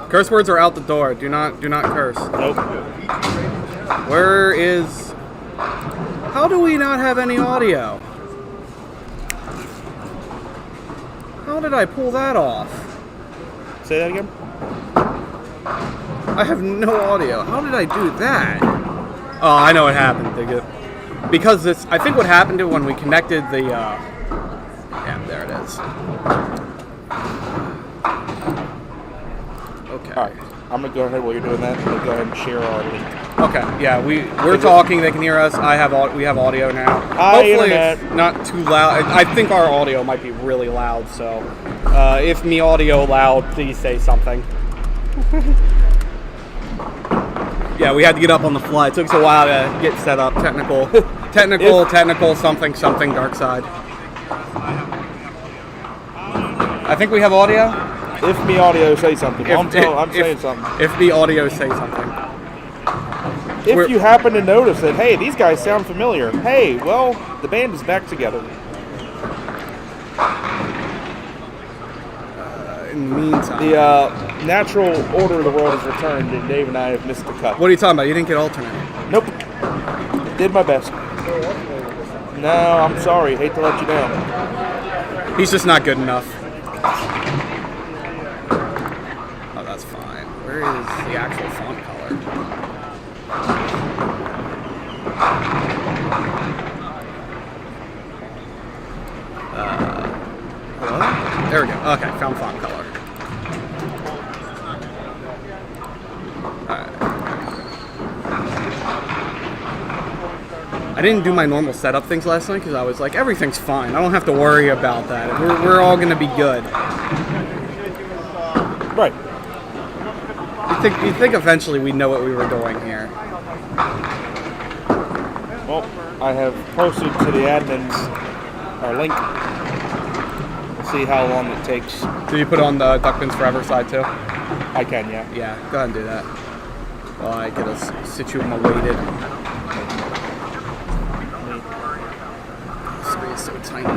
Curse words are out the door. Do not curse. Nope. Where is... How do we not have any audio? How did I pull that off? Say that again? I have no audio. How did I do that? Oh, I know what happened. Because this... I think what happened to when we connected the... Yeah, there it is. Okay. All right. I'm going to go ahead while you're doing that. I'm going to go ahead and share our link. Okay, yeah, we're talking. They can hear us. We have audio now. Hi, Hopefully Internet. It's not too loud. I think our audio might be really loud. So, if me audio loud, please say something. Yeah, we had to get up on the fly. It took us a while to get set up. Technical, something, dark side. I think we have audio. If me audio say something, I'm saying something. If the audio say something. If you happen to notice that, hey, these guys sound familiar. Hey, well, the band is back together. In the meantime, The natural order of the world has returned, and Dave and I have missed the cut. What are you talking about? You didn't get alternate. Nope. Did my best. No, I'm sorry. Hate to let you down. He's just not good enough. Oh, that's fine. Where is the actual font color? Hello? There we go. Okay, found font color. Alright. I didn't do my normal setup things last night because I was like, everything's fine. I don't have to worry about that. We're all going to be good. Right. You'd think eventually we'd know what we were doing here. Well, I have posted to the admins our link. We'll see how long it takes. Do you put on the Duckpins Forever side too? I can, yeah. Yeah, go ahead and do that. While I get us situated. Screen is so tiny.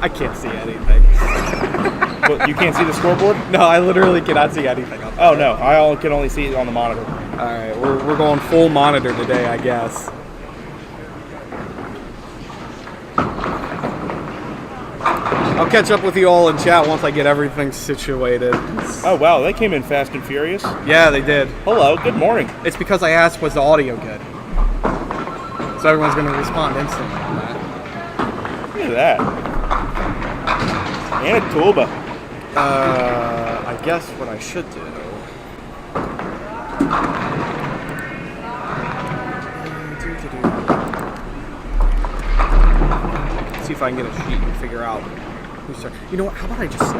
I can't see anything. Well, you can't see the scoreboard? No, I literally cannot see anything. Oh, no. I can only see it on the monitor. Alright, we're going full monitor today, I guess. I'll catch up with you all in chat once I get everything situated. Oh, wow. They came in fast and furious. Yeah, they did. Hello. Good morning. It's because I asked, was the audio good? So everyone's going to respond instantly on that. Look at that. Manitoba. I guess what I should do... See if I can get a sheet and figure out who's starting. You know what? How about I just...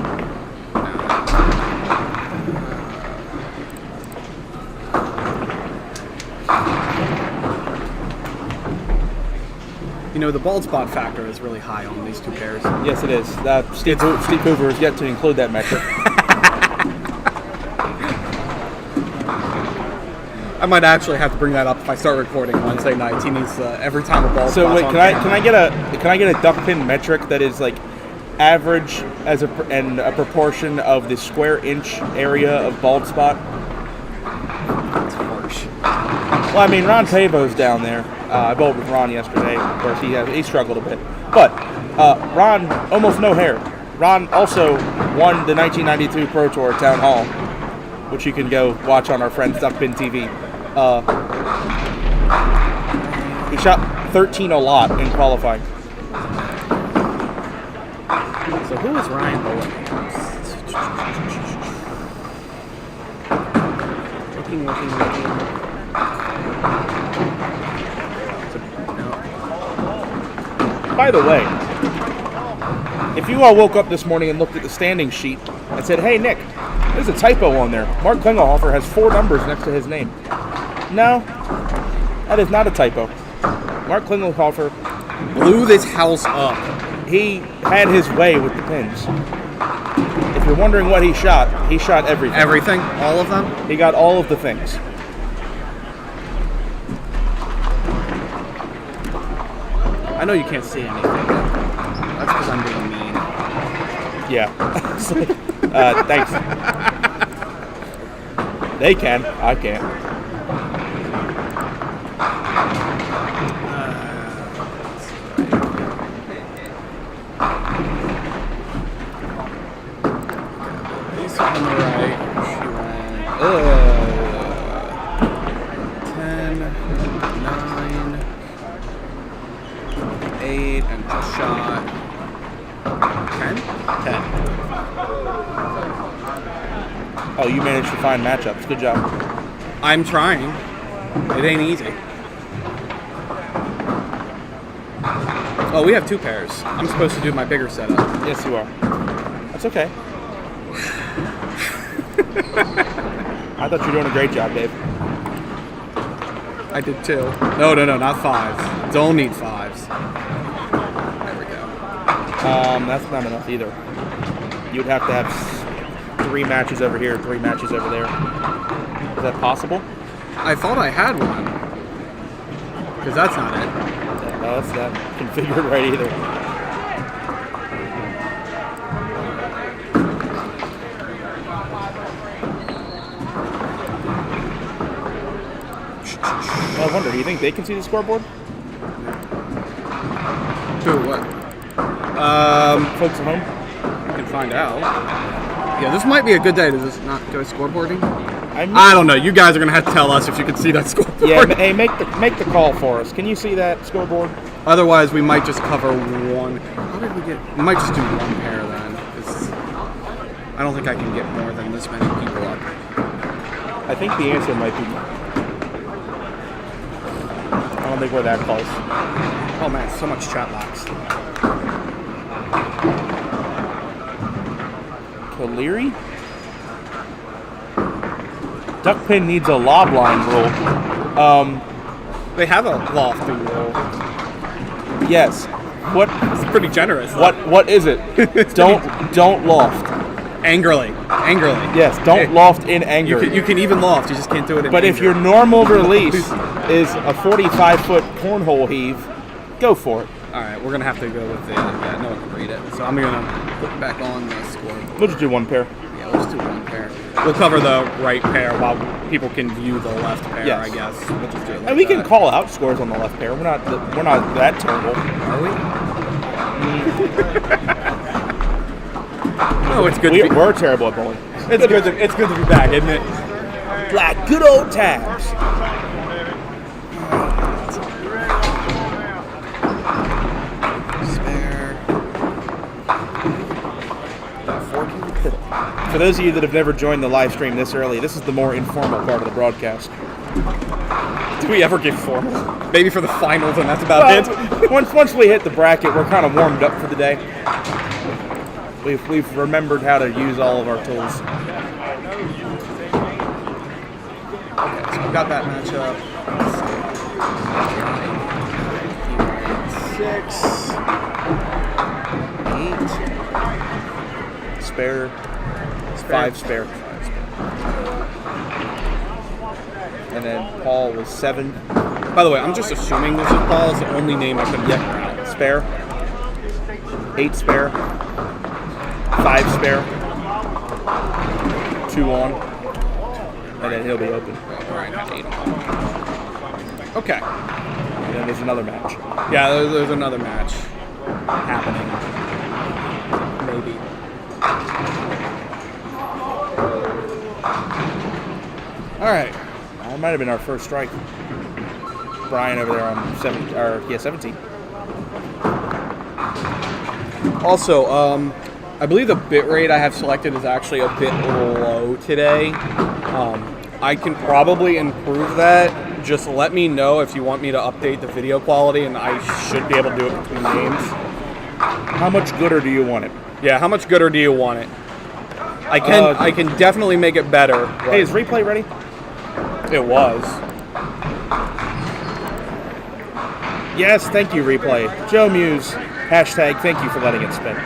You know, the bald spot factor is really high on these two pairs. Yes, it is. Steve Hoover has yet to include that metric. I might actually have to bring that up if I start recording Wednesday nights. He needs every time a bald spot's So wait, on can I get a duck pin metric that is like average and a proportion of the square inch area of bald spot? That's harsh. Well, I mean, Ron Pavo's down there. I bowled with Ron yesterday. Of course, he struggled a bit. But Ron, almost no hair. Ron also won the 1992 Pro Tour Town Hall, which you can go watch on our friend's Duckpin TV. He shot 13 a lot in qualifying. So who is Ryan bowling? Looking. By the way, if you all woke up this morning and looked at the standing sheet and said, "Hey Nick, there's a typo on there. Mark Klingelhofer has 4 numbers next to his name." No, that is not a typo. Mark Klingelhofer Blew this house up. He had his way with the pins. If you're wondering what he shot everything. Everything? All of them? He got all of the things. I know you can't see anything. That's because I'm being mean. Yeah. It's like, thanks. They can. I can't. Ace on the right. She went 10, 9, 8, and just shot 10? 10. Oh, you managed to find matchups. Good job. I'm trying. It ain't easy. Oh, we have 2 pairs. I'm supposed to do my bigger setup. Yes, you are. That's okay. I thought you were doing a great job, Dave. I did too. No, not 5s. Don't need 5s. There we go. That's not enough either. You'd have to have 3 matches over here, 3 matches over there. Is that possible? I thought I had one. Because that's not it. No, that's not configured right either. I wonder, do you think they can see the scoreboard? Do what? Folks at home? You can find out. Yeah, this might be a good day to just not go scoreboarding. I don't know. You guys are gonna have to tell us if you can see that scoreboard. Yeah, hey, make the call for us. Can you see that scoreboard? Otherwise, we might just cover one. How did we get? We might just do one pair then, because I don't think I can get more than this many people up. I think the answer might be. I don't think we're that close. Oh man, so much chat box. O'Leary? Duckpin needs a lob line rule. They have a lofty rule. Yes. What? It's pretty generous. What is it? don't loft. Angrily. Yes, don't loft in anger. You can even loft. You just can't do it in But anger. if your normal release is a 45-foot cornhole heave, go for it. All right, we're gonna have to go with the. Yeah, no one can read it. So I'm gonna put back on the score. We'll just do one pair. Yeah, we'll just do one pair. We'll cover the right pair while people can view the left pair. Yes. I guess. We'll just do it like And we can that. call out scores on the left pair. We're not that terrible. Are we? Oh, it's good. We're terrible at bowling. It's good to be back, isn't it? Like good old times. Spare. For those of you that have never joined the live stream this early, this is the more informal part of the broadcast. Do we ever get formal? Maybe for the finals, and that's about it. Once we hit the bracket, we're kind of warmed up for the day. We've remembered how to use all of our tools. Okay, so I've got that matchup. Let's see. 6, 8, Spare. 5 spare. And then Paul was 7. By the way, I'm just assuming this is Paul. It's the only name I couldn't figure out. Spare. 8 spare. 5 spare. 2 on. And then he'll be open. Alright, 8 on. Okay. And then there's another match. Yeah, there's another match happening. Maybe. Alright. That might have been our first strike. Brian over there on 17. Also, I believe the bit rate I have selected is actually a bit low today. I can probably improve that. Just let me know if you want me to update the video quality, and I should be able to do it between games. How much gooder do you want it? Yeah, how much gooder do you want it? I can definitely make it better. Hey, is replay ready? It was. Yes, thank you, replay. Joe Muse, hashtag thank you for letting it spin.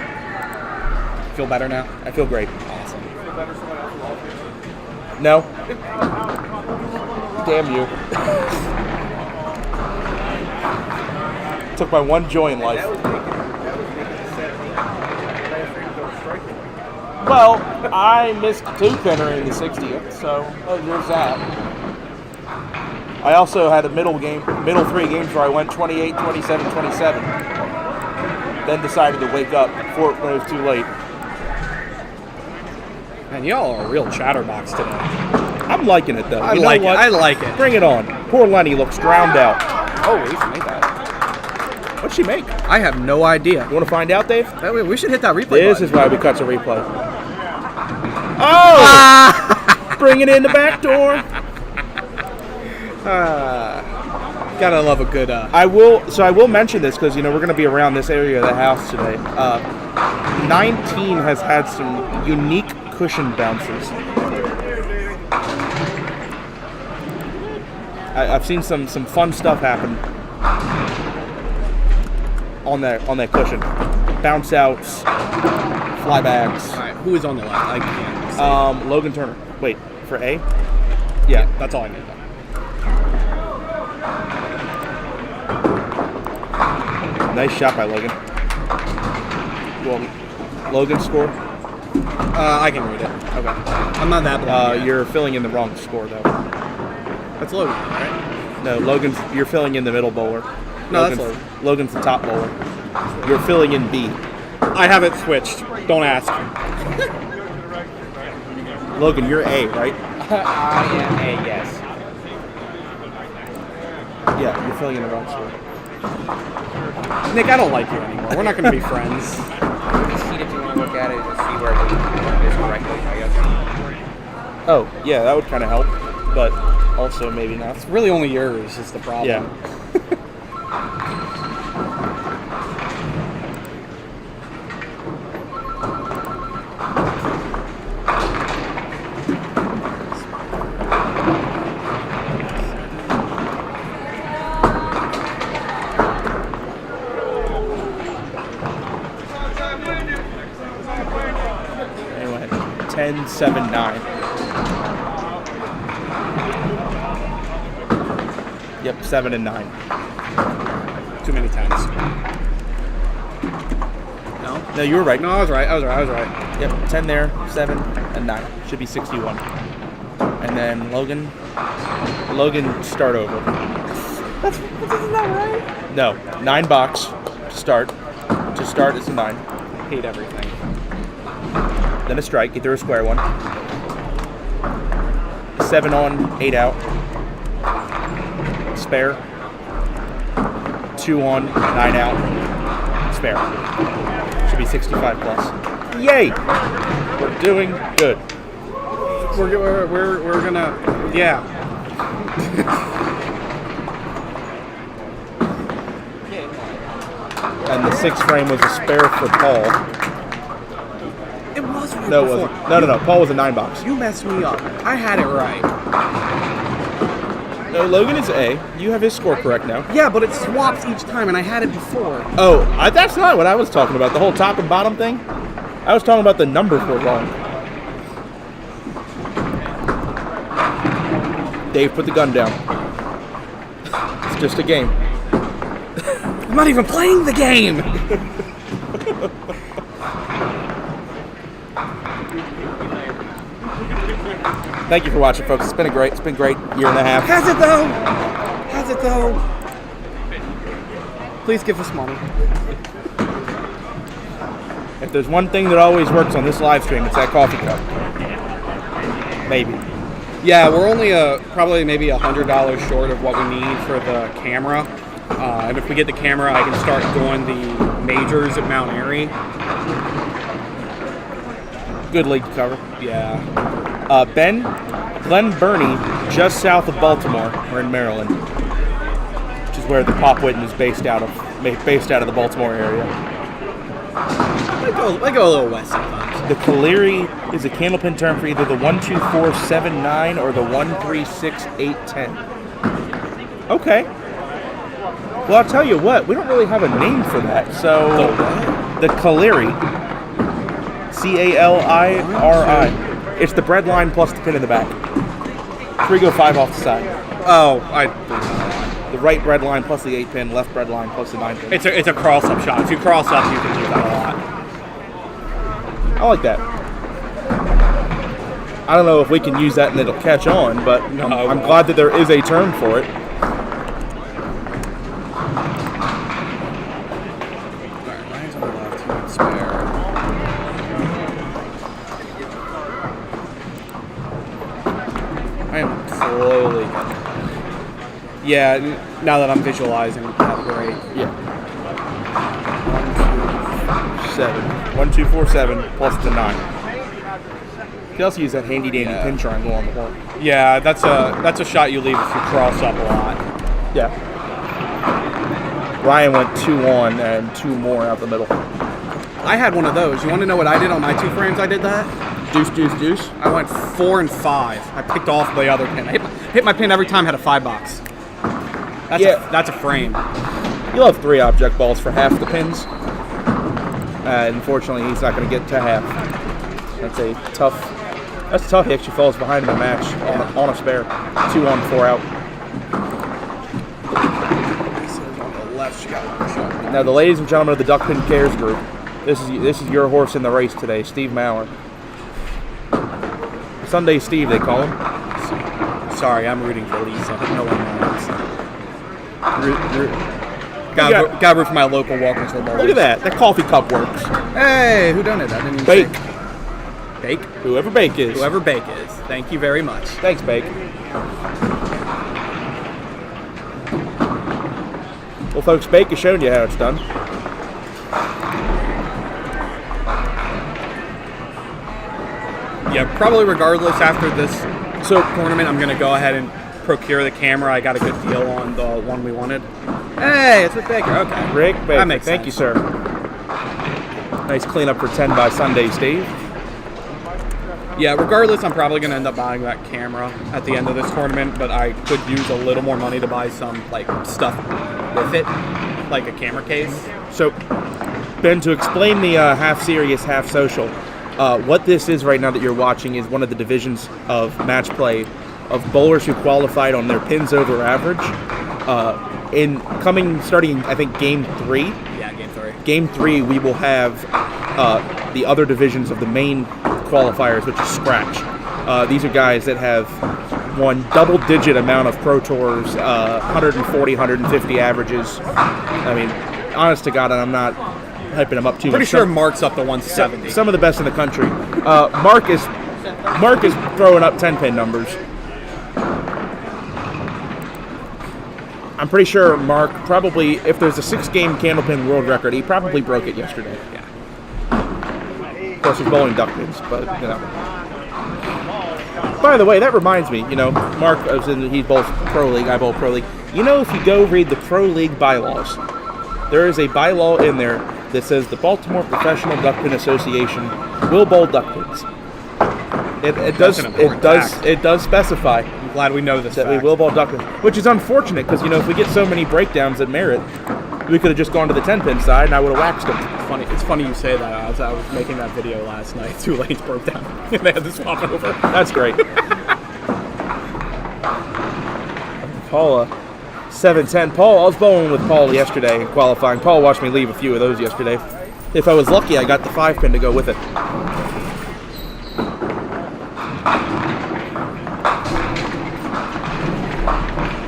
Feel better now? I feel great. Awesome. No? Damn you. Took my one joy in life. Well, I missed 2 pinner in the 60th, so there's that. I also had a middle 3 games where I went 28, 27, 27. Then decided to wake up before when it was too late. Man, y'all are a real chatterbox today. I'm liking it though. I like it. Bring it on. Poor Lenny looks drowned out. Oh, we should make that. What'd she make? I have no idea. You want to find out, Dave? We should hit that replay This button. is why we cut to replay. Oh! Bring it in the back door. Gotta love a good. I will mention this because we're going to be around this area of the house today. 19 has had some unique cushion bounces. I've seen some fun stuff happen on that cushion. Bounce outs, flybacks. All right, who is on the left? I can't see. Logan Turner. Wait, for A? Yeah, that's all I need. Nice shot by Logan. Well, Logan's score? I can read it. Okay. I'm not that blind. You're filling in the wrong score, though. That's Logan, right? No, you're filling in the middle bowler. No, that's Logan. Logan's the top bowler. You're filling in B. I have it switched. Don't ask. Logan, you're A, right? I am A, yes. Yeah, you're filling in the wrong score. Nick, I don't like you anymore. We're not going to be friends. Just see if you want to look at it and see where it is correctly, I guess. Oh, yeah, that would kind of help, but also maybe not. It's really only yours is the problem. Yeah. Anyway, 10, 7, 9. Yep, 7 and 9. Too many times. No? No, you were right. No, I was right. Yep, 10 there, 7 and 9. Should be 61. And then Logan, start over. Isn't that right? No, 9 box to start. To start is a 9. Hate everything. Then a strike, you threw a square one. 7 on, 8 out. Spare. 2 on, 9 out. Spare. Should be 65 plus. Yay! We're doing good. We're gonna, yeah. And the 6th frame was a spare for Paul. It was right No, it before. wasn't. No. Paul was a 9 box. You messed me up. I had it right. No, Logan is A. You have his score correct now. Yeah, but it swaps each time, and I had it before. Oh, that's not what I was talking about. The whole top and bottom thing. I was talking about the numbers were wrong. Dave, put the gun down. It's just a game. I'm not even playing the game. Thank you for watching, folks. It's been a great year and a half. Has it though? Please give us money. If there's one thing that always works on this live stream, it's that coffee cup. Maybe. Yeah, we're only probably maybe $100 short of what we need for the camera. And if we get the camera, I can start doing the majors at Mount Airy. Good league to cover. Yeah. Glen, Burnie, just south of Baltimore. We're in Maryland, which is where the Pop Whitten is based out of the Baltimore area. I go a little west sometimes. The Caleri is a candlepin term for either the 12479 or the 136810. Okay. Well, I'll tell you what, we don't really have a name for that. So the Caleri, Caliri. It's the bread line plus the pin in the back. 3 go 5 off the side. Oh, The right bread line plus the 8 pin, left bread line plus the 9 pin. it's a cross up shot. If you cross up, you can do that a lot. I like that. I don't know if we can use that and it'll catch on, but I'm glad that there is a term for it. Ryan's on the left, he went spare. I am slowly getting it. Yeah, now that I'm visualizing, that's great. Yeah. 1, 2, 4, 7 plus the 9. You can also use that handy dandy pin triangle on the wall. Yeah, that's a shot you leave if you cross up a lot. Yeah. Ryan went 2 on and 2 more out the middle. I had one of those. You want to know what I did on my 2 frames? I did that. Deuce, deuce, deuce. I went 4 and 5. I picked off the other pin. I hit my pin every time. Had a 5 box. That's a frame. You'll have 3 object balls for half the pins. Unfortunately, he's not going to get to half. That's tough. He actually falls behind in the match on a spare. 2 on, 4 out. Now, the ladies and gentlemen of the Duck Pin Cares group, this is your horse in the race today, Steve Maurer. Sunday Steve, they call him. Sorry, I'm rooting for Lisa. No one knows. Got root for my local Walkers for Look at that. That coffee cup works. Hey, who done it? I didn't even Bake. say. Bake? Whoever Bake is. Whoever Bake is. Thank you very much. Thanks, Bake. Well, folks, Bake has shown you how it's done. Yeah, probably regardless after this tournament, I'm going to go ahead and procure the camera. I got a good deal on the one we wanted. Hey, it's Rick Baker. Okay. Rick Baker. That makes Thank sense. you, sir. Nice cleanup for 10 by Sunday, Steve. Yeah, regardless, I'm probably going to end up buying that camera at the end of this tournament, but I could use a little more money to buy some stuff with it, like a camera case. So, Ben, to explain the half serious, half social, what this is right now that you're watching is one of the divisions of match play of bowlers who qualified on their pins over average. Starting, I think, Game 3. Yeah, Game 3. Game 3, we will have the other divisions of the main qualifiers, which is Scratch. These are guys that have won double-digit amount of Pro Tours, 140, 150 averages. I mean, honest to God, I'm not hyping them up too much. Pretty sure Mark's up to 170. Some of the best in the country. Mark is throwing up 10-pin numbers. I'm pretty sure Mark probably, if there's a 6-game candlepin world record, he probably broke it yesterday. Yeah. Of course, he's bowling duck pins, but, you know. By the way, that reminds me, Mark, he bowls Pro League, I bowl Pro League. If you go read the Pro League bylaws, there is a bylaw in there that says the Baltimore Professional Duck Pin Association will bowl duck pins. It does specify. I'm glad we know this that fact. we will bowl duck pins, which is unfortunate because if we get so many breakdowns at Merit, we could have just gone to the 10-pin side and I would have waxed them. It's funny you say that. As I was making that video last night, 2 lanes broke down. They had to swap it over. That's great. Paul, 7-10. Paul, I was bowling with Paul yesterday in qualifying. Paul watched me leave a few of those yesterday. If I was lucky, I got the 5-pin to go with it.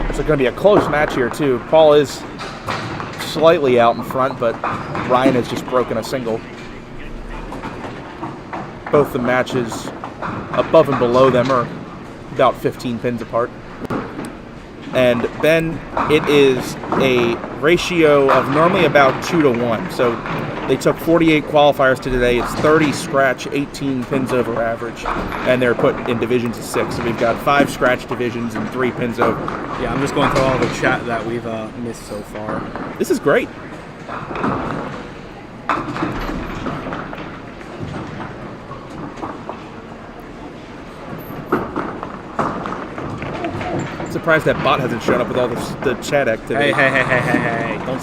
It's going to be a close match here, too. Paul is slightly out in front, but Ryan has just broken a single. Both the matches above and below them are about 15 pins apart. And Ben, it is a ratio of normally about 2 to 1. So they took 48 qualifiers to today. It's 30 scratch, 18 pins over average, and they're put in divisions of 6. So we've got 5 scratch divisions and 3 pins over. Yeah, I'm just going through all the chat that we've missed so far. This is great. I'm surprised that bot hasn't shown up with all the chat activity. Hey! Don't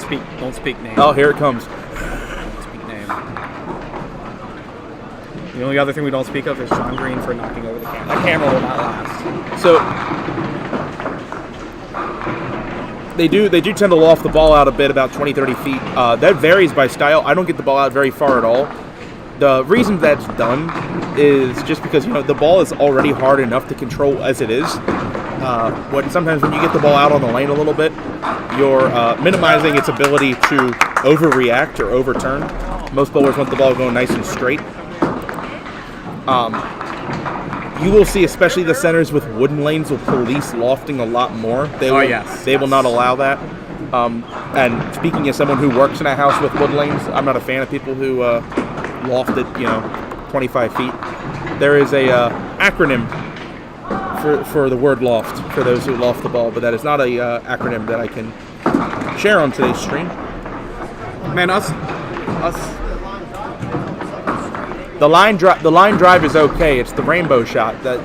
speak name. Oh, here it comes. Don't speak name. The only other thing we don't speak of is Sean Green for knocking over the camera. That camera will not last. So they do tend to loft the ball out a bit, about 20, 30 feet. That varies by style. I don't get the ball out very far at all. The reason that's done is just because the ball is already hard enough to control as it is. Sometimes when you get the ball out on the lane a little bit, you're minimizing its ability to overreact or overturn. Most bowlers want the ball going nice and straight. You will see, especially the centers with wooden lanes, will police lofting a lot more. They will not allow that. And speaking as someone who works in a house with wood lanes, I'm not a fan of people who loft it, 25 feet. There is a acronym for the word loft for those who loft the ball, but that is not a acronym that I can share on today's stream. Man, us. The line drive is okay. It's the rainbow shot that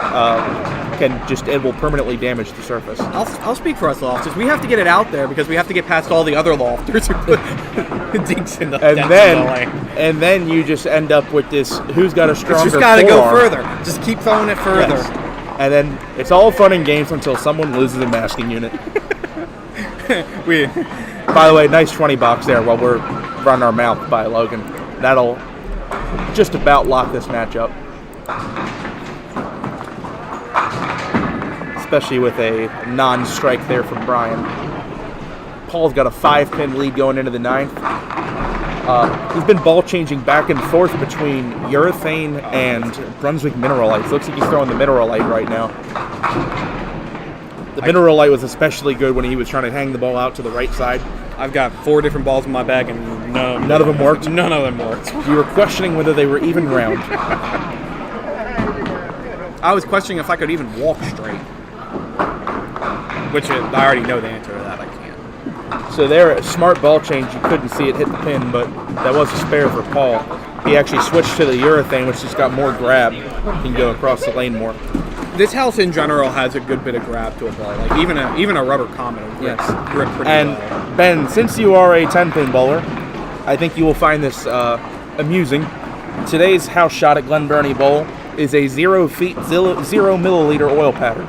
it will permanently damage the surface. I'll speak for us lofters. We have to get it out there because we have to get past all the other lofters who put dinks in the lane. And then you just end up with this: who's got a stronger? It's just got to go further. Just keep throwing it further. Yes. And then it's all fun and games until someone loses a masking unit. By the way, nice 20 box there while we're running our mouth by Logan. That'll just about lock this match up. Especially with a non-strike there from Brian. Paul's got a 5-pin lead going into the 9th. He's been ball changing back and forth between urethane and Brunswick Mineralite. Looks like he's throwing the Mineralite right now. The Mineralite was especially good when he was trying to hang the ball out to the right side. I've got 4 different balls in my bag and none of them worked? None of them worked. You were questioning whether they were even round. I was questioning if I could even walk straight. Which I already know the answer to that. I can't. So there, smart ball change. You couldn't see it hit the pin, but that was a spare for Paul. He actually switched to the urethane, which just got more grab. He can go across the lane more. This house in general has a good bit of grab to a ball. Like even a rubber comet will grip pretty well. And Ben, since you are a 10-pin bowler, I think you will find this amusing. Today's house shot at Glen Burnie Bowl is a 0 milliliter oil pattern.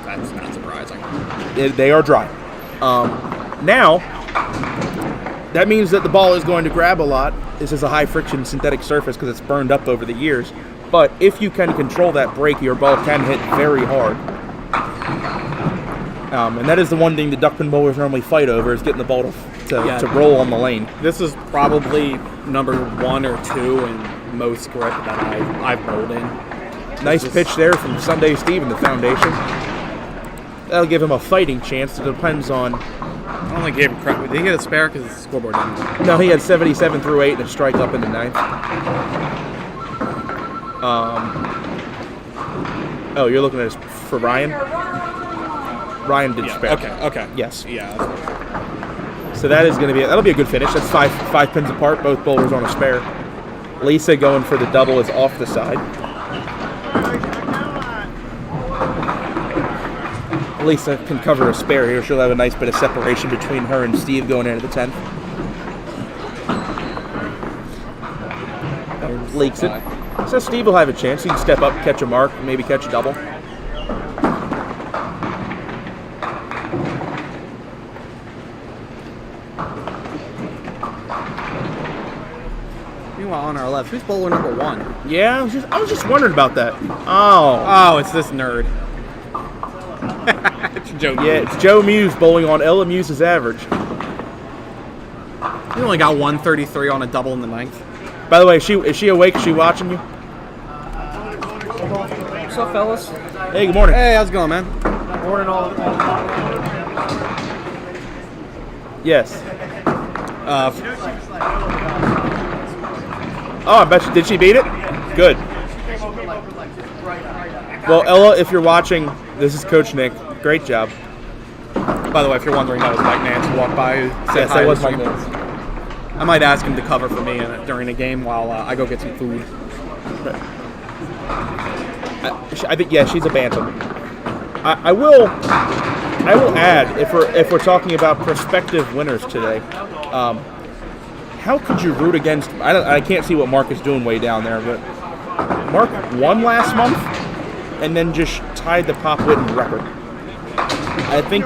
That's not surprising. They are dry. Now, that means that the ball is going to grab a lot. This is a high-friction synthetic surface because it's burned up over the years. But if you can control that break, your ball can hit very hard. And that is the one thing the duckpin bowlers normally fight over, is getting the ball to roll on the lane. This is probably number 1 or 2 in most grip that I've bowled in. Nice pitch there from Sunday Steve in the foundation. That'll give him a fighting chance. It depends on... I don't think he gave him credit. Did he get a spare because the scoreboard didn't? No, he had 77 through 8 and a strike up in the 9th. You're looking at it for Ryan? Ryan did spare. Okay. Yes. Yeah. So that'll be a good finish. That's five pins apart, both bowlers on a spare. Lisa going for the double is off the side. Lisa can cover a spare here. She'll have a nice bit of separation between her and Steve going into the 10th. Leaks it. So Steve will have a chance. He can step up, catch a mark, maybe catch a double. Meanwhile, on our left, who's bowler number 1? Yeah, I was just wondering about that. Oh, it's this nerd. It's Joe. Yeah, it's Joe Muse bowling on Ella Muse's average. He only got 133 on a double in the 9th. By the way, is she awake? Is she watching you? What's up, fellas? Hey, good morning. Hey, how's it going, man? Morning, all. Yes. I bet you. Did she beat it? Good. Well, Ella, if you're watching, this is Coach Nick. Great job. By the way, if you're wondering, that was Mike Nance who walked by. Who said Yes, hi that was to Mike the Nance. stream. I might ask him to cover for me during a game while I go get some food. I think she's a bantam. I will add, if we're talking about prospective winners today, how could you root against? I can't see what Mark is doing way down there, but Mark won last month and then just tied the Pop Whitten record. I think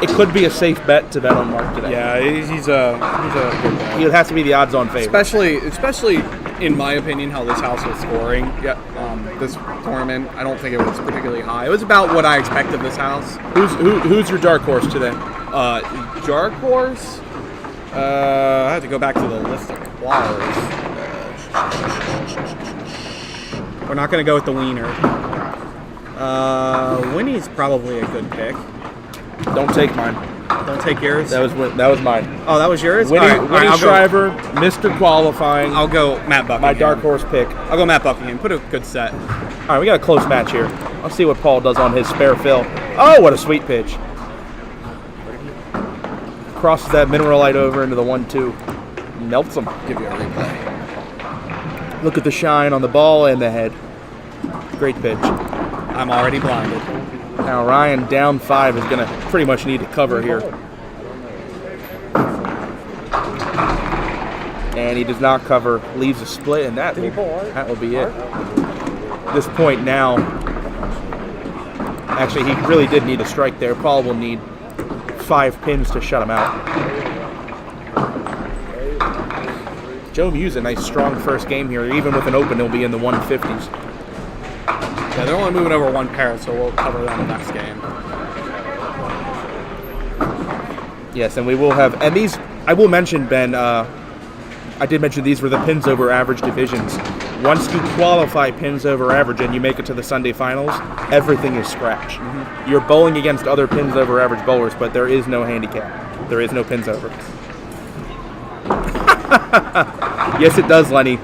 it could be a safe bet to bet on Mark today. Yeah, he's a good guy. He would have to be the odds-on favorite. Especially in my opinion, how this house was scoring this tournament. I don't think it was particularly high. It was about what I expect of this house. Who's your dark horse today? Dark horse? I have to go back to the list of qualities. We're not going to go with the wiener. Winnie's probably a good pick. Don't take mine. Don't take yours? That was mine. Oh, that was yours? Winnie, All right, Winnie I'll Shriver, Mr. Qualifying. I'll go Matt Buckingham. My dark horse pick. I'll go Matt Buckingham. Put a good set. All right, we got a close match here. I'll see what Paul does on his spare fill. Oh, what a sweet pitch. Crosses that mineralite over into the 1-2. Melts him. Give you a replay. Look at the shine on the ball and the head. Great pitch. I'm already blinded. Now Ryan down 5 is going to pretty much need to cover here. And he does not cover, leaves a split, and that will be it. At this point now, actually he really did need a strike there. Paul will need 5 pins to shut him out. Joe Muse, a nice strong first game here. Even with an open, he'll be in the 150s. Yeah, they're only moving over one pair, so we'll cover them next game. Yes, and we will have, and these, I will mention, Ben, I did mention these were the pins over average divisions. Once you qualify pins over average and you make it to the Sunday finals, everything is scratch. Mm-hmm. You're bowling against other pins over average bowlers, but there is no handicap. There is no pins over. Yes, it does, Lenny.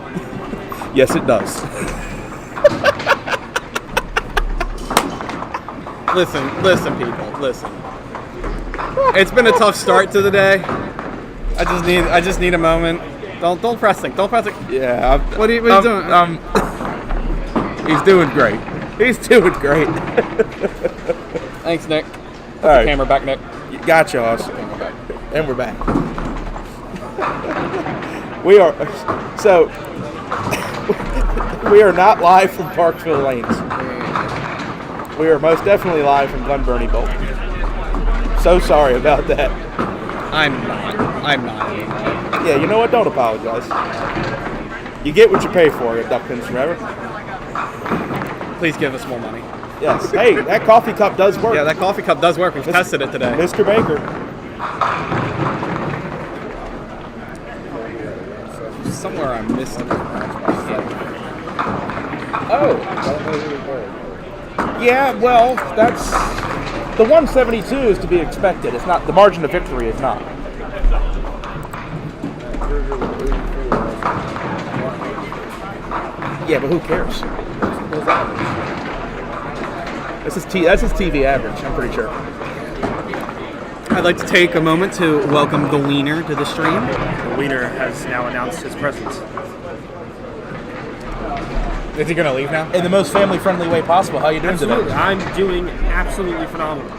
Yes, it does. Listen, people, listen. It's been a tough start to the day. I just need a moment. Don't press it. Don't press it. Yeah. What are you doing? He's doing great. He's doing great. Thanks, Nick. All right. Camera back, Nick. You gotcha, us. And we're back. We are not live from Parkville Lanes. We are most definitely live from Glen Burnie Bowl. So sorry about that. I'm not. Yeah, you know what? Don't apologize. You get what you pay for at Duck Pins Forever. Please give us more money. Yes. Hey, that coffee cup does work. Yeah, that coffee cup does work. We've tested it today. Mr. Baker. Somewhere I missed it. Oh! Yeah, well, that's... The 172 is to be expected. It's not... The margin of victory is not. Yeah, but who cares? That's his TV average, I'm pretty sure. I'd like to take a moment to welcome the Wiener to the stream. The Wiener has now announced his presence. Is he going to leave now? In the most family-friendly way possible. How are you doing Absolutely. today? I'm doing absolutely phenomenal.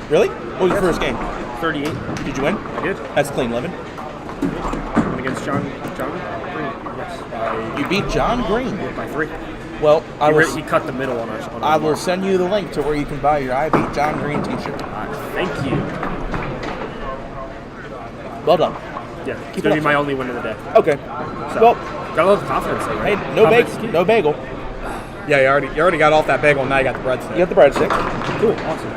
Really? What was your first game? 38. Did you win? I did. That's clean living. And against John Green. Yes. You beat John Green. By 3. Well, He cut the middle on our I will send you the link to where you can buy your I Beat John Green t-shirt. Thank you. Well done. Yeah, it's going to be my only win of the day. Okay. So, Well, got a little confidence there, right? hey, no bagel. Yeah, you already got off that bagel, and now you got the breadstick. You got the breadstick. Cool, awesome.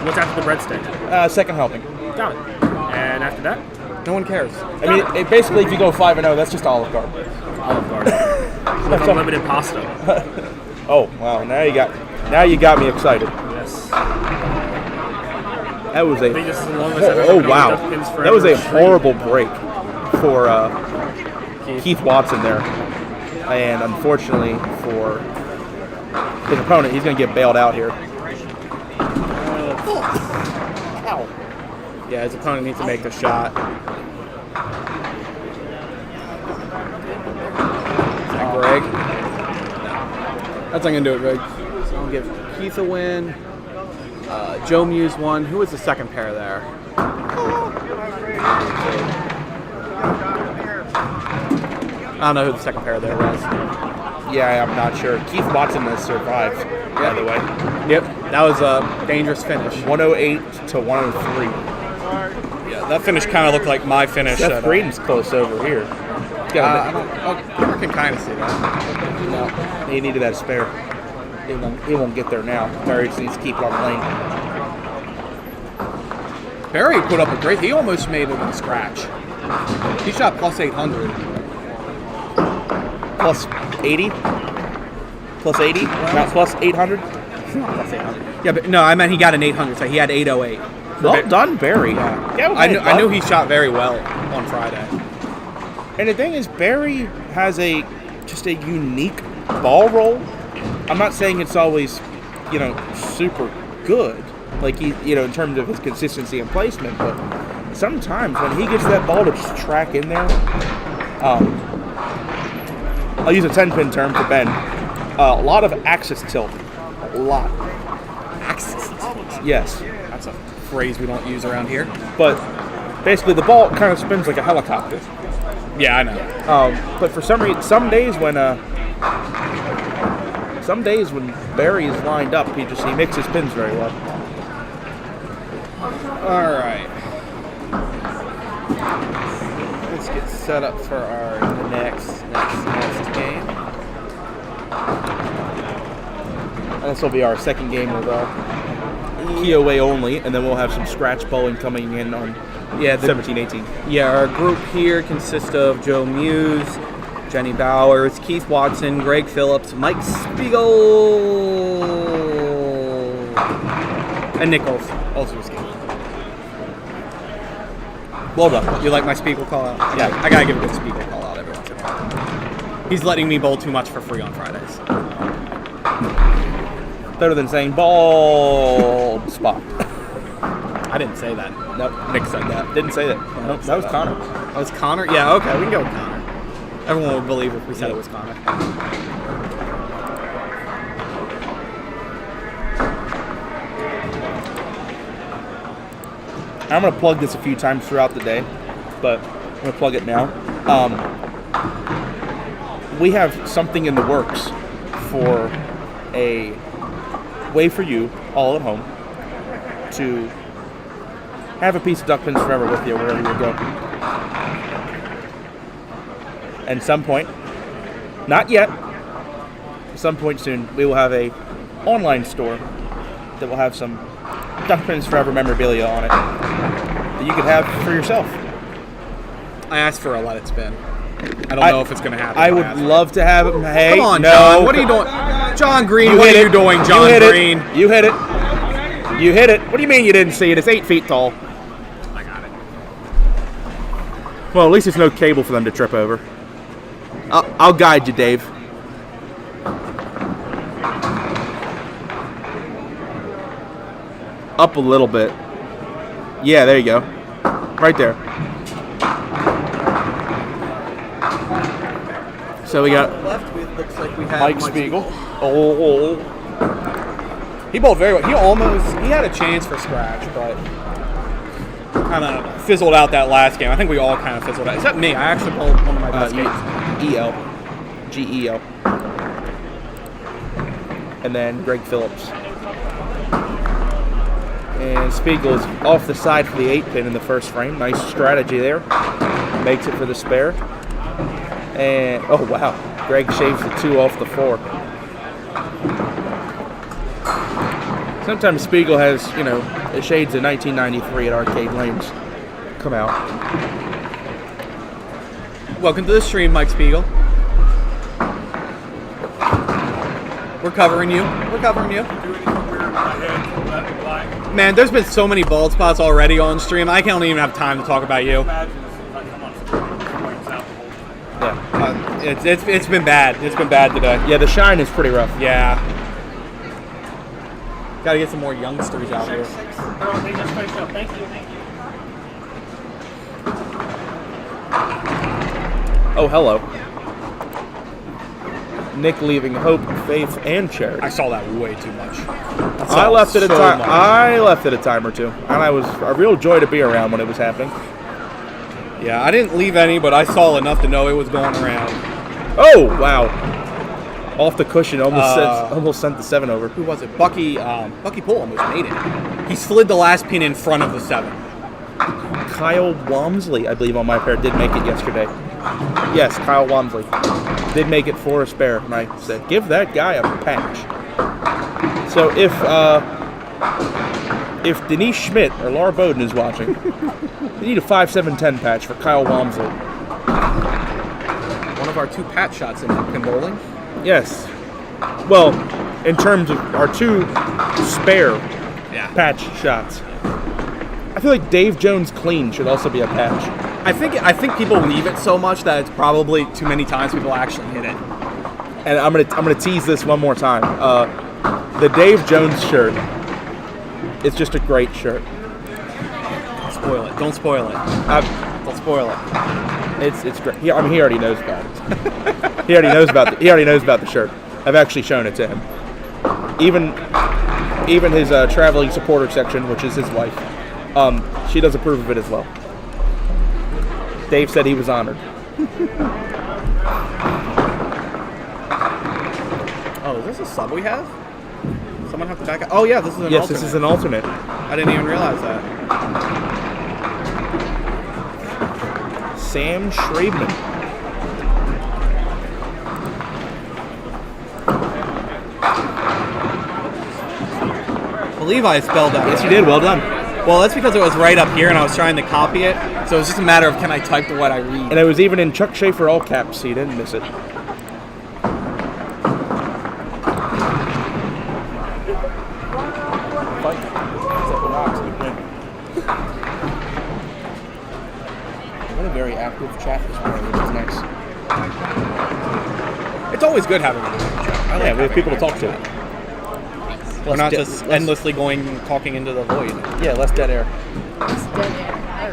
What's after the breadstick? Second helping. Got it. And after that? No one cares. I mean, basically, if you go 5-0, that's just Olive Garden. Olive Garden. With unlimited pasta. Oh wow! Now you got me excited. Yes. That was I think this is the longest I've ever oh been on wow! Duck Pins Forever That was a stream. horrible break for Keith Watson there, and unfortunately for his opponent, he's going to get bailed out here. Yeah, his opponent needs to make the shot. Is that Greg? That's not going to do it, Greg. So I'll give Keith a win. Joe Muse won. Who was the second pair there? I don't know who the second pair there was. Yeah, I'm not sure. Keith Watson has survived, by the way. Yep, that was a dangerous finish. 108 to 103. Yeah, that finish kind of looked like my finish. Seth Green's close over here. Camera can kind of see that. No, he needed that spare. He won't get there now. Barry just needs to keep it on the lane. Barry put up a great. He almost made it in scratch. He shot plus 800. Plus 80? Plus 80? Not plus 800? Plus 800. Yeah, but no, I meant he got an 800. So he had 808. Well done, Barry. Yeah, I knew he shot very well on Friday. And the thing is, Barry has just a unique ball roll. I'm not saying it's always, super good, like in terms of his consistency and placement, but sometimes when he gets that ball to just track in there, I'll use a 10-pin term for Ben. A lot of axis tilt. A lot. Axis tilt. Yes. That's a phrase we don't use around here. But basically, the ball kind of spins like a helicopter. Yeah, I know. But for some reason, some days when Barry is lined up, he mixes pins very well. All right. Let's get set up for our next game. This will be our second game with KOA only, and then we'll have some scratch bowling coming in on 17-18. Yeah, our group here consists of Joe Muse, Jenny Bowers, Keith Watson, Greg Phillips, Mike Spiegel, and Nichols. Also a skate. Well done. You like my Spiegel call out? Yeah. I gotta give a good Spiegel call out every once in a while. He's letting me bowl too much for free on Fridays. Better than saying bald spot. I didn't say that. Nope. Nick said that. Didn't say that. Nope, that was Connor. That was Connor? Yeah, okay, we can go with Connor. Everyone would believe if we said it was Connor. I'm going to plug this a few times throughout the day, but I'm going to plug it now. We have something in the works for a way for you, all at home, to have a piece of Duck Pins Forever with you wherever you go. At some point, not yet, at some point soon, we will have a online store that will have some Duck Pins Forever memorabilia on it that you could have for yourself. I asked for a let it spin. I don't know if it's going to happen. I would love to have it. Hey, come on, no. John. What are you doing? John Green, what are you doing, John Green? You hit it. You hit it. What do you mean you didn't see it? It's 8 feet tall. I got it. Well, at least there's no cable for them to trip over. I'll guide you, Dave. Up a little bit. Yeah, there you go. Right there. So we got left. It looks like we have Mike Spiegel. Oh. He bowled very well. He had a chance for scratch, but kind of fizzled out that last game. I think we all kind of fizzled out, except me. I actually bowled one of my best games. GEL. And then Greg Phillips. And Spiegel's off the side for the 8-pin in the first frame. Nice strategy there. Makes it for the spare. And, oh wow, Greg shaves the 2 off the 4. Sometimes Spiegel has, the shades of 1993 at Arcade Lanes come out. Welcome to the stream, Mike Spiegel. We're covering you. Man, there's been so many bald spots already on stream. I can't even have time to talk about you. Yeah, it's been bad. It's been bad today. Yeah, the shine is pretty rough. Yeah. Got to get some more youngsters out here. Oh, hello. Nick leaving hope, faith, and charity. I saw that way too much. I left it a time or two, and I was a real joy to be around when it was happening. Yeah, I didn't leave any, but I saw enough to know it was going around. Oh, wow. Off the cushion, almost sent the 7 over. Who was it? Bucky Poole almost made it. He slid the last pin in front of the 7. Kyle Walmsley, I believe, on my pair, did make it yesterday. Yes, Kyle Walmsley did make it for a spare, and I said, give that guy a patch. So if Denise Schmidt or Laura Bowden is watching, they need a 5-7-10 patch for Kyle Walmsley. One of our 2 patch shots in pin bowling. Yes. Well, in terms of our 2 spare patch shots. I feel like Dave Jones clean should also be a patch. I think people leave it so much that it's probably too many times people actually hit it. And I'm gonna tease this one more time. The Dave Jones shirt. It's just a great shirt. Don't spoil it. Don't spoil it. Don't spoil it. It's great. He already knows about it. He already knows about the shirt. I've actually shown it to him. Even his traveling supporter section, which is his wife, she does approve of it as well. Dave said he was honored. Oh, is this a sub we have? Someone have to back up. Oh yeah, this is an alternate. Yes, this is an alternate. I didn't even realize that. Sam Schraebman. I believe I spelled that. Yes, you did. Well done. Well, that's because it was right up here and I was trying to copy it. So it was just a matter of can I type what I read. And it was even in Chuck Schaefer all caps, so you didn't miss it. What a very active chat this morning. It's nice. It's always good having a chat. We have people to talk to. We're not just endlessly talking into the void. Yeah, less dead air. It's dead air. All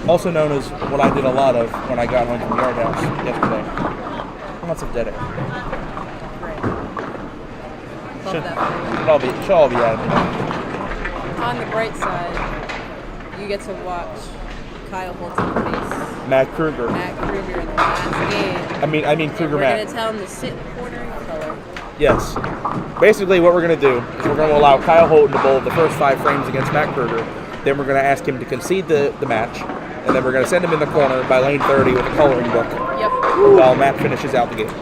right. Also known as what I did a lot of when I got home from Yard House yesterday. Lots of dead air. Right. Love that. She'll all be out of it. On the bright side, you get to watch Kyle Holton face Matt Kruger. Matt Kruger in the last game. I mean Kruger We're Matt. going to tell him to sit in the corner and color. Yes. Basically, what we're going to do is we're going to allow Kyle Holton to bowl the first 5 frames against Matt Kruger. Then we're going to ask him to concede the match. And then we're going to send him in the corner by lane 30 with a coloring book. Yep. While Matt finishes out the game.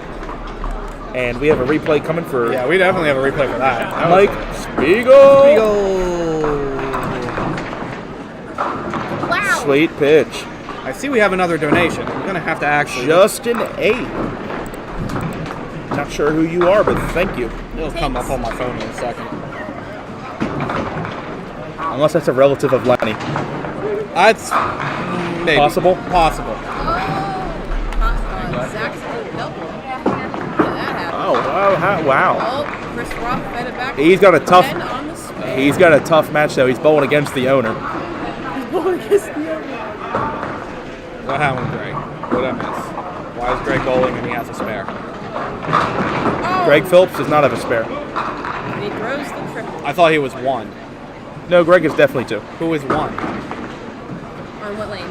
And we have a replay coming for... Yeah, we definitely have a replay for that. Mike Spiegel. Wow. Sweet pitch. I see we have another donation. We're going to have to actually... Justin A. Not sure who you are, but thank you. It'll come up on my phone in a second. Unless that's a relative of Lenny. That's maybe. Possible? Possible. Zach's double. That happened. Oh, wow. Oh, Chris Rock fed it back. He's got a tough... 10 on the spare. He's got a tough match, though. He's bowling against the owner. He's bowling against the other. What happened, Greg? What did I miss? Why is Greg bowling and he has a spare? Oh. Greg Phillips does not have a spare. And he throws the triple. I thought he was 1. No, Greg is definitely 2. Who is 1? On what lane?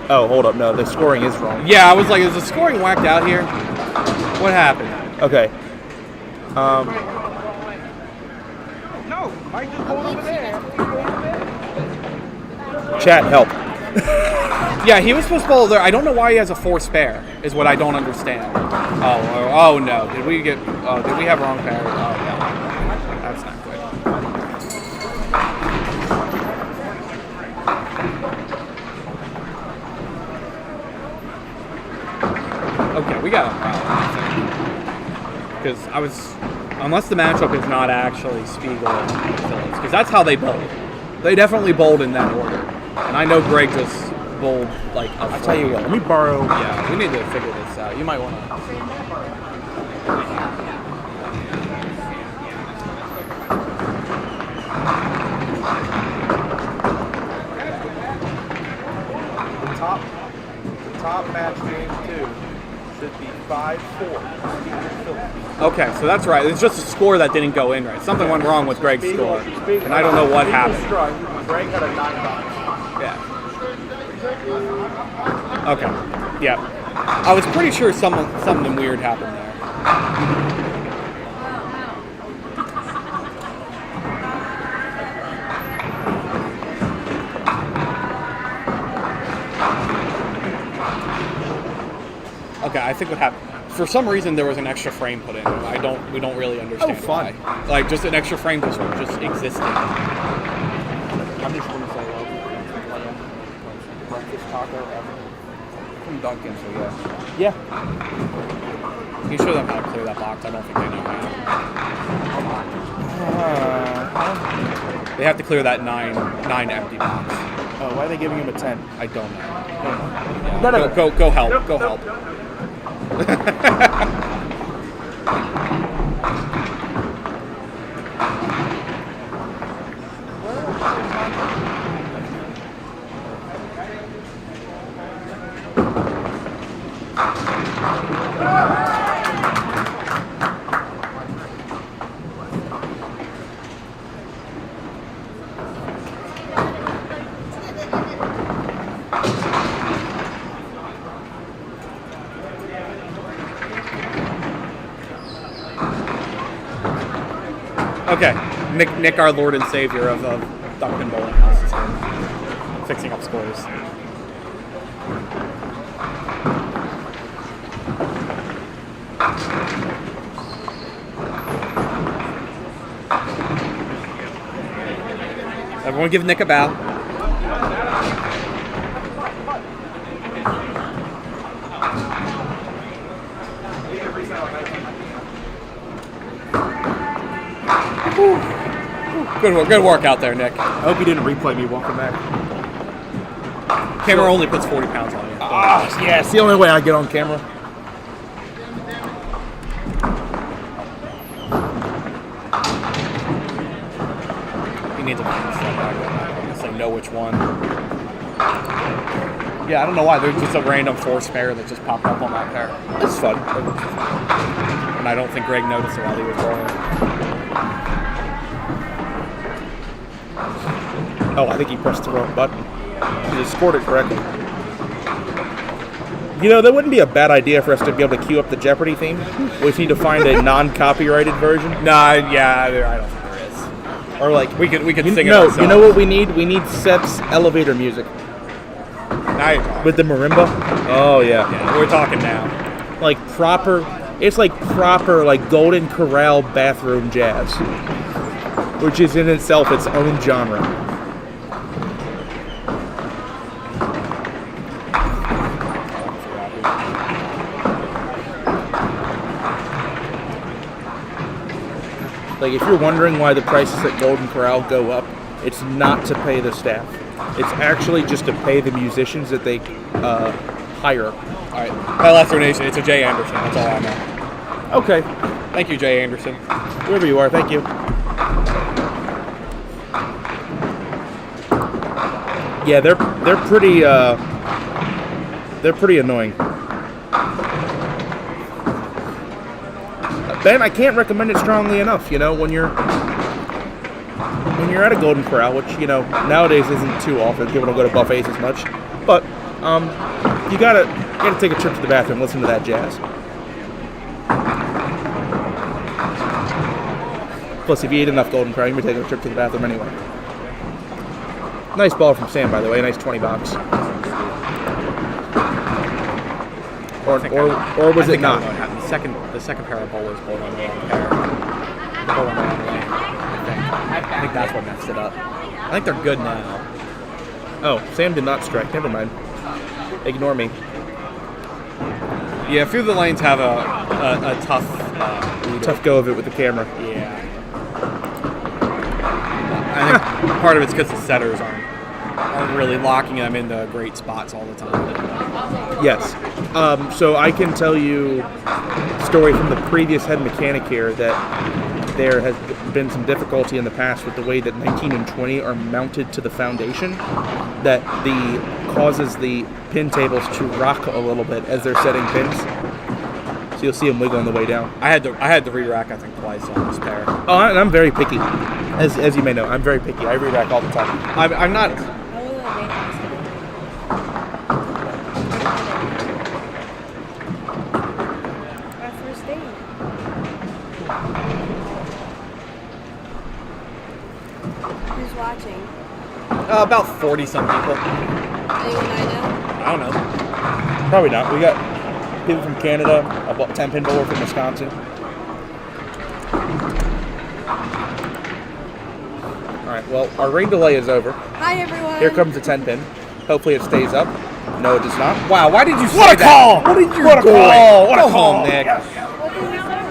Oh, hold up. No, the scoring is wrong. Yeah, I was like, is the scoring whacked out here? What happened? Okay. No, Mike just pulled over there. Chat, help. Yeah, he was supposed to bowl there. I don't know why he has a 4 spare, is what I don't understand. Oh no. Did we have wrong pair? Oh, no. That's not good. Okay, we got a problem. Because unless the matchup is not actually Spiegel and Phillips, because that's how they bowled. They definitely bowled in that order. And I know Greg just bowled like a I'll tell you what, let me borrow. Yeah, we need to figure this out. You might want to. The top match game 2 should be 5-4. Okay, so that's right. It's just a score that didn't go in right. Something went wrong with Greg's score, and I don't know what happened. Greg had a 9 box. Yeah. Okay. Yeah. I was pretty sure something weird happened there. Okay, I think what happened. For some reason, there was an extra frame put in. We don't really understand fun. why. Like, just an extra frame just existed. I'm just going to say, breakfast taco ever. From Dunkin', so yeah. Can you show them how to clear that box? I don't think they know how. They have to clear that nine empty box. Oh, why are they giving him a 10? I don't know. No. Go help. Go help. Okay, Nick, our Lord and Savior of Dunkin' Bowling House, is here, fixing up scores. Everyone, give Nick a bow. Good work out there, Nick. I hope you didn't replay me walking back. Camera only puts 40 pounds on you. Yeah, it's the only way I get on camera. He needs a step back. I guess I know which one. Yeah, I don't know why. There's just a random force pair that just popped up on that pair. It's fun. And I don't think Greg noticed it while he was rolling. Oh, I think he pressed the wrong button. He just scored it correctly. You know, that wouldn't be a bad idea for us to be able to queue up the Jeopardy theme. We just need to find a non-copyrighted version. Nah, yeah, I don't think there is. Or like We could sing it No, ourselves. you know what we need? We need Seth's elevator music Now you're talking. with the marimba. Oh yeah, Yeah, we're talking now. like proper. It's like proper like Golden Corral bathroom jazz, which is in itself its own genre. Like, if you're wondering why the prices at Golden Corral go up, it's not to pay the staff. It's actually just to pay the musicians that they hire. All right. My last donation, it's a Jay Anderson. That's all I know. Okay, Thank you, Jay Anderson. wherever you are, thank you. Yeah, they're pretty annoying. Ben, I can't recommend it strongly enough. You know, when you're at a Golden Corral, which nowadays isn't too often. People don't go to buffets as much, but you gotta take a trip to the bathroom, listen to that jazz. Plus, if you eat enough Golden Corral, you may take a trip to the bathroom anyway. Nice ball from Sam, by the way. Nice 20 bucks. Or was it not? The second pair of bowlers bowled on the wrong pair. Bowled on the wrong lane. I think that's what messed it up. I think they're good now. Oh, Sam did not strike. Never mind. Ignore me. Yeah, a few of the lanes have a tough Tough go of it with the camera. Yeah. I think part of it's because the setters aren't really locking them into great spots all the time. Yes. So I can tell you a story from the previous head mechanic here that there has been some difficulty in the past with the way that 19 and 20 are mounted to the foundation that causes the pin tables to rock a little bit as they're setting pins. So you'll see them wiggle on the way down. I had to re-rack I think twice on this pair. Oh, and I'm very picky. As you may know, I'm very picky. I re-rack all the time. I'm not. How will it make About 40-some people. Anyone I know? I don't know. Probably not. We got people from Canada, a 10-pin bowler from Wisconsin. All right, well, our rain delay is over. Hi, everyone. Here comes the 10-pin. Hopefully it stays up. No, it does not. Wow, why did you say What a that? call! What did you What a do? call! What a Go call! home, Nick. What did you say?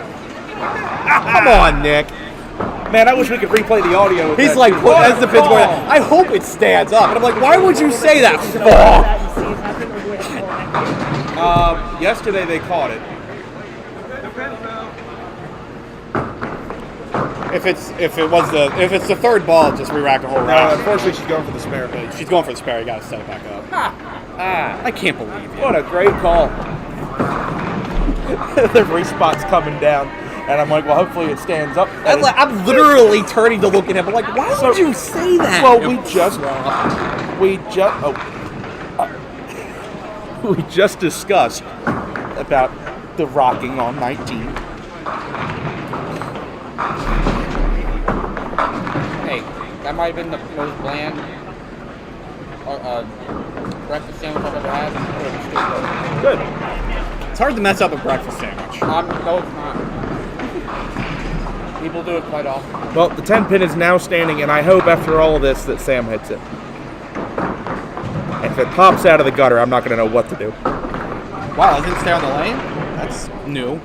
Come on, Nick. Man, I wish we could replay the audio. With He's that, like, too. put What as a the pitch going. call! I hope it stands up. And I'm like, why would you say that? Yesterday they caught it. If it's the third ball, just re-rack the whole No, round. unfortunately, she's going for the spare. She's going for the spare. You gotta set it back up. I can't believe you. What a great call. The respot's coming down. And I'm like, well, hopefully it stands up. I'm literally turning to look at him. I'm like, why would you say that? Well, we just discussed about the rocking on 19. Hey, that might have been the most bland breakfast sandwich I've ever had. Good. It's hard to mess up a breakfast sandwich. No, it's not. People do it quite often. Well, the 10-pin is now standing, and I hope after all of this that Sam hits it. If it pops out of the gutter, I'm not going to know what to do. Wow, doesn't it stay on the lane? That's new.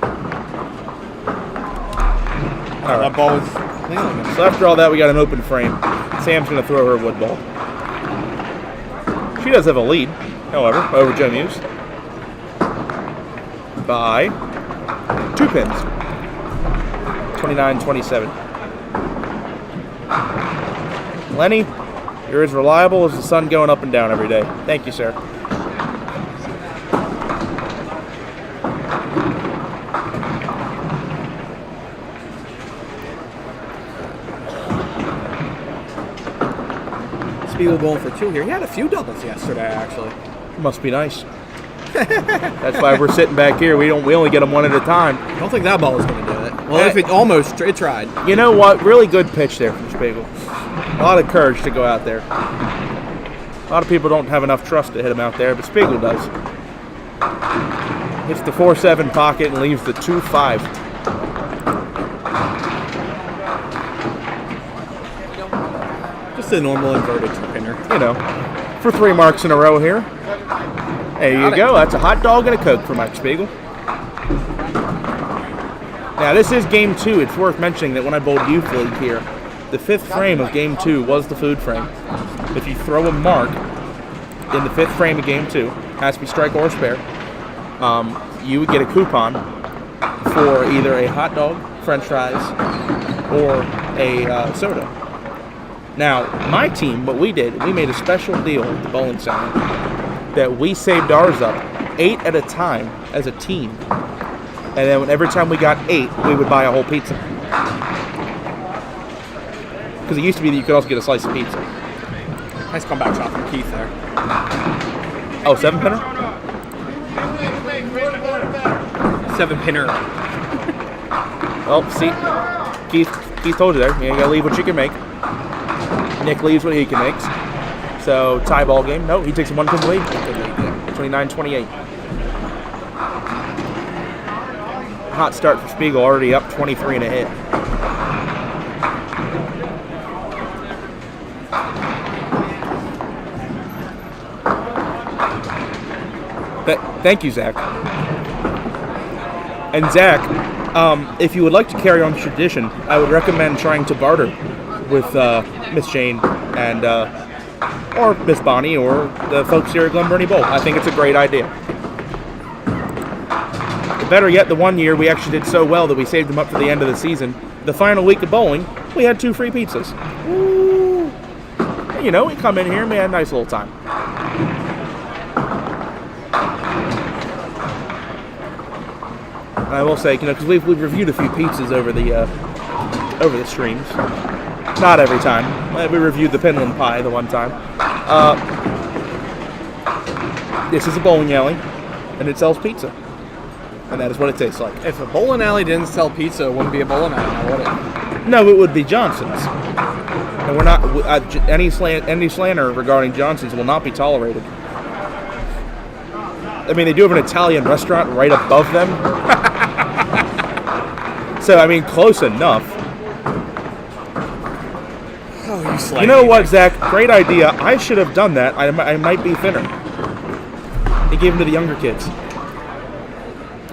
All right. That ball was cleanly. So after all that, we got an open frame. Sam's going to throw her wood ball. She does have a lead, however, over Joe Muse. By 2 pins. 29-27. Lenny, you're as reliable as the sun going up and down every day. Thank you, sir. Spiegel going for 2 here. He had a few doubles yesterday, actually. Must be nice. That's why we're sitting back here. We only get them one at a time. I don't think that ball was going to do it. Well, if it tried. You know what? Really good pitch there from Spiegel. A lot of courage to go out there. A lot of people don't have enough trust to hit him out there, but Spiegel does. Hits the 4-7 pocket and leaves the 2-5. Just a normal inverted pinner. You know, for 3 marks in a row here. There you go. That's a hot dog and a Coke for Mike Spiegel. Now, this is Game 2. It's worth mentioning that when I bowled Youth League here, the 5th frame of Game 2 was the food frame. If you throw a mark in the 5th frame of Game 2, has to be strike or spare, you would get a coupon for either a hot dog, french fries, or a soda. Now, my team, what we did, we made a special deal at the bowling center that we saved ours up 8 at a time as a team. And then every time we got 8, we would buy a whole pizza. Because it used to be that you could also get a slice of pizza. Nice comeback shot from Keith there. Oh, 7-pinner? 7-pinner. Well, see, Keith told you there. You gotta leave what you can make. Nick leaves what he can make. So, tie ball game. No, he takes a 1-pin lead. 29-28. Hot start for Spiegel, already up 23 and a hit. Thank you, Zach. And Zach, if you would like to carry on the tradition, I would recommend trying to barter with Miss Jane and or Miss Bonnie or the folks here at Glen Burnie Bowl. I think it's a great idea. Better yet, the one year we actually did so well that we saved them up for the end of the season. The final week of bowling, we had 2 free pizzas. Woo! You know, we come in here and we had a nice little time. I will say, you know, because we've reviewed a few pizzas over the streams. Not every time. We reviewed the Pinland Pie the one time. This is a bowling alley, and it sells pizza. And that is what it tastes like. If a bowling alley didn't sell pizza, it wouldn't be a bowling alley, now would it? No, it would be Johnson's. And we're not any slander regarding Johnson's will not be tolerated. I mean, they do have an Italian restaurant right above them. So, I mean, close enough. Oh, you slay. You know what, Zach? Great idea. I should have done that. I might be thinner. He gave them to the younger kids.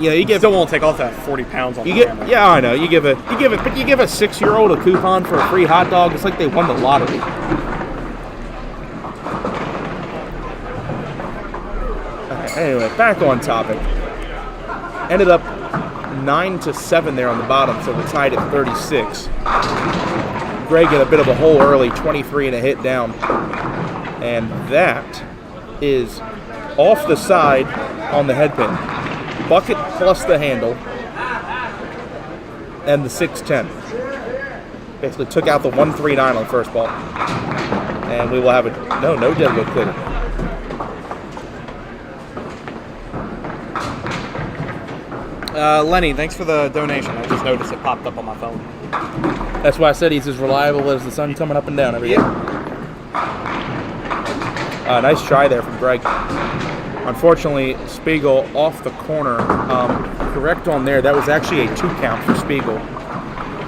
Yeah, you give. Still won't take off that 40 pounds on You the get. camera. Yeah, I know. You give a 6-year-old a coupon for a free hot dog. It's like they won the lottery. Okay, anyway, back on topic. Ended up 9-7 there on the bottom, so we're tied at 36. Greg got a bit of a hole early, 23 and a hit down. And that is off the side on the headpin. Bucket plus the handle and the 610. Basically took out the 139 on the first ball. And we will have a no deadlift clear. Lenny, thanks for the donation. I just noticed it popped up on my phone. That's why I said he's as reliable as the sun coming up and down every day. Nice try there from Greg. Unfortunately, Spiegel off the corner. Correct on there. That was actually a 2 count for Spiegel.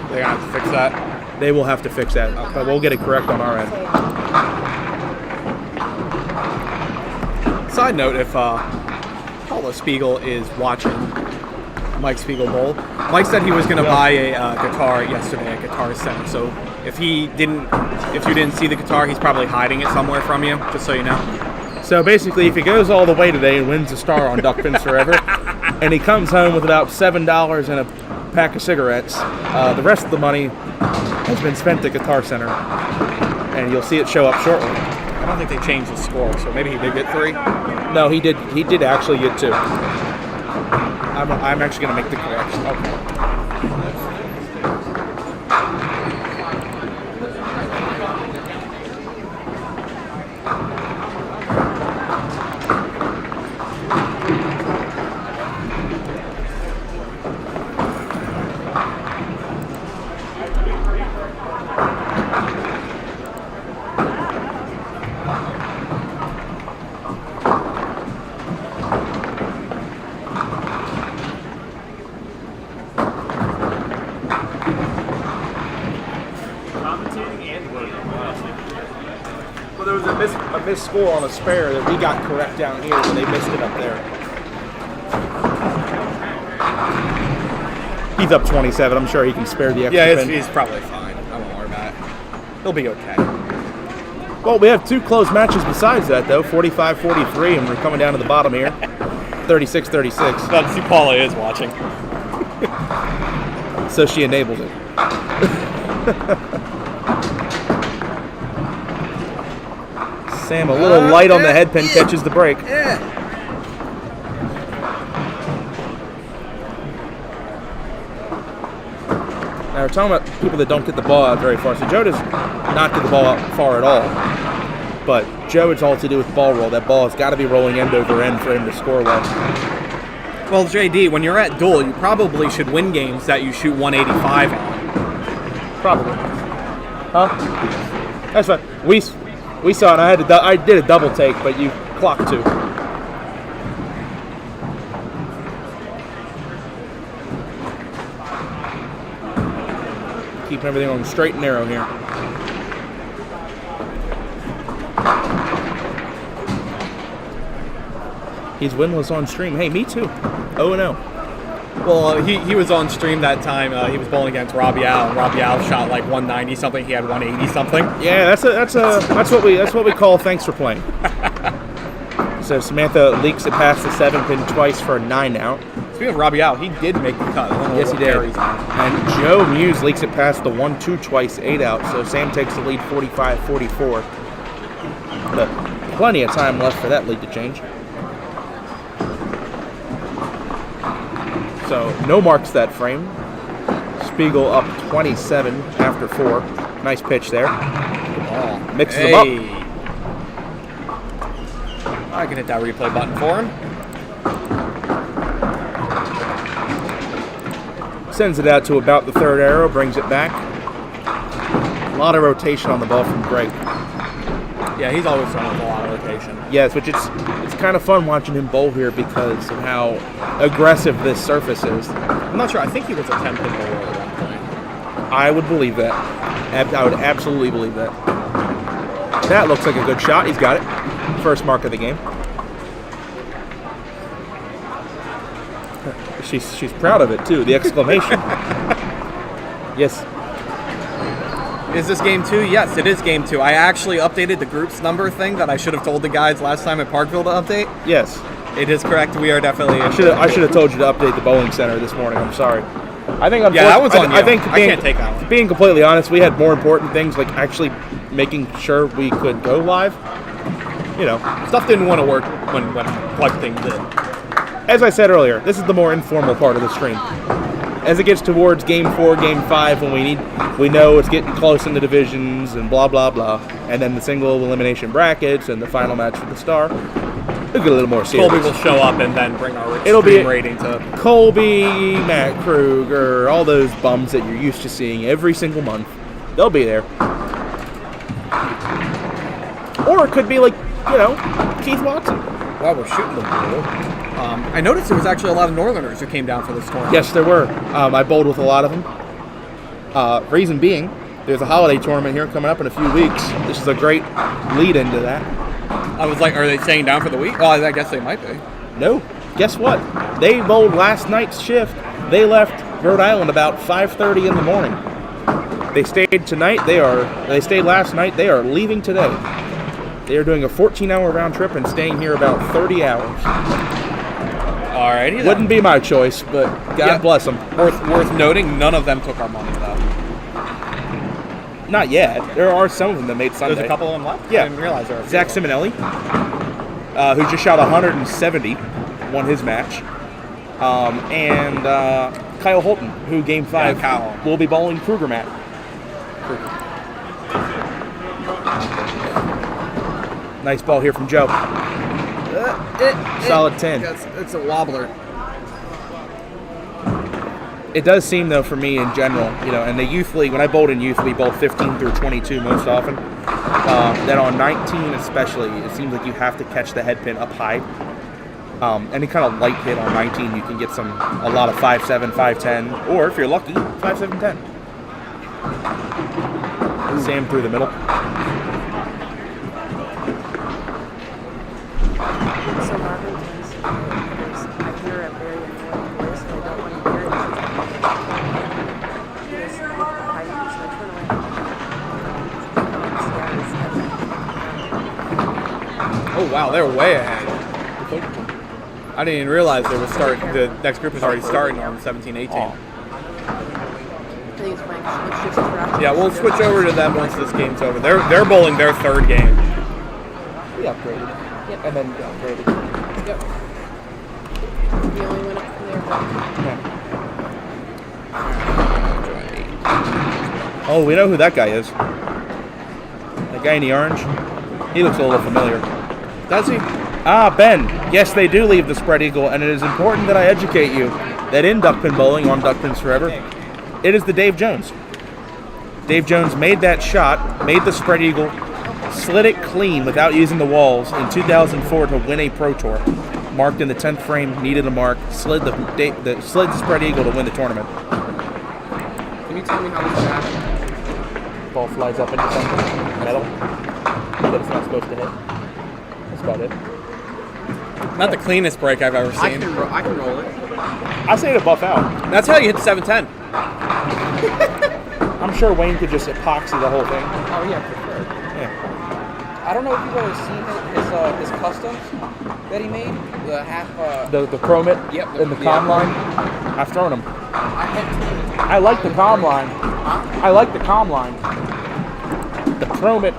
They're going to have to fix that. They will have to fix that, but we'll get it correct on our end. Side note, if Paulo Spiegel is watching Mike Spiegel Bowl, Mike said he was going to buy a guitar yesterday at Guitar Center. So if you didn't see the guitar, he's probably hiding it somewhere from you, just so you know. So basically, if he goes all the way today and wins a star on Duck Pins Forever, and he comes home with about $7 and a pack of cigarettes, the rest of the money has been spent at Guitar Center, and you'll see it show up shortly. I don't think they changed the score, so maybe he did get 3. No, he did. He did actually get 2. I'm actually going to make the correction. Okay. Well, there was a missed score on a spare that we got correct down here, but they missed it up there. He's up 27. I'm sure he can spare the extra pin. He's probably fine. I won't worry about it. He'll be okay. Well, we have 2 close matches besides that, though. 45-43, and we're coming down to the bottom here. 36-36. Glad to see Paula is watching. So she enabled it. Sam, a little light on the head pin, catches the break. Yeah. Now we're talking about people that don't get the ball out very far. So Joe does not get the ball out far at all. But Joe, it's all to do with ball roll. That ball has got to be rolling end over end for him to score well. Well, JD, when you're at duel, you probably should win games that you shoot 185 on. Probably. Huh? That's fine. We saw it. I did a double take, but you clocked 2. Keeping everything on the straight and narrow here. He's winless on stream. Hey, me too. 0-0. Well, he was on stream that time. He was bowling against Robbie Al, and Robbie Al shot like 190 something. He had 180 something. Yeah, that's what we call thanks for playing. So Samantha leaks it past the 7 pin twice for a 9 out. Speaking of Robbie Al, he did make the cut. Yes, he did. And Joe Muse leaks it past the 1-2 twice, 8 out. So Sam takes the lead 45-44. But plenty of time left for that lead to change. So no marks that frame. Spiegel up 27 after 4. Nice pitch there. Mixes them up. I can hit that replay button for him. Sends it out to about the 3rd arrow, brings it back. A lot of rotation on the ball from Greg. Yeah, he's always throwing with a lot of rotation. Yes, which it's kind of fun watching him bowl here because of how aggressive this surface is. I'm not sure. I think he was a 10-pin bowler at one point. I would believe that. I would absolutely believe that. That looks like a good shot. He's got it. First mark of the game. She's proud of it too. The exclamation. Yes. Is this game 2? Yes, it is game 2. I actually updated the group's number thing that I should have told the guys last time at Parkville to update. Yes. It is correct. We are definitely. I should have told you to update the bowling center this morning. I'm sorry. I think that one's on you. I think I can't take that one. Being completely honest, we had more important things like actually making sure we could go live. You know, Stuff didn't want to work when plug things in. as I said earlier, this is the more informal part of the stream. As it gets towards Game 4, Game 5, when we know it's getting close in the divisions and blah, blah, blah, and then the single elimination brackets and the final match for the star, it'll get a little more serious. Colby will show up and then bring our It'll be stream rating to... Colby, Matt Kruger, all those bums that you're used to seeing every single month. They'll be there. Or it could be like, Keith Watson. Wow, we're shooting the ball. I noticed there was actually a lot of Northerners who came down for this tournament. Yes, there were. I bowled with a lot of them. Reason being, there's a holiday tournament here coming up in a few weeks. This is a great lead into that. I was like, are they staying down for the week? Oh, I guess they might be. No. Guess what? They bowled last night's shift. They left Rhode Island about 5:30 in the morning. They stayed tonight. They stayed last night. They are leaving today. They are doing a 14-hour round trip and staying here about 30 hours. Alrighty then. Wouldn't be my choice, but God bless them. Worth noting, none of them took our money, though. Not yet. There are some of them that made Sunday. There's a couple of them left? Yeah. I didn't realize there were a few. Zach Simonelli, who just shot 170, won his match. And Kyle Holton, who Game 5 will be bowling Kruger Matt. Nice ball here from Joe. Solid 10. It's a wobbler. It does seem, though, for me in general, and the youth league, when I bowled in youth, we bowled 15 through 22 most often. That on 19 especially, it seems like you have to catch the head pin up high. Any kind of light hit on 19, you can get a lot of 5-7, 5-10, or if you're lucky, 5-7-10. Sam through the middle. So Marvin does, I hear a very annoying voice, and I don't want to hear it. Because with the height, so I turn around. Oh, wow, they're way ahead. I didn't even realize the next group was already starting on 17-18. I think it's fine, 'cause it's just trash. Yeah, we'll switch over to them once this game's over. They're bowling their third game. We upgraded. Yep. And then upgraded. Yep. The only one up there. Oh, we know who that guy is. That guy in the orange. He looks a little familiar. Does he? Ah, Ben. Yes, they do leave the spread eagle, and it is important that I educate you that in duckpin bowling, on Duckpins Forever, it is the Dave Jones. Dave Jones made that shot, made the spread eagle, slid it clean without using the walls in 2004 to win a Pro Tour. Marked in the 10th frame, needed a mark, slid the spread eagle to win the tournament. Can you tell me how this happened? Ball flies up into something, metal, that it's not supposed to hit. That's about it. Not the cleanest break I've ever I seen. can roll it. I say to buff out. That's how you hit 710. I'm sure Wayne could just epoxy the whole thing. Oh yeah, for sure. Yeah. I don't know if you've ever seen his customs that he made. The half. The chromit Yep, and the yeah. comm line. I've thrown them. I I like the comm line. I like the comm line. The chromit,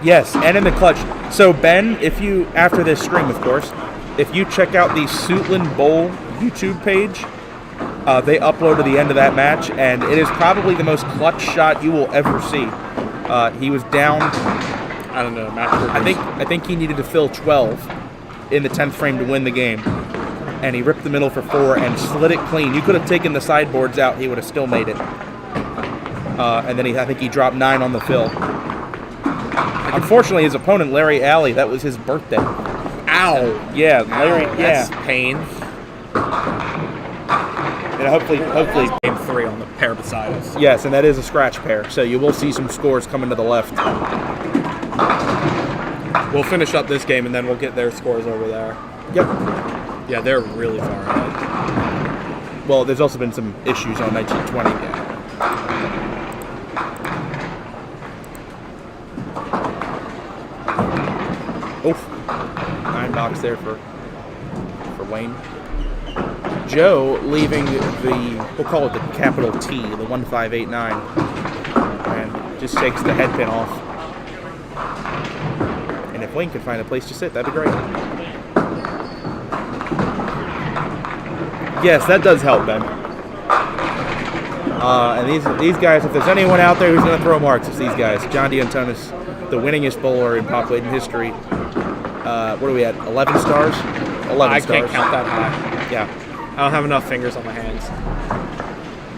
Yes, and in the clutch. So Ben, if you, after this stream of course, if you check out the Suitland Bowl YouTube page, they uploaded the end of that match, and it is probably the most clutch shot you will ever see. He was down, I don't know, Matt. I think he needed to fill 12 in the 10th frame to win the game. And he ripped the middle for 4 and slid it clean. You could have taken the sideboards out, he would have still made it. And then I think he dropped 9 on the fill. Unfortunately, his opponent, Larry Alley, that was his birthday. Ow! Yeah, Larry. That's Yeah. pain. And hopefully, Game 3 on the pair beside us. yes, and that is a scratch pair. So you will see some scores coming to the left. We'll finish up this game and then we'll get their scores over there. Yep. Yeah, they're really far ahead. Well, there's also been some issues on 1920. Yeah. Oof. 9 box there for Wayne. Joe leaving we'll call it the capital T, the 1589, and just takes the head pin off. And if Wayne could find a place to sit, that'd be great. Yes, that does help, Ben. And these guys, if there's anyone out there who's going to throw marks, it's these guys. John D'Antonis, the winningest bowler in Pop Whitten history. What are we at? 11 stars? 11 I stars. can't count that high. Yeah. I don't have enough fingers on my hands.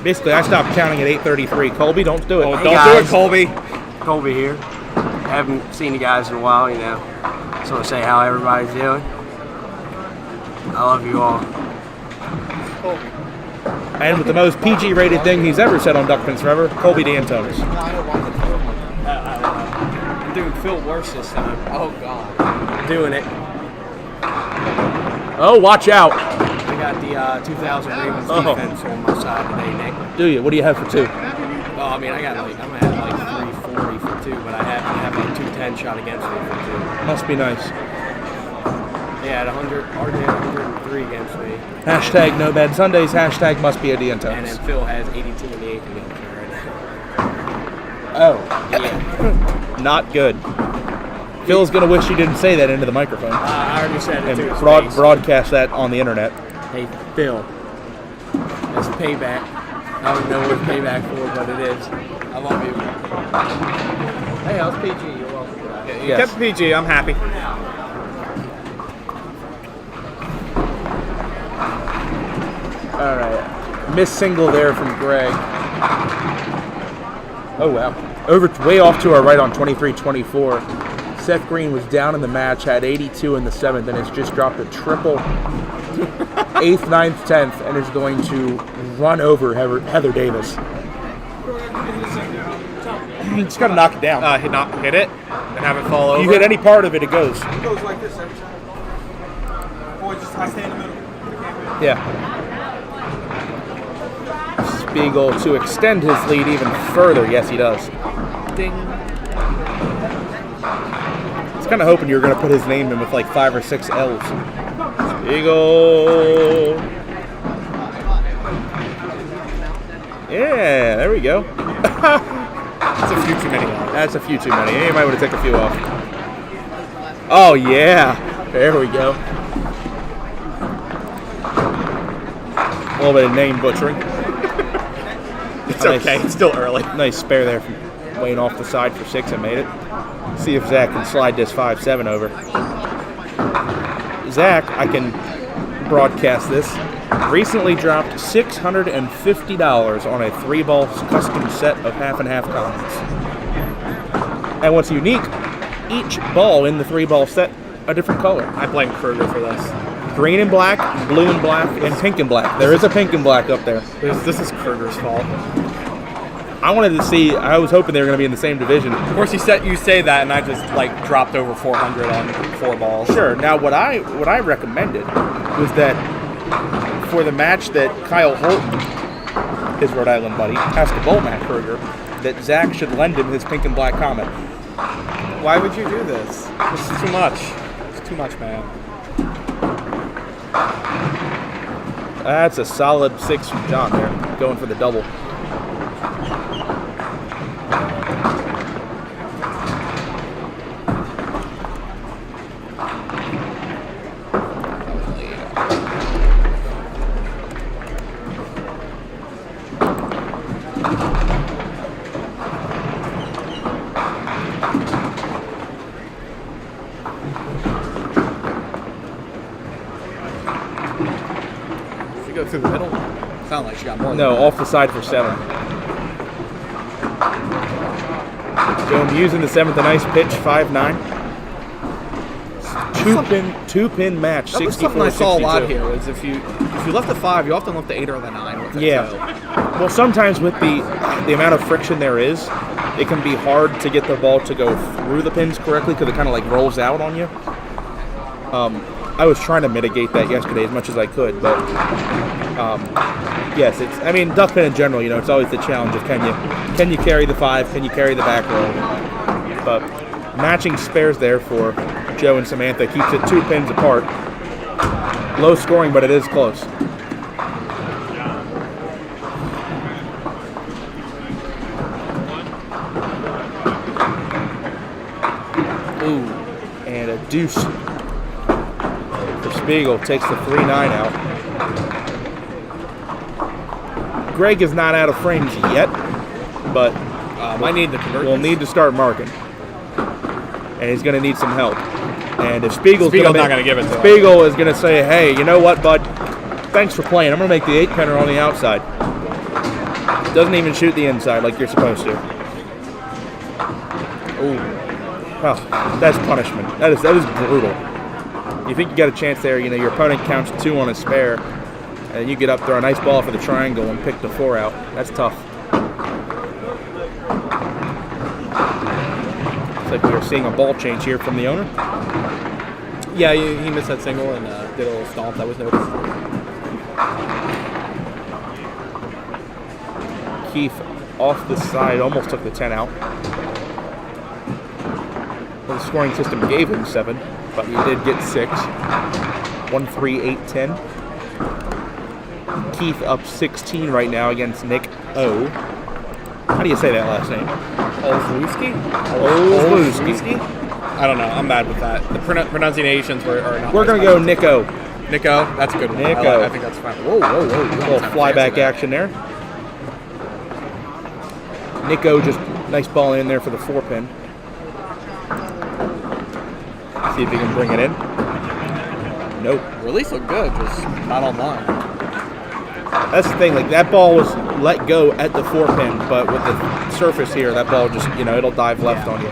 Basically, I stopped counting at 8:33. Colby, don't do it. Oh, Hey, don't guys. do it, Colby. Colby here. Haven't seen you guys in a while, you know. Just want to say how everybody's doing. I love you all. And with the most PG-rated thing he's ever said on Duckpins Forever, Colby D'Antonis. I'm doing Phil worse this time. Oh, God. Doing it. Oh, watch out. I got the 2000 Ravens defense on my side today, Nick. Do you? What do you have for 2? Well, I mean, I'm gonna have like 340 for 2, but I have like 210 shot against me for 2. Must be nice. Yeah, at 100, RJ had 103 against me. Hashtag No Bad Sundays. Hashtag must be a And D'Antonis. then Phil has 82 in the 8th against me right now. Oh. Yeah. Not good. Phil's going to wish he didn't say that into the microphone. I already said it And to his face. broadcast that on the internet. Hey, Phil. That's payback. I don't know what payback for, but it is. I love you. Hey, I was PG. You're welcome. Yeah, you Yes. kept PG. I'm happy. All right. Miss single there from Greg. Oh, wow. Way off to our right on 23-24. Seth Green was down in the match, had 82 in the 7th, and has just dropped a triple 8th, 9th, 10th, and is going to run over Heather Davis. Just got to knock it down. Hit it and have it fall over. You hit any part of it, it goes. It goes like this every time. Or just I stay in the middle. Yeah. Spiegel to extend his lead even further. Yes, he does. Ding. I was kind of hoping you were going to put his name in with like 5 or 6 L's. Spiegel. Yeah, there we go. That's a few too many. That's a few too many. You might want to take a few off. Oh, yeah. There we go. A little bit of name butchering. It's okay. It's still early. Nice spare there from Wayne off the side for 6 and made it. See if Zach can slide this 5-7 over. Zach, I can broadcast this, recently dropped $650 on a 3-ball custom set of half and half commons. And what's unique, each ball in the 3-ball set a different color. I blame Kruger for this. Green and black, blue and black, and pink and black. There is a pink and black up there. This is Kruger's fault. I wanted to see, I was hoping they were going to be in the same division. Of course, you say that, and I just like dropped over 400 on 4 balls. Sure. Now, what I recommended was that for the match that Kyle Holton, his Rhode Island buddy, has to bowl Matt Kruger, that Zach should lend him his pink and black comment. Why would you do this? This is too much. It's too much, man. That's a solid 6 from John there, going for the double. Go through the middle. Sound like she got more. No, off the side for 7. Joe using the 7th, a nice pitch, 5-9. Two-pin match, That was 64, something I saw a lot 62. here. Is if you left the 5, you often left the 8 or the 9 with it. Yeah. So. Well, sometimes with the amount of friction there is, it can be hard to get the ball to go through the pins correctly because it kind of like rolls out on you. I was trying to mitigate that yesterday as much as I could, but yes, I mean, duck pin in general, it's always the challenge of can you carry the 5, can you carry the back row? But matching spares there for Joe and Samantha keeps it 2 pins apart. Low scoring, but it is close. Ooh, and a deuce for Spiegel. Takes the 3-9 out. Greg is not out of frames yet, but Might need the convergence. we'll need to start marking. And he's going to need some help. And if Spiegel's not going to give it to him. Spiegel is going to say, hey, you know what, bud? Thanks for playing. I'm going to make the 8-pinner on the outside. Doesn't even shoot the inside like you're supposed to. Ooh. Oh, that's punishment. That is brutal. You think you got a chance there, your opponent counts 2 on a spare, and you get up, throw a nice ball for the triangle, and pick the 4 out. That's tough. Looks like we are seeing a ball change here from the owner. Yeah, he missed that single and did a little stomp. That was noticed. Keith off the side, almost took the 10 out. Well, the scoring system gave him 7, but he did get 6. 1-3-8-10. Keith up 16 right now against Nick O. How do you say that last name? Olszewski? Olszewski. I don't know. I'm bad with that. The pronunciations are not. We're going to go Nico. Nico. That's a good one. Nico. I think that's fine. Whoa. A little flyback action there. Nico just nice ball in there for the 4-pin. See if he can bring it in. Nope. Release looked good, just not online. That's the thing, like that ball was let go at the 4-pin, but with the surface here, that ball just, it'll dive left on you.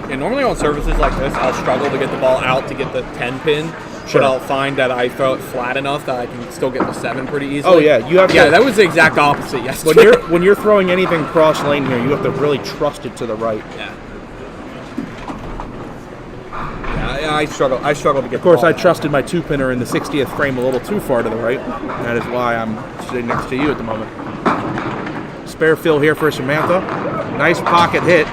Yeah, normally on surfaces like this, I'll struggle to get the ball out to get the 10-pin. Sure. But I'll find that I throw it flat enough that I can still get the 7 pretty easily. Oh yeah, you have to. Yeah, that was the exact opposite yesterday. When you're throwing anything cross lane here, you have to really trust it to the right. Yeah, I struggle to get. Of course, I trusted my 2-pinner in the 60th frame a little too far to the right. That is why I'm sitting next to you at the moment. Spare fill here for Samantha. Nice pocket hit.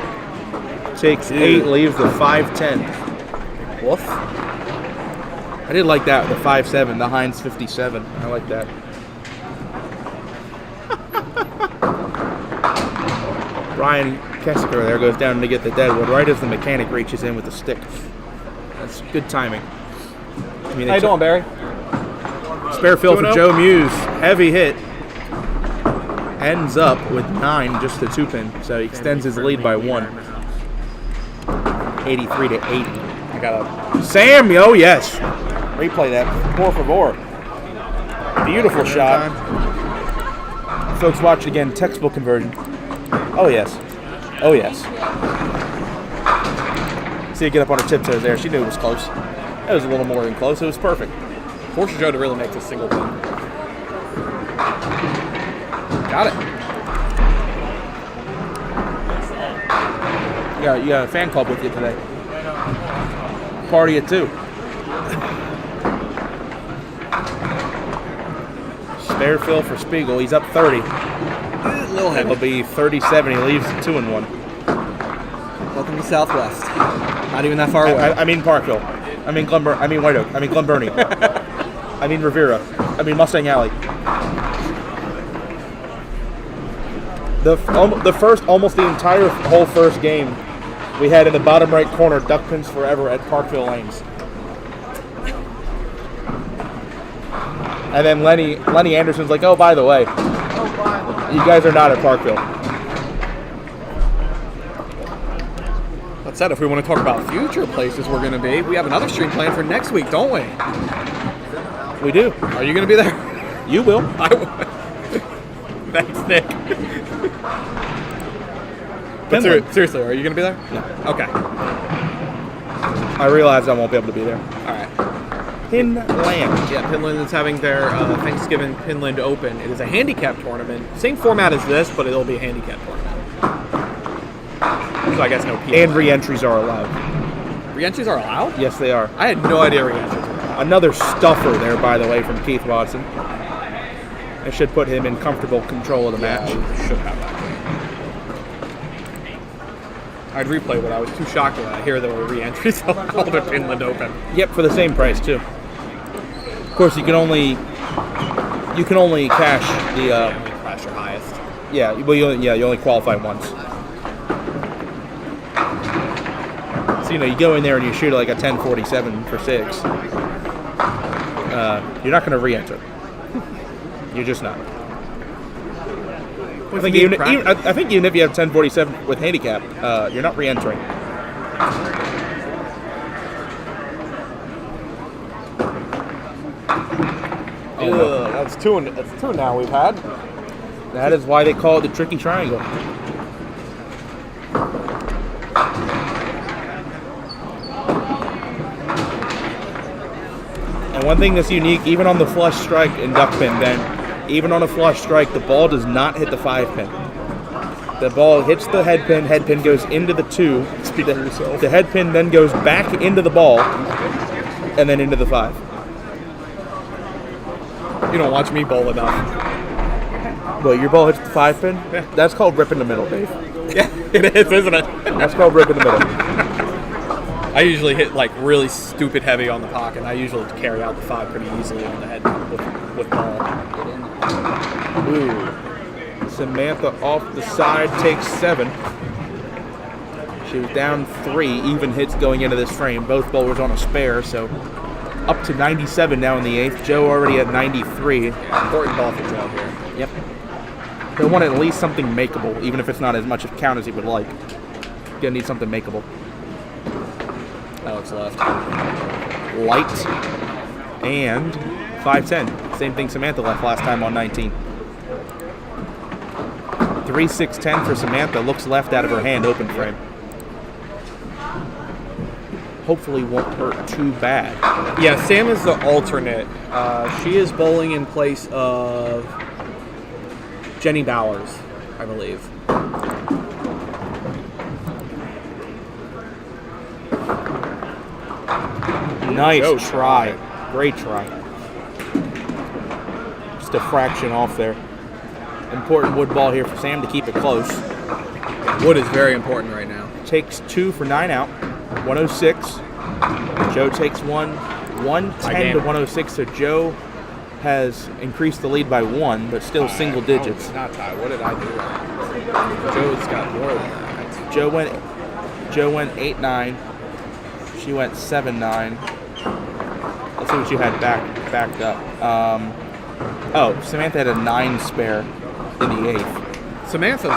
Takes 8, leaves the 5-10. Woof. I did like that, the 5-7, the Heinz 57. I like that. Ryan Kessiker there goes down to get the deadwood right as the mechanic reaches in with the stick. That's good timing. How you doing, Barry? Spare fill for Doing Joe Muse. Heavy hit. Ends up with 9, just the 2-pin. So he extends his lead by 1. 83-80. I got a Sam, oh yes. Replay that, por favor. Beautiful shot. Folks, watch it again. Textbook conversion. Oh yes. Oh yes. See her get up on her tiptoes there. She knew it was close. That was a little more than close. It was perfect. forces Joe to really make this single pin. Got it. You got a fan club with you today. Party at 2. Spare fill for Spiegel. He's up 30. Little heavy. It'll be 37. He leaves 2-1. Welcome to Southwest. Not even that far away. I mean Parkville. I mean I mean White Oak. I mean Glen Burnie. I mean Rivera. I mean Mustang Alley. Almost the entire whole first game, we had in the bottom right corner duck pins forever at Parkville Lanes. And then Lenny Anderson's like, oh, by the way, you guys are not at Parkville. That said, if we want to talk about future places we're going to be, we have another stream planned for next week, don't we? We do. Are you going to be there? You will. I will. Thanks, Nick. But seriously, are you going to be there? No. Okay. I realize I won't be able to be there. All right. Pinland. Yeah, Pinland is having their Thanksgiving Pinland Open. It is a handicap tournament. Same format as this, but it'll be a handicap tournament. So I guess no people. And re-entries are allowed. Re-entries are allowed? Yes, they are. I had no idea re-entries were allowed. Another stuffer there, by the way, from Keith Watson. It should put him in comfortable control of the match. Should have that. I'd replay, but I was too shocked when I hear there were re-entries called a Pinland Open. Yep, for the same price too. Of course, you can only cash the. Crash your highest. Yeah, well, you only qualify once. So you go in there and you shoot like a 1047 for 6. You're not going to re-enter. You're just not. I think even if you have 1047 with handicap, you're not re-entering. That's two now we've had. That is why they call it the tricky triangle. And one thing that's unique, even on the flush strike in duck pin, Ben, even on a flush strike, the ball does not hit the 5 pin. The ball hits the head pin goes into the 2. Speak for yourself. The head pin then goes back into the ball, and then into the 5. You don't watch me bowl enough. Well, your ball hits the 5 pin? Yeah. That's called rip in the middle, Dave. Yeah, it is, isn't it? That's called rip in the middle. I usually hit like really stupid heavy on the pocket. I usually carry out the 5 pretty easily on the head with ball. Ooh. Samantha off the side takes 7. She was down 3, even hits going into this frame. Both bowlers on a spare, so up to 97 now in the 8th. Joe already at 93. Important ball for Joe here. Yep. He'll want at least something makeable, even if it's not as much of count as he would like. Gonna need something makeable. Alex left. Light and 5-10. Same thing Samantha left last time on 19. 3-6-10 for Samantha. Looks left out of her hand, open frame. Hopefully won't hurt too bad. Yeah, Sam is the alternate. She is bowling in place of Jenny Bowers, I believe. Nice try. Great try. Just a fraction off there. Important wood ball here for Sam to keep it close. Wood is very important right now. Takes 2 for 9 out. 106. Joe takes 1. 110 to 106. So Joe has increased the lead by 1, but still single digits. Not tie. What did I do? Joe's got more than that. Joe went 8-9. She went 7-9. Let's see what you had backed up. Samantha had a 9 spare in the 8th. Samantha's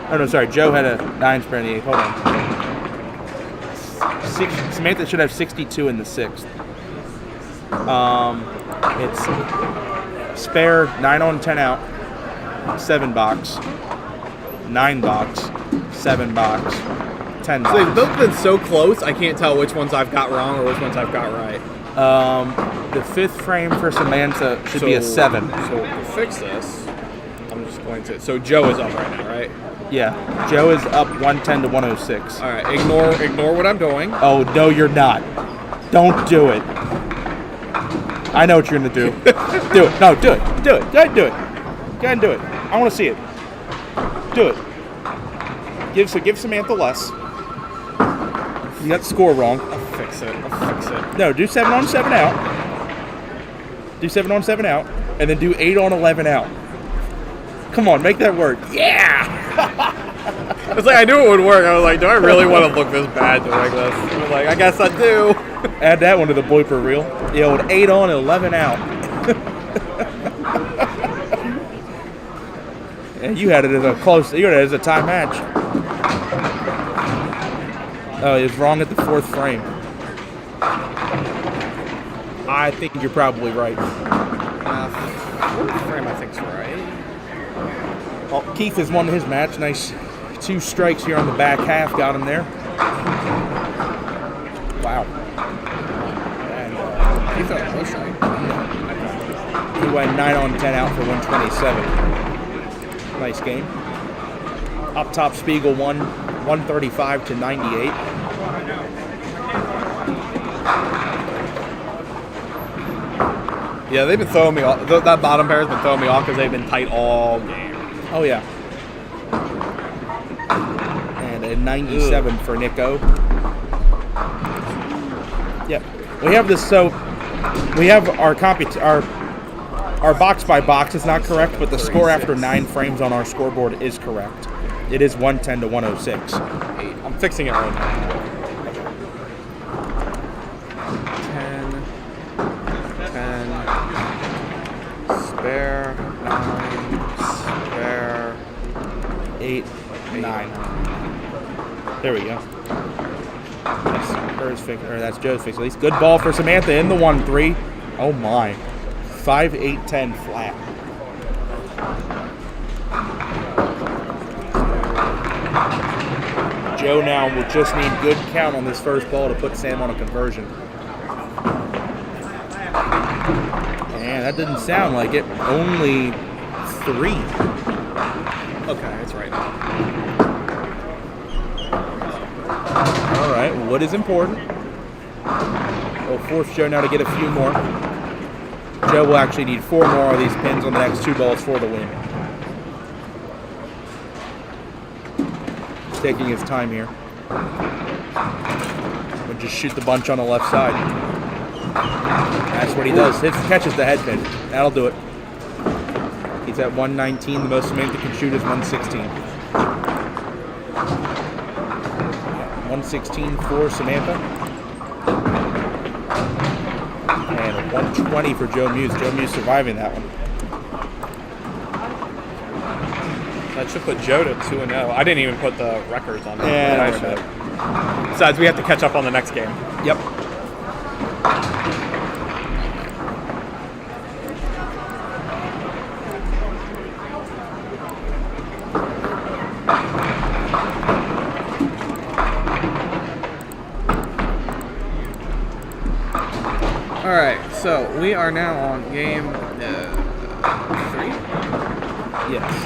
Oh, no, sorry. Joe had a 9 spare in the 8th. Hold on. Samantha should have 62 in the 6th. It's spare 9 on 10 out, 7 box, 9 box, 7 box, 10 box. So they've both been so close, I can't tell which ones I've got wrong or which ones I've got right. The 5th frame for Samantha should be a 7. So to fix this, I'm just going to... So Joe is up right now, right? Yeah. Joe is up 110 to 106. All right, ignore what I'm doing. Oh, no, you're not. Don't do it. I know what you're going to do. Do it. No, do it. Do it. Go ahead and do it. Go ahead and do it. I want to see it. Do it. Give Samantha less. You got the score wrong. I'll fix it. No, do 7 on 7 out. Do 7 on 7 out. And then do 8 on 11 out. Come on, make that work. Yeah! It's like I knew it would work. I was like, do I really want to look this bad doing this? I was like, I guess I do. Add that one to the blooper reel. The old 8 on, 11 out. And you had it as a tie match. Oh, he was wrong at the 4th frame. I think you're probably right. Fourth frame, I think's right. Well, Keith has won his match. Nice 2 strikes here on the back half. Got him there. Wow. And He thought it was right. he went 9 on 10 out for 127. Nice game. Up top, Spiegel won 135 to 98. Yeah, they've been throwing me off. That bottom pair has been throwing me off because they've been tight all game. Oh, yeah. And a 97 for Nico. Yep. We have this, so we have our box by box is not correct, but the score after 9 frames on our scoreboard is correct. It is 110 to 106. I'm fixing it right now. 10, spare, 9, spare, 8, 9. There we go. That's hers fix, or that's Joe's fix. At least good ball for Samantha in the 1-3. Oh my. 5, 8, 10 flat. Joe now will just need good count on this first ball to put Sam on a conversion. And that didn't sound like it. Only 3. Okay, it's right now. All right, what is important? We'll force Joe now to get a few more. Joe will actually need 4 more of these pins on the next 2 balls for the win. He's taking his time here. We'll just shoot the bunch on the left side. That's what he does. Catches the head pin. That'll do it. He's at 119. The most Samantha can shoot is 116. 116 for Samantha. And a 120 for Joe Muse. Joe Muse surviving that one. That should put Joe to 2-0. I didn't even put the records on there. Yeah, I should. Besides, we have to catch up on the next game. Yep. All right, so we are now on game 3. Yes.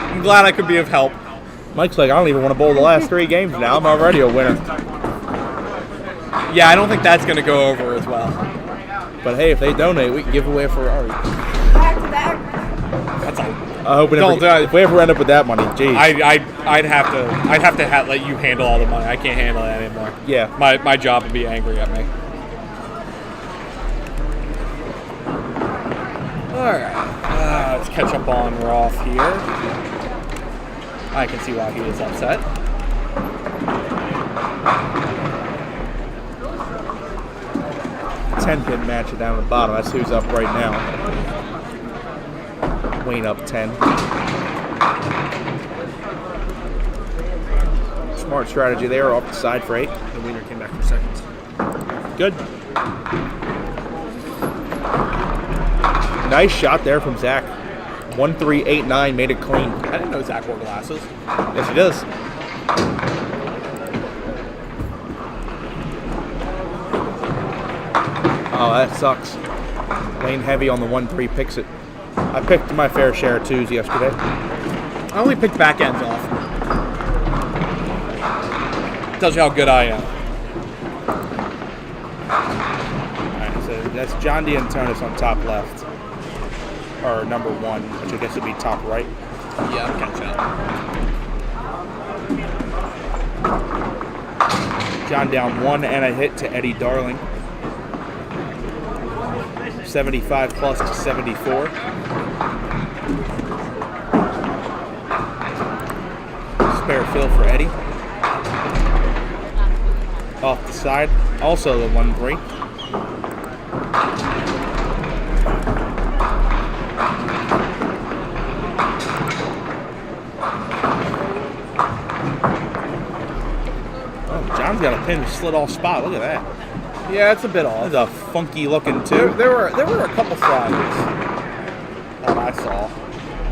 I'm glad I could be of help. Mike's like, I don't even want to bowl the last 3 games now. I'm already a winner. Yeah, I don't think that's going to go over as well. But hey, if they donate, we can give away a Ferrari. That's all. I hope we Don't do never, it. if we ever end up with that money, geez. I'd have to let you handle all the money. I can't handle that anymore. Yeah. My job would be angry at me. All right. Let's catch up on Roth here. I can see why he is upset. Ten-pin match down at the bottom. That's who's up right now. Wayne up 10. Smart strategy there, off the side for 8. The winner came back for seconds. Good. Nice shot there from Zach. 1-3-8-9, made it clean. I didn't know Zach wore glasses. Yes, he does. Oh, that sucks. Lane heavy on the 1-3 picks it. I picked my fair share of 2s yesterday. I only picked back ends off. Tells you how good I am. Alright, so that's John D'Antonis on top left. Or number 1, which I guess would be top right. Yeah, I'm catching up. John down 1 and a hit to Eddie Darling. 75 plus to 74. Spare fill for Eddie. Off the side, also the 1-3. Ron's got a pin slid off spot. Look at that. Yeah, it's a bit off. That's a funky looking There, too. there were a couple sliders that I saw.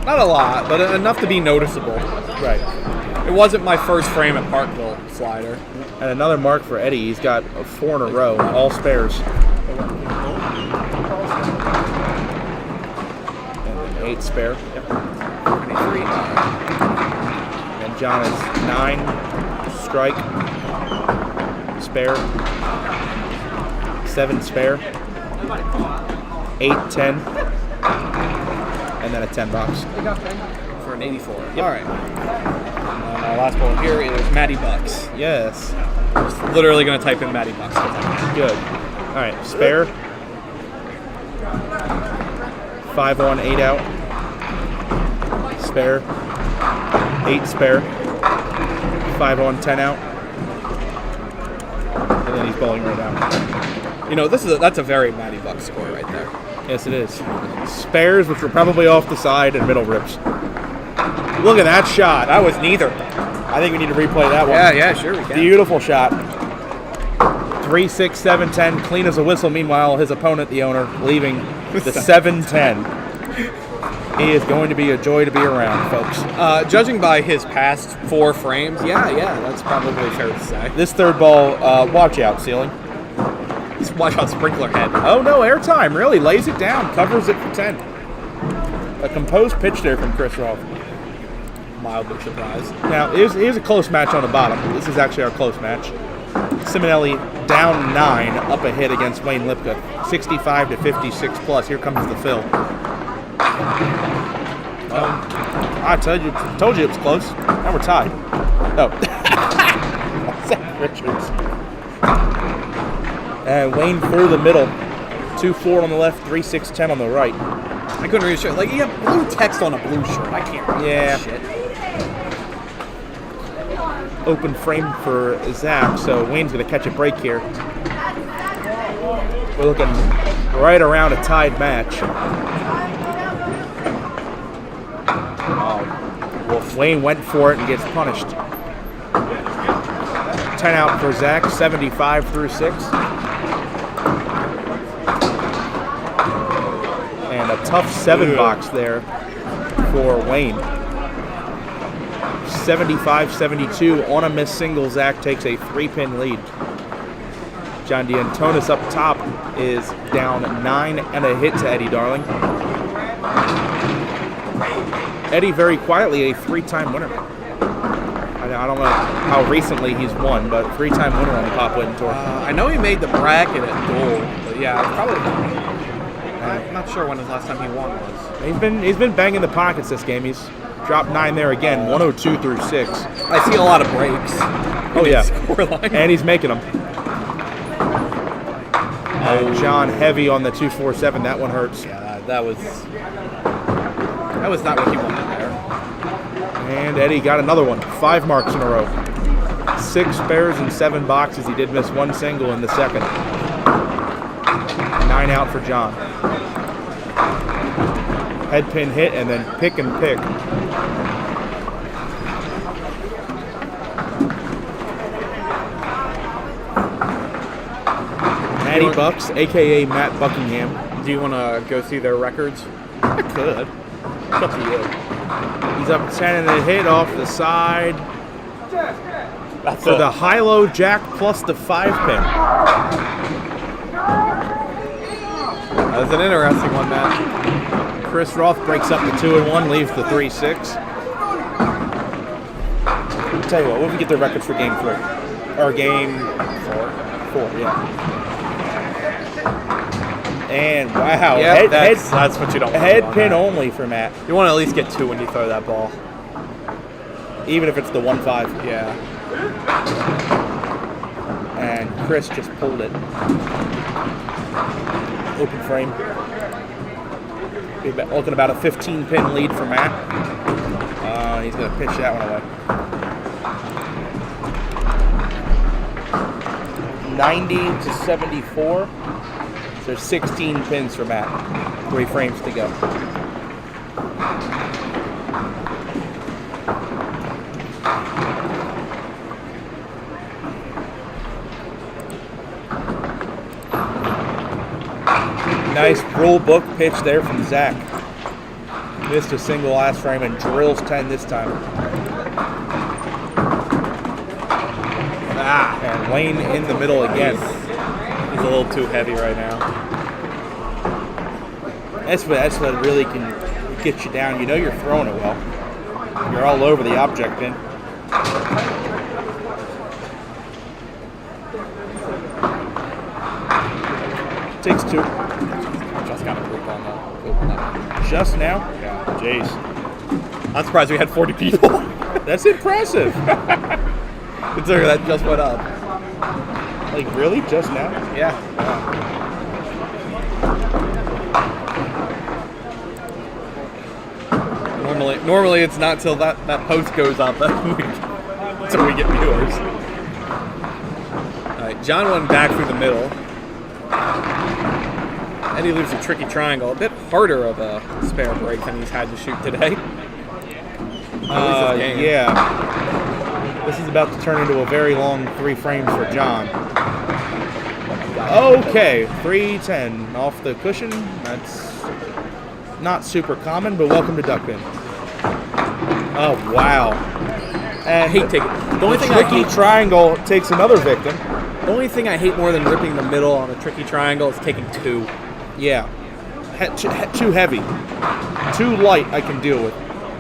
Not a lot, but enough to be noticeable. Right. It wasn't my first frame at Parkville slider. And another mark for Eddie. He's got 4 in a row, all spares. And an 8 spare. And John is 9 strike, spare, 7 spare, 8, 10, and then a 10 box. For an 84. Yep. All right. And our last one here is Matty Bucks. Yes. Just literally going to type in Matty Bucks. Good. All right, spare. 5 on, 8 out. Spare. 8 spare. 5 on, 10 out. And then he's bowling right out. You know, that's a very Matty Bucks score right there. Yes, it is. Spares, which were probably off the side, and middle rips. Look at that shot. That was neither. I think we need to replay that one. Yeah, sure we can. Beautiful shot. 3, 6, 7, 10, clean as a whistle. Meanwhile, his opponent, the owner, leaving the 7-10. He is going to be a joy to be around, folks. Judging by his past 4 frames, yeah, that's probably fair to say. This third ball, watch out, ceiling. Just watch out, sprinkler head. Oh, no, airtime, really. Lays it down, covers it for 10. A composed pitch there from Chris Rolfe. Mildly surprised. Now, here's a close match on the bottom. This is actually our close match. Simonelli down 9, up a hit against Wayne Lipka. 65 to 56 plus. Here comes the fill. I told you it was close. Now we're tied. Oh. Zach Richards. And Wayne through the middle. 2-4 on the left, 3-6-10 on the right. I couldn't read his shirt. Like, he had blue text on a blue shirt. I can't read that shit. Open frame for Zach, so Wayne's going to catch a break here. We're looking right around a tied match. Well, Wayne went for it and gets punished. 10 out for Zach, 75 through 6. And a tough 7 box there for Wayne. 75-72 on a missed single. Zach takes a 3-pin lead. John D'Antonis up top is down 9 and a hit to Eddie Darling. Eddie very quietly a 3-time winner. I don't know how recently he's won, but 3-time winner on the Pop Whitten Tour. I know he made the bracket at Dole, but yeah, probably. I'm not sure when the last time he won was. He's been banging the pockets this game. He's dropped 9 there again, 102 through 6. I see a lot of breaks. Oh yeah, Scoreline. and he's making them. And John heavy on the 247. That one hurts. Yeah, that was not what he wanted there. And Eddie got another one. 5 marks in a row. 6 spares and 7 boxes. He did miss 1 single in the second. 9 out for John. Head pin hit and then pick and pick. Matty Bucks, a.k.a. Matt Buckingham. Do you want to go see their records? I could. It's up to you. He's up 10 and a hit off the side. That's For the high-low jack plus the 5-pin. That was an interesting one, Matt. Chris Rolfe breaks up the 2-1, leaves the 3-6. I'll tell you what we get the records for game 3. Or game 4, yeah. And wow, Yeah, that's what you don't want. head pin only for Matt. You want to at least get 2 when you throw that ball. Even if it's the 1-5. Yeah. And Chris just pulled it. Open frame. Looking about a 15-pin lead for Matt. He's going to pitch that one away. 90-74. So there's 16 pins for Matt. 3 frames to go. Nice rule book pitch there from Zach. Missed a single last frame and drills 10 this time. And Wayne in the middle again. He's a little too heavy right now. That's what really can get you down. You know you're throwing it well. You're all over the object then. Takes 2. Just got a group on that. Just now? Yeah. Jeez. I'm surprised we had 40 people. That's impressive. Considering that just went up. Like, really? Just now? Yeah. Normally it's not till that post goes up that until we get viewers. All right, John went back through the middle. Eddie leaves a tricky triangle, a bit harder of a spare break than he's had to shoot today. Yeah. This is about to turn into a very long 3 frames for John. Okay, 310 off the cushion. That's not super common, but welcome to Duckpin. Oh, wow. And I hate taking the only thing tricky triangle takes another victim. The only thing I hate more than ripping the middle on a tricky triangle is taking 2. Yeah. Too heavy. Too light I can deal with.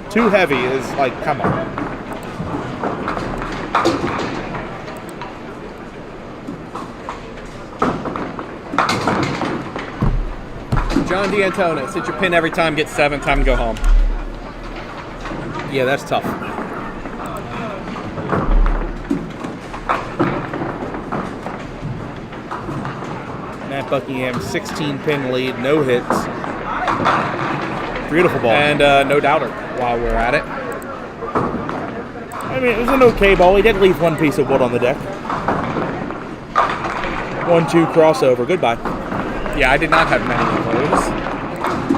Too heavy is like, come on. John D'Antonis, hit your pin every time, get 7, time to go home. Yeah, that's tough. Matt Buckingham, 16-pin lead, no hits. Beautiful ball. And no doubter while we're at it. I mean, it was an okay ball. He did leave one piece of wood on the deck. 1-2 crossover. Goodbye. Yeah, I did not have many of those.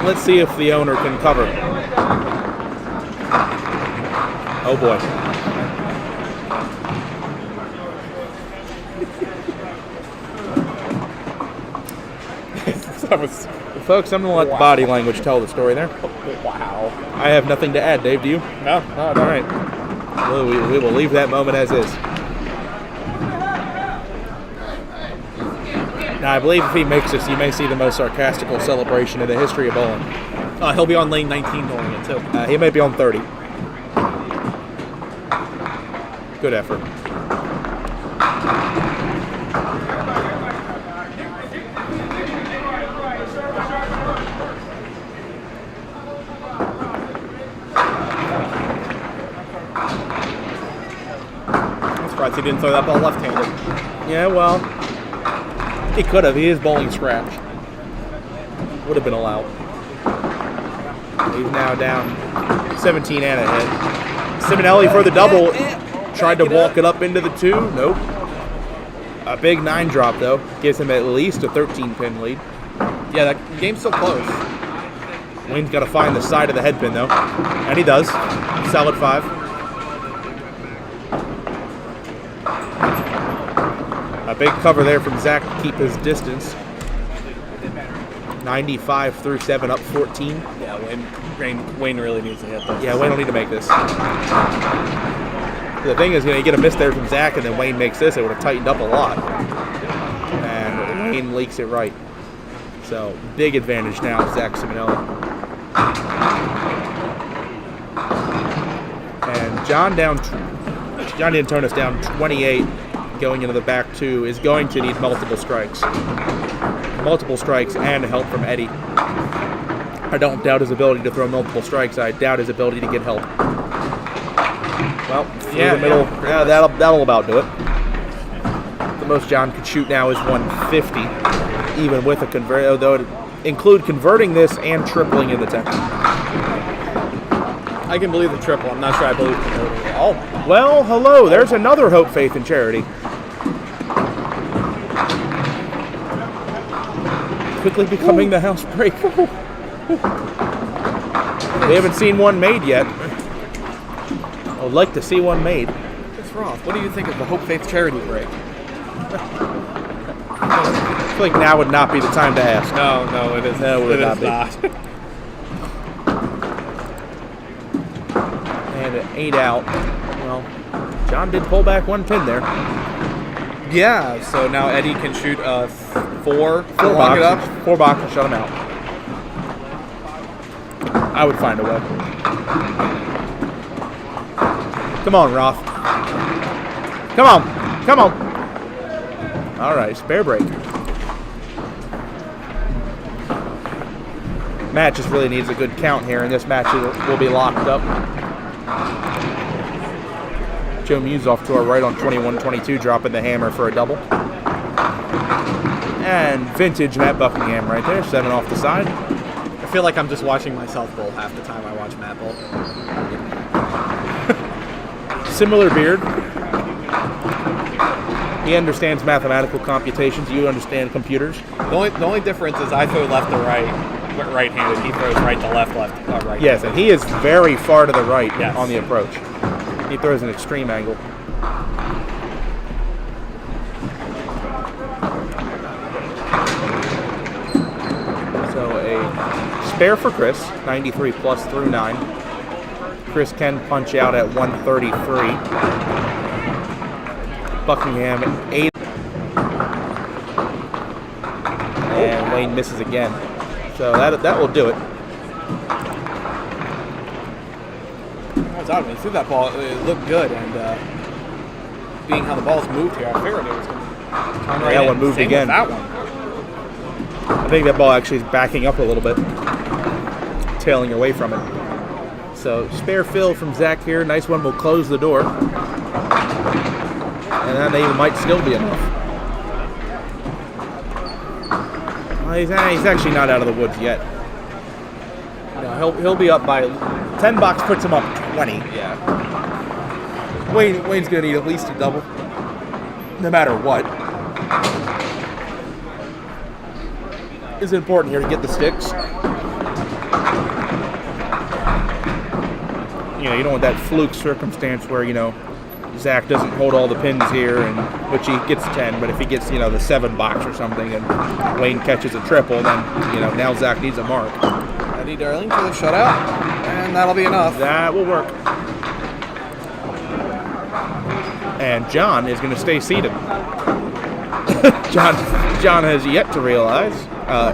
Let's see if the owner can cover. Oh boy. That was Folks, I'm going to let the body language tell the story there. wow. I have nothing to add, Dave. Do you? No, All right. Well, we will leave that moment as is. Now, I believe if he makes this, you may see the most sarcastical celebration in the history of bowling. He'll be on lane 19 doing it too. He may be on 30. Good effort. I'm surprised he didn't throw that ball left-handed. Yeah, well, he could have. He is bowling scratch. Would have been allowed. He's now down 17 and ahead. Simonelli for the double. Tried to walk it up into the 2. Nope. A big 9 drop, though. Gives him at least a 13-pin lead. Yeah, that game's so close. Wayne's got to find the side of the head pin, though. And he does. Solid 5. A big cover there from Zach to keep his distance. 95 through 7, up 14. Yeah, Wayne really needs to hit this. Yeah, Wayne will need to make this. The thing is, you get a miss there from Zach, and then Wayne makes this. It would have tightened up a lot. And Wayne leaks it right. So, big advantage now, Zach Simonelli. And John D'Antonis down 28, going into the back 2, is going to need multiple strikes. Multiple strikes and help from Eddie. I don't doubt his ability to throw multiple strikes. I doubt his ability to get help. Well, through the middle, yeah, that'll about do it. The most John could shoot now is 150, even with a convert, although it include converting this and tripling in the 10. I can believe the triple. I'm not sure I believe the total. Oh, Well, hello. There's another Hope, Faith, and Charity. Quickly becoming the house break. We haven't seen one made yet. I would like to see one made. Chris Roth, what do you think of the Hope Faith charity break? feel like now would not be the time to ask. No, it is. No, it would not be. And an 8 out. Well, John did pull back one pin there. Yeah, so now Eddie can shoot four Four lock it up. boxes. 4 boxes, shut him out. I would find a way. Come on, Roth. Come on. Come on. All right, spare break. Matt just really needs a good count here, and this match will be locked up. Joe Muse off to our right on 21-22, dropping the hammer for a double. And vintage Matt Buckingham right there, 7 off the side. I feel like I'm just watching myself bowl half the time I watch Matt bowl. Similar beard. He understands mathematical computations. You understand computers. The only difference is I throw left to right-handed. He throws right to left, right. Yes, and he is very far to the right Yes. on the approach. He throws an extreme angle. So a spare for Chris, 93 plus through 9. Chris can punch out at 133. Buckingham 8. And Wayne misses again. So that will do it. When he threw that ball, it looked good, and being how the ball's moved here, I figured it was going to come right That in. one moved Same again. with that one. I think that ball actually is backing up a little bit, tailing away from it. So spare fill from Zach here. Nice one will close the door. And that even might still be enough. Well, he's actually not out of the woods yet. No, he'll be up by 10 box puts him up 20. yeah. Wayne's going to need at least a double, no matter what. It's important here to get the sticks. You know, you don't want that fluke circumstance where, you know, Zach doesn't hold all the pins here, and which he gets 10, but if he gets, you know, the 7 box or something and Wayne catches a triple, then, you know, now Zach needs a mark. Eddie Darling for the shutout, and that'll be enough. That will work. And John is going to stay seated. John has yet to realize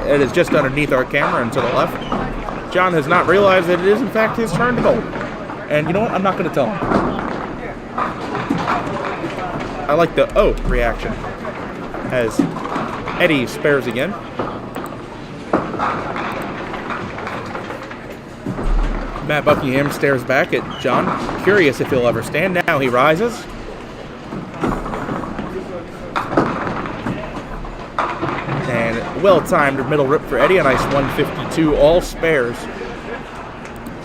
it is just underneath our camera and to the left. John has not realized that it is in fact his turn to bowl. And you know what? I'm not going to tell him. I like the oh reaction as Eddie spares again. Matt Buckingham stares back at John, curious if he'll ever stand. Now he rises. And well-timed middle rip for Eddie, a nice 152, all spares.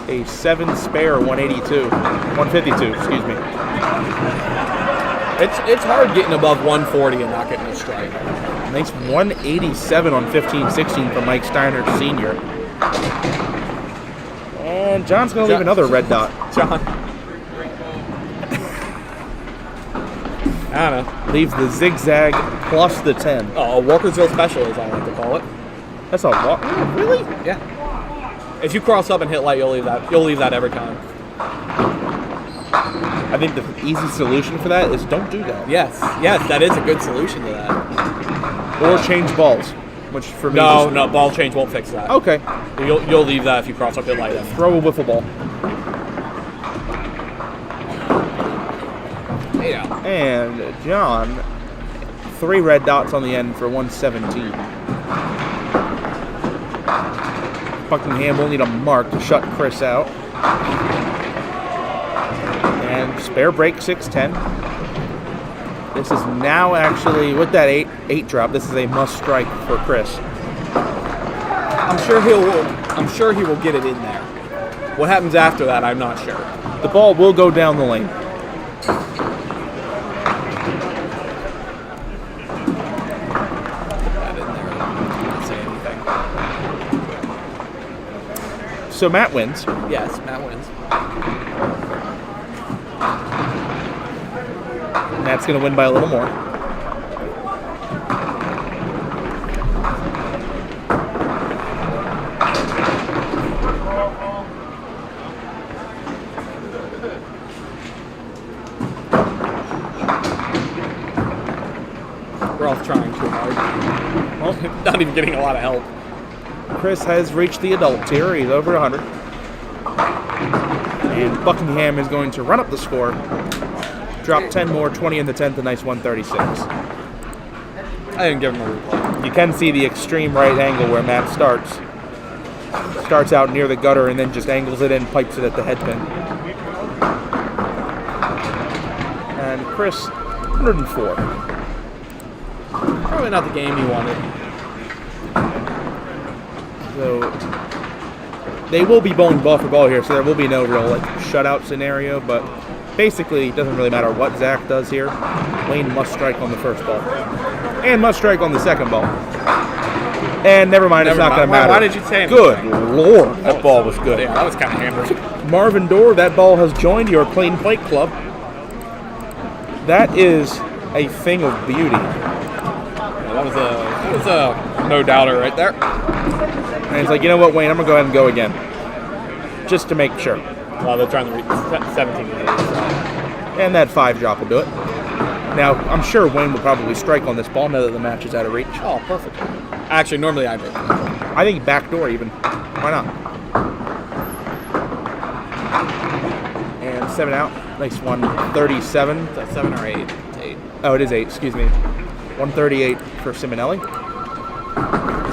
A 7 spare 152, excuse me. It's hard getting above 140 and not getting a strike. Nice 187 on 15-16 from Mike Steiner Sr. And John's going to leave another red dot. John. I don't know. Leaves the zigzag plus the 10. Oh, a Walkersville special, as I like to call it. That's a walk. Really? Yeah. If you cross up and hit light, you'll leave that every time. I think the easy solution for that is don't do that. Yes, that is a good solution to that. Or change balls, which for me No, ball change won't fix that. Okay. You'll leave that if you cross up hit light. Throw a wiffle ball. Yeah. And John, 3 red dots on the end for 117. Buckingham will need a mark to shut Chris out. And spare break 6-10. This is now actually, with that 8 drop, this is a must strike for Chris. I'm sure he will get it in there. What happens after that, I'm not sure. The ball will go down the lane. That in there. Not say anything. So Matt wins. Yes, Matt wins. Matt's going to win by a little more. We're all trying too hard. Well, not even getting a lot of help. Chris has reached the adult tier. He's over 100. And Buckingham is going to run up the score. Drop 10 more, 20 in the 10th, a nice 136. I didn't give him a replay. You can see the extreme right angle where Matt starts. Starts out near the gutter and then just angles it in, pipes it at the head pin. And Chris, 104. Probably not the game you wanted. So they will be bowling ball for ball here, so there will be no real like shutout scenario, but basically it doesn't really matter what Zach does here. Wayne must strike on the first ball. And must strike on the second ball. And never mind, it's not going to matter. Why did you say anything? Good Lord, that ball was good. Yeah, that was kind of hammered. Marvin Dorr, that ball has joined your Clean Plate Club. That is a thing of beauty. Yeah, that was a no doubter right there. And he's like, you know what, Wayne, I'm going to go ahead and go again. Just to make sure. Well, they're trying to reach 17 minutes. And that 5 drop will do it. Now, I'm sure Wayne will probably strike on this ball now that the match is out of reach. Oh, perfect. Actually, normally I do. I think backdoor even. Why not? And 7 out. Nice 137. Is that 7 or 8? It's 8. Oh, it is 8. Excuse me. 138 for Simonelli.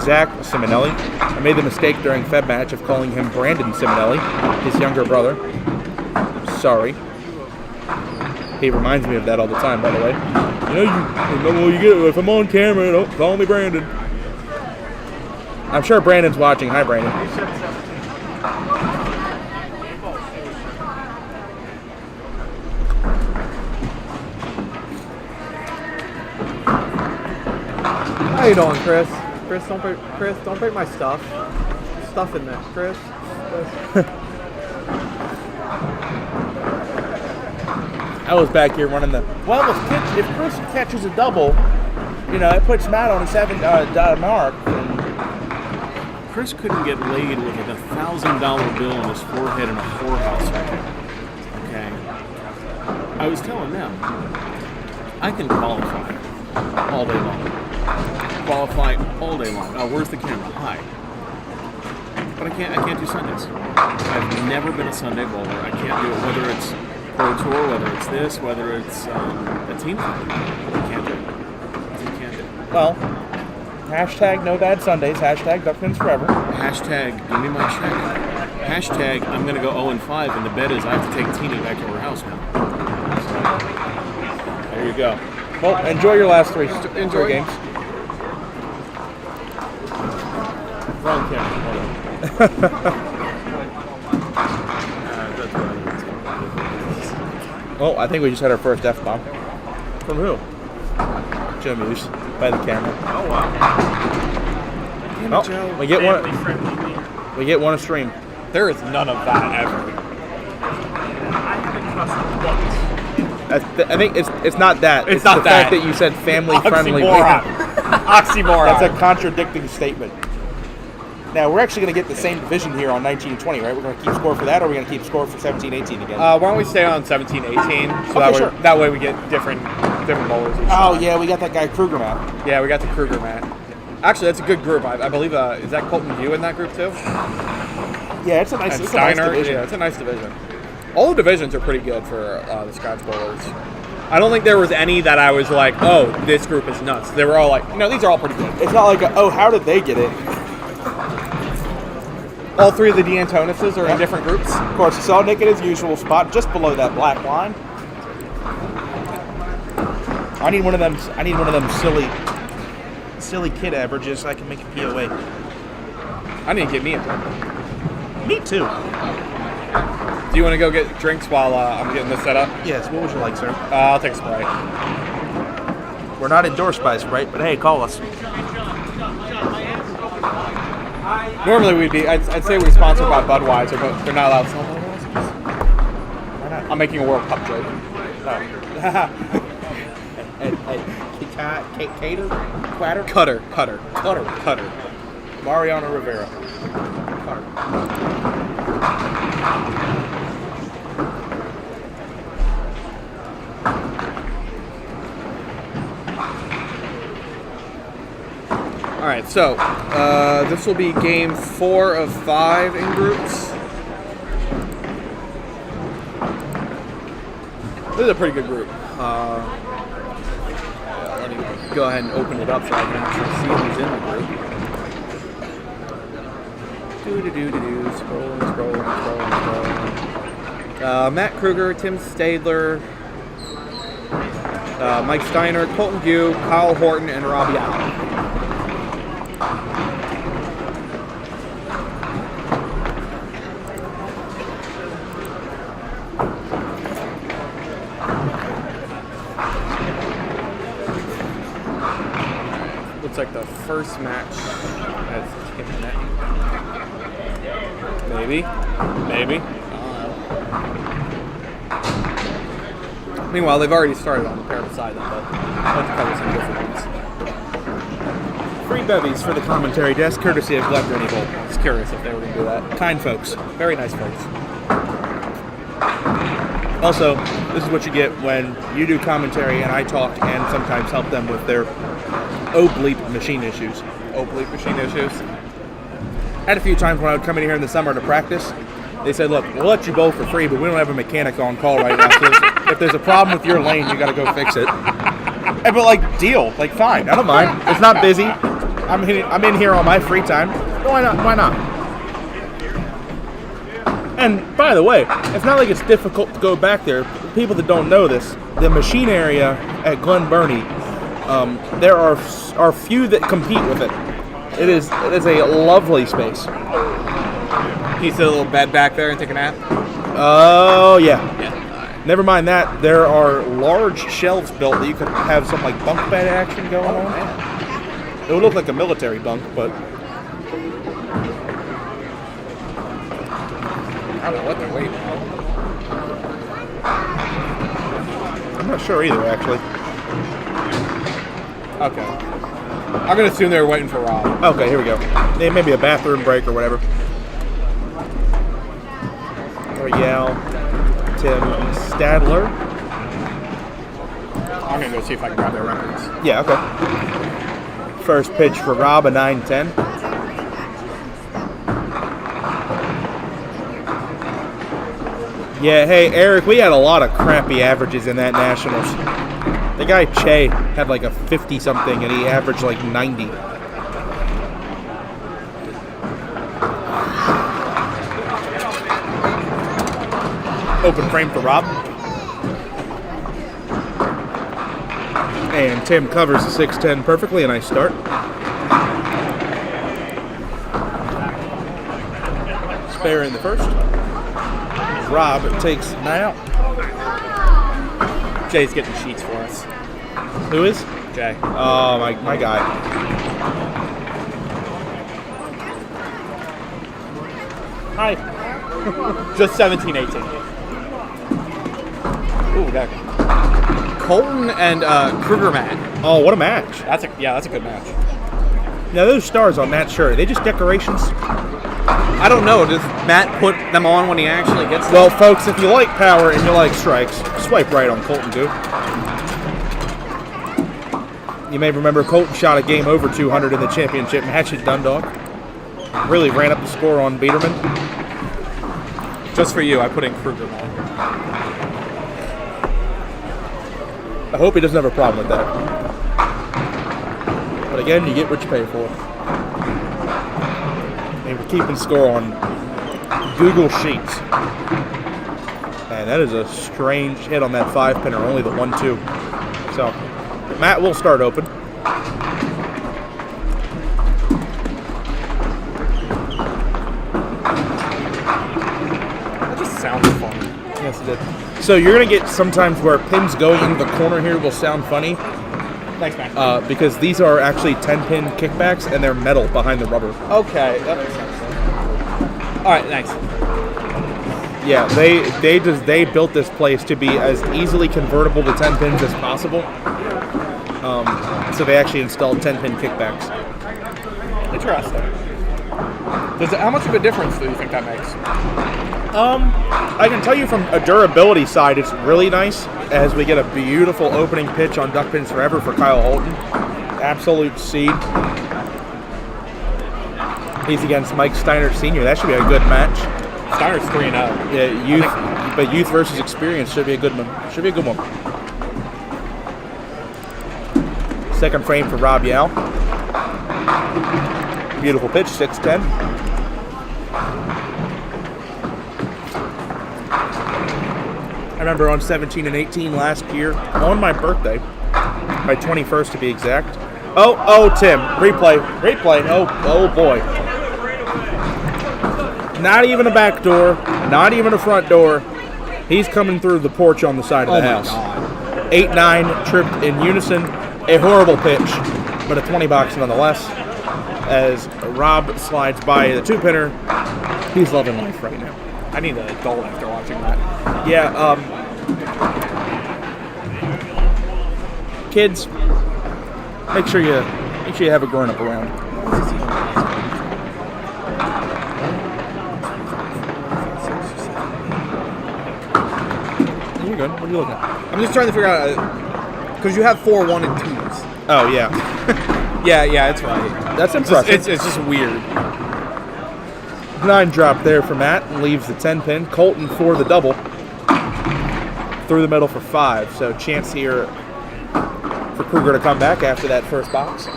Zach Simonelli. I made the mistake during Feb match of calling him Brandon Simonelli, his younger brother. Sorry. He reminds me of that all the time, by the way. You know, you get if I'm on camera, don't call me Brandon. I'm sure Brandon's watching. Hi, Brandon. How you doing, Chris? Chris, don't break my stuff. Stuff in there, Chris. I was back here running the. Well, if Chris catches a double, you know, it puts Matt on a 7 mark. And Chris couldn't get laid with like $1,000 bill on his forehead in a whorehouse racket. Okay. I was telling them, I can qualify all day long. Qualify all day long. Oh, where's the camera? Hi. But I can't do Sundays. I've never been a Sunday bowler. I can't do it, whether it's Pro Tour, whether it's this, whether it's a team thing. I can't do it. I can't do it. well, hashtag no bad Sundays. Hashtag Duckmans forever. Hashtag give me my check. Hashtag I'm going to go 0-5, and the bet is I have to take Tina back to her house now. So, there you go. Well, enjoy your last three games. Wrong camera. Hold on. Well, I think we just had our first F-bomb. From who? Joe Muse by the camera. Oh, wow. Well, we get one. We get one a stream. There is none of that ever. I haven't trusted once. I think it's not that. It's not the that. fact that you said family friendly. Oxymoron. Oxymoron. That's a contradicting statement. Now, we're actually going to get the same division here on 19 and 20, right? We're going to keep score for that, or are we going to keep score for 17, 18 again? Why don't we stay on 17, 18? So Okay, that way we get different bowlers. each Oh, time. yeah, we got that guy Kruger Matt. Yeah, we got the Kruger mat. Actually, that's a good group. I believe, is that Colton View in that group too? Yeah, it's a nice, And it's a nice Steiner. division. Yeah, it's a nice division. All the divisions are pretty good for the scratch bowlers. I don't think there was any that I was like, oh, this group is nuts. They were all like, no, these are all pretty good. It's not like, oh, how did they get it? All three of the D'Antonises are in different groups. Of course, it's all Nick at his usual spot, just below that black line. I need one of them silly kid averages so I can make a POA. I need to get me a drink. Me too. Do you want to go get drinks while I'm getting this set up? Yes, what would you like, sir? I'll take a Sprite. We're not endorsed by Sprite, but hey, call us. Normally I'd say we're sponsored by Budweiser, but they're not allowed to sell Budweisers. Why not? I'm making a World Cup joke. Cater? Cutter. Mariano Rivera. Cutter. All right, so this will be game 4 of 5 in groups. This is a pretty good group. Let me go ahead and open it up so I can actually see who's in the group. Scrolling. Matt Kruger, Tim Stadler, Mike Steiner, Colton Gue, Kyle Horton, and Robbie Allen. Looks like the first match has Tim Net. Maybe. Meanwhile, they've already started on the pair beside them, but let's cover some different ones. Free bevies for the commentary desk, courtesy of Glen. I was curious if they were going to do that. Kind folks. Very nice folks. Also, this is what you get when you do commentary and I talk and sometimes help them with their bleep machine issues. Bleep machine issues. Had a few times when I would come in here in the summer to practice. They said, look, we'll let you bowl for free, but we don't have a mechanic on call right now. So if there's a problem with your lane, you got to go fix it. But like, deal. Like, fine. I don't mind. It's not busy. I'm in here on my free time. Why not? And by the way, it's not like it's difficult to go back there. People that don't know this, the machine area at Glen Burnie, there are few that compete with it. It is a lovely space. Can you see a little bed back there and take a nap? Oh, yeah. Yeah. Never mind that. There are large shelves built that you could have some like bunk bed action going on. Man. It would look like a military bunk, but I don't know what they're waiting for. I'm not sure either, actually. Okay. I'm going to assume they're waiting for Rob. Okay, here we go. Maybe a bathroom break or whatever. Royale, Tim Stadler. I'm going to go see if I can grab their records. Yeah, okay. First pitch for Rob, a 9-10. Yeah, hey, Eric, we had a lot of crappy averages in that Nationals. The guy, Che, had like a 50-something, and he averaged like 90. Open frame for Rob. And Tim covers the 6-10 perfectly, a nice start. Spare in the first. Rob takes now. Jay's getting sheets for us. Who is? Jay. Oh, my guy. Hi. Just 17-18. Ooh, that. Colton and Kruger match. Oh, what a match. That's a good match. Now, those stars on that shirt, are they just decorations? I don't know. Does Matt put them on when he actually gets them? Well, folks, if you like power and you like strikes, swipe right on Colton Gue. You may remember Colton shot a game over 200 in the championship match at Dundalk. Really ran up the score on Biederman. Just for you, I put in Kruger on. I hope he doesn't have a problem with that. But again, you get what you pay for. And we're keeping score on Google Sheets. And that is a strange hit on that 5-pinner, only the 1-2. So, Matt will start open. That just sounds fun. Yes, it did. So you're going to get sometimes where pins going into the corner here will sound funny. Thanks, Matt. Because these are actually 10-pin kickbacks, and they're metal behind the rubber. Okay, that makes sense. All right, thanks. Yeah, they built this place to be as easily convertible to 10 pins as possible. So they actually installed 10-pin kickbacks. Interesting. How much of a difference do you think that makes? I can tell you from a durability side, it's really nice as we get a beautiful opening pitch on Duck Pins Forever for Kyle Holton. Absolute seed. He's against Mike Steinert Sr. That should be a good match. Steinert's 3-0. Yeah, youth, but youth versus experience should be a good one. Should be a good one. Second frame for Rob Yao. Beautiful pitch, 6-10. I remember on 17 and 18 last year, on my birthday, my 21st to be exact. Oh, Tim, replay. Oh boy. Not even a back door, not even a front door. He's coming through the porch on the side of the house. 8-9 tripped in unison. A horrible pitch, but a 20 box nonetheless. As Rob slides by the 2-pinner, he's loving life right now. I need an adult after watching that. Yeah, kids, make sure you have a grown-up around. You're good. What are you looking at? I'm just trying to figure out, because you have 4 1 and 2s. Oh yeah, Yeah, it's right. that's impressive. It's just weird. 9 drop there for Matt and leaves the 10-pin. Colton for the double. Through the middle for 5. So chance here for Kruger to come back after that first box.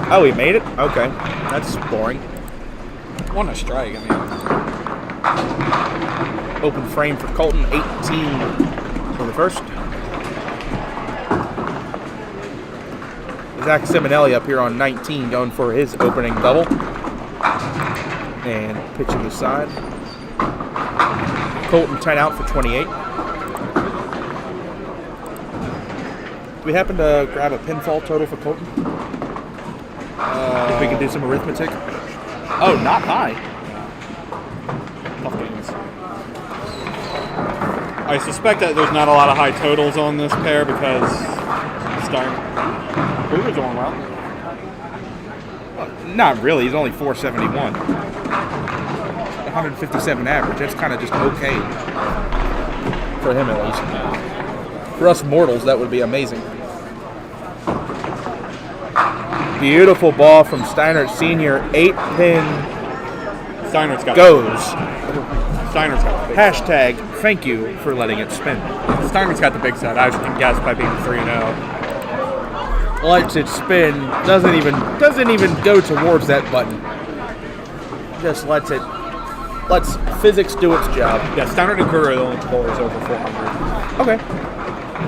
Oh, he made it? Okay. That's boring. One a strike, I mean. Open frame for Colton, 18 for the first. Zach Simonelli up here on 19 going for his opening double. And pitching the side. Colton 10 out for 28. Do we happen to grab a pinfall total for Colton? If we can do some arithmetic. Oh, not high. Tough games. I suspect that there's not a lot of high totals on this pair because Kruger's doing well. Not really. He's only 471. 157 average. That's kind of just okay. For him, at least. For us mortals, that would be amazing. Beautiful ball from Steinert Sr. 8-pin Steinert's got goes. Steiner's got the big Hashtag thank you for letting it spin. Steiner's got the big side. I can guess by being 3-0. Lets it spin. Doesn't even go towards that button. Just lets physics do its job. Yeah, Steinert and Kruger are the only bowlers over 400. Okay.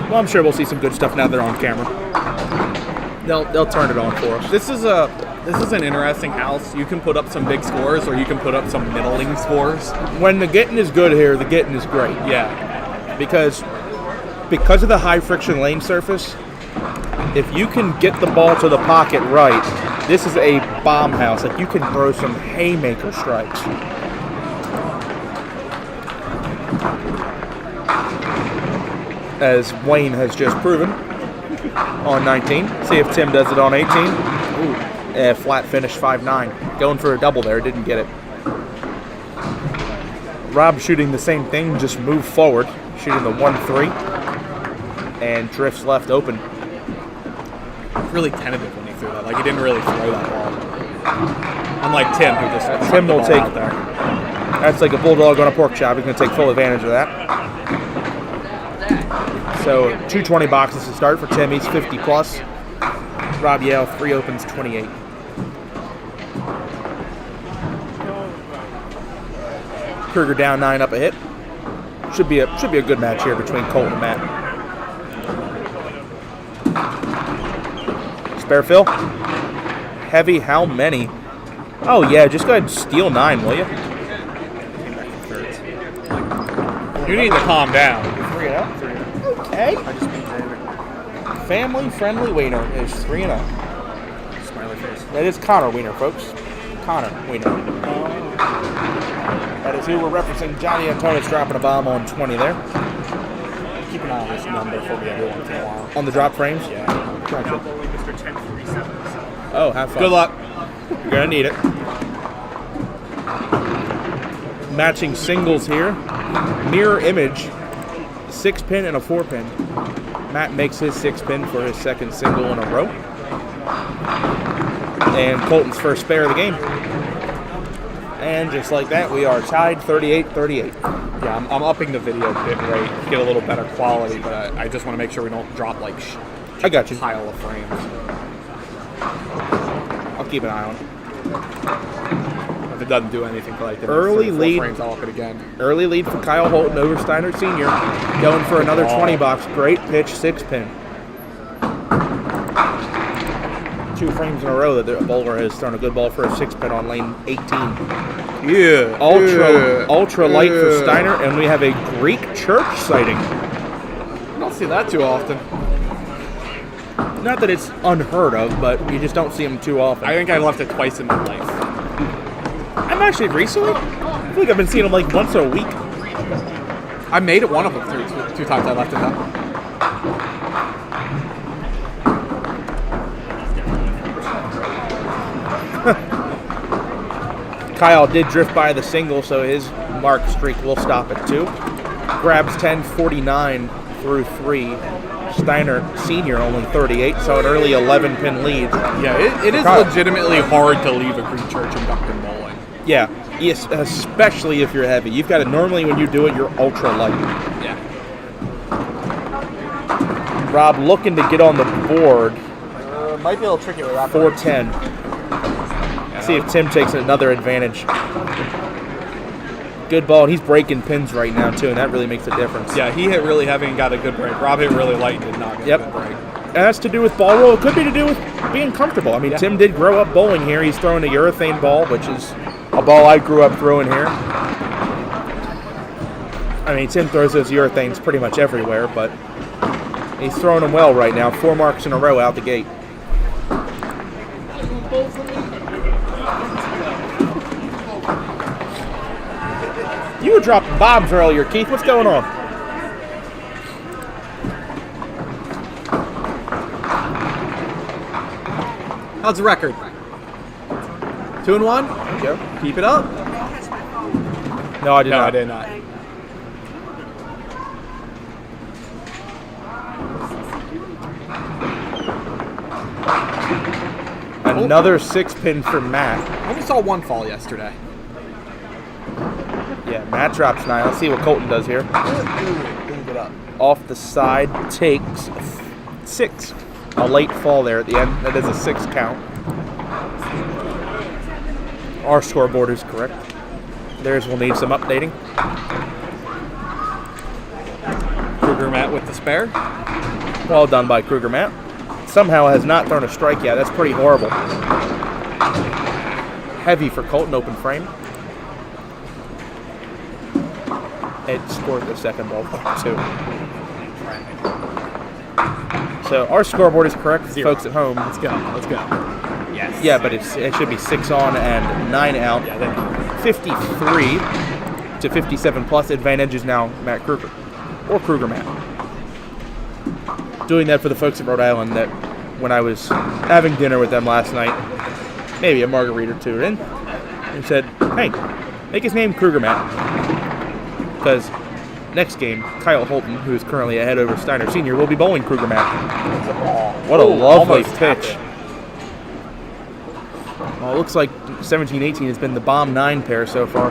Well, I'm sure we'll see some good stuff now they're on camera. They'll turn it on for us. This is an interesting house. You can put up some big scores or you can put up some middling scores. When the getting is good here, the getting is great. Yeah. Because of the high friction lane surface, if you can get the ball to the pocket right, this is a bomb house. Like, you can throw some haymaker strikes. As Wayne has just proven on 19. See if Tim does it on 18. Ooh, flat finish, 5-9. Going for a double there, didn't get it. Rob shooting the same thing, just move forward. Shooting the 1-3. And drifts left open. Really tentative when he threw that. Like, he didn't really throw that ball. Unlike Tim, who just Tim will take out there. That's like a bulldog on a pork chop. He's going to take full advantage of that. So 220 boxes to start for Tim. He's 50 plus. Rob Yale, 3 opens, 28. Kruger down 9 up a hit. Should be a good match here between Colt and Matt. Spare fill. Heavy, how many? Oh yeah, just go ahead and steal 9, will you? You need to calm down. 3-0. Okay. Family friendly Wiener is 3-0. Smiley face. That is Connor Wiener, folks. Connor Wiener. That is who we're referencing. Johnny Antonis dropping a bomb on 20 there. Keep an eye on this number for me every once in a while. On the drop frames? Yeah. Gotcha. Oh, have fun. Good luck. You're going to need it. Matching singles here. Mirror image 6-pin and a 4-pin. Matt makes his 6-pin for his second single in a row. And Colton's first spare of the game. And just like that, we are tied 38-38. Yeah, I'm upping the video bit rate to get a little better quality, but I just want to make sure we don't drop like I got you. pile of frames. I'll keep an eye on it. If it doesn't do anything for like the Early next 3 or 4 lead. frames, I'll up it again. Early lead for Kyle Holton over Steiner Sr. Going for another 20 box. Great pitch, 6-pin. 2 frames in a row that the bowler has thrown a good ball for a 6-pin on lane 18. Yeah. Ultra light for Steiner, and we have a Greek church sighting. I don't see that too often. Not that it's unheard of, but you just don't see them too often. I think I left it twice in my life. I'm actually recently, I feel like I've been seeing them like once a week. I made it one of them two times I left it up. Kyle did drift by the single, so his mark streak will stop at 2. Grabs 10-49 through 3. Steiner Sr. only 38, so an early 11-pin lead. Yeah, it is Kyle. legitimately hard to leave a Greek church in Duckton bowling. Yeah, yes, especially if you're heavy. You've got to, normally when you do it, you're ultra light. Yeah. Rob looking to get on the board, Might be a little tricky with that. 410. See if Tim takes another advantage. Good ball, and he's breaking pins right now, too, and that really makes a difference. Yeah, he hit really heavy and got a good break. Rob hit really light and did not get a good break. And that's to do with ball roll. It could be to do with being comfortable. I mean, Tim did grow up bowling here. He's throwing a urethane ball, which is a ball I grew up throwing here. I mean, Tim throws those urethanes pretty much everywhere, but he's throwing them well right now. 4 marks in a row out the gate. You were dropping bombs earlier, Keith. What's going on? How's the record? 2-1? There you go. Keep it up. No, I did not. I did not. Another 6-pin for Matt. I only saw one fall yesterday. Yeah, Matt drops 9. Let's see what Colton does here. Didn't get up. Off the side, takes 6. A late fall there at the end. That is a 6 count. Our scoreboard is correct. Theirs will need some updating. Kruger Matt with the spare. Well done by Kruger Matt. Somehow has not thrown a strike yet. That's pretty horrible. Heavy for Colton, open frame. It scored the second ball, too. So our scoreboard is correct, folks at home. Let's go. Let's go. Yes. Yeah, but it should be 6 on and 9 out. Yeah, then 53 to 57 plus. Advantage is now Matt Kruger. Or Kruger Matt. Doing that for the folks at Rhode Island that when I was having dinner with them last night, maybe a margarita or two in, and said, hey, make his name Kruger Matt. Because next game, Kyle Holton, who is currently ahead over Steiner Sr., will be bowling Kruger Matt. What a lovely pitch. Well, it looks like 17-18 has been the bomb 9 pair so far.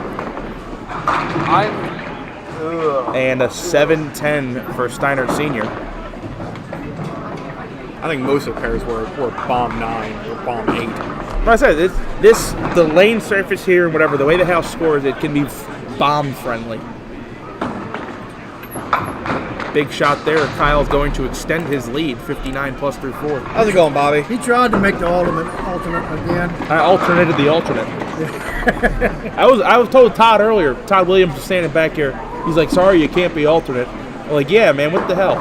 And a 7-10 for Steiner Sr. I think most of the pairs were bomb 9 or bomb 8. Like I said, the lane surface here and whatever, the way the house scores, it can be bomb friendly. Big shot there. Kyle's going to extend his lead, 59 plus through 4. How's it going, Bobby? He tried to make the alternate again. I alternated the alternate. I was told Todd earlier. Todd Williams was standing back here. He's like, "Sorry, you can't be alternate." I'm like, "Yeah, man, what the hell?"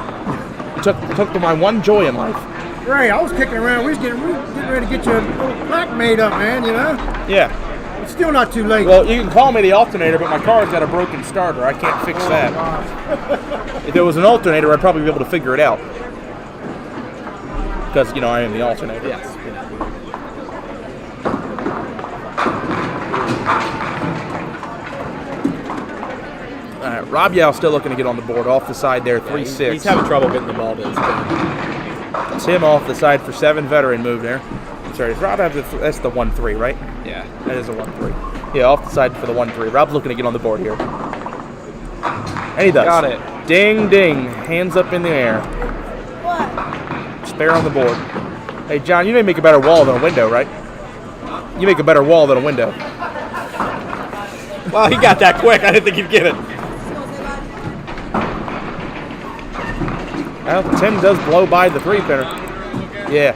You took my one joy in life. Ray, I was kicking around. We was getting ready to get you a little plaque made up, man. You know, Yeah. it's still not too late. Well, you can call me the alternator, but my car's got a broken starter. I can't fix that. If it was an alternator, I'd probably be able to figure it out. Because, I am the alternator. Yes. All right, Rob Yao still looking to get on the board. Off the side there, 3-6. He's having trouble getting the ball to his pin. Tim off the side for 7. Veteran move there. Sorry, does Rob have that's the 1-3, right? Yeah. That is a 1-3. Yeah, off the side for the 1-3. Rob's looking to get on the board here. And he does. Got it. Ding, ding. Hands up in the air. What? Spare on the board. Hey, John, you may make a better wall than a window, right? You make a better wall than a window. Well, he got that quick. I didn't think he'd get it. Well, Tim does blow by the 3-pinner. Yeah.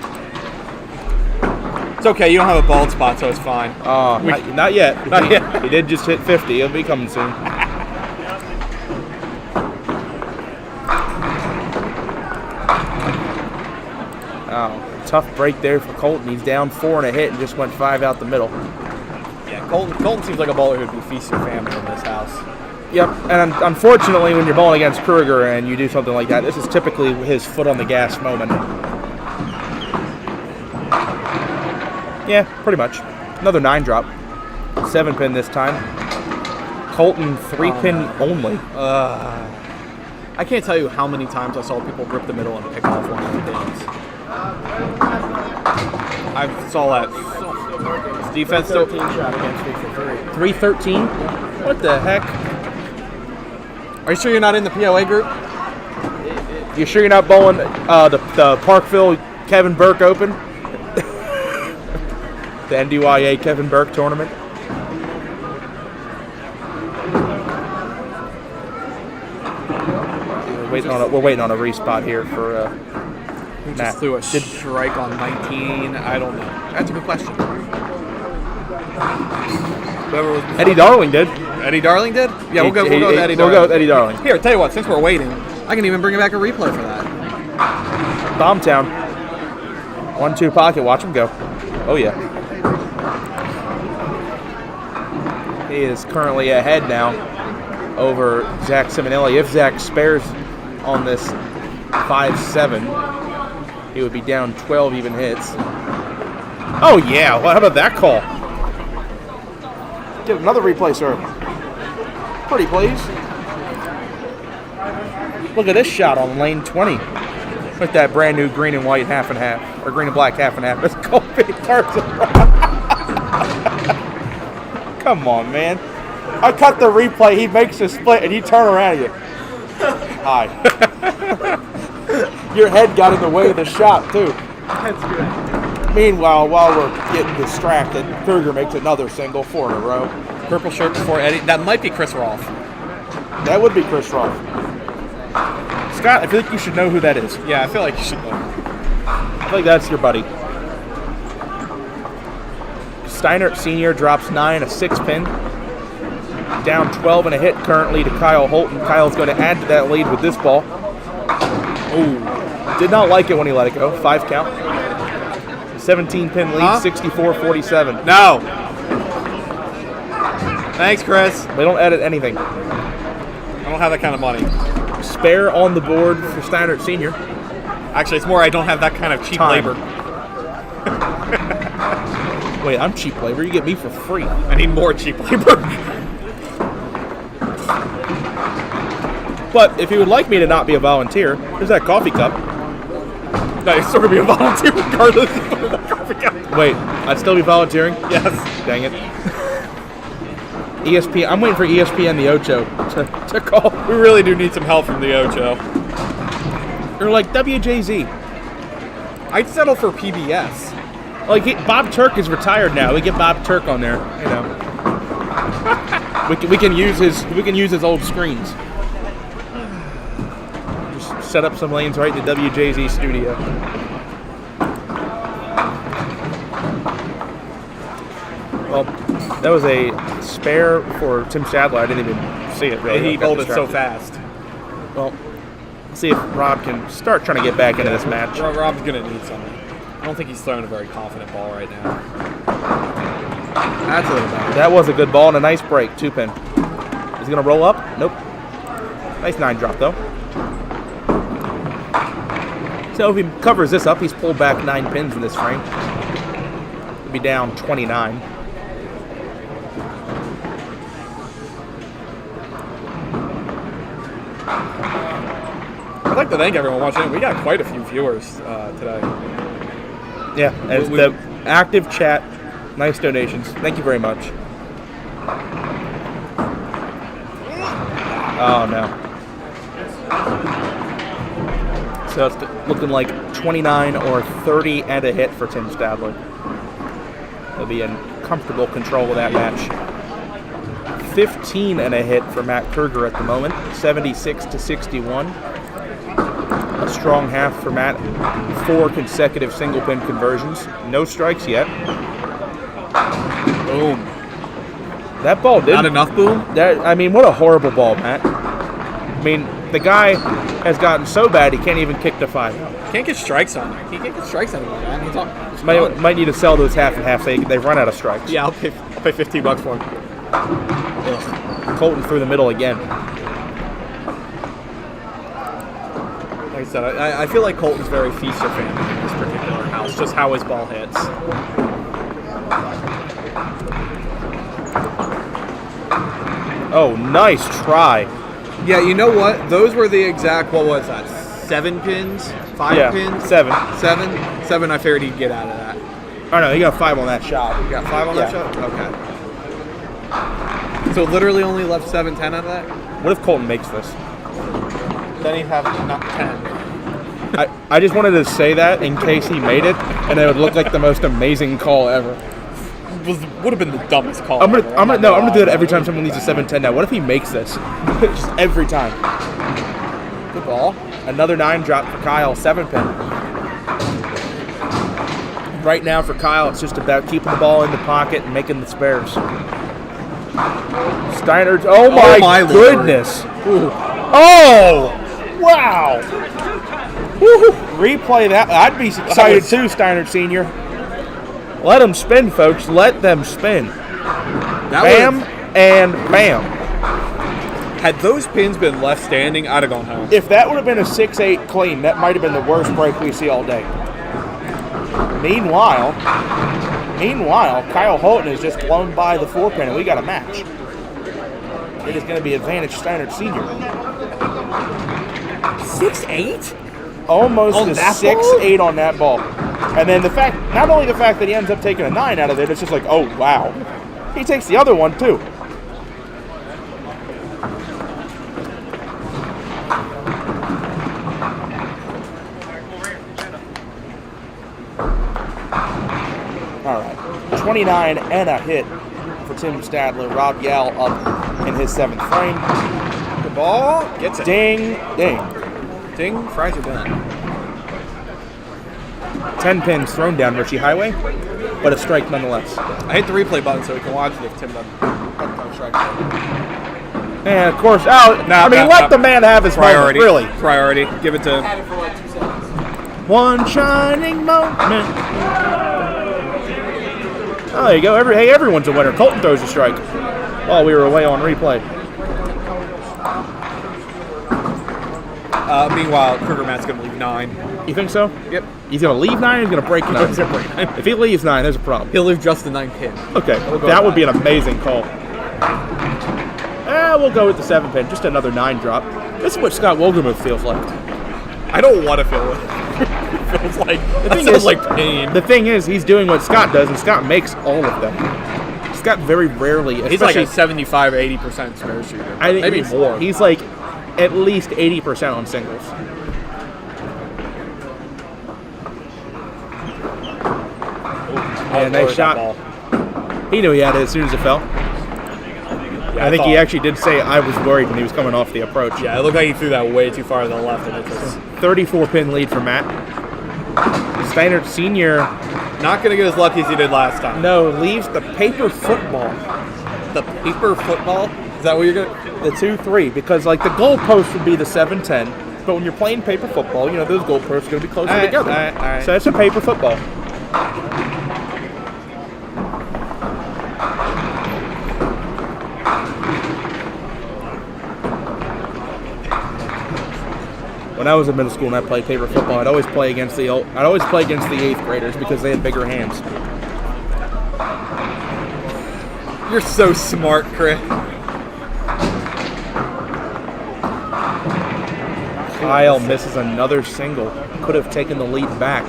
It's okay. You don't have a bald spot, so it's fine. Not yet. Not yet. He did just hit 50. He'll be coming soon. Oh, tough break there for Colton. He's down 4 and a hit and just went 5 out the middle. Yeah, Colton seems like a bowler who'd be feast or famine in this house. Yep, and unfortunately, when you're bowling against Kruger and you do something like that, this is typically his foot on the gas moment. Yeah, pretty much. Another 9-drop. 7-pin this time. Colton 3-pin only. I can't tell you how many times I saw people rip the middle and pick off one of the pins. I saw that. His defense still. 13 shot against me for 3. 313? What the heck? Are you sure you're not in the POA group? You sure you're not bowling the Parkville Kevin Burke Open? The NDYA Kevin Burke tournament? We're waiting on a respot here for Who Matt. just threw a strike on 19? I don't know. That's a good question. Whoever was Eddie Darling did. Eddie Darling did? Yeah, we'll go with Eddie Darling. We'll go with Eddie Darling. Here, tell you what, since we're waiting, I can even bring back a replay for that. Bombtown. 1-2 pocket. Watch him go. Oh, yeah. He is currently ahead now over Zach Simonelli. If Zach spares on this 5-7, he would be down 12 even hits. Oh, yeah. Well, how about that call? Get another replay, sir. Pretty please. Look at this shot on lane 20 with that brand new green and white half and half, or green and black half and half. It's called Big Tarzan. Come on, man. I cut the replay. He makes a split, and you turn around and you. Hi. Your head got in the way of the shot, too. That's good. Meanwhile, while we're getting distracted, Kruger makes another single, 4 in a row. Purple shirt before Eddie. That might be Chris Rolfe. That would be Chris Rolfe. Scott, I feel like you should know who that is. Yeah, I feel like you should know. I feel like that's your buddy. Steinert Sr. drops 9, a 6-pin. Down 12 and a hit currently to Kyle Holton. Kyle's going to add to that lead with this ball. Oh, did not like it when he let it go. 5 count. 17-pin lead, 64-47. No. Thanks, Chris. They don't edit anything. I don't have that kind of money. Spare on the board for Steinert Sr. Actually, it's more I don't have that kind of cheap Time. labor. Wait, I'm cheap labor. You get me for free. I need more cheap labor. But if you would like me to not be a volunteer, there's that coffee cup. No, you're still going to be a volunteer regardless of the coffee cup. Wait, I'd still be volunteering? Yes. Dang it. ESPN. I'm waiting for ESPN the Ocho to call. We really do need some help from the Ocho. Or like WJZ. I'd settle for PBS. Like Bob Turk is retired now. We get Bob Turk on there. You know. we can use his old screens. Just set up some lanes right in the WJZ studio. Well, that was a spare for Tim Shadler. I didn't even see it really. He bowled it so fast. Well, let's see if Rob can start trying to get back into this match. Rob's going to need something. I don't think he's throwing a very confident ball right now. That's a little bad. That was a good ball and a nice break. 2-pin. Is he going to roll up? Nope. Nice 9-drop, though. So if he covers this up, he's pulled back 9 pins in this frame. He'll be down 29. I'd like to thank everyone watching. We got quite a few viewers today. Yeah, as the active chat, nice donations. Thank you very much. Oh, no. So it's looking like 29 or 30 and a hit for Tim Stadler. He'll be in comfortable control of that match. 15 and a hit for Matt Kruger at the moment, 76 to 61. A strong half for Matt. 4 consecutive single pin conversions. No strikes yet. Boom. That ball did Not enough boom? What a horrible ball, Matt. I mean, the guy has gotten so bad he can't even kick to 5. Can't get strikes on there. He can't get strikes anymore, man. He's Might need to sell those half and half. They've run out of strikes. Yeah, I'll pay $15 for him. Ugh. Colton through the middle again. Like I said, I feel like Colton's very feaster fan in this particular house, just how his ball hits. Oh, nice try. Yeah, you know what? Those were the exact, what was that, 7 pins? 5 pins? 7. 7 I figured he'd get out of that. Oh, no, he got 5 on that shot. You got 5 on that shot? Okay. So literally only left 7, 10 out of that? What if Colton makes this? Then he'd have not 10. I just wanted to say that in case he made it, and it would look like the most amazing call ever. Would have been the dumbest call. I'm gonna do that every time someone leads a 7-10 now. What if he makes this? Just every time. Good ball. Another 9 drop for Kyle, 7 pin. Right now for Kyle, it's just about keeping the ball in the pocket and making the spares. Steiner's, oh my goodness. Oh, wow. Woo-hoo. Replay that. I'd be excited too, Steiner Sr. Let them spin, folks. Let them spin. Bam and bam. Had those pins been left standing, I'd have gone home. If that would have been a 6-8 clean, that might have been the worst break we see all day. Meanwhile, Kyle Holton is just blown by the 4-pin, and we got a match. It is going to be advantage Steiner Sr. 6-8? Almost On a that 6-8 on that ball. And then not only the fact that he ends up taking a 9 out of it, it's just like, oh, wow. He takes the other one, too. All right. 29 and a hit for Tim Stadler. Rob Yal up in his 7th frame. The ball gets it. Ding, ding. Ding, fries are done. 10 pins thrown down Richie Highway, but a strike nonetheless. I hit the replay button so we can watch it if Tim doesn't strike. And of course, let the man have his priority. Moment, really. Priority. Give it to. One shining moment. Oh, there you go. Everyone's a winner. Colton throws a strike while we were away on replay. Meanwhile, Kruger Matt's going to leave 9. You think so? Yep. He's going to leave 9 or he's going to break 9? He's gonna break 9. If he leaves 9, there's a problem. He'll leave just the 9 pin. Okay, that would be an amazing call. We'll go with the 7 pin. Just another 9 drop. This is what Scott Wogermuth feels like. I don't want to feel it. It feels like like pain. The thing is, he's doing what Scott does, and Scott makes all of them. Scott very rarely. He's like a 75 or 80% spare shooter. I think maybe more. He's like at least 80% on singles. Nice shot. He knew he had it as soon as it fell. Yeah, I think he actually did say I was worried when he was coming off the approach. Yeah, it looked like he threw that way too far to the left. And 34-pin lead for Matt. Steiner Sr. not going to get as lucky as he did last time. No, leaves the paper football. The paper football? Is that what you're going to... The 2-3, because like the goalpost would be the 7-10, but when you're playing paper football, you know, those goalposts are going to be closer together. All right. So it's a paper football. When I was in middle school and I played paper football, I'd always play against the 8th graders because they had bigger hands. You're so smart, Chris. Kyle misses another single. Could have taken the lead back.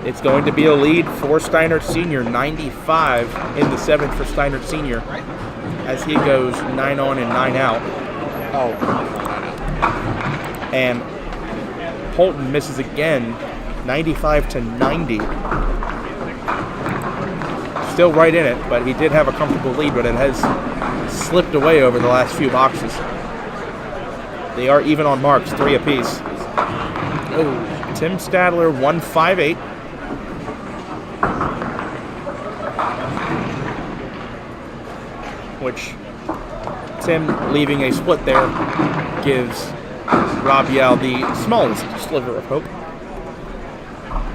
It's going to be a lead for Steinert Sr. 95 in the 7th for Steinert Sr. as he goes 9 on and 9 out. Oh. And Holton misses again, 95 to 90. Still right in it, but he did have a comfortable lead, but it has slipped away over the last few boxes. They are even on marks, 3 apiece. Oh, Tim Stadler, 158. Which Tim leaving a split there gives Rob Yao the smallest sliver of hope.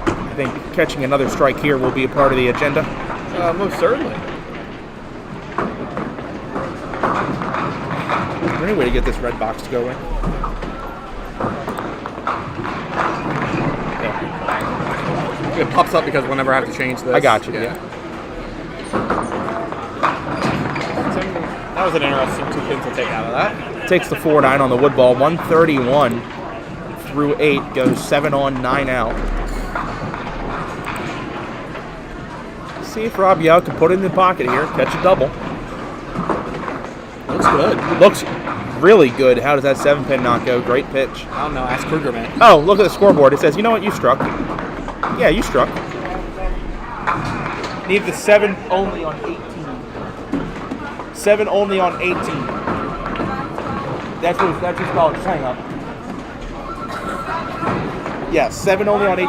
I think catching another strike here will be a part of the agenda. Most certainly. Is there any way to get this red box to go in? It pops up because whenever I have to change this. I got you, yeah. That was an interesting 2 pins to take out of that. Takes the 4-9 on the wood ball. 131 through 8 goes 7 on, 9 out. See if Rob Yao can put it in the pocket here, catch a double. Looks good. Looks really good. How does that 7-pin not go? Great pitch. I don't know. Ask Kruger, man. Oh, look at the scoreboard. It says, you know what? You struck. Yeah, you struck. Need the 7 only on 18. 7 only on 18. That's what's called hang up. Yeah, 7 only on 18.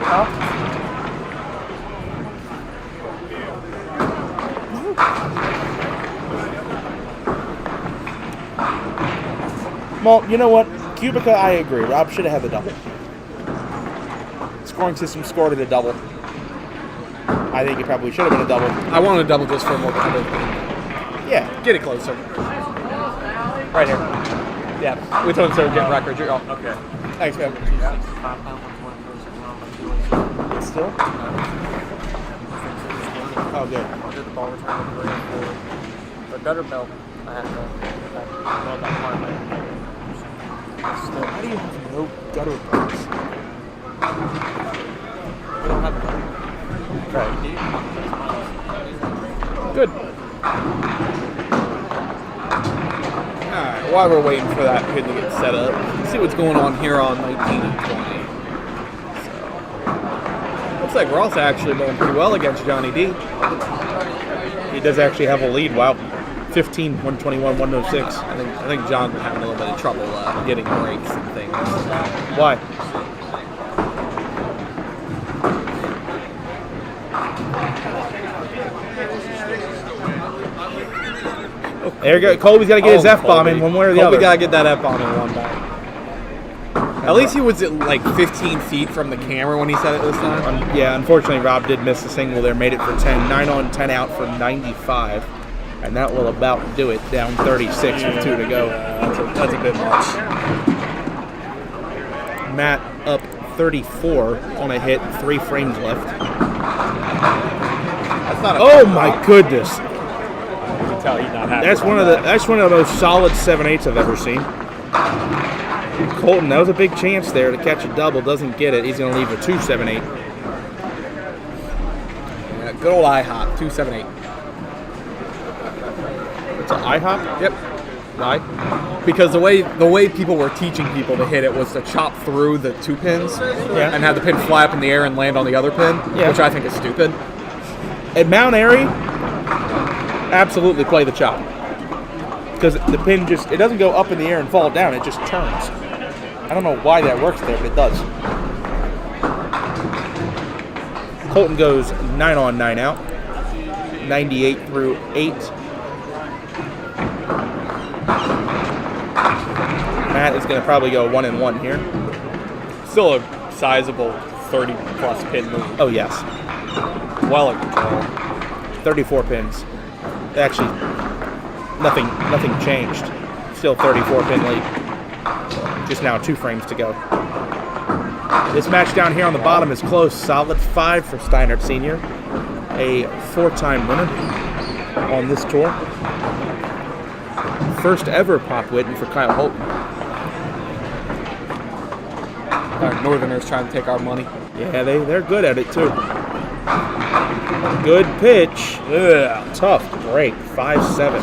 Huh? Well, you know what? Cubica, I agree. Rob should have had the double. Scoring system scored it a double. I think it probably should have been a double. I wanted a double just for a more competitive. Yeah. Get it closer. Right here. Yeah. We told him so get records. You're all. Okay. Thanks, man. Still? Oh, good. I did the ball return with the for a gutter belt. I had to go that part. How do you have no gutter belts? We don't have gutter. Right. Good. Alright, while we're waiting for that pin to get set up, let's see what's going on here on 19 and 20. So, looks like Ross actually going pretty well against Johnny D. He does actually have a lead. Wow. 15, 121, 106. I think John's been having a little bit of trouble getting breaks and things. Why? There you go. Colby's got to get his F-bomb in one way or the other. Colby got to get that F-bomb in one back. At least he was at like 15 feet from the camera when he said it this time. Yeah, unfortunately, Rob did miss the single there. Made it for 10. 9 on, 10 out for 95. And that will about do it. Down 36 with 2 to go. That's a bit much. Matt up 34 on a hit. 3 frames left. That's not a Oh my goodness! You can tell he's not happy. That's one of the most solid 7/8s I've ever seen. Colton, that was a big chance there to catch a double. Doesn't get it. He's going to leave a 2-7-8. Yeah, good old IHOP 278. It's an IHOP? Yep. Why? Because the way people were teaching people to hit it was to chop through the 2 pins and have the pin fly up in the air and land on the other pin, which I think is stupid. At Mount Airy, absolutely play the chop. Because the pin it doesn't go up in the air and fall down, it just turns. I don't know why that works there, but it does. Colton goes 9 on, 9 out. 98 through 8. Matt is going to probably go 1 and 1 here. Still a sizable 30-plus pin move. Oh, yes. Well in control. 34 pins. Actually, nothing changed. Still 34 pin lead. Just now 2 frames to go. This match down here on the bottom is close. Solid 5 for Steinert Sr. a 4-time winner on this tour. First ever Pop Whitten for Kyle Holt. Our Northerners trying to take our money. Yeah, they're good at it too. Good pitch. Yeah, tough break. 5-7.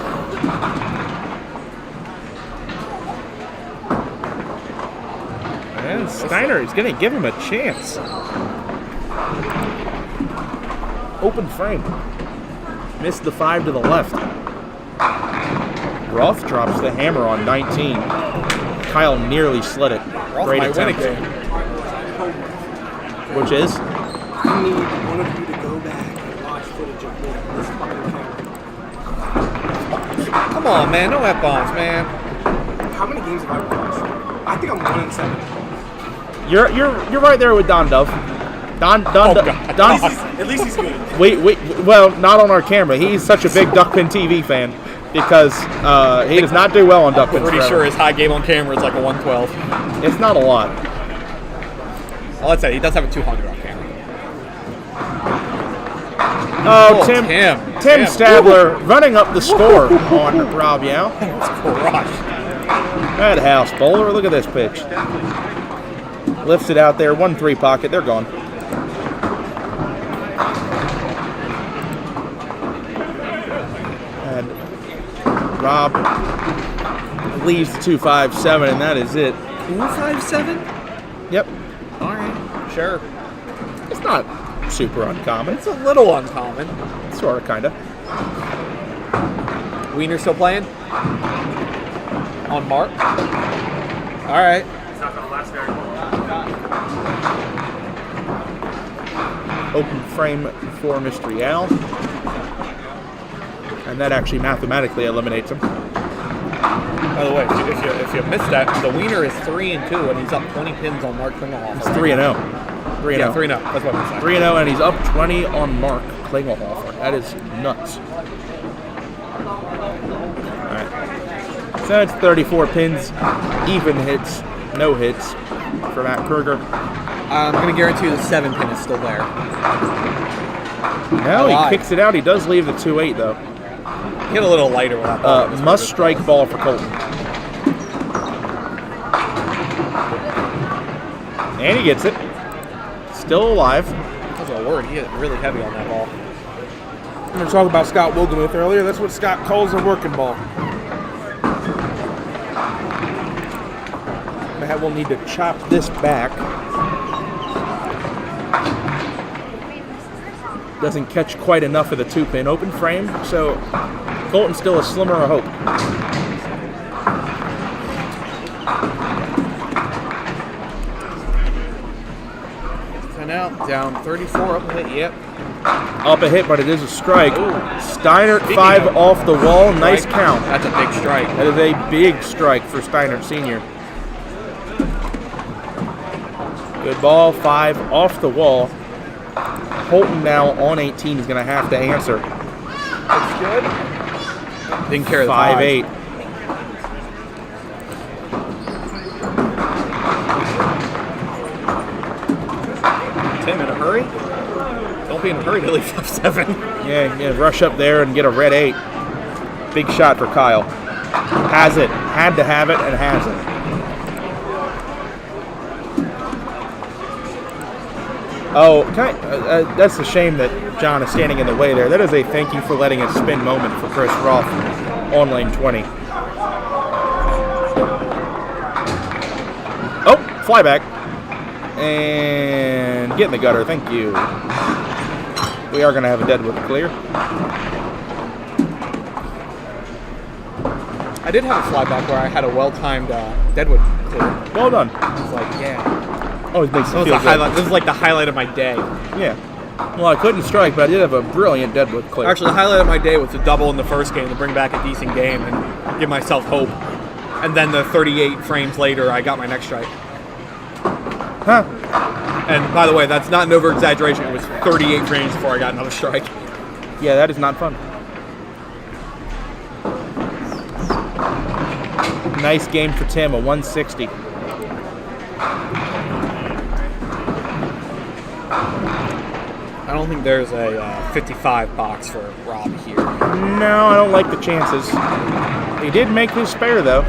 And Steiner is going to give him a chance. Open frame. Missed the 5 to the left. Roth drops the hammer on 19. Kyle nearly slid it. Great attempt. Which is? I need one of you to go back and watch footage of this fucking camera. Come on, man. No F-bombs, man. How many games have I watched? I think I'm 1-7. You're right there with Don Dove. Don. At least he's good. Well, not on our camera. He's such a big Duckpin TV fan because he does not do well on Duckpin. Pretty sure his high game on camera is like a 112. It's not a lot. Well, let's say he does have a 200 on camera. Oh, Tim Stadler running up the score on Rob Yao. That was crushed. That house bowler. Look at this pitch. Lifts it out there. 1-3 pocket. They're gone. And Rob leaves the 2-5-7, and that is it. 2-5-7? Yep. All right. Sure. It's not super uncommon. It's a little uncommon. Sort of, kind of. Wiener still playing? On mark? All right. It's not going to last very long. Open frame for Mr. Yao. And that actually mathematically eliminates him. By the way, if you missed that, the Wiener is 3-2, and he's up 20 pins on Mark Klingelhoff. It's 3-0. 3-0. Yeah, 3-0. That's what I'm saying. 3-0, and he's up 20 on Mark Klingelhoff. That is nuts. All right. So it's 34 pins, even hits, no hits for Matt Kruger. I'm going to guarantee you the 7 pin is still there. No, he kicks it out. He does leave the 2-8, though. Hit a little lighter with that ball. Must strike ball for Colton. And he gets it. Still alive. That's a word. He hit really heavy on that ball. I'm going to talk about Scott Wilgemuth earlier. That's what Scott calls a working ball. Matt will need to chop this back. Doesn't catch quite enough of the 2-pin open frame, so Colton's still a slimmer of hope. And out, down 34, up a hit, yep. Up a hit, but it is a strike. Ooh. Steinert 5 off the wall, nice count. That's a big strike. That is a big strike for Steinert Sr. Good ball, 5 off the wall. Holton now on 18 is going to have to answer. That's good. Didn't carry the 5-8. Tim, in a hurry? Don't be in a hurry to leave 5-7. Yeah, rush up there and get a red 8. Big shot for Kyle. Has it. Had to have it and has it. Oh, that's a shame that John is standing in the way there. That is a thank you for letting us spin moment for Chris Roth on lane 20. Oh, fly back. And get in the gutter, thank you. We are going to have a Deadwood clear. I did have a flyback where I had a well-timed Deadwood clear. Well done. I was like, yeah. Always makes you This feel good. was like the highlight of my day. Yeah. Well, I couldn't strike, but I did have a brilliant Deadwood clear. Actually, the highlight of my day was to double in the first game to bring back a decent game and give myself hope. And then the 38 frames later, I got my next strike. Huh. And by the way, that's not an over-exaggeration. It was 38 frames before I got another strike. Yeah, that is not fun. Nice game for Tim, a 160. I don't think there's a 55 box for Rob here. No, I don't like the chances. He did make his spare, though.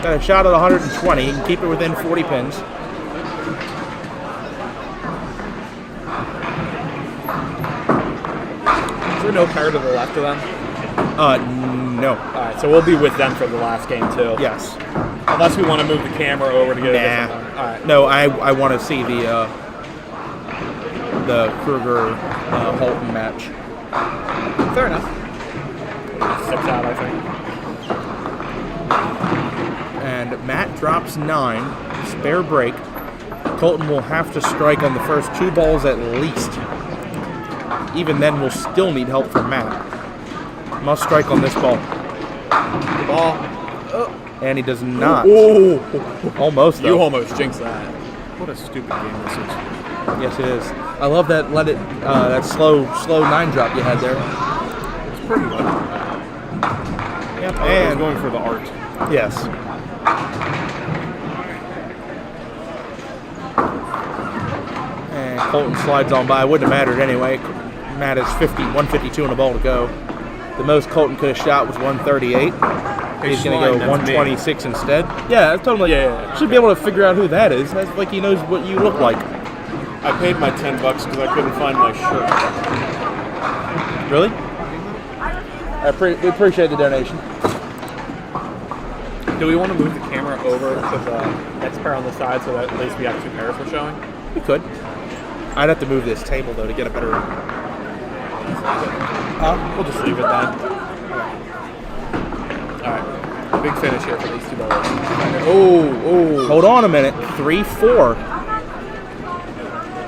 Got a shot at 120. He can keep it within 40 pins. Is there no pair to the left of them? No. All right, so we'll be with them for the last game, too. Yes. Unless we want to move the camera over to get a different one. All right. No, I want to see the Kruger Holton match. Fair enough. 6 out, I think. And Matt drops 9. Spare break. Colton will have to strike on the first 2 balls at least. Even then, we'll still need help from Matt. Must strike on this ball. The ball. And he does not. Ooh. Almost, though. You almost jinxed that. What a stupid game this is. Yes, it is. I love that that slow 9 drop you had there. It's pretty good. Yep. I was And going for the art. yes. And Colton slides on by. Wouldn't have mattered anyway. Matt is 152 and a ball to go. The most Colton could have shot was 138. He's going to go 126 instead. Yeah, I told him, Yeah. should be able to figure out who that is. That's like he knows what you look like. I paid my $10 because I couldn't find my shirt. Really? We appreciate the donation. Do we want to move the camera over to the next pair on the side so that at least we have 2 pairs we're showing? We could. I'd have to move this table, though, to get a better... We'll just leave it then. Alright. Big finish here for these 2 bowlers. Oh. Hold on a minute. 3-4.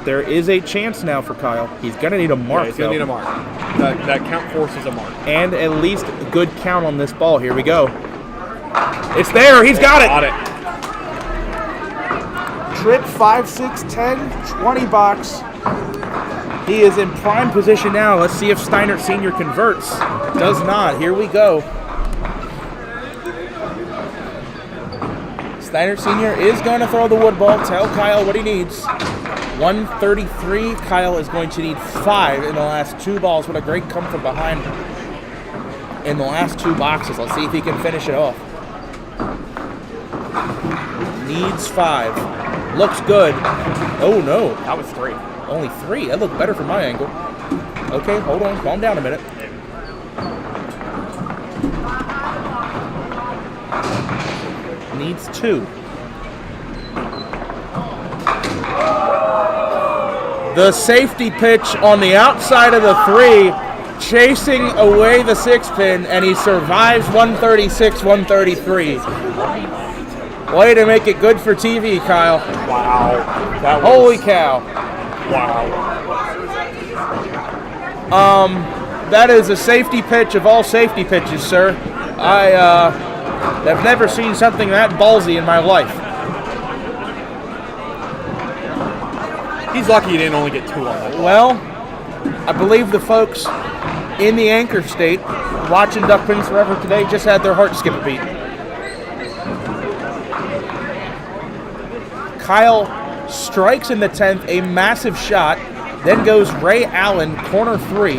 There is a chance now for Kyle. He's going to need a mark, Yeah, he's going to need a mark. That count forces a mark. And at least a good count on this ball. Here we go. It's there. He's got it. Got it. Trip 5, 6, 10, 20 box. He is in prime position now. Let's see if Steinert Sr. converts. Does not. Here we go. Steinert Sr. is going to throw the wood ball. Tell Kyle what he needs. 133. Kyle is going to need 5 in the last 2 balls. What a great come from behind in the last 2 boxes. Let's see if he can finish it off. Needs 5. Looks good. Oh no. That was 3. Only 3. That looked better from my angle. Okay, hold on. Calm down a minute. Needs 2. The safety pitch on the outside of the 3, chasing away the 6 pin, and he survives 136, 133. Way to make it good for TV, Kyle. Wow. That was, Holy cow. wow. That is a safety pitch of all safety pitches, sir. I have never seen something that ballsy in my life. He's lucky he didn't only get 2 on that. Well, I believe the folks in the anchor state watching Duck Pins Forever today just had their heart skip a beat. Kyle strikes in the 10th, a massive shot, then goes Ray Allen, corner 3,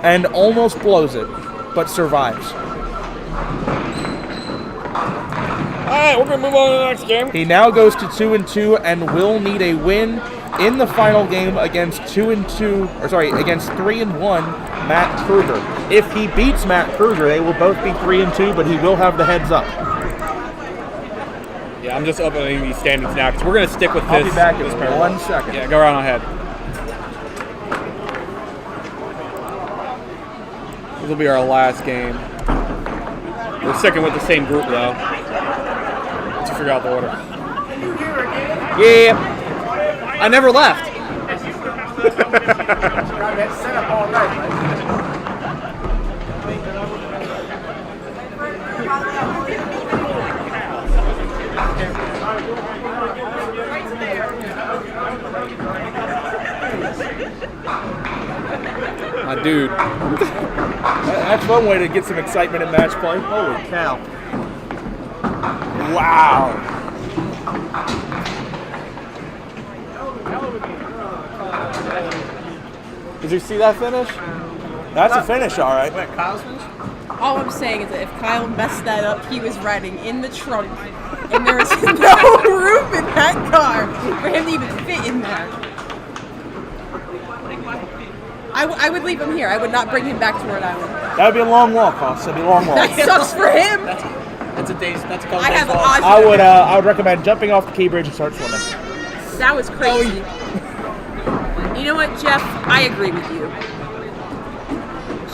and almost blows it, but survives. Alright, we're going to move on to the next game. He now goes to 2-2 and will need a win in the final game against against 3-1 Matt Kruger. If he beats Matt Kruger, they will both be 3-2, but he will have the heads up. Yeah, I'm just opening these standings now because we're going to stick with this. I'll be back this in pair. 1 second. Yeah, go right on ahead. This will be our last game. We're sticking with the same group though. To figure out the order. Yeah. I never left. My dude. That's one way to get some excitement in match play. Holy cow. Wow. Did you see that finish? That's a finish, all right. Wait, Kyle's finish? All I'm saying is that if Kyle messed that up, he was riding in the trunk, and there was no room in that car for him to even fit in there. I would leave him here. I would not bring him back to Rhode Island. That would be a long walk, Hoss. That'd be a long walk. That sucks for him. That's a couple I days have long. odds. I would recommend jumping off the key bridge and start swimming. That was crazy. You know what, Jeff? I agree with you.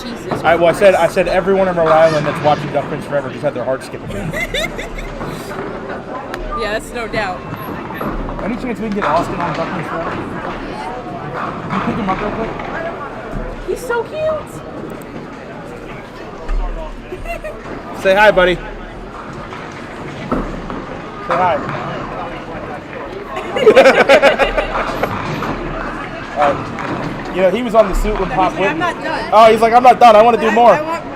Jesus. All right, well, I said everyone in Rhode Island that's watching Duck Prince Forever just had their heart skipping. Yeah, that's no doubt. Any chance we can get Austin on Duck Prince Forever? Can you pick him up real quick? He's so cute. Say hi, buddy. Say hi. You know, he was on the suit when Pop I'm Whitten. not done. Oh, he's like, I'm not done. I want to do more. I want more.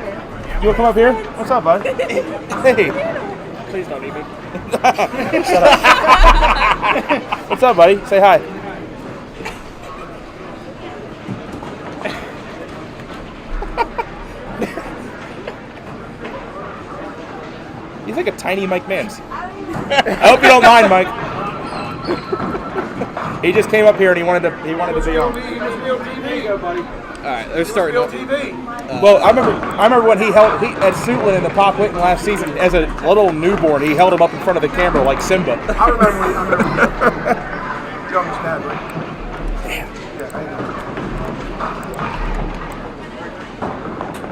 You want to come up here? What's up, bud? Hey. Please don't eat me. Shut up. What's up, buddy? Say hi. He's like a tiny Mike Mans. I hope you don't mind, Mike. He just came up here and he wanted to be on. All right, they're starting. Well, I remember when he at Suitland in the Pop Whitten last season as a little newborn. He held him up in front of the camera like Simba. I remember John's dad, right? Damn. Yeah, I know.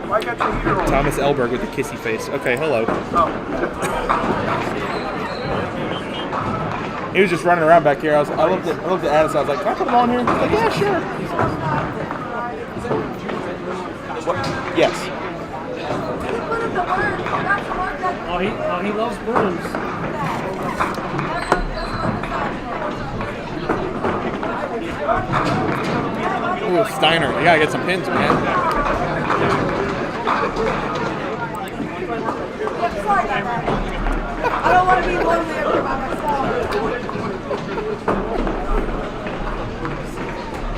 Why got your heater on? Thomas Elberg with the kissy face. Okay, hello. Oh. He was just running around back here. I looked at Addis. I was like, "Can I put him on here?" He's like, "Yeah, sure." What? Yes. Oh, he loves brooms. Ooh, Steiner, you gotta get some pins, man. I don't want to be lonely up here by myself.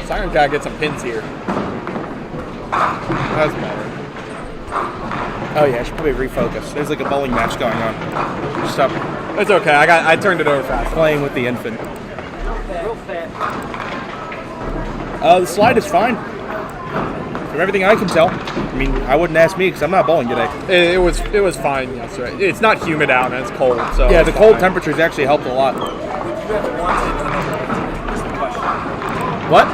Steiner's gotta get some pins here. That's better. Oh yeah, I should probably refocus. There's like a bowling match going on. Stop It's okay. I turned it over fast. playing with the infant. The slide is fine. From everything I can tell. I mean, I wouldn't ask me because I'm not bowling today. It was fine yesterday. It's not humid out and it's cold, so Yeah, it's the cold fine. temperatures actually helped a lot. What?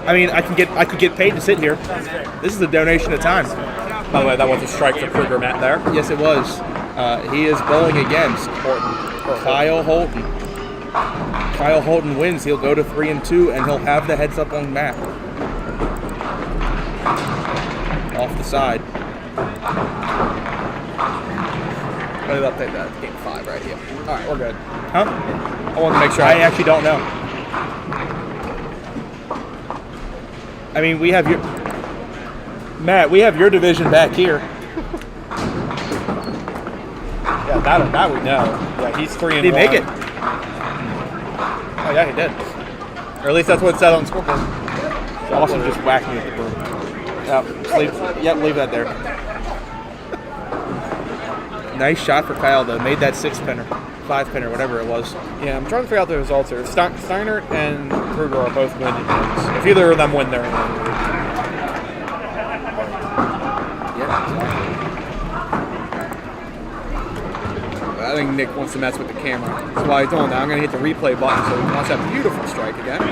I mean, I could get paid to sit here. This is a donation of time. By the way, that was a strike for Kruger Matt there. Yes, it was. He is bowling against Kyle Holton. Kyle Holton wins. He'll go to 3-2, and he'll have the heads up on Matt. Off the side. I'm gonna update that. Game 5 right here. All right, we're good. Huh? I want to make sure. I actually don't know. I mean, we have your... Matt, we have your division back here. Yeah, that we know. Yeah, he's 3-1. Did he make it? Oh yeah, he did. Or at least that's what it said on the scoreboard. Awesome, just whacked me with the broom. Leave that there. Nice shot for Kyle, though. Made that 6-pinner, 5-pinner, whatever it was. Yeah, I'm trying to figure out the results here. Steiner and Kruger are both winning games. If either of them win, they're in. I think Nick wants to mess with the camera. That's why he's doing that. I'm going to hit the replay button so we can watch that beautiful strike again.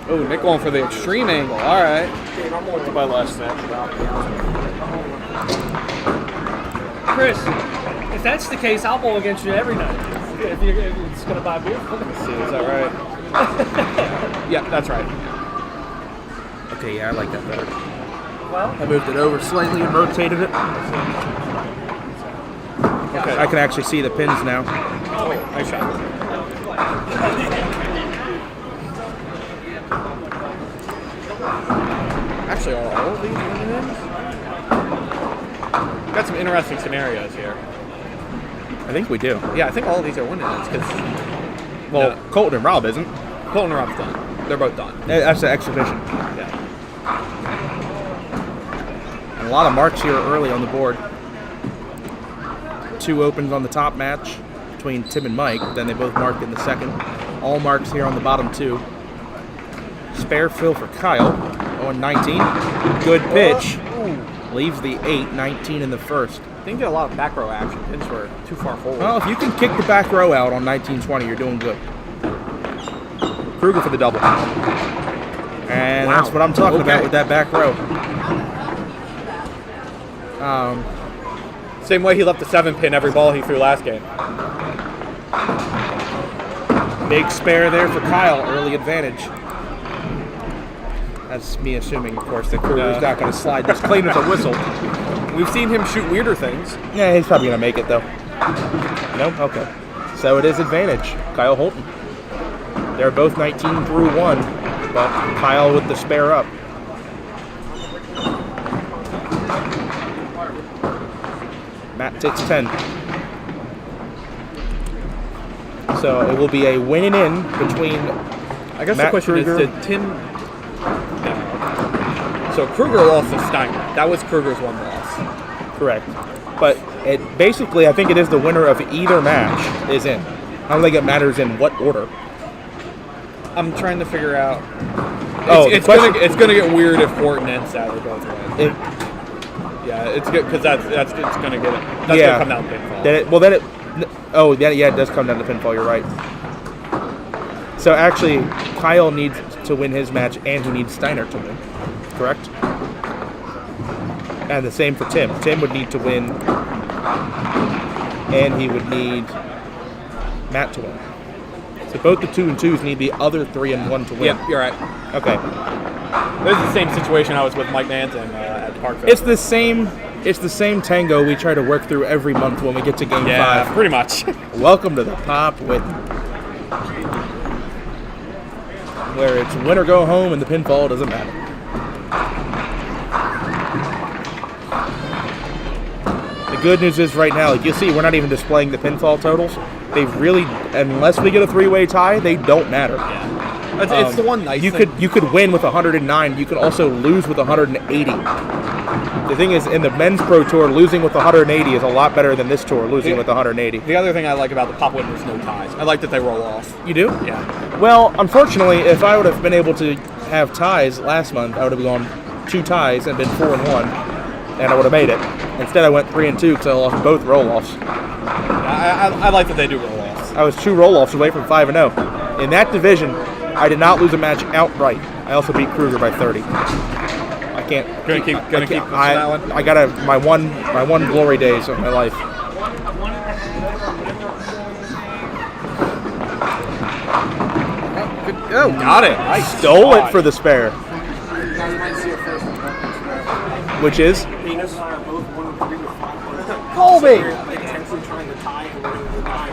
Oh, Nick going for the extreme angle. All right. I'm going to my last snap. Chris, if that's the case, I'll bowl against you every night. If it's going to buy beer. Let's see, is that right? Yeah, that's right. Okay, yeah, I like that better. Well, I moved it over slightly and rotated it. Okay, I can actually see the pins now. Oh, nice shot. Actually, are all of these win-ins? Got some interesting scenarios here. I think we do. Yeah, I think all of these are winning ends because Well, Colton and Rob isn't. Colton and Rob's done. They're both done. That's the exhibition. Yeah. And a lot of marks here early on the board. 2 opens on the top match between Tim and Mike. Then they both marked in the second. All marks here on the bottom 2. Spare fill for Kyle. 0-19. Good pitch. Leaves the 8-19 in the first. Didn't get a lot of back row action. Pins were too far forward. Well, if you can kick the back row out on 19-20, you're doing good. Kruger for the double. And Wow. that's what I'm talking about with that back row. Same way he left the 7-pin every ball he threw last game. Big spare there for Kyle. Early advantage. That's me assuming, of course, that Kruger's not going to slide this clean as a whistle. We've seen him shoot weirder things. Yeah, he's probably going to make it, though. No? Okay. So it is advantage. Kyle Holton. They're both 19 through 1, but Kyle with the spare up. Matt takes 10. So it will be a winning in between I guess Matt the question Kruger. is, did Tim... So Kruger lost to Steiner. That was Kruger's one loss. Correct. But it basically, I think it is the winner of either match is in. I don't think it matters in what order. I'm trying to figure out... It's gonna get weird if Horton and Sadler both win. Yeah, it's good because it's gonna get it. That's gonna come down to pinfall. It does come down to pinfall. You're right. So actually, Kyle needs to win his match, and he needs Steiner to win. Correct. And the same for Tim. Tim would need to win, and he would need Matt to win. So both the 2 and 2s need the other 3 and 1 to win. Yeah, you're right. Okay. This is the same situation I was with Mike Manson at the Park Fest. It's the same tango we try to work through every month when we get to Game 5. Yeah, pretty much. Welcome to the Pop Whitten, where it's win or go home and the pinfall doesn't matter. The good news is right now, like you see, we're not even displaying the pinfall totals. They really, unless we get a 3-way tie, they don't matter. Yeah. It's the one nice thing. You could win with 109. You could also lose with 180. The thing is, in the men's pro tour, losing with 180 is a lot better than this tour losing with 180. The other thing I like about the Pop Whitten is no ties. I like that they roll off. You do? Yeah. Well, unfortunately, if I would have been able to have ties last month, I would have gone 2 ties and been 4-1, and I would have made it. Instead, I went 3-2 because I lost both roll-offs. I like that they do roll-offs. I was 2 roll-offs away from 5-0. In that division, I did not lose a match outright. I also beat Kruger by 30. I can't. Gonna keep pushing that one. I got my one glory days of my life. Oh, got it. I stole it for the spare. Which is? Venus are both 1 and 3 with 5 Colby! Intensely trying to tie and winning the tie.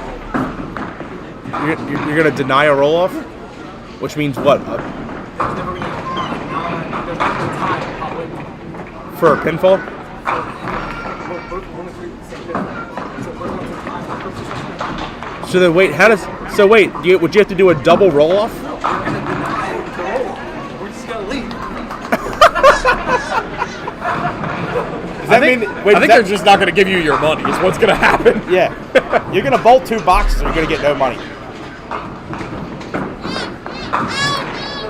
You're going to deny a roll-off? Which means what? There's never going to be a tie. For a pinfall? Both 1 and 3 with the same difference. So we're going to tie. So then wait, would you have to do a double roll-off? We're going to deny the roll. We're just going to leave. Does that mean? Wait, I think they're just not going to give you your money. Is what's going to happen. Yeah. You're going to bolt 2 boxes and you're going to get no money.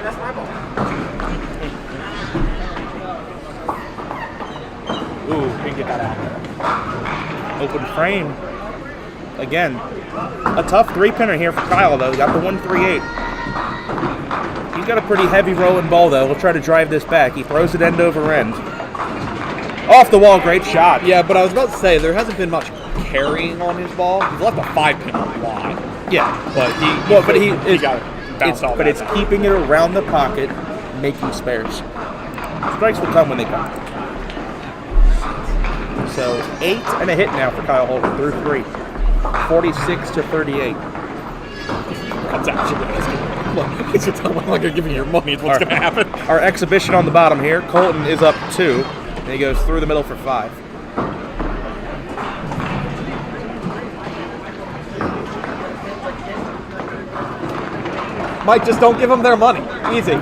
That's my ball. Ooh, we can get that out. Open frame. Again, a tough 3-pinner here for Kyle, though. He got the 138. He's got a pretty heavy rolling ball, though. We'll try to drive this back. He throws it end over end. Off the wall, great shot. Yeah, but I was about to say, there hasn't been much carrying on his ball. He's left a 5-pin on the line. Yeah. But he got it bounced off. But it's keeping it around the pocket, making spares. Strikes will come when they come. So 8 and a hit now for Kyle Holton through 3. 46-38. That's actually look, it's just I'm not going to give you your money. It's what's going to happen. Our exhibition on the bottom here. Colton is up 2, and he goes through the middle for 5. Mike, just don't give them their money. Easy.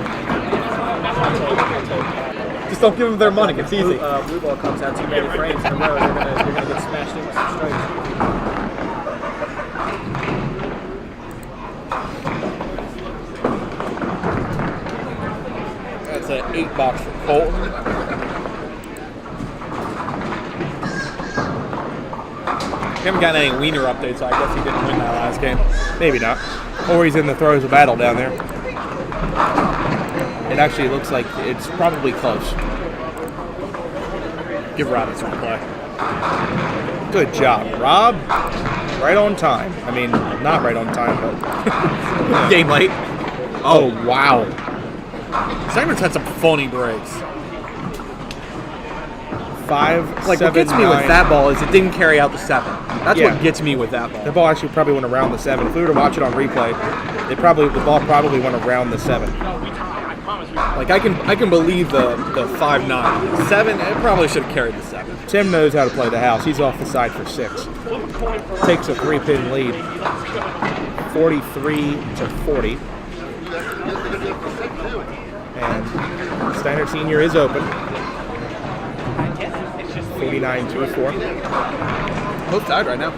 Just don't give them their money. It's easy. Blue ball comes out too many frames in a row. You're gonna get smashed in with some strikes. That's an 8-box for Colton. We haven't gotten any Wiener updates, so I guess he didn't win that last game. Maybe not. Or he's in the throes of battle down there. It actually looks like it's probably close. Give Rob his play. Good job, Rob. Right on time. I mean, not right on time, but Game late. oh wow. Steiner's had some phony breaks. 5, Like, 7, what gets me 9. with that ball is it didn't carry out the 7. That's Yeah. what gets me with that The ball. ball actually probably went around the 7. If we were to watch it on replay, the ball probably went around the 7. Like, I can believe the 5-9. 7, it probably should have carried the 7. Tim knows how to play the house. He's off the side for 6. Takes a 3-pin lead. 43-40. And Steiner Sr. is open. 49-4. Both tied right now.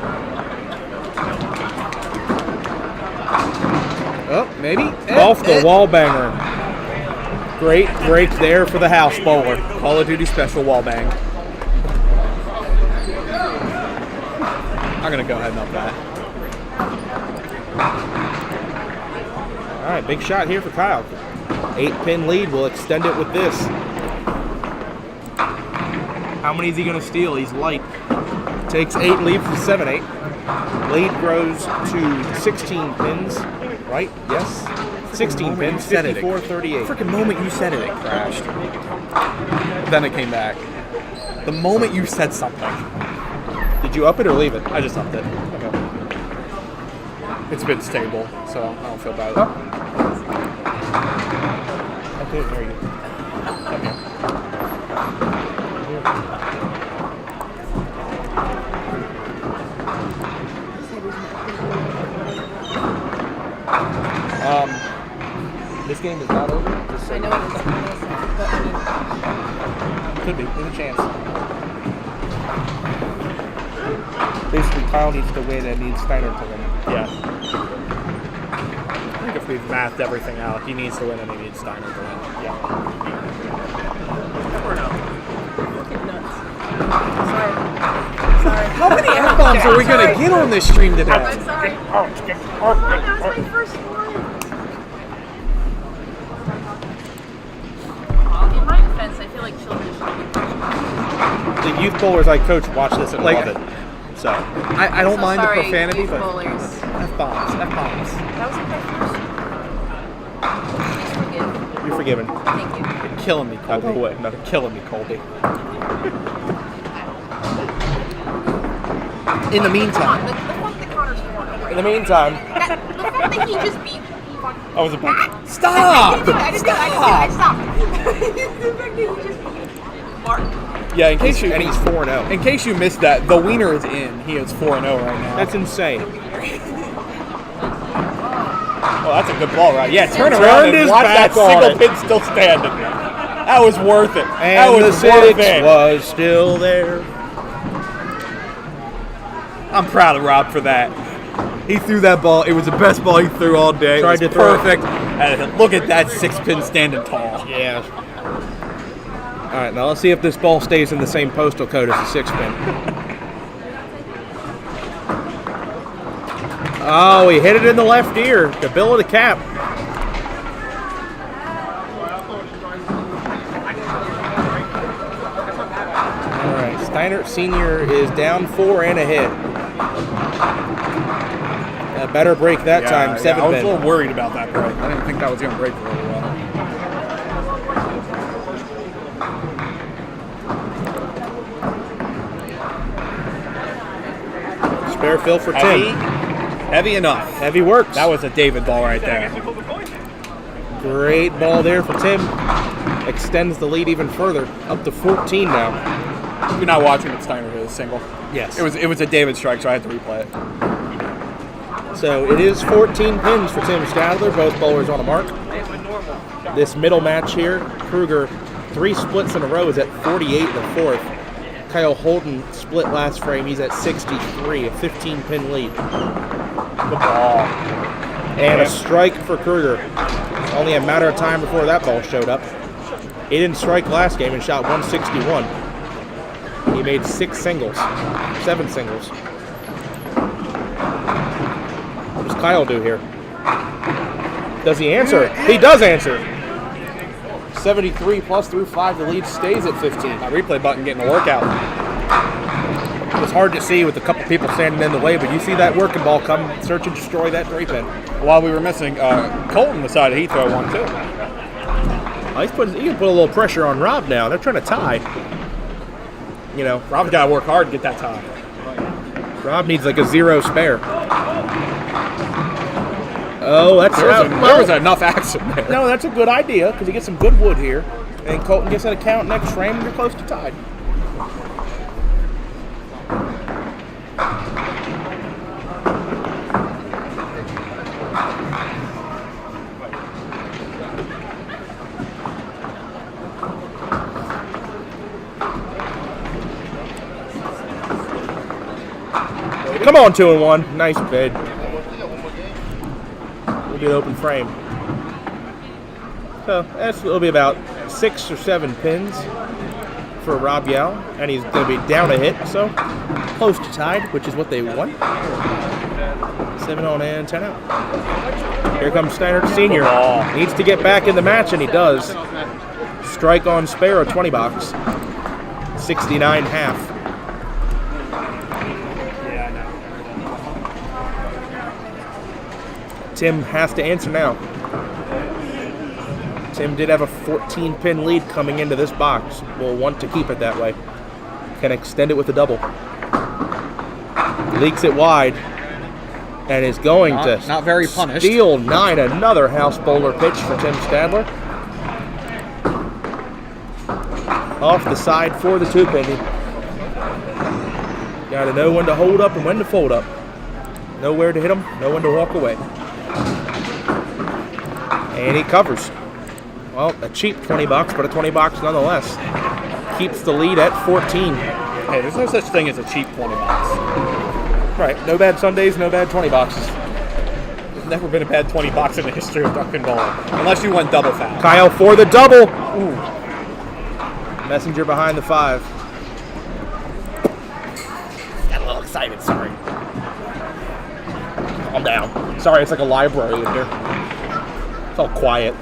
Oh, maybe. Off the wall banger. Great break there for the house bowler. Call of Duty special wall bang. I'm going to go ahead and up that. All right, big shot here for Kyle. 8-pin lead. We'll extend it with this. How many is he going to steal? He's light. Takes 8, leaves with 7-8. Lead grows to 16 pins, right? Yes. 16 pins, 54-38. Freaking moment you said it, it crashed. Then it came back. The moment you said something. Did you up it or leave it? I just upped it. Okay. It's been stable, so I don't feel bad. I couldn't hear you. This game is not over. Just I know it is, but I mean, could be. There's a chance. Basically, Kyle needs to win and needs Steiner to win. Yeah. I think if we've mathed everything out, he needs to win and he needs Steiner to win. Yeah. fucking nuts. Sorry. How many F-bombs are we going to get on this stream today? I'm sorry. Oh, that was my first one. In my defense, I feel like children should be The youth bowlers I coach watch this and Like- love it. So, I don't so mind sorry, the profanity, youth but bowlers. F-bombs. That was my first. Please forgive. you're forgiven. Thank you. You're killing me, Colby. Go away. No. You're killing me, Colby. In the Come on, meantime. the fuck that Connor's for. In the meantime, The fact that he just beat. I was about. Stop! I stopped. The fact that he just beat Mark. Yeah, in case you And he's 4-0. in case you missed that, the wiener is in. He is 4-0 right now. That's insane. Oh, that's a good ball, right? Yeah, turn Turned around and his watch that back on single it. pin still standing. That was worth it. That And the was worth 6 it. was still there. I'm proud of Rob for that. He threw that ball. It was the best ball he threw all day. Tried it was to throw it. perfect. And look at that 6-pin standing tall. Yeah. All right, now let's see if this ball stays in the same postal code as the 6-pin. Oh, he hit it in the left ear. The bill of the cap. All right, Steiner Sr. is down 4 and ahead. A better break that time, 7 I was a pin. little worried about that break. I didn't think that was going to break really well. Spare fill for Heavy, Tim. heavy enough. Heavy works. That was a David ball right there. Great ball there for Tim. Extends the lead even further, up to 14 now. You're not watching it. Steiner hit a single. Yes. It was a David strike, so I had to replay it. So it is 14 pins for Tim Stadler, both bowlers on a mark. This middle match here, Kruger, 3 splits in a row, is at 48 in the 4th. Kyle Holton split last frame, he's at 63, a 15-pin lead. Good ball. And a strike for Kruger. Only a matter of time before that ball showed up. He didn't strike last game and shot 161. He made 7 singles. What does Kyle do here? Does he answer? He does answer. 73 plus through 5, the lead stays at 15. My replay button getting a workout. It was hard to see with a couple people standing in the way, but you see that working ball come search and destroy that 3-pin. While we were missing, Colton decided he'd throw one too. He can put a little pressure on Rob now. They're trying to tie. You know, Rob's got to work hard to get that tie. Rob needs like a 0 spare. Oh, that's there was enough action there. No, that's a good idea because he gets some good wood here, and Colton gets an account next frame, and you're close to tied. Come on, 2-1. Nice bid. We'll get open frame. So it'll be about 6 or 7 pins for Rob Yao, and he's going to be down a hit, so close to tied, which is what they want. 7 on and 10 out. Here comes Steiner Senior. Needs to get back in the match, and he does. Strike on spare, a 20 box. 69 half. Tim has to answer now. Tim did have a 14-pin lead coming into this box. Will want to keep it that way. Can extend it with a double. Leaks it wide. And is going to not very punished. Steal 9. Another house bowler pitch for Tim Stadler. Off the side for the 2-pin. Got to know when to hold up and when to fold up. Know where to hit them, know when to walk away. And he covers. Well, a cheap 20 bucks, but a 20 bucks nonetheless. Keeps the lead at 14. Hey, there's no such thing as a cheap 20 bucks. Right, no bad Sundays, no bad 20 boxes. There's never been a bad 20 bucks in the history of duck pin bowling, unless you went double foul. Kyle for the double. Ooh. Messenger behind the 5. Got a little excited, sorry. Calm down. Sorry, it's like a library in here. It's all quiet.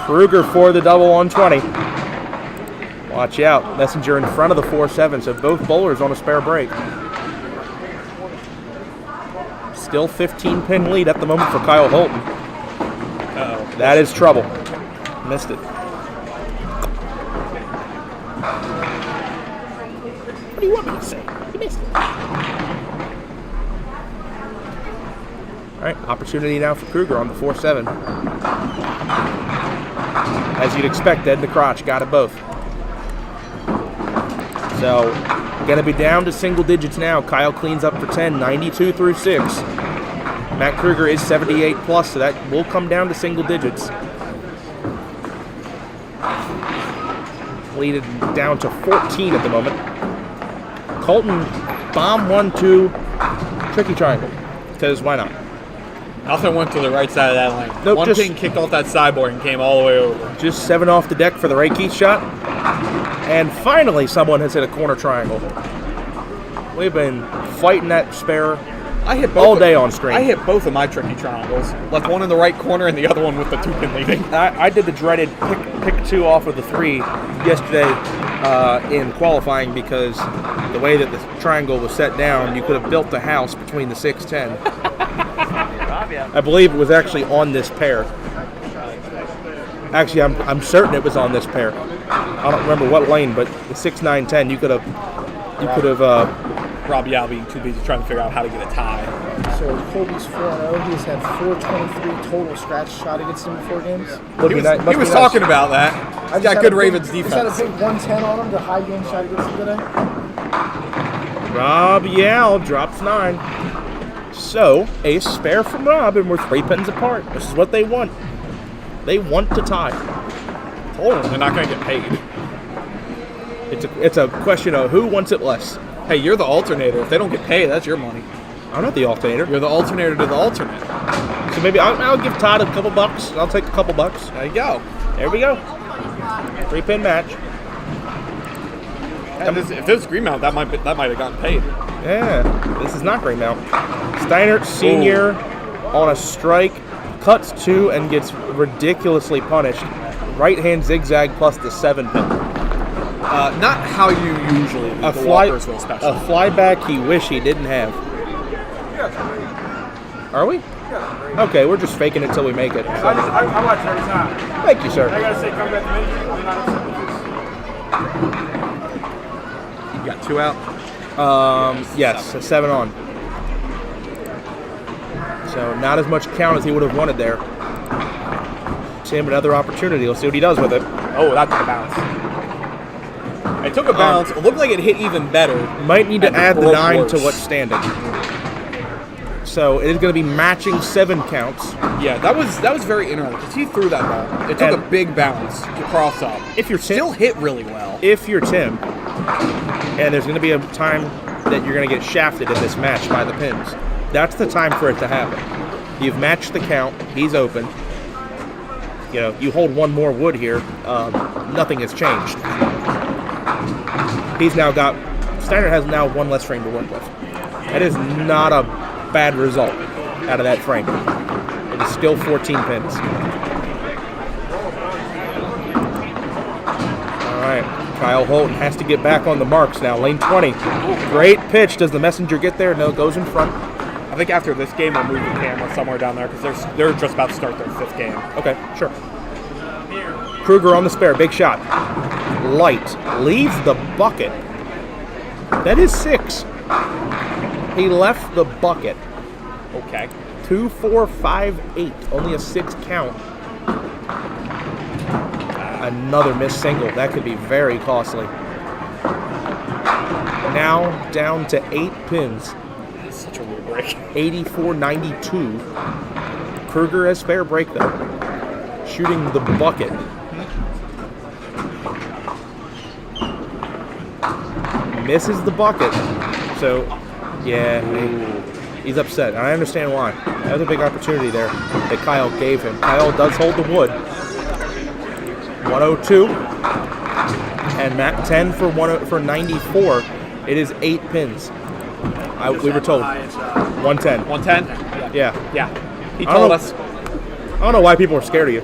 Kruger for the double on 20. Watch out. Messenger in front of the 4-7, so both bowlers on a spare break. Still 15-pin lead at the moment for Kyle Holton. Uh-oh. That is trouble. Missed it. What do you want me to say? You missed it. All right, opportunity now for Kruger on the 4-7. As you'd expect, dead in the crotch, got it both. So, gonna be down to single digits now. Kyle cleans up for 10, 92 through 6. Matt Kruger is 78 plus, so that will come down to single digits. Leaded down to 14 at the moment. Colton, bomb 1-2, tricky triangle, because why not? Nothing went to the right side of that lane. Nope, One pin kicked off that sideboard and came all the way over. Just 7 off the deck for the Reiki shot. And finally, someone has hit a corner triangle. We've been fighting that spare all day on screen. I hit both of my tricky triangles. Left one in the right corner and the other one with the 2-pin leading. I did the dreaded pick 2 off of the 3 yesterday in qualifying because the way that the triangle was set down, you could have built a house between the 6-10. I believe it was actually on this pair. Actually, I'm certain it was on this pair. I don't remember what lane, but the 6-9-10, you could have. Rob Yao being too busy trying to figure out how to get a tie. So Colby's 4-0. He's had 423 total scratch shot against him in 4 games. He was talking about that. He's got good Ravens defense. He's had a big 110 on him, the high game shot against him today. Rob Yao drops 9. So, a spare from Rob, and we're 3 pins apart. This is what they want. They want to tie. Told them they're not going to get paid. It's a question of who wants it less. Hey, you're the alternator. If they don't get paid, that's your money. I'm not the alternator. You're the alternator to the alternate. So maybe I'll give Todd a couple bucks. I'll take a couple bucks. There you go. There we go. 3-pin match. If this was green mount, that might have gotten paid. Yeah, this is not green mount. Steinert Sr. on a strike, cuts 2 and gets ridiculously punished. Right hand zigzag plus the 7-pin. Not how you usually do the Walkersville special. A flyback he wish he didn't have. Are we? Okay, we're just faking it till we make it. So. I watch it every time. Thank you, sir. I gotta say, come back to me. I'm not upset with this. You got 2 out? Yes, a 7 on. So not as much count as he would have wanted there. Tim, another opportunity. Let's see what he does with it. Oh, that took a bounce. It took a bounce. It looked like it hit even better. Might need to add the 9 worse. to what's standing. So it is going to be matching 7 counts. Yeah, that was very interesting because he threw that ball. It took a big bounce to cross up. If you're still hit really well. If you're Tim, and there's going to be a time that you're going to get shafted in this match by the pins, that's the time for it to happen. You've matched the count. He's open. You know, you hold 1 more wood here. Nothing has changed. He's now got. Steiner has now 1 less frame to work with. That is not a bad result out of that frame. It is still 14 pins. All right, Kyle Holton has to get back on the marks now. Lane 20. Great pitch. Does the messenger get there? No, goes in front. I think after this game, we'll move the camera somewhere down there because they're just about to start their 5th game. Okay, sure. Kruger on the spare. Big shot. Light. Leaves the bucket. That is 6. He left the bucket. Okay. 2, 4, 5, 8. Only a 6 count. Another missed single. That could be very costly. Now down to 8 pins. That's such a weird break. 84-92. Kruger has spare break though. Shooting the bucket. Misses the bucket. So, yeah, he's upset. I understand why. That was a big opportunity there that Kyle gave him. Kyle does hold the wood. 102. And Matt 10 for 94. It is 8 pins. We were told. 110. 110? Yeah. Yeah. He told us. I don't know why people are scared of you.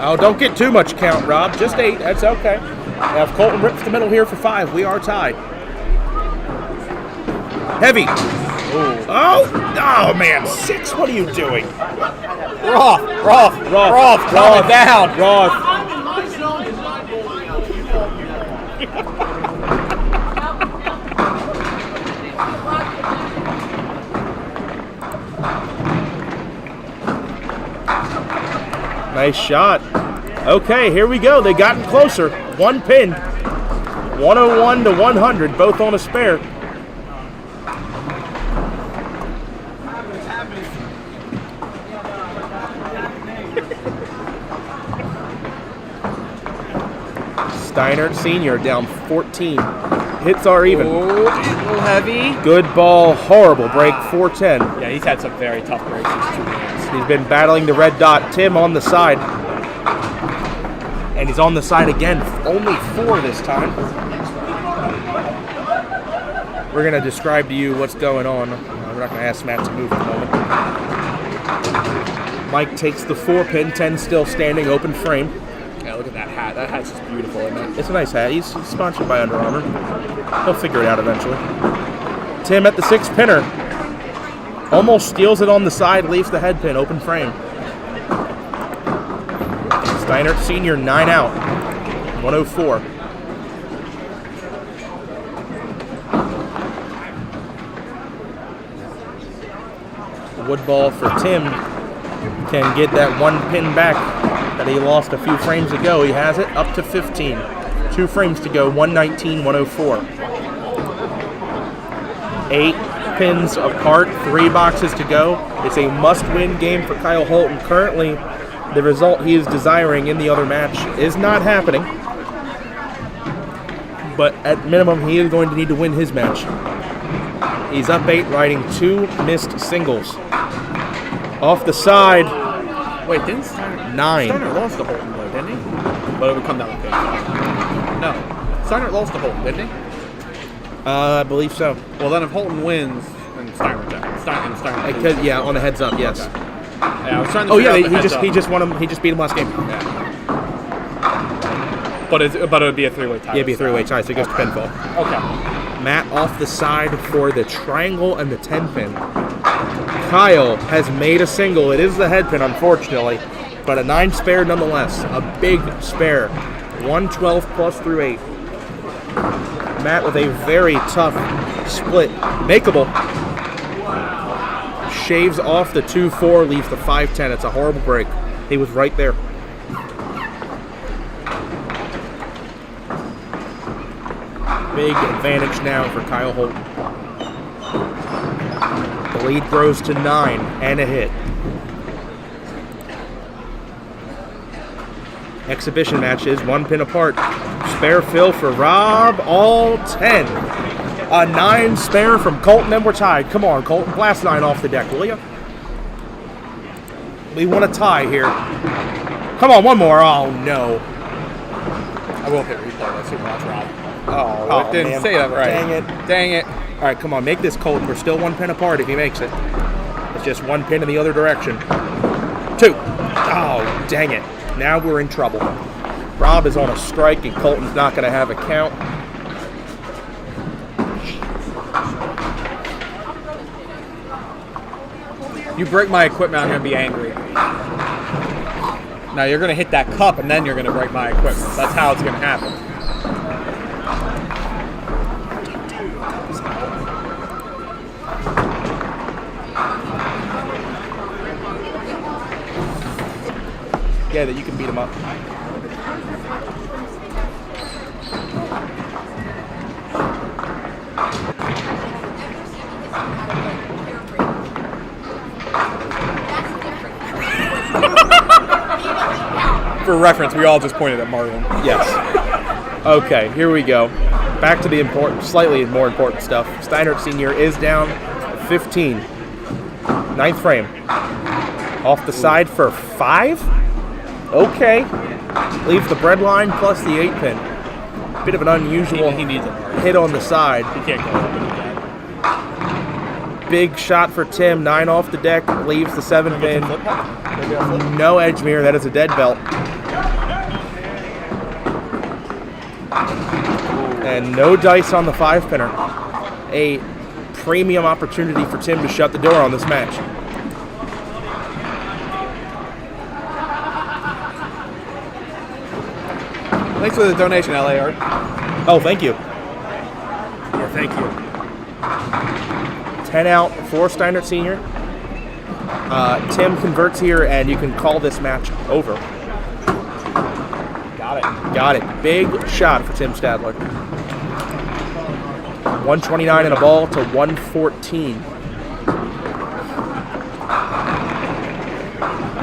Oh, don't get too much count, Rob. Just 8. That's okay. Now, if Colton rips the middle here for 5, we are tied. Heavy. Oh, man. 6. What are you doing? Roth, calm it down. Roth. Nice shot. Okay, here we go. They gotten closer. 1 pin. 101 to 100, both on a spare. Steinert Sr. down 14. Hits are even. Oh, a little heavy. Good ball, horrible break, 410. Yeah, he's had some very tough breaks these 2 games. He's been battling the red dot. Tim on the side. And he's on the side again. Only 4 this time. We're going to describe to you what's going on. We're not going to ask Matt to move at the moment. Mike takes the 4-pin, 10 still standing, open frame. Yeah, look at that hat. That hat's just beautiful, isn't it? It's a nice hat. He's sponsored by Under Armour. He'll figure it out eventually. Tim at the 6-pinner. Almost steals it on the side, leaves the head pin, open frame. Steinert Sr. 9 out. 104. Wood ball for Tim. can get that one pin back that he lost a few frames ago. He has it up to 15. 2 frames to go, 119, 104. 8 pins apart, 3 boxes to go. It's a must-win game for Kyle Holton. Currently, the result he is desiring in the other match is not happening. But at minimum, he is going to need to win his match. He's up 8, riding 2 missed singles. Off the side, Wait, didn't Steiner? 9. Steiner lost to Holton, though, didn't he? But it would come down to pin. No. Steiner lost to Holton, didn't he? I believe so. Well, then if Holton wins, then Steiner's out. Steiner Because, yeah, on the heads up, yes. Okay. Yeah, I was trying to Oh figure yeah, out the heads he up. just won him. He just beat him last game. Yeah. But it would be a 3-way tie. Yeah, it'd be a 3-way tie, so it goes to pinfall. Okay. Matt off the side for the triangle and the 10 pin. Kyle has made a single. It is the head pin, unfortunately, but a 9 spare nonetheless. A big spare. 112 plus through 8. Matt with a very tough split. Makeable. Shaves off the 2-4, leaves the 5-10. It's a horrible break. He was right there. Big advantage now for Kyle Holton. The lead grows to 9 and a hit. Exhibition matches, 1 pin apart. Spare fill for Rob, all 10. A 9 spare from Colton, and we're tied. Come on, Colton, blast 9 off the deck, will you? We want a tie here. Come on, one more. Oh, no. I will hit replay. Let's see watch Rob. Oh, it didn't man. say that right. Dang it. Dang it. All right, come on, make this, Colton. We're still 1 pin apart if he makes it. It's just 1 pin in the other direction. 2. Oh, dang it. Now we're in trouble. Rob is on a strike, and Colton's not going to have a count. You break my equipment, I'm going to be angry. Now you're going to hit that cup, and then you're going to break my equipment. That's how it's going to happen. Yeah, that you can beat him up. For reference, we all just pointed at Marvin. Yes. Okay, here we go. Back to the important, slightly more important stuff. Steiner Sr. is down 15. 9th frame. Off the side for 5? Okay. Leaves the bread line plus the 8 pin. Bit of an unusual He needs a hit on the side. He can't go up with that. Big shot for Tim. 9 off the deck. Leaves the 7 pin. No edge mirror. That is a dead belt. And no dice on the 5 pinner. A premium opportunity for Tim to shut the door on this match. Thanks for the donation, LA Art. Oh, thank you. Yeah, thank you. 10 out for Steiner Sr. Tim converts here, and you can call this match over. Got it. Got it. Big shot for Tim Stadler. 129 and a ball to 114.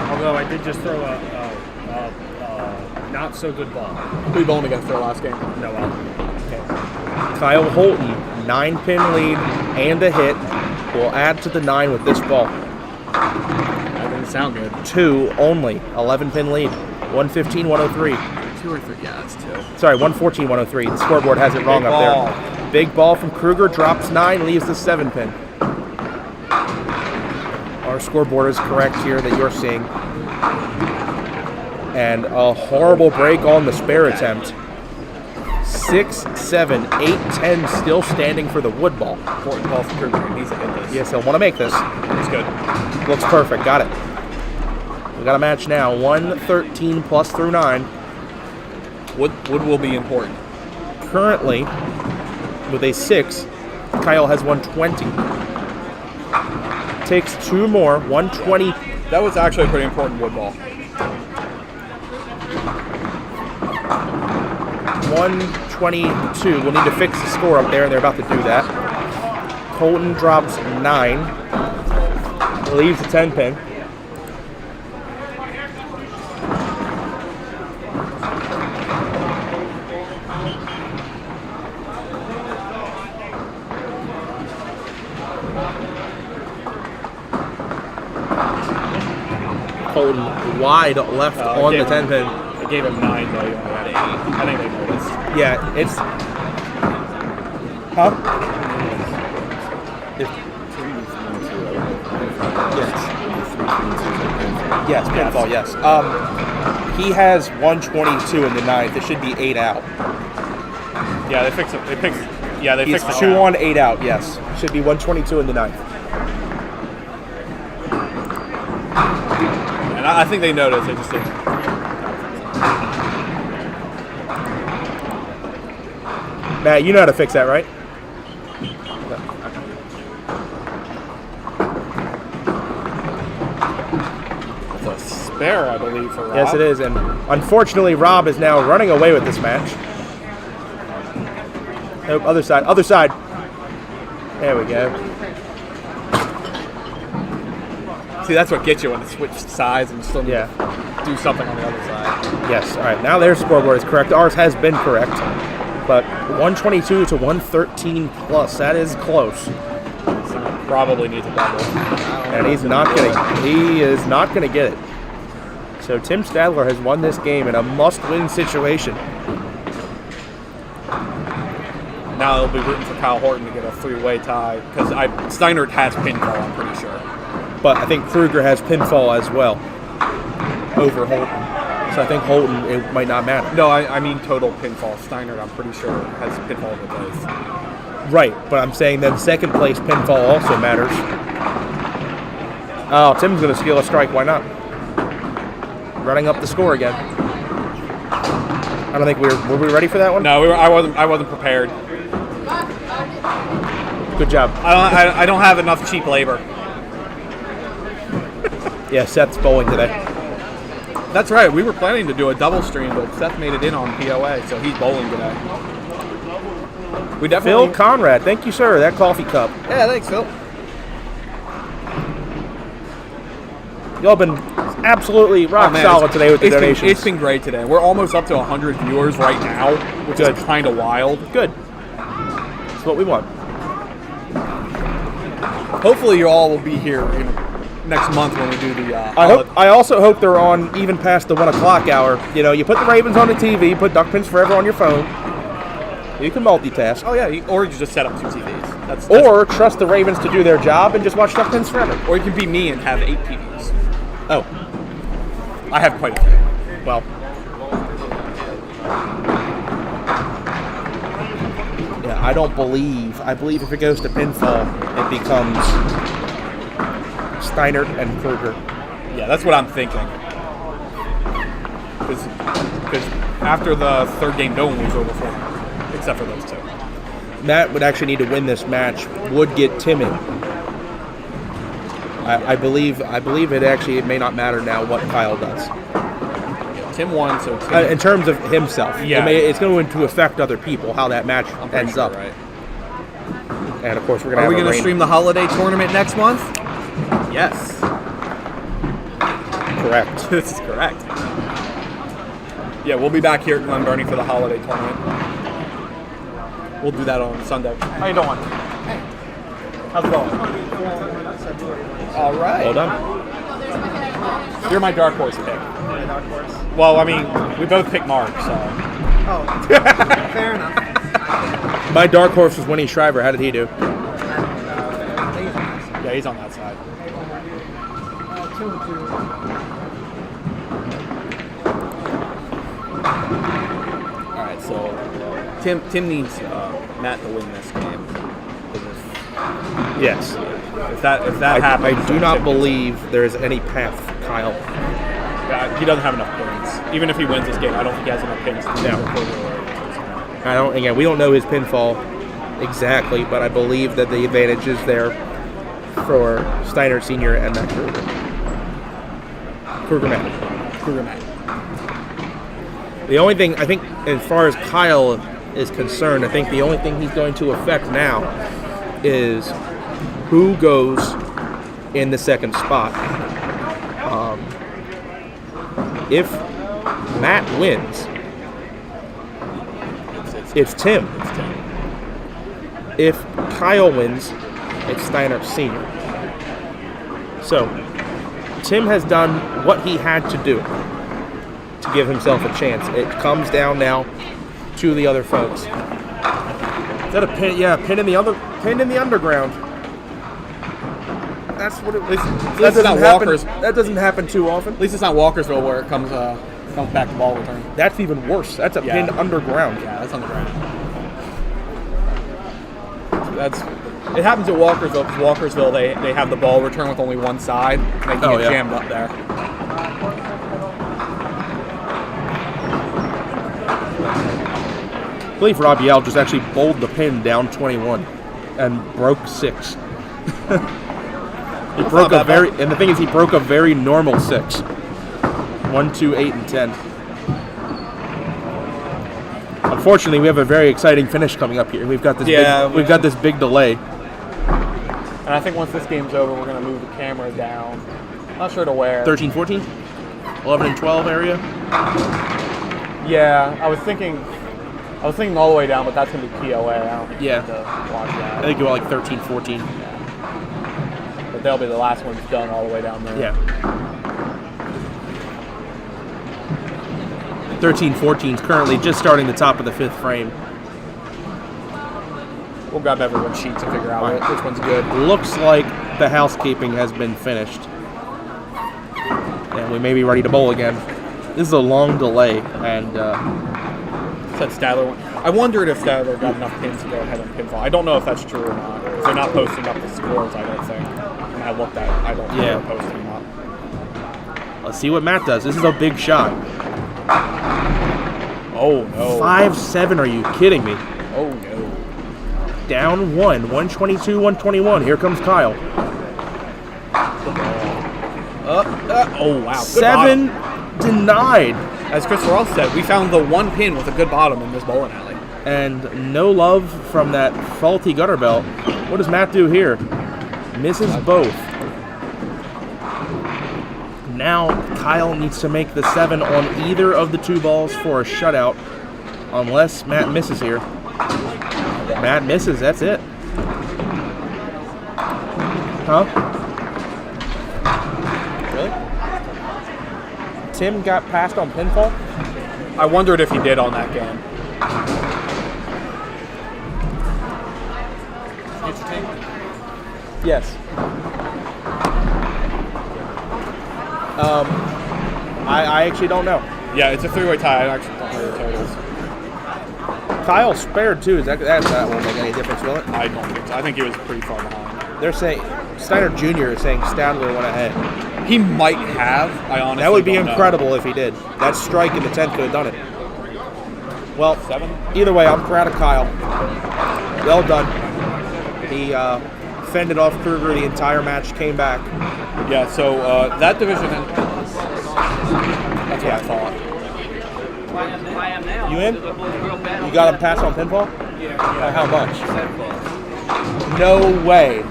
Although I did just throw a not so good ball. Who you bowling against their last game? No, Kyle Holton, 9 pin lead and a hit. Will add to the 9 with this ball. That didn't sound good. 2 only. 11 pin lead. 115, 103. 2 or 3? Yeah, that's 2. Sorry, 114, 103. The scoreboard has it wrong Big up ball. there. Big ball from Kruger, drops 9, leaves the 7 pin. Our scoreboard is correct here that you're seeing. And a horrible break on the spare attempt. 6, 7, 8, 10 still standing for the wood ball. Important ball for Kruger. He needs to hit this. Yes, he'll want to make this. It's good. Looks perfect. Got it. We got a match now. 113 plus through 9. Wood will be important. Currently, with a 6, Kyle has 120. Takes 2 more. 120 That was actually a pretty important wood ball. 122. We'll need to fix the score up there, and they're about to do that. Colton drops 9. Leaves the 10 pin. Colton wide left on the 10 pin. I gave him 9, though. He only had 8. I think they noticed. Yeah, it's. Huh? Yes, pinfall, yes. He has 122 in the 9th. It should be 8 out. Yeah, they fixed it. They fixed He's it. 2 on, 8 out, yes. Should be 122 in the 9th. And I think they noticed. They just didn't. Matt, you know how to fix that, right? It's a spare, I believe, for Rob. Yes, it is. And unfortunately, Rob is now running away with this match. Nope, other side. Other side. There we go. See, that's what gets you when it switched sides and you still need to do something on the other side. Yes. All right. Now their scoreboard is correct. Ours has been correct. But 122 to 113 plus. That is close. So probably needs a double. And he is not going to get it. So Tim Stadler has won this game in a must-win situation. Now they'll be rooting for Kyle Horton to get a 3-way tie because Steinert has pinfall, I'm pretty sure. But I think Kruger has pinfall as well over Holton. So I think Holton, it might not matter. No, I mean total pinfall. Steinert, I'm pretty sure, has pinfall over both. Right, but I'm saying then second place pinfall also matters. Oh, Tim's going to steal a strike. Why not? Running up the score again. I don't think were we ready for that one? No, I wasn't prepared. Good job. I don't have enough cheap labor. Yeah, Seth's bowling today. That's right. We were planning to do a double stream, but Seth made it in on POA, so he's bowling today. We definitely. Phil Conrad, thank you, sir. That coffee cup. Yeah, thanks, Phil. Y'all been absolutely rock solid today with the donations. It's been great today. We're almost up to 100 viewers right now, which is kind of wild. Good. That's what we want. Hopefully, you all will be here next month when we do the. I also hope they're on even past the 1 o'clock hour. You know, you put the Ravens on the TV, put Duck Pins Forever on your phone. You can multitask. Oh yeah, or you just set up 2 TVs. Or trust the Ravens to do their job and just watch Duck Pins Forever. Or you can be me and have 8 TVs. Oh, I have quite a few. Well, yeah, I believe if it goes to pinfall, it becomes Steinert and Kruger. Yeah, that's what I'm thinking. Because after the third game, no one was over for him, except for those 2. Matt would actually need to win this match. Would get Tim in. I believe it may not matter now what Kyle does. Tim won, so Tim in terms of himself. Yeah. It's going to affect other people how that match ends up. Right. And of course, we're going to. Are we going to stream the holiday tournament next month? Yes. Correct. This is correct. Yeah, we'll be back here at Glen Burnie for the holiday tournament. We'll do that on Sunday. How you doing? Hey. How's it going? All right. Well done. You're my dark horse pick. My dark horse. Well, I mean, we both picked Mark, so. Oh, fair enough. My dark horse was Winnie Shriver. How did he do? Yeah, he's on that side. 2-2. All right, so Tim needs Matt to win this game. Yes. If that happens, I do not believe there is any path for Kyle. He doesn't have enough points. Even if he wins this game, I don't think he has enough points to No. I don't. Again, we don't know his pinfall exactly, but I believe that the advantage is there for Steiner Sr. and Matt Kruger. Kruger Matt. The only thing, I think, as far as Kyle is concerned, I think the only thing he's going to affect now is who goes in the second spot. If Matt wins, it's Tim. If Kyle wins, it's Steiner Sr. So, Tim has done what he had to do to give himself a chance. It comes down now to the other folks. Is that a pin? Yeah, pin in the underground. That's what it. That doesn't happen too often. At least it's not Walkersville where it comes back to ball return. That's even worse. That's a pin underground. Yeah, that's underground. It happens at Walkersville because Walkersville they have the ball return with only one side. And they can get jammed up there. I believe Robbie Al just actually bowled the pin down 21 and broke 6. And the thing is, he broke a very normal 6. 1, 2, 8, and 10. Unfortunately, we have a very exciting finish coming up here. We've got this big delay. And I think once this game's over, we're going to move the camera down. Not sure to where. 13, 14? 11 and 12 area? Yeah, I was thinking all the way down, but that's going to be POA. I don't think Yeah. to watch that. I think you're like 13, 14. But they'll be the last ones done all the way down there. Yeah. 13, 14 is currently just starting the top of the 5th frame. We'll grab everyone's sheets and figure out which one's good. Looks like the housekeeping has been finished. And we may be ready to bowl again. This is a long delay, and Said Stadler. I wondered if Stadler got enough pins to go ahead and pinfall. I don't know if that's true or not. Because they're not posting up the scores, I don't think. When I looked at it, I don't think they're posting them up. let's see what Matt does. This is a big shot. Oh, no. 5-7, are you kidding me? Oh, no. Down 1, 122, 121. Here comes Kyle. Oh, wow. Good 7 bottom. denied. As Christopher Ross said, we found the one pin with a good bottom in this bowling alley. And no love from that faulty gutter belt. What does Matt do here? Misses both. Now Kyle needs to make the 7 on either of the 2 balls for a shutout. Unless Matt misses here. Matt misses, that's it. Huh? Really? Tim got passed on pinfall? I wondered if he did on that game. Yes. I actually don't know. Yeah, it's a 3-way tie. I actually don't know the totals. Kyle spared too. That won't make any difference, will it? I don't think so. I think he was pretty far behind. They're saying Steiner Jr. is saying Stadler went ahead. He might have. I honestly That would be don't know. incredible if he did. That strike in the 10th could have done it. Well, 7? either way, I'm proud of Kyle. Well done. He fended off Kruger the entire match, came back. Yeah, so that division. That's what I thought. You in? You got him passed on pinfall? Yeah. By how much? No way.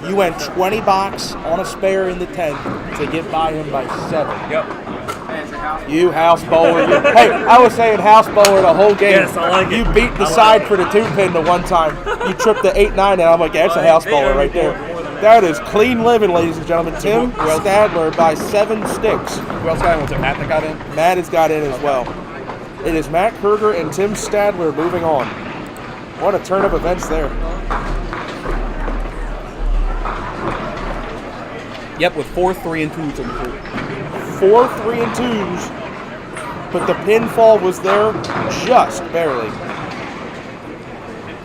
You went 20 box on a spare in the 10th to get by him by 7. Yep. You house bowler. Hey, I was saying house bowler the whole game. Yes, I like it. You beat the side for the 2-pin the one time. You tripped the 8-9, and I'm like, yeah, that's a house bowler right there. That is clean living, ladies and gentlemen. Tim Stadler by 7 sticks. Who else got in? Was it Matt that got in? Matt has got in as well. It is Matt Kruger and Tim Stadler moving on. What a turn of events there. Yep, with 4 3 and 2s in the group. 4 3 and 2s, but the pinfall was there just barely.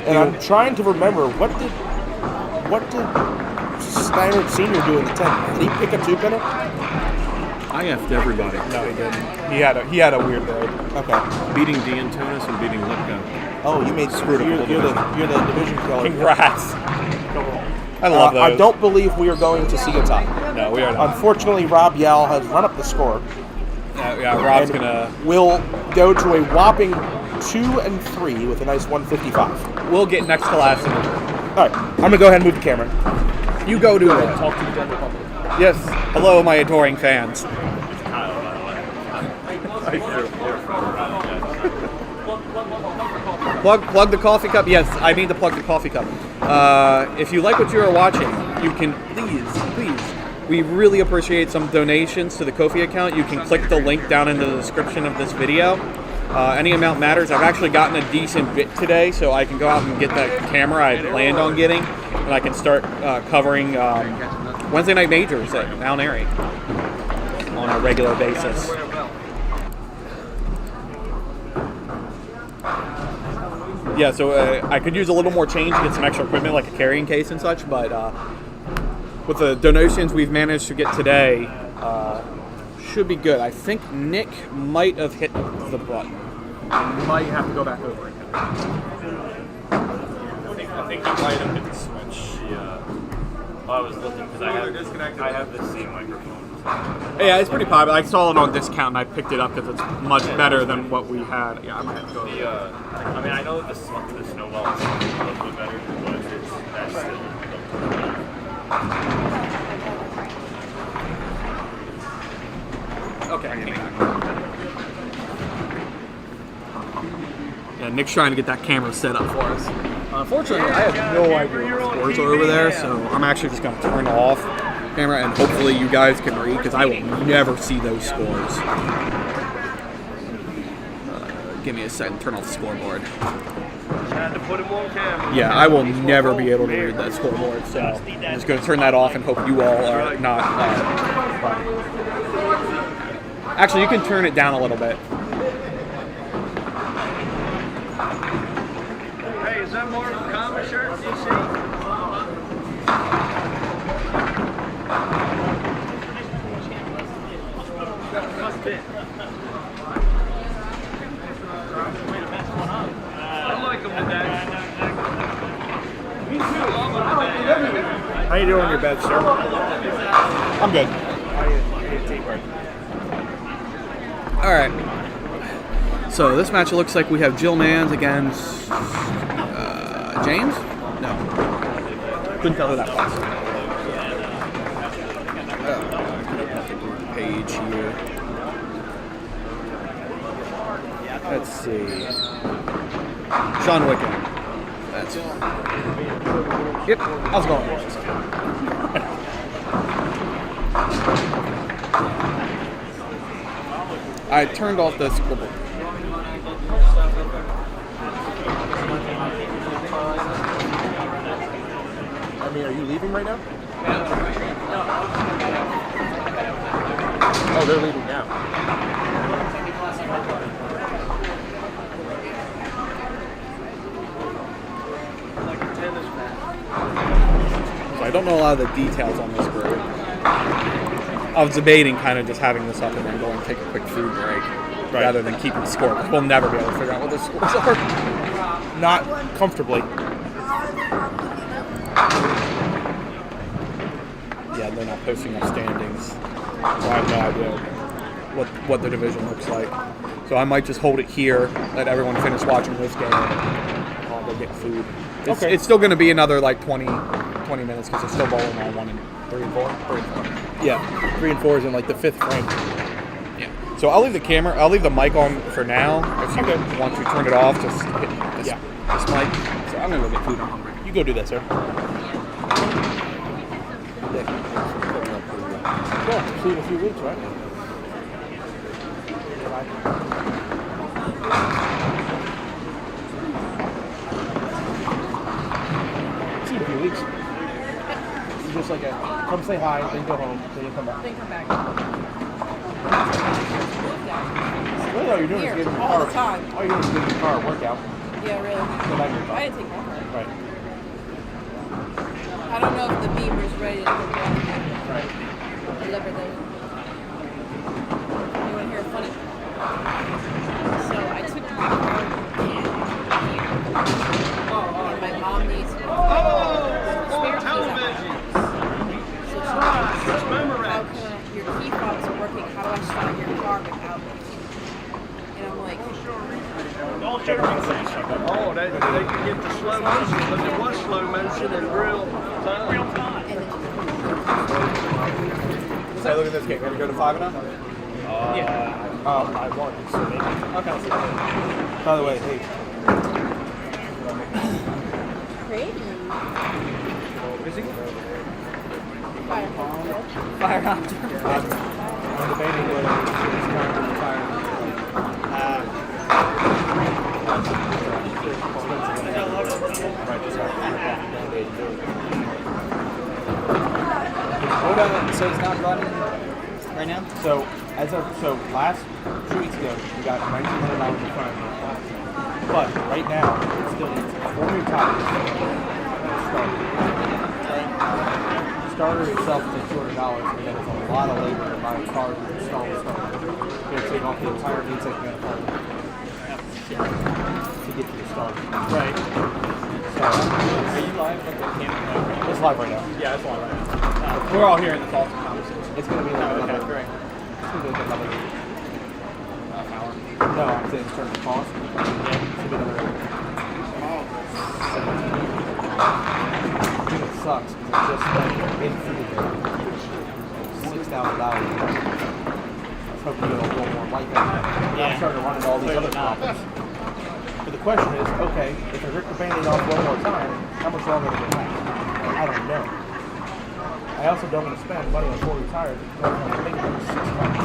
And I'm trying to remember, what did Steiner Sr. do in the 10th? Did he pick a 2-pinner? I F'd everybody. No, he didn't. He had a weird break. Okay. Beating D'Antonis and beating Lipka. Oh, you made screwed up. You're the division killer. Congrats. I love those. I don't believe we are going to see a tie. No, we are not. Unfortunately, Rob Yal has run up the score. Yeah, Rob's and gonna. will go to a whopping 2-3 with a nice 155. We'll get next to last in the group. All right, I'm gonna go ahead and move the camera. You go to it. Talk to the general public. Yes. Hello, my adoring fans. Plug the coffee cup. Yes, I need to plug the coffee cup. If you like what you are watching, you can please. We really appreciate some donations to the Ko-fi account. You can click the link down in the description of this video. Any amount matters. I've actually gotten a decent bit today, so I can go out and get that camera I planned on getting, and I can start covering Wednesday night majors at Mount Airy on a regular basis. Yeah, so I could use a little more change to get some extra equipment, like a carrying case and such, but with the donations we've managed to get today, should be good. I think Nick might have hit the button. Might have to go back over it. I think you might have hit the switch. Yeah. I was looking because I have the same microphone. Yeah, it's pretty popular. I saw it on discount and I picked it up because it's much better than what we had. Yeah, I might have to go over it. I mean, I know that the snowball is a little bit better, but that's still. Okay. Yeah, Nick's trying to get that camera set up for us. Unfortunately, I have no idea what scores are over there, so I'm actually just going to turn off camera and hopefully you guys can read because I will never see those scores. Give me a second, turn off the scoreboard. Yeah, I will never be able to read that scoreboard, so I'm just going to turn that off and hope you all are not. Actually, you can turn it down a little bit. Hey, is that more of a common shirt, DC? Must fit. I like them with that. Me too. How you doing in your bed, sir? I'm good. All right. So this match, it looks like we have Jill Mans against James? No. Couldn't tell who that was. Page here. Let's see. Sean Whitten. That's it. Yep. How's it going? I turned off the scribble. I mean, are you leaving right now? Oh, they're leaving now. So I don't know a lot of the details on this group. I was debating kind of just having this up and then going to take a quick food break rather than keeping score. Because we'll never be able to figure out what the scores are. Not comfortably. Yeah, they're not posting up standings. So I have no idea what the division looks like. So I might just hold it here, let everyone finish watching this game, and I'll go get food. It's still going to be another like 20 minutes because it's still bowling on 1 and 3 and 4. 3 and 4. Yeah, 3 and 4 is in like the 5th frame. Yeah. So I'll leave the camera. I'll leave the mic on for now. If you want to turn it off, just hit this mic. So I'm gonna go get food. I'm hungry. You go do that, sir. Yeah, see you in a few weeks, right? See you in a few weeks. You just like come say hi, then go home, then you come back. Then come back. Really, all you're doing is giving your car. All the time. All you're doing is giving your car a workout. Yeah, really. Go back to your car. I didn't take my car. Right. I don't know if the beamer's ready to go down. Right. Deliver them. You want to hear a funny? So I took my car and my mom needs spare keys at my house. So she problems are working. How do I start your car without? And I'm like, Oh, they can get the slow motion, but it was slow motion in real time. Hey, look at this cake. Are we go to 5 now? Yeah. I won, so maybe. Okay. By the way, hey, crazy. Fire hunter. I'm debating whether it's time to retire. So it's not running right now? So last 2 weeks ago, we got $1,900 in front of me. But right now, it still needs 4 new tires. Starter itself is like $200, and then it's a lot of labor to buy a car to install the starter. You have to take off the entire intake manifold to get to the starter. Right. So, Are you live with the camera? it's live right now. Yeah, it's live right now. We're all hearing this awesome conversation. It's going to be like Okay, another, great. it's going to be like another Hour. no, I'm saying in terms of cost. It's going to be another I think it sucks because it's just like in food $6,000. I was hoping to get a little more light out of it. Now I'm starting to run into all these other problems. But the question is, okay, if I rip the Band-Aid off one more time, how much longer does it last? I don't know. I also don't want to spend money on 4 tires because I'm thinking about 6 months.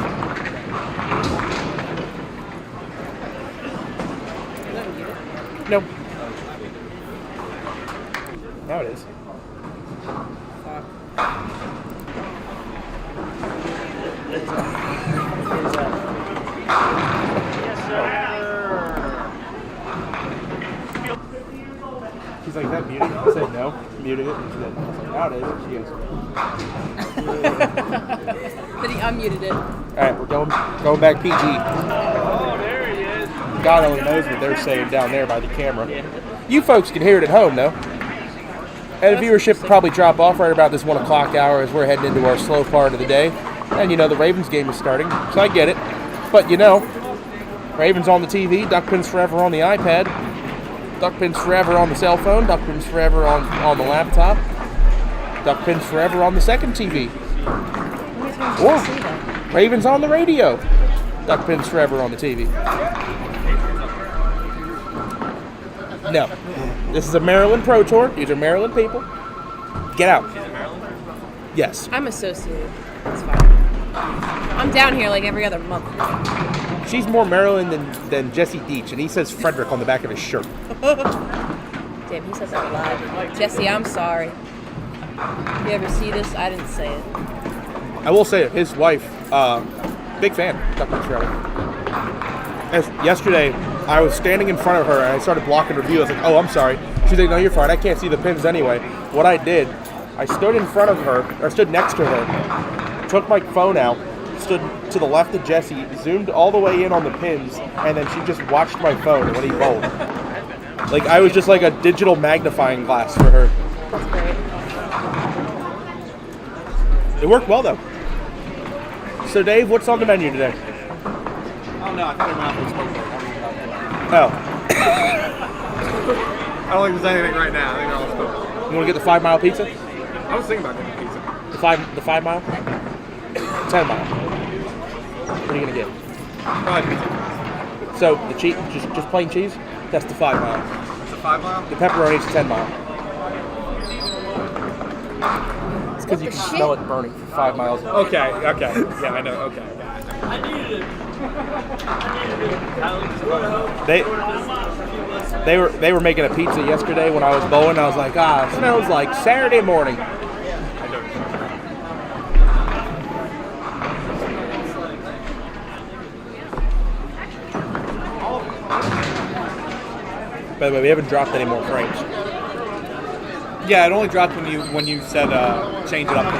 Nope. Now it is. She's like, that muted? I said no, muted it. And she said, I was like, now it is. She goes, But he unmuted it. alright, we're going back PG. Oh, there he is. God only knows what they're saying down there by the camera. You folks can hear it at home, though. And the viewership will probably drop off right about this 1 o'clock hour as we're heading into our slow part of the day. And you know, the Ravens game is starting, so I get it. But you know, Ravens on the TV, Duck Pins Forever on the iPad, Duck Pins Forever on the cell phone, Duck Pins Forever on the laptop, Duck Pins Forever on the second TV. Or Ravens on the radio, Duck Pins Forever on the TV. No. This is a Maryland Pro Tour. These are Maryland people. Get out. Yes. I'm associated. It's fine. I'm down here like every other month. She's more Maryland than Jesse Deach, and he says Frederick on the back of his shirt. Damn, he says that loud. Jesse, I'm sorry. If you ever see this, I didn't say it. I will say it. His wife, big fan. Duck Pins Forever. Yesterday, I was standing in front of her, and I started blocking her view. I was like, oh, I'm sorry. She's like, no, you're fine. I can't see the pins anyway. What I did, I stood in front of her, or stood next to her, took my phone out, stood to the left of Jesse, zoomed all the way in on the pins, and then she just watched my phone when he bowled. Like, I was just like a digital magnifying glass for her. That's great. It worked well, though. So, Dave, what's on the menu today? Oh no, I think I'm not supposed to. Oh, I don't think there's anything right now. I think they're all spoken. you want to get the 5 mile pizza? I was thinking about getting pizza. The five mile? 10 mile. What are you gonna get? Probably pizza. So the cheese, just plain cheese? That's the 5 mile. It's a 5 mile? The pepperoni's 10 mile. It's because you can smell it burning for 5 miles. Okay. Yeah, I know. Okay. They were making a pizza yesterday when I was bowling. I was like, it smells like Saturday morning. By the way, we haven't dropped any more frames. Yeah, it only dropped when you said change it up.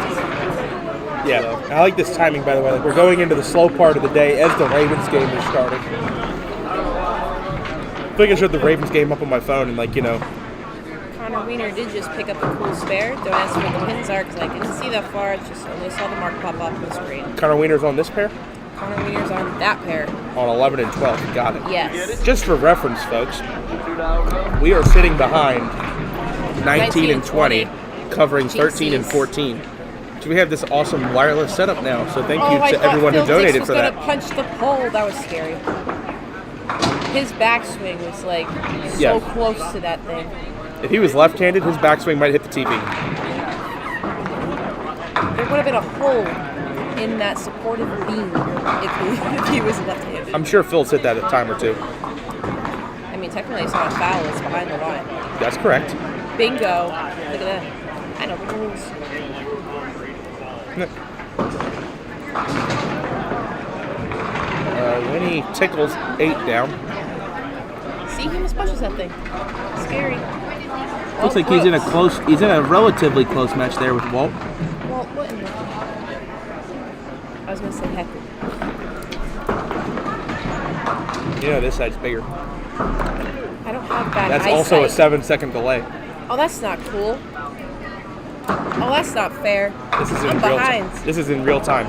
Yeah, I like this timing, by the way. Like, we're going into the slow part of the day as the Ravens game is starting. I think I showed the Ravens game up on my phone and, like, you know. Connor Connor Wiener did just pick up a cool spare. Don't ask me what the pins are because I couldn't see that far. It's just only saw the mark pop up on the screen. Connor Wiener's on this pair? Connor Wiener's on that pair. On 11 and 12. Got it. Yes. Just for reference, folks, we are sitting behind 19 and 20, covering 13 and 14. So we have this awesome wireless setup now. So thank you to everyone who donated for that. I thought Phil Dix was going to punch the pole. That was scary. His backswing was like so close to that thing. If he was left-handed, his backswing might hit the TV. There would have been a hole in that supportive beam if he was left-handed. I'm sure Phil's hit that a time or two. I mean, technically it's not a foul. It's behind the line. That's correct. Bingo. Look at that. I know the rules. Winnie tickles 8 down. See, he almost pushes that thing. Scary. Looks like he's in a relatively close match there with Walt. Walt Whitten. I was gonna say heck. Yeah, this side's bigger. I don't have bad That's eyesight. also a 7-second delay. Oh, that's not cool. Oh, that's not fair. This is I'm in real behind. time. This is in real time.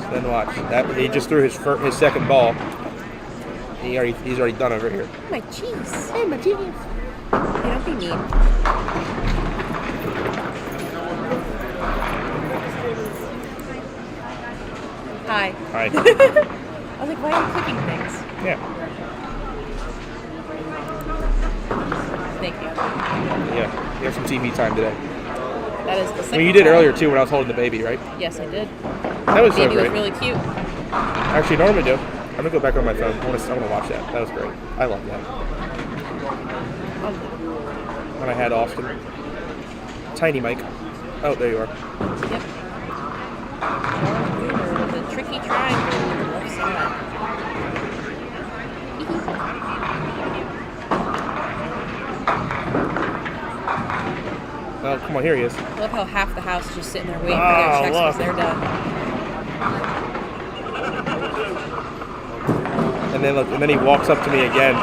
So then watch that. He just threw his second ball. He's already done over here. Oh, my cheese. Hey, my cheese. Hey, don't be mean. Hi. Hi. I was like, why are you cooking things? Yeah. Thank you. Yeah. You have some TV time today. That is the second I mean, you did time. earlier too when I was holding the baby, right? Yes, I did. That was so Baby was great. really cute. Actually, normally do. I'm gonna go back on my phone. I want to watch that. That was great. I love that. When I had Austin, Tiny Mike. Oh, there you are. Yep. The tricky triangle on the left side. Oh, come on, here he is. I love how half the house is just sitting there waiting for their checks because they're done. And then look, and then he walks up to me again.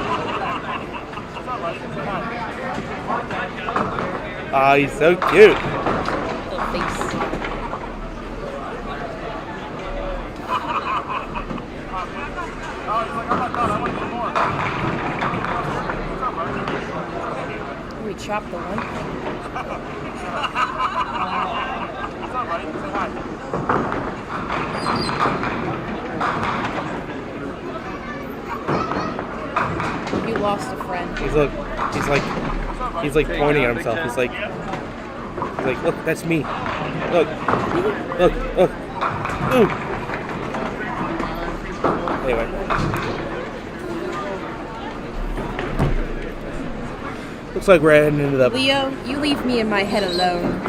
Ah, he's so cute. Little face. We chopped the one. You lost a friend. He's like pointing at himself. He's like, look, that's me. Look. Ooh. Anyway. Looks like we're heading into the... Leo, you leave me in my head alone.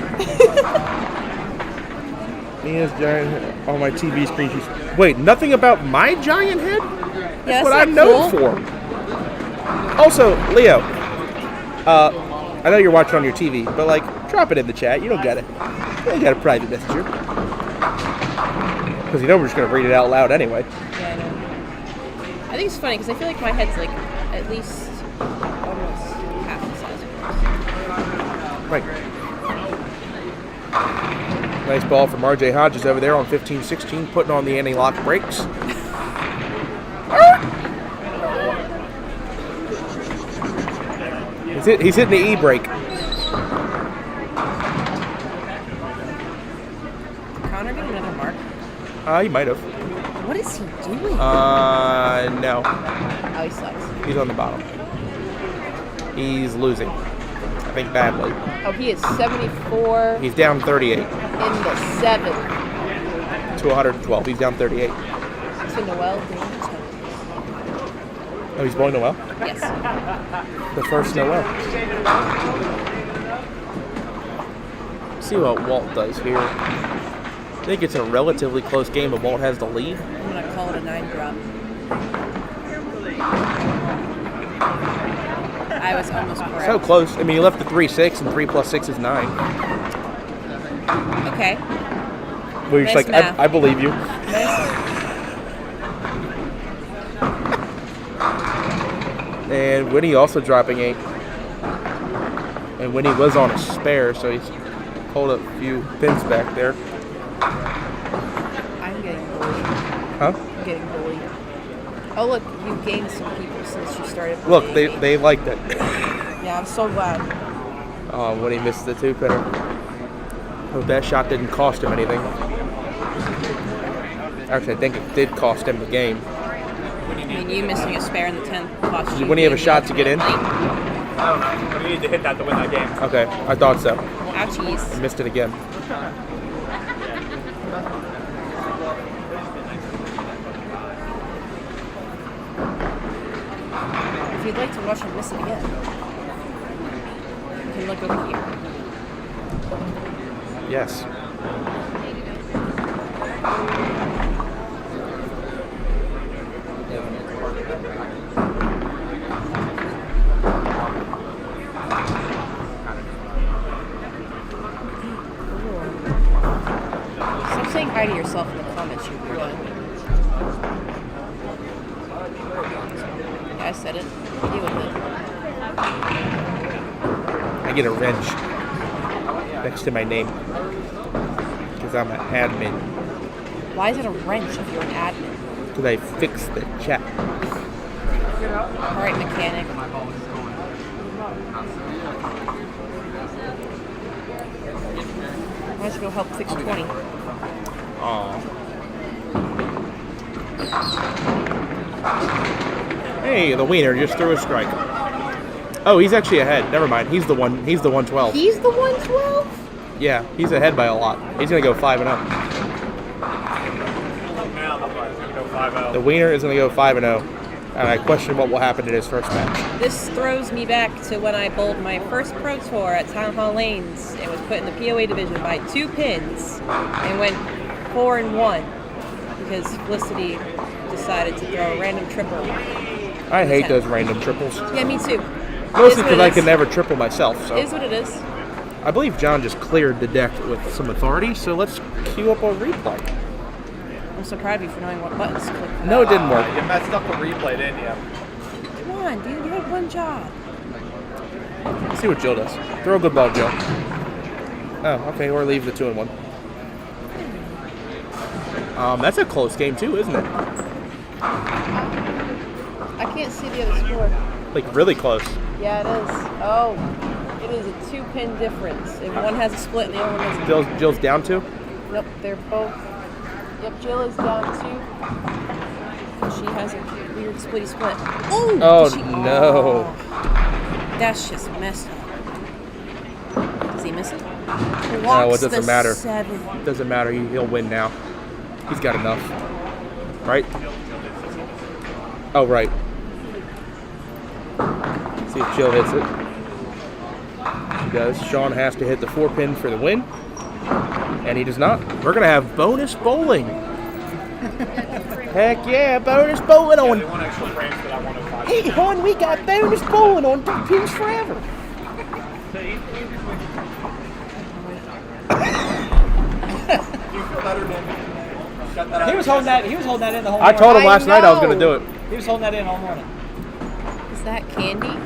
Mia's giant head on my TV screen. Wait, nothing about my giant head? Yeah, That's what I'm known for. Also, Leo, I know you're watching on your TV, but like, drop it in the chat. You don't get it. You don't get a private messenger. Because you know we're just going to read it out loud anyway. Yeah, I know. I think it's funny because I feel like my head's like at least almost half the size of yours. Right. Nice ball from RJ Hodges over there on 15-16, putting on the anti-lock brakes. He's hitting the E-brake. Connor get another mark? He might have. What is he doing? No. Oh, he sucks. He's on the bottom. He's losing. I think badly. Oh, he is 74 He's down 38 in the 7th. to 112. He's down 38. To Noel. Oh, he's blowing Noel? Yes. The first Noel. See what Walt does here. I think it's a relatively close game, but Walt has the lead. I'm going to call it a 9-drop. I was almost correct. So close. I mean, you left the 3-6, and 3 + 6 is 9. Okay. Well, you're just like, I believe you. And Whitney also dropping 8. And Winnie was on a spare, so he's pulled a few pins back there. I'm getting bullied. Huh? I'm getting bullied. Oh look, you've gained some people since you started Look, bullying me. they liked it. Yeah, I'm so glad. Oh, when he missed the 2-pinner. Hope that shot didn't cost him anything. Actually, I think it did cost him the game. I mean, you missing a spare in the 10th cost you. When he have a shot to get in? I don't know. But you need to hit that to win that game. Okay, I thought so. Ouchies. I missed it again. If you'd like to watch him miss it again, you can look over here. Yes. Stop saying hi to yourself in the comments, you weirdo. Yeah, I said it. Deal with it. I get a wrench next to my name because I'm an admin. Why is it a wrench if you're an admin? Because I fix the chat. Alright, mechanic. Why don't you go help fix 20? Hey, the wiener just threw a strike. Oh, he's actually ahead. Never mind. He's the 112. He's the 112? Yeah, he's ahead by a lot. He's gonna go 5-0. The wiener is gonna go 5-0, and I question what will happen in his first match. This throws me back to when I bowled my first Pro Tour at Town Hall Lanes. It was put in the POA division by 2 pins and went 4-1 because Felicity decided to throw a random triple. I hate those random triples. Yeah, me too. Mostly because I can never triple myself. So It is what it is. I believe John just cleared the deck with some authority, so let's queue up a replay. I'm so proud of you for knowing what buttons to click. No, it didn't work. You messed up the replay, didn't you? Come on, dude. You had one job. Let's see what Jill does. Throw a good ball, Jill. Oh, okay, or leave the 2-1. That's a close game too, isn't it? I can't see the other score. Like really close. Yeah, it is. Oh, it is a 2-pin difference. If one has a split and the other one doesn't. Jill's down 2? Yep, they're both. Yep, Jill is down 2. She has a weird splitty split. Ooh, Oh, did she- no. Oh, that's just messed up. Does he miss it? No, it doesn't matter. 7. It doesn't matter. He'll win now. He's got enough. Right? Oh, right. See if Jill hits it. She does. Sean has to hit the 4-pin for the win. And he does not. We're going to have bonus bowling. Heck yeah, bonus bowling on. Hey, hon, we got bonus bowling on Duck Pins Forever. He was holding that. He was holding that in the whole I morning. told him last night I was going to do it. He was holding that in all morning. Is that candy?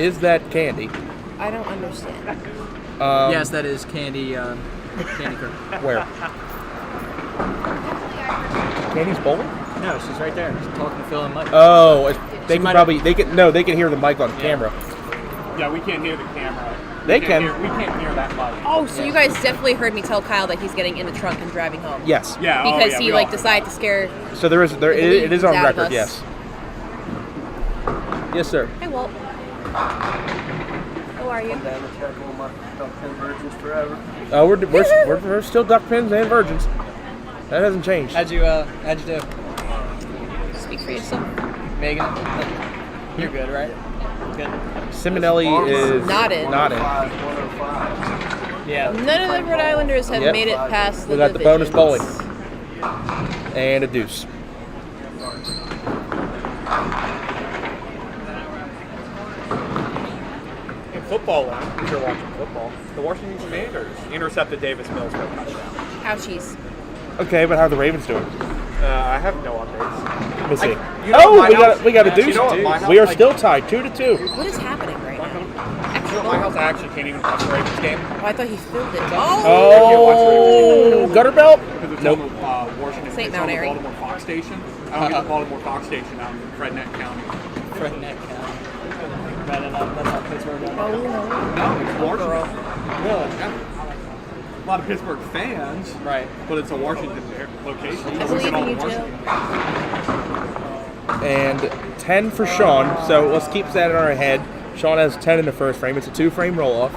Is that candy? I don't understand. Yes, that is candy. Candy corn. Where? Candy's bowling? No, she's right there. She's talking to Phil and Mike. Oh, they can probably they can hear the mic on camera. Yeah, we can't hear the camera. They can. We can't hear that mic. Oh, so you guys definitely heard me tell Kyle that he's getting in the trunk and driving home. Yes. Yeah. Because he he like decided to scare. So it is on out of record. us. Yes. Yes, sir. Hey, Walt. How are you? Down to check on my Duck Pin Virgins Forever. Oh, we're still Duck Pins and Virgins. That hasn't changed. How'd you do? Speak for yourself. Megan? You're good, right? Good. Simonelli is Not in. Yeah. None of the Rhode Islanders have Yep. made it past the We got the bonus bowling. divisions. And a deuce. In football land, if you're watching football, the Washington Commanders intercepted Davis Mills for a touchdown. Ouchies. Okay, but how are the Ravens doing? I have no updates. Let me see. You know, my house- we got a deuce. You know what, my house- We are still tied 2-2. What is happening right now? So at my house, I actually can't even watch the Ravens game. Oh, I thought he filled it. Oh, gutter belt? Because it's Nope. on Washington. St. It's Mount on the Airy. Baltimore Fox station. I don't get the Baltimore Fox station out in Fredneck County. Fredneck County. That's not Pittsburgh. Oh, no. No, it's Washington. Really? Yeah. A lot of Pittsburgh fans. Right. But it's a Washington location. I You believe get all in you, the Jill. Washington. And 10 for Sean. So let's keep that in our head. Sean has 10 in the first frame. It's a 2-frame roll-off.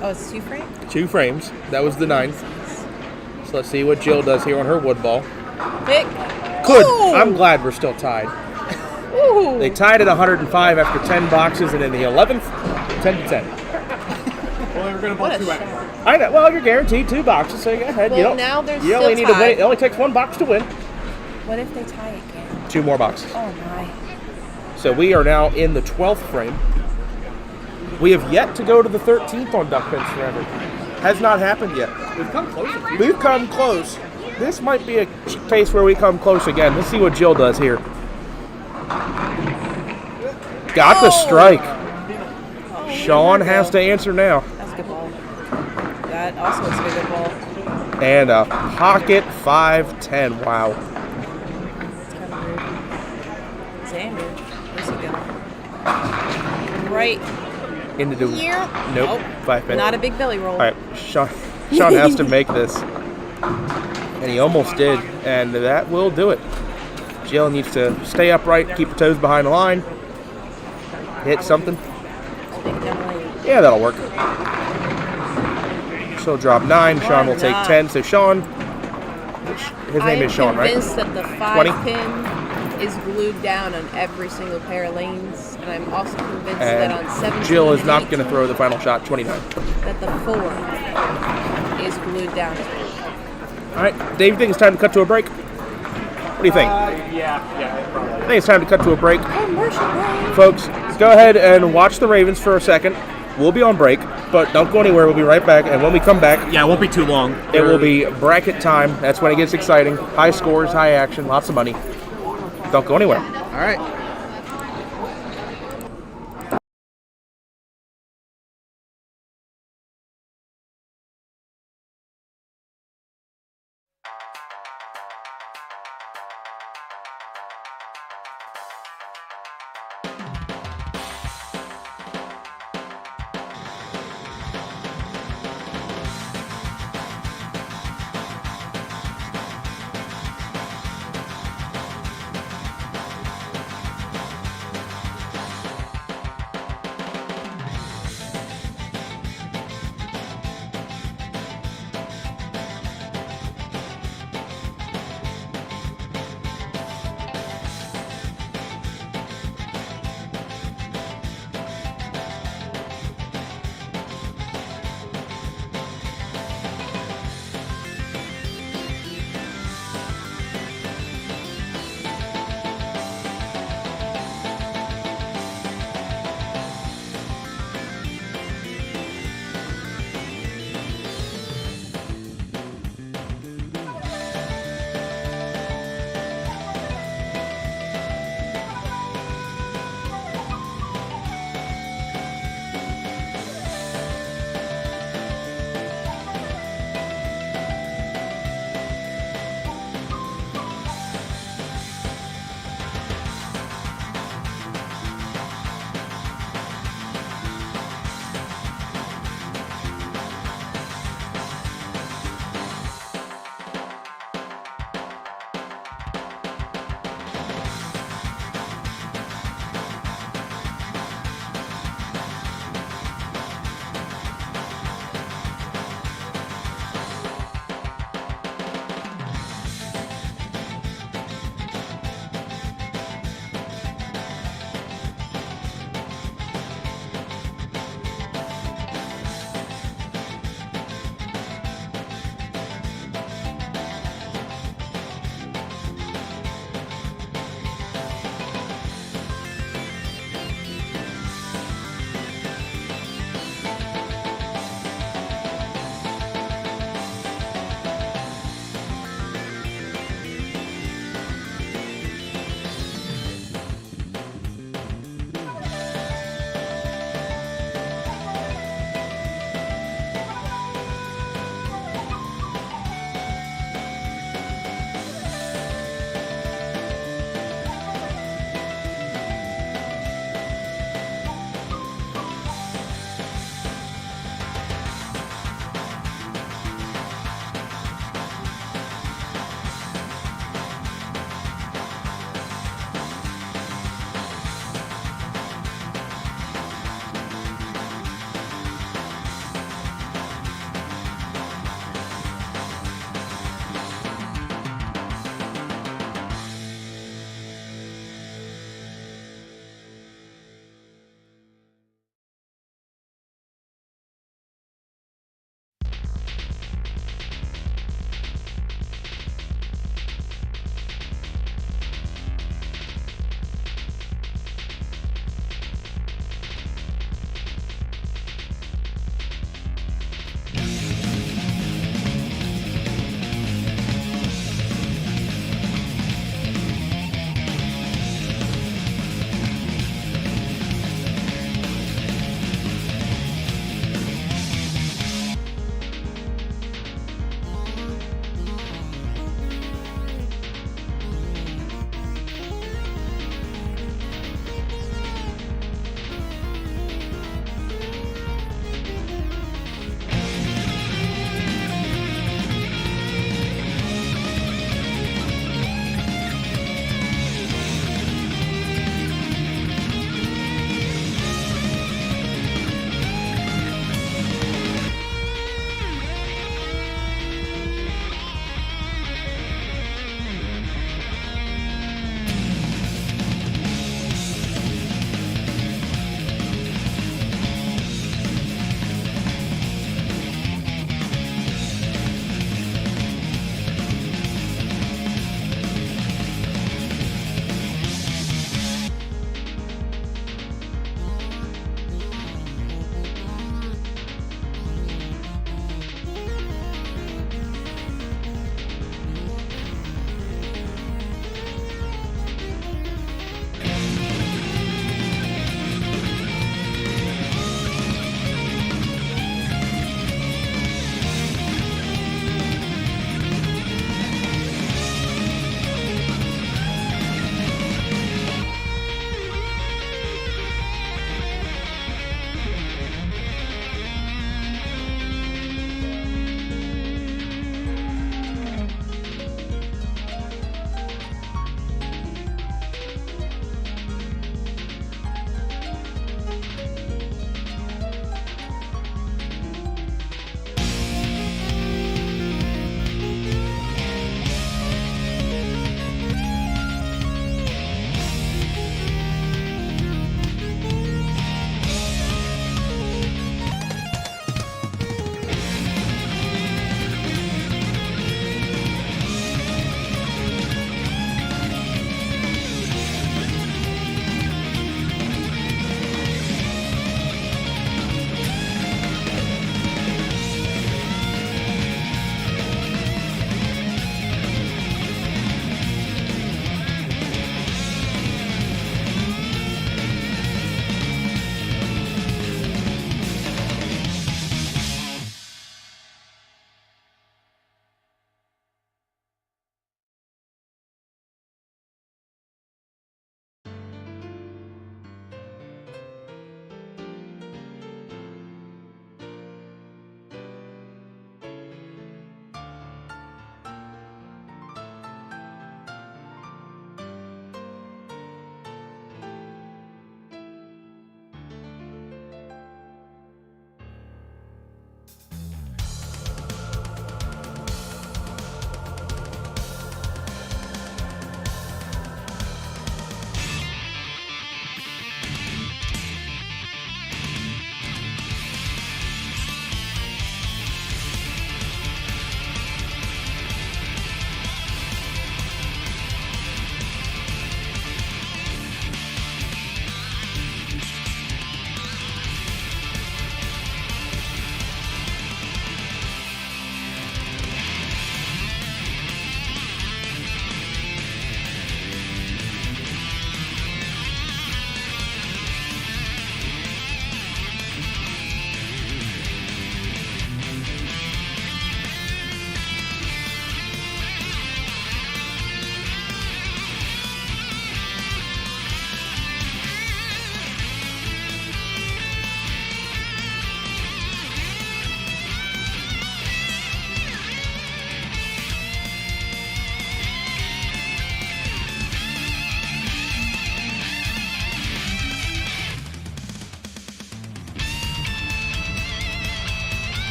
Oh, it's 2 frame? 2 frames. That was the 9. So let's see what Jill does here on her wood ball. Pick. Good. Ooh. I'm glad we're still tied. Ooh. They tied at 105 after 10 boxes, and in the 11th, 10 to 10. Well, they were going to What both a 2 shot. anyway. I know. Well, you're guaranteed 2 boxes, so go ahead. Well, now there's you only still need to win. tied. It only takes 1 box to win. What if they tie again? 2 more boxes. Oh, my. So we are now in the 12th frame. We have yet to go to the 13th on Duck Pins Forever. Has not happened yet. We've come close a few We've come close. This might be a case where we come close again. Let's see what Jill does here. Got the strike. Oh, Sean there we has go. to answer now. That's a good ball. That also looks like a good ball. And a pocket 5-10. Wow. It's kind of rude. Xander, where's he going? Right. Into the Here. nope. 5 pin. Not a big belly roll. All right, Sean has to make this, and he almost did, and that will do it. Jill needs to stay upright, keep her toes behind the line, hit something. Yeah, that'll work. She'll drop 9. Sean will take 10. So Sean, his name is Sean, right? I'm convinced that the 5 20? pin is glued down on every single pair of lanes, and I'm also convinced that on 17 Jill is and not 18, going to throw the final shot, 29. that the 4 is glued down as well. All right, Dave, you think it's time to cut to a break? What do you think? Yeah, probably. I think it's time to cut to a break. Commercial break. Folks, go ahead and watch the Ravens for a second. We'll be on break, but don't go anywhere. We'll be right back, and when we come back, Yeah, it won't be too long. it will be bracket time. That's when it gets exciting. High scores, high action, lots of money. Don't go anywhere. All right.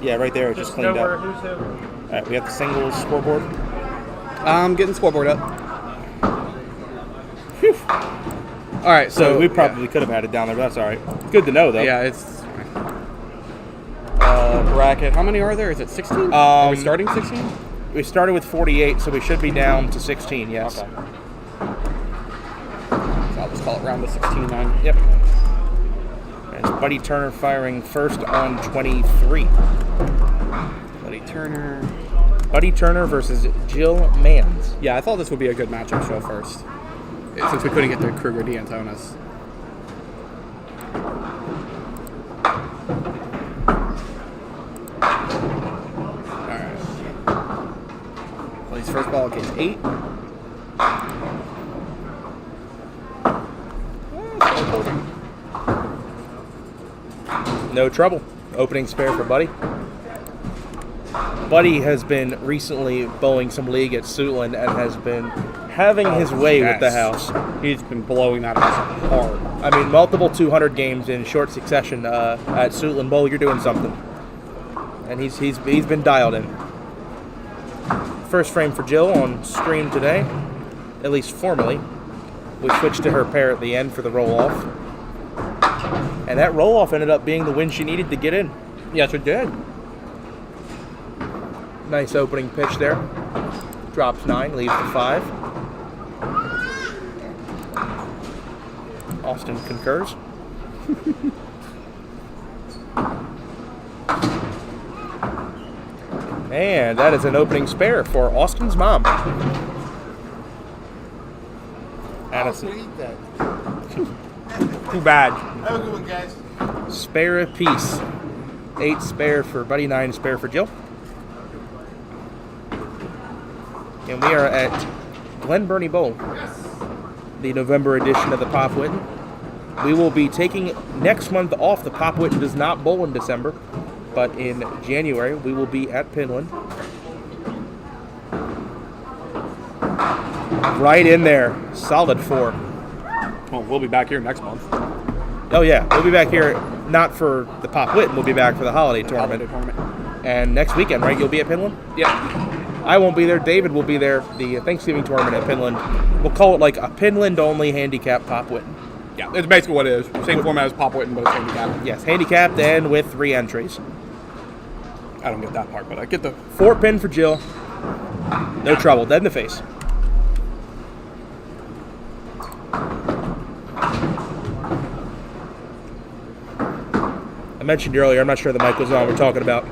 Yeah, right there. It just cleaned know up. who's who. All right, we have the singles scoreboard. I'm getting scoreboard up. Whew. All right, So we probably could have had it down there, but that's all right. Good to know, though. Yeah, it's bracket. How many are there? Is it 16? Are we starting 16? We started with 48, so we should be down to 16. Yes. Okay. So I'll just call it round to 16 then. Yep. It's Buddy Turner firing first on 23. Buddy Turner versus Jill Mans. Yeah, I thought this would be a good matchup show first, since we couldn't get the Kruger D'Antonis. Alright. Plays first ball, game 8. No trouble. Opening spare for Buddy. Buddy has been recently bowling some league at Suitland and has been having his way with the house. He's been blowing that house hard. I mean, multiple 200 games in short succession at Suitland Bowl. You're doing something. And he's been dialed in. First frame for Jill on screen today, at least formally. We switched to her pair at the end for the roll-off. And that roll-off ended up being the win she needed to get in. Yes, it did. Nice opening pitch there. Drops 9, leaves the 5. Austin concurs. And that is an opening spare for Austin's mom. Addison. Too bad. Have a good one, guys. Spare apiece. 8 spare for Buddy, 9 spare for Jill. And we are at Glen Burnie Bowl, the November edition of the Pop Whitten. We will be taking next month off. The Pop Whitten does not bowl in December, but in January we will be at Pinland. Right in there, solid 4. Well, we'll be back here next month. Oh yeah, we'll be back here not for the Pop Whitten. We'll be back for the holiday tournament. And next weekend, right? You'll be at Pinland? Yeah. I won't be there. David will be there. The Thanksgiving tournament at Pinland. We'll call it like a Pinland-only handicap Pop Whitten. Yeah, it's basically what it is. Same format as Pop Whitten, but it's handicapped. Yes, handicapped and with 3 entries. I don't get that part, but I get the 4 pin for Jill. No trouble. Dead in the face. I mentioned earlier, I'm not sure the mic was on, we're talking about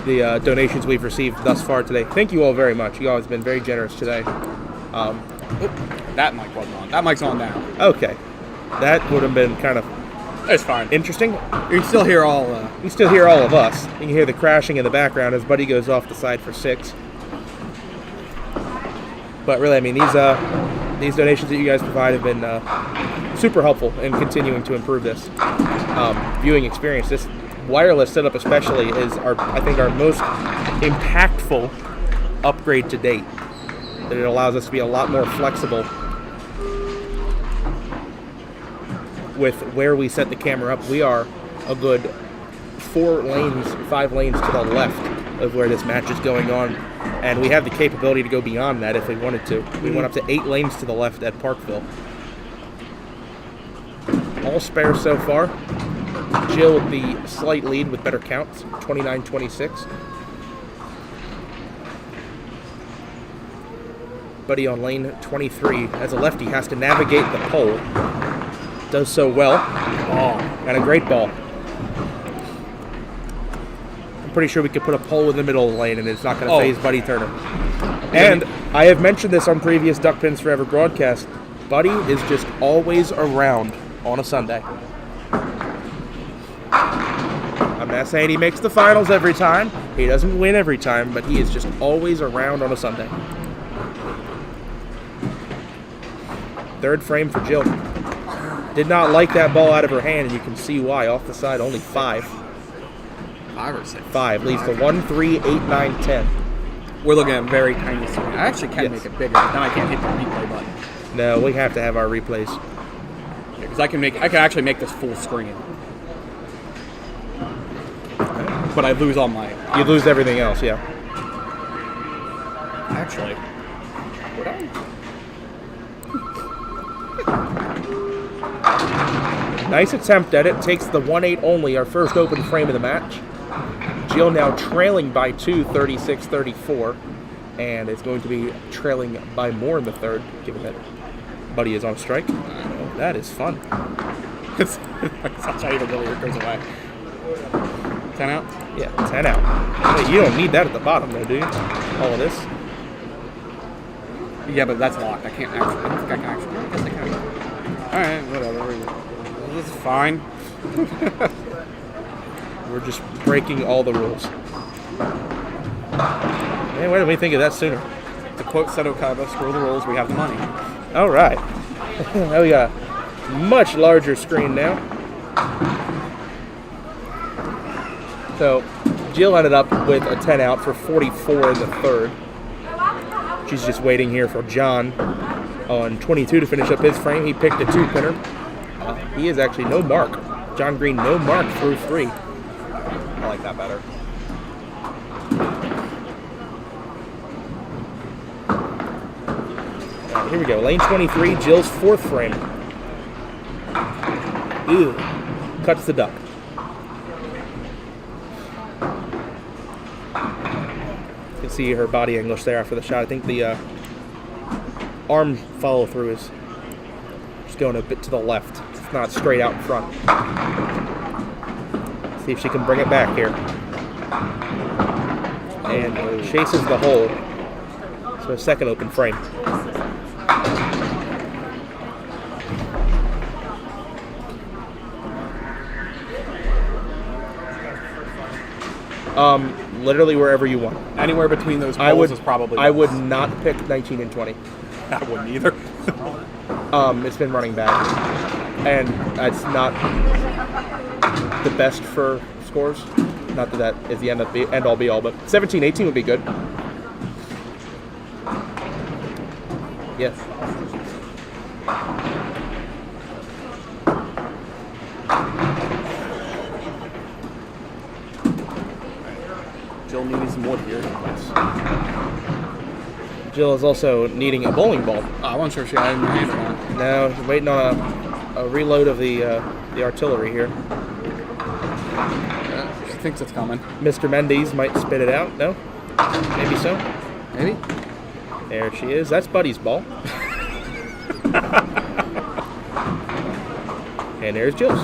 the donations we've received thus far today. Thank you all very much. You all have been very generous today. That mic wasn't on. That mic's on now. Okay. That would have been kind of It's fine. interesting. You can still hear all. You can still hear all of us. You can hear the crashing in the background as Buddy goes off the side for 6. But really, I mean, these donations that you guys provide have been super helpful in continuing to improve this viewing experience. This wireless setup especially is, I think, our most impactful upgrade to date. That it allows us to be a lot more flexible with where we set the camera up. We are a good 5 lanes to the left of where this match is going on, and we have the capability to go beyond that if we wanted to. We went up to 8 lanes to the left at Parkville. All spares so far. Jill with the slight lead with better counts, 29-26. Buddy on lane 23, as a lefty, has to navigate the pole. Does so well. Oh, and a great ball. I'm pretty sure we could put a pole in the middle of the lane and it's not going to phase Buddy Turner. And I have mentioned this on previous Duck Pins Forever broadcasts. Buddy is just always around on a Sunday. I'm not saying he makes the finals every time. He doesn't win every time, but he is just always around on a Sunday. Third frame for Jill. Did not like that ball out of her hand, and you can see why. Off the side, only 5. 5 or 6. 5 leads to 1, 3, 8, 9, 10. We're looking at very tiny screen. I actually can make it bigger, but then I can't hit the replay button. No, we have to have our replays. Because I can actually make this full screen. but I lose all my. You lose everything else, yeah. Actually, would I? Nice attempt at it. Takes the 1-8 only, our first open frame of the match. Jill now trailing by 2, 36-34, and is going to be trailing by more in the third, given that Buddy is on strike. That is fun. That's how you really goes away. 10 out? Yeah, 10 out. Wait, you don't need that at the bottom, though, do you? All of this? Yeah, but that's locked. I can't actually. I don't think I can actually. I guess I can. All right, whatever. This is fine. We're just breaking all the rules. Man, why didn't we think of that sooner? To quote Seto Kaiba, screw the rules, we have the money. All right. Now we got a much larger screen now. So, Jill ended up with a 10 out for 44 in the third. She's just waiting here for John on 22 to finish up his frame. He picked a 2-pinner. He is actually no mark. John Green, no mark through 3. I like that better. Here we go. Lane 23, Jill's 4th frame. Ew. Cuts the duck. You can see her body English there after the shot. I think the arm follow through is just going a bit to the left. It's not straight out in front. See if she can bring it back here. And chases the hole. So a second open frame. Literally wherever you want. Anywhere between those poles is probably. I would not pick 19 and 20. I wouldn't either. It's been running bad, and that's not the best for scores. Not that is the end all be all, but 17, 18 would be good. Yes. Jill needs some wood here. Jill is also needing a bowling ball. I wasn't sure she had it in her hand or not. No, she's waiting on a reload of the artillery here. She thinks it's coming. Mr. Mendes might spit it out. No? Maybe so. Maybe. There she is. That's Buddy's ball. And there's Jill's.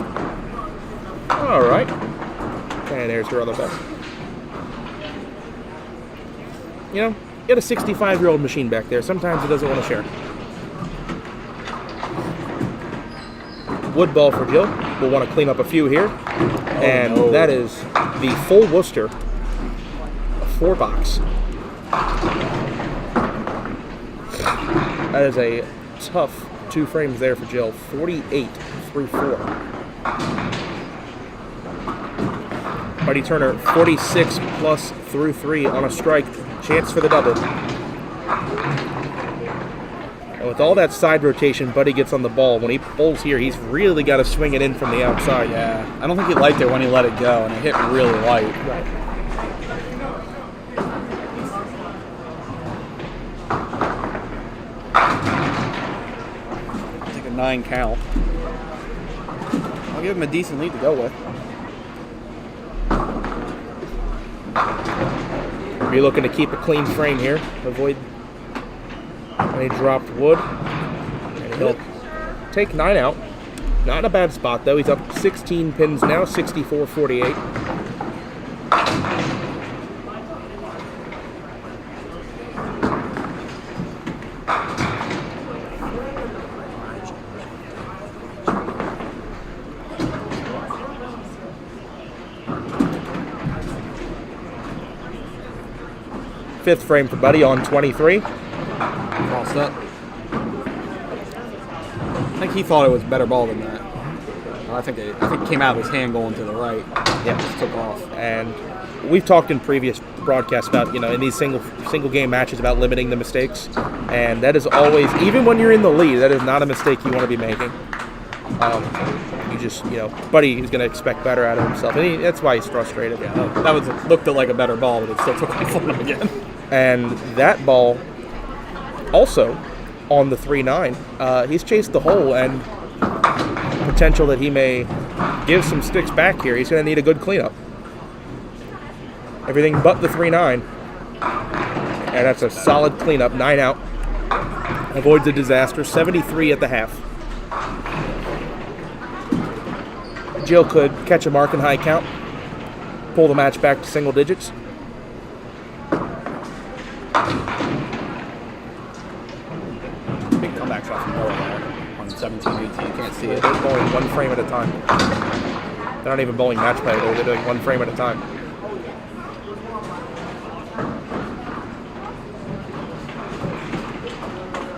All right. And there's her other ball. You know, you got a 65-year-old machine back there. Sometimes it doesn't want to share. Wood ball for Jill. We'll want to clean up a few here. That is the full Worcester, a 4-box. That is a tough 2 frames there for Jill. 48 through 4. Buddy Turner, 46 plus through 3 on a strike. Chance for the double. And with all that side rotation, Buddy gets on the ball. When he bowls here, he's really got to swing it in from the outside. Yeah, I don't think he liked it when he let it go, and it hit really light. Right. Take a 9 count. I'll give him a decent lead to go with. You're looking to keep a clean frame here. Avoid any dropped wood. And he'll take 9 out. Not in a bad spot, though. He's up 16 pins now, 64-48. Fifth frame for Buddy on 23. Crossed up. I think he thought it was a better ball than that. I think it came out of his hand going to the right. Yeah, just took off. And we've talked in previous broadcasts about, in these single game matches about limiting the mistakes. And that is always, even when you're in the lead, that is not a mistake you want to be making. you just, Buddy is going to expect better out of himself. And that's why he's frustrated. Yeah, that looked like a better ball, but it still took me for him again. And that ball, also on the 3-9, he's chased the hole, and potential that he may give some sticks back here. He's going to need a good cleanup. Everything but the 3-9. And that's a solid cleanup, 9 out. Avoids a disaster, 73 at the half. Jill could catch a mark in high count, pull the match back to single digits. Big comeback shot from Noah there on 17-18. You can't see it. They're bowling one frame at a time. They're not even bowling match play, they're doing one frame at a time.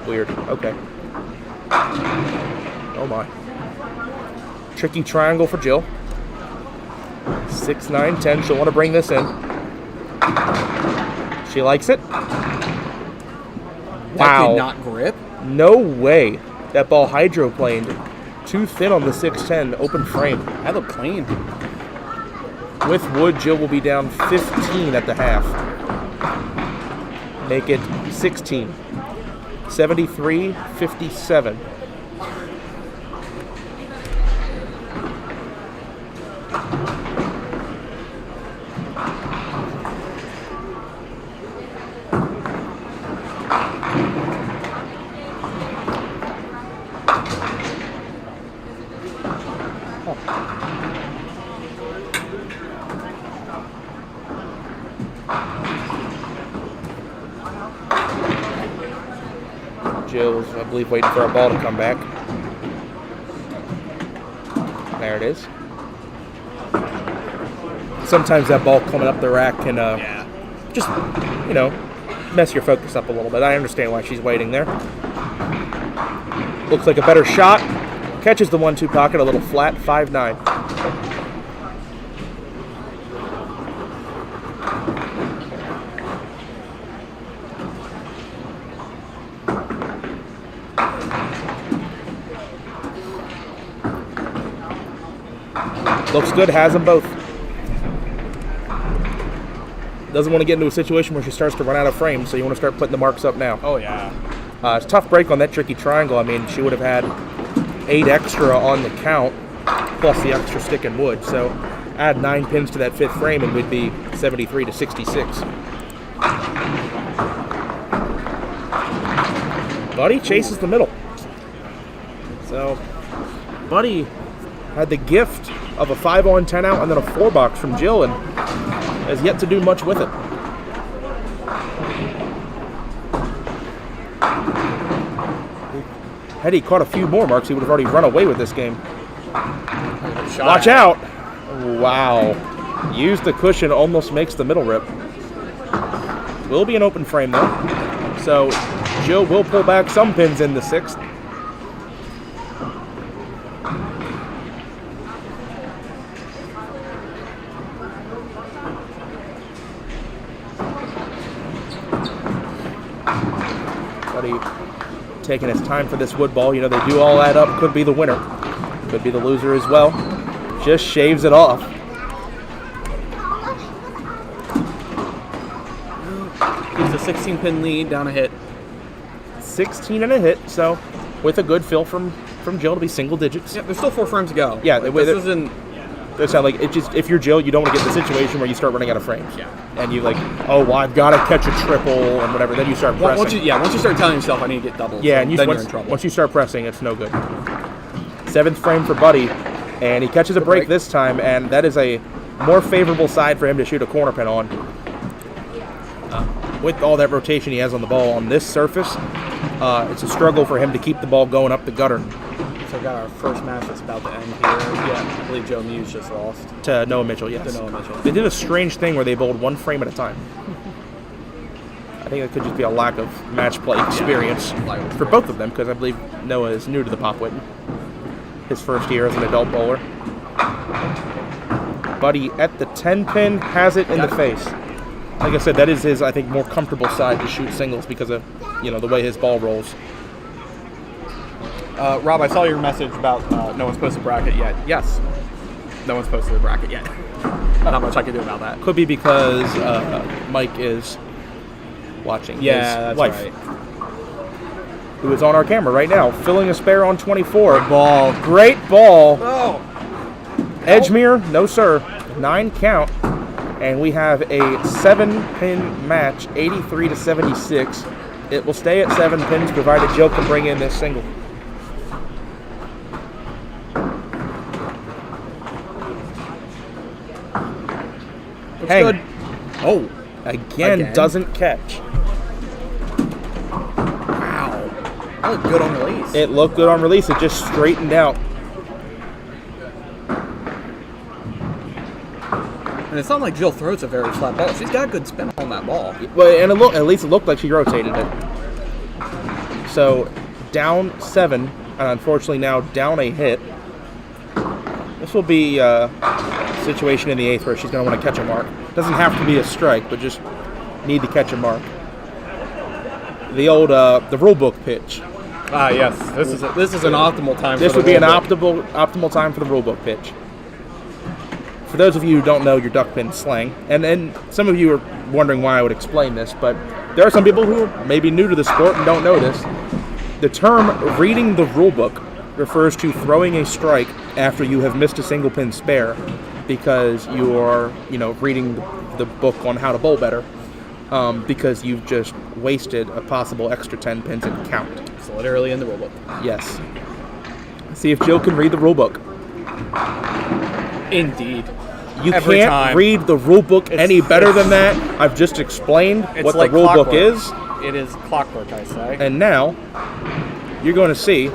Weird. Okay. Oh my. Tricky triangle for Jill. 6, 9, 10. She'll want to bring this in. She likes it. That Wow. did not grip. No way. That ball hydroplaned. Too thin on the 6-10 open frame. That looked clean. With wood, Jill will be down 15 at the half. Make it 16. 73-57. Jill's, I believe, waiting for a ball to come back. There it is. Sometimes that ball coming up the rack can just, mess your focus up a little bit. I understand why she's waiting there. Looks like a better shot. Catches the 1-2 pocket a little flat, 5-9. Looks good, has them both. Doesn't want to get into a situation where she starts to run out of frames, so you want to start putting the marks up now. Oh, yeah. It's a tough break on that tricky triangle. I mean, she would have had 8 extra on the count, plus the extra stick and wood. So add 9 pins to that 5th frame, and we'd be 73-66. Buddy chases the middle. So Buddy had the gift of a 5-on 10 out and then a 4-box from Jill, and has yet to do much with it. Had he caught a few more marks, he would have already run away with this game. Watch out! Wow. Used the cushion, almost makes the middle rip. Will be an open frame though. So Jill will pull back some pins in the 6th. Taking his time for this wood ball. They do all add up. Could be the winner. Could be the loser as well. Just shaves it off. It's a 16-pin lead, down a hit. 16 and a hit, so with a good fill from Jill to be single digits. Yeah, there's still 4 frames to go. Yeah, this isn't... It sounds like it just, if you're Jill, you don't want to get in the situation where you start running out of frames. Yeah. And you I've got to catch a triple and whatever. Then you start pressing. Once you start telling yourself, I need to get doubles. Yeah, and then you're in trouble. Once you start pressing, it's no good. 7th frame for Buddy, and he catches a break this time, and that is a more favorable side for him to shoot a corner pin on. With all that rotation he has on the ball on this surface, it's a struggle for him to keep the ball going up the gutter. So we got our first match that's about to end here. Yeah, I believe Joe Muse just lost. To Noah Mitchell, yes. To Noah Mitchell. They did a strange thing where they bowled one frame at a time. I think it could just be a lack of match play experience for both of them, because I believe Noah is new to the Pop Whitten. His first year as an adult bowler. Buddy at the 10-pin has it in the face. Like I said, that is his, I think, more comfortable side to shoot singles because of, the way his ball rolls. Rob, I saw your message about no one's posted bracket yet. Yes, no one's posted a bracket yet. Not much I can do about that. Could be because Mike is watching his That's wife, right. who is on our camera right now, filling a spare on 24. Ball. Great ball. Oh. Edgemere, no sir. 9 count. And we have a 7-pin match, 83 to 76. It will stay at 7 pins, provided Jill can bring in this single. Looks Hang. good. Oh. Again, doesn't catch. Wow. That looked good on release. It looked good on release. It just straightened out. And it's not like Jill throws a very flat ball. She's got good spin on that ball. Well, and at least it looked like she rotated it. So, down 7, and unfortunately now down a hit. This will be a situation in the 8th where she's going to want to catch a mark. Doesn't have to be a strike, but just need to catch a mark. The old the rule book pitch. Ah, yes. This is an optimal time. This for would the be an rule book. optimal time for the rule book pitch. For those of you who don't know your duck pin slang, and some of you are wondering why I would explain this, but there are some people who may be new to the sport and don't know this. The term reading the rule book refers to throwing a strike after you have missed a single pin spare because you are, reading the book on how to bowl better because you've just wasted a possible extra 10 pins in count. It's literally in the rule book. Yes. See if Jill can read the rule book. Indeed. You Every can't time. read the rule book any better than that. I've just explained what like the rule book clockwork. is. It is clockwork, I say. And now, you're going to see.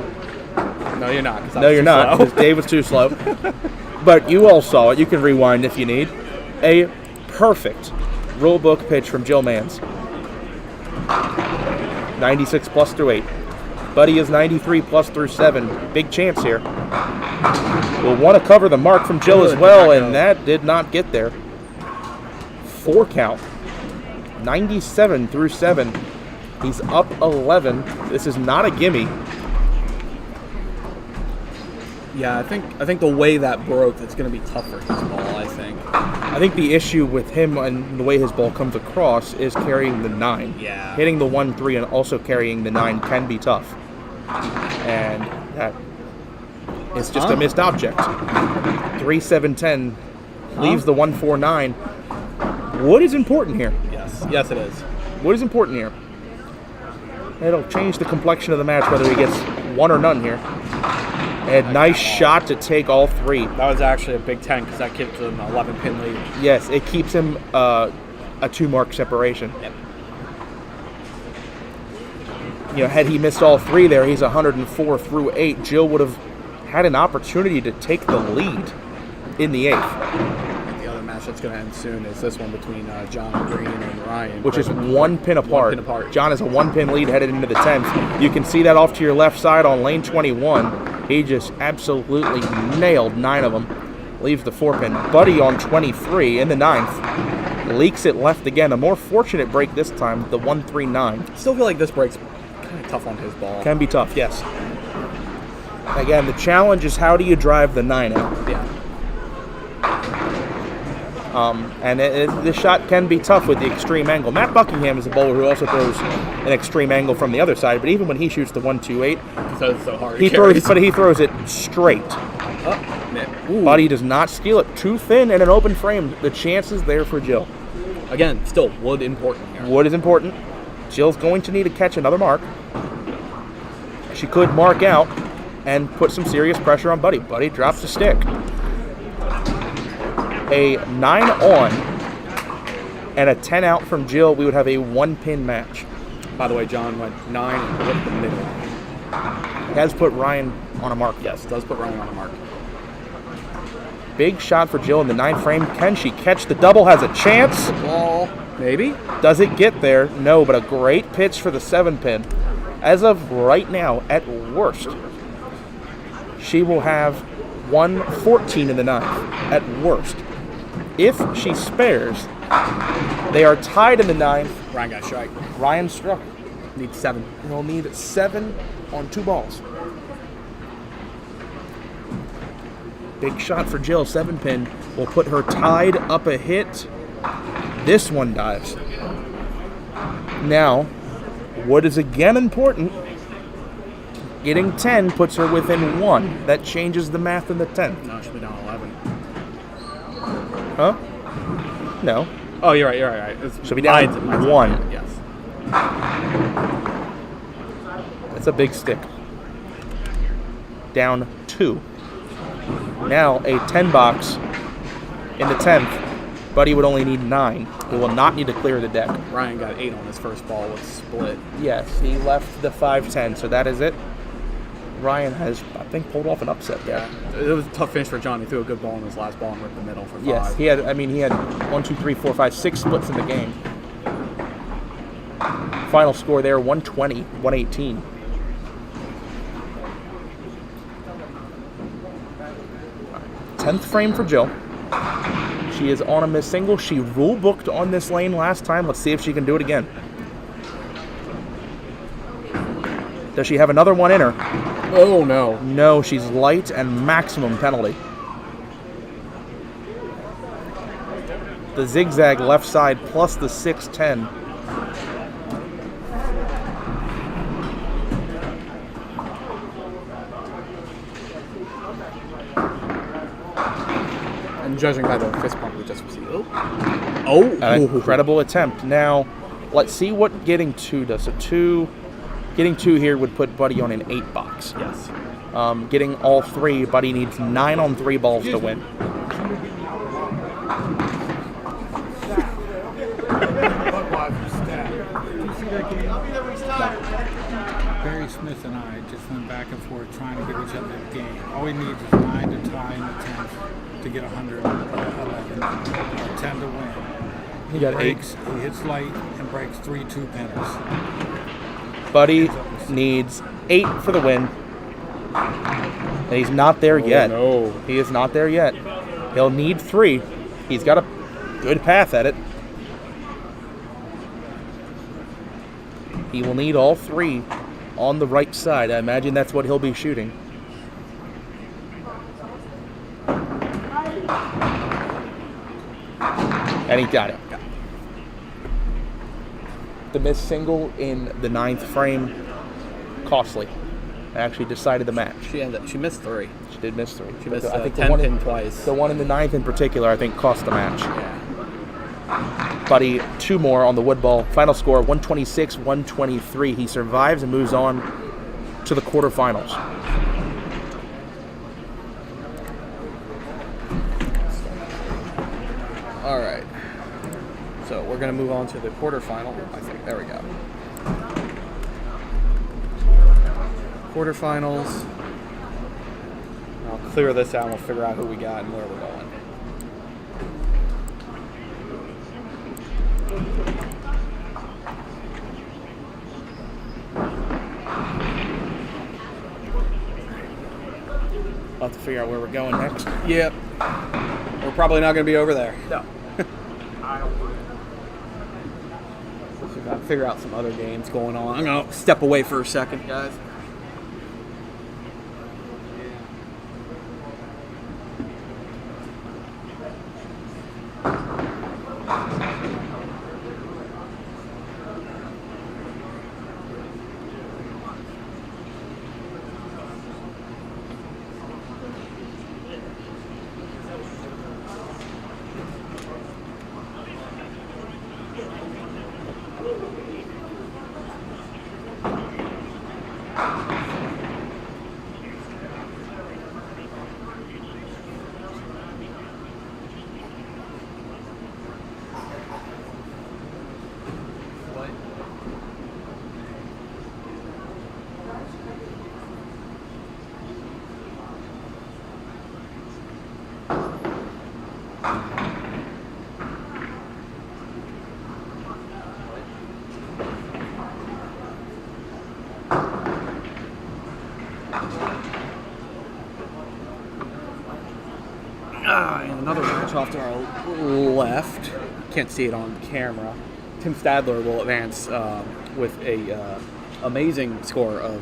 No, you're not. No, you're not, because Dave was too slow. But you all saw it. You can rewind if you need. A perfect rule book pitch from Jill Mans. 96 plus through 8. Buddy is 93 plus through 7. Big chance here. We'll want to cover the mark from Jill as well, and that did not get there. 4 count. 97 through 7. He's up 11. This is not a gimme. Yeah, I think the way that broke, it's going to be tough for his ball, I think. I think the issue with him and the way his ball comes across is carrying the 9. Yeah. Hitting the 1-3 and also carrying the 9 can be tough. And that is just a missed object. 3-7-10 leaves the 1-4-9. What is important here? Yes, it is. What is important here? It'll change the complexion of the match whether he gets 1 or none here. A nice shot to take all 3. That was actually a big 10 because that kept an 11-pin lead. Yes, it keeps him a 2-mark separation. Yep. Had he missed all 3 there, he's 104 through 8. Jill would have had an opportunity to take the lead in the 8th. The other match that's going to end soon is this one between John Green and Ryan. Which is 1 pin apart. 1 pin apart. John has a 1-pin lead headed into the 10th. You can see that off to your left side on lane 21. He just absolutely nailed 9 of them. Leaves the 4-pin. Buddy on 23 in the 9th. Leaks it left again. A more fortunate break this time, the 1-3-9. Still feel like this break's kind of tough on his ball. Can be tough, yes. Again, the challenge is how do you drive the 9 out? Yeah. This shot can be tough with the extreme angle. Matt Buckingham is a bowler who also throws an extreme angle from the other side, but even when he shoots the 1-2-8, So it's so hard. he throws it straight. Ooh. Buddy does not steal it. Too thin and an open frame. The chance is there for Jill. Again, still wood important here. Wood is important. Jill's going to need to catch another mark. She could mark out and put some serious pressure on Buddy. Buddy drops the stick. A 9 on and a 10 out from Jill, we would have a 1-pin match. By the way, John went 9 and put the middle. Has put Ryan on a mark. Yes, does put Ryan on a mark. Big shot for Jill in the 9 frame. Can she catch the double? Has a chance. Ball, maybe. Does it get there? No, but a great pitch for the 7-pin. As of right now, at worst, she will have 1-14 in the 9th. At worst. If she spares, they are tied in the 9th. Ryan got strike. Ryan struck. Needs 7. He'll need 7 on 2 balls. Big shot for Jill. 7-pin will put her tied up a hit. This one dives. Now, wood is again important. Getting 10 puts her within 1. That changes the math in the 10th. No, she'll be down 11. Huh? No. Oh, you're right. She'll be down 1. Yes. That's a big stick. Down 2. Now a 10 box in the 10th. Buddy would only need 9. He will not need to clear the deck. Ryan got 8 on his first ball with split. Yes, he left the 5-10, so that is it. Ryan has, I think, pulled off an upset there. It was a tough finish for John. He threw a good ball in his last ball and ripped the middle for 5. Yes, he had 1, 2, 3, 4, 5, 6 splits in the game. Final score there, 120, 118. Tenth frame for Jill. She is on a miss single. She rule booked on this lane last time. Let's see if she can do it again. Does she have another one in her? Oh, no. No, she's light and maximum penalty. The zigzag left side plus the 6-10. And judging by the fist pump we just received. An incredible attempt. Now, let's see what getting 2 does. So getting 2 here would put Buddy on an 8 box. Yes. Getting all 3, Buddy needs 9 on 3 balls to win. Barry Smith and I just went back and forth trying to get each other a game. All we need is 9 to tie in the 10th to get 111 or 10 to win. He got 8. He hits light and breaks 3 2-pinners. Buddy needs 8 for the win. And he's not there yet. No. He is not there yet. He'll need 3. He's got a good path at it. He will need all 3 on the right side. I imagine that's what he'll be shooting. And he got it. The missed single in the 9th frame, costly. Actually decided the match. She missed 3. She did miss 3. She missed I think 10 pin twice. The one in the 9th in particular, I think, cost the match. Yeah. Buddy, 2 more on the wood ball. Final score, 126, 123. He survives and moves on to the quarterfinals. All right. So we're going to move on to the quarterfinal, I think. There we go. Quarterfinals. I'll clear this out and we'll figure out who we got and where we're going. I'll have to figure out where we're going next. Yep. We're probably not going to be over there. No. We've got to figure out some other games going on. I'm going to step away for a second, guys. And another match off to our left. Can't see it on camera. Tim Stadler will advance with a amazing score of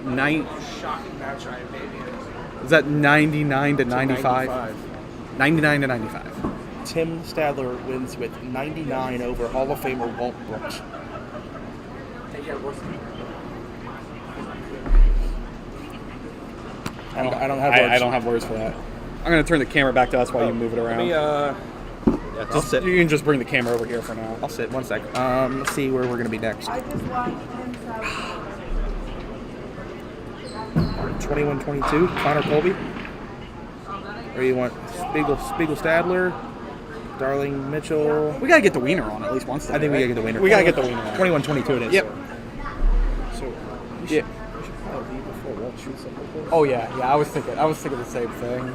9. Shocking match I made. Is that 99 to 95? 99 to 95. Tim Stadler wins with 99 over Hall of Famer Walt Brooks. I don't have words. I don't have words for that. I'm going to turn the camera back to us while you move it around. I'll sit. You can just bring the camera over here for now. I'll sit. 1 sec. Let's see where we're going to be next. 21-22, Connor Colby. Or you want Spiegel Stadler, Darling Mitchell? We got to get the wiener on at least once. I think we got to get the wiener. We got to get the wiener on. 21-22 it is. Yep. So, Yeah. we should probably leave before Walt shoots up. Oh yeah. I was thinking the same thing.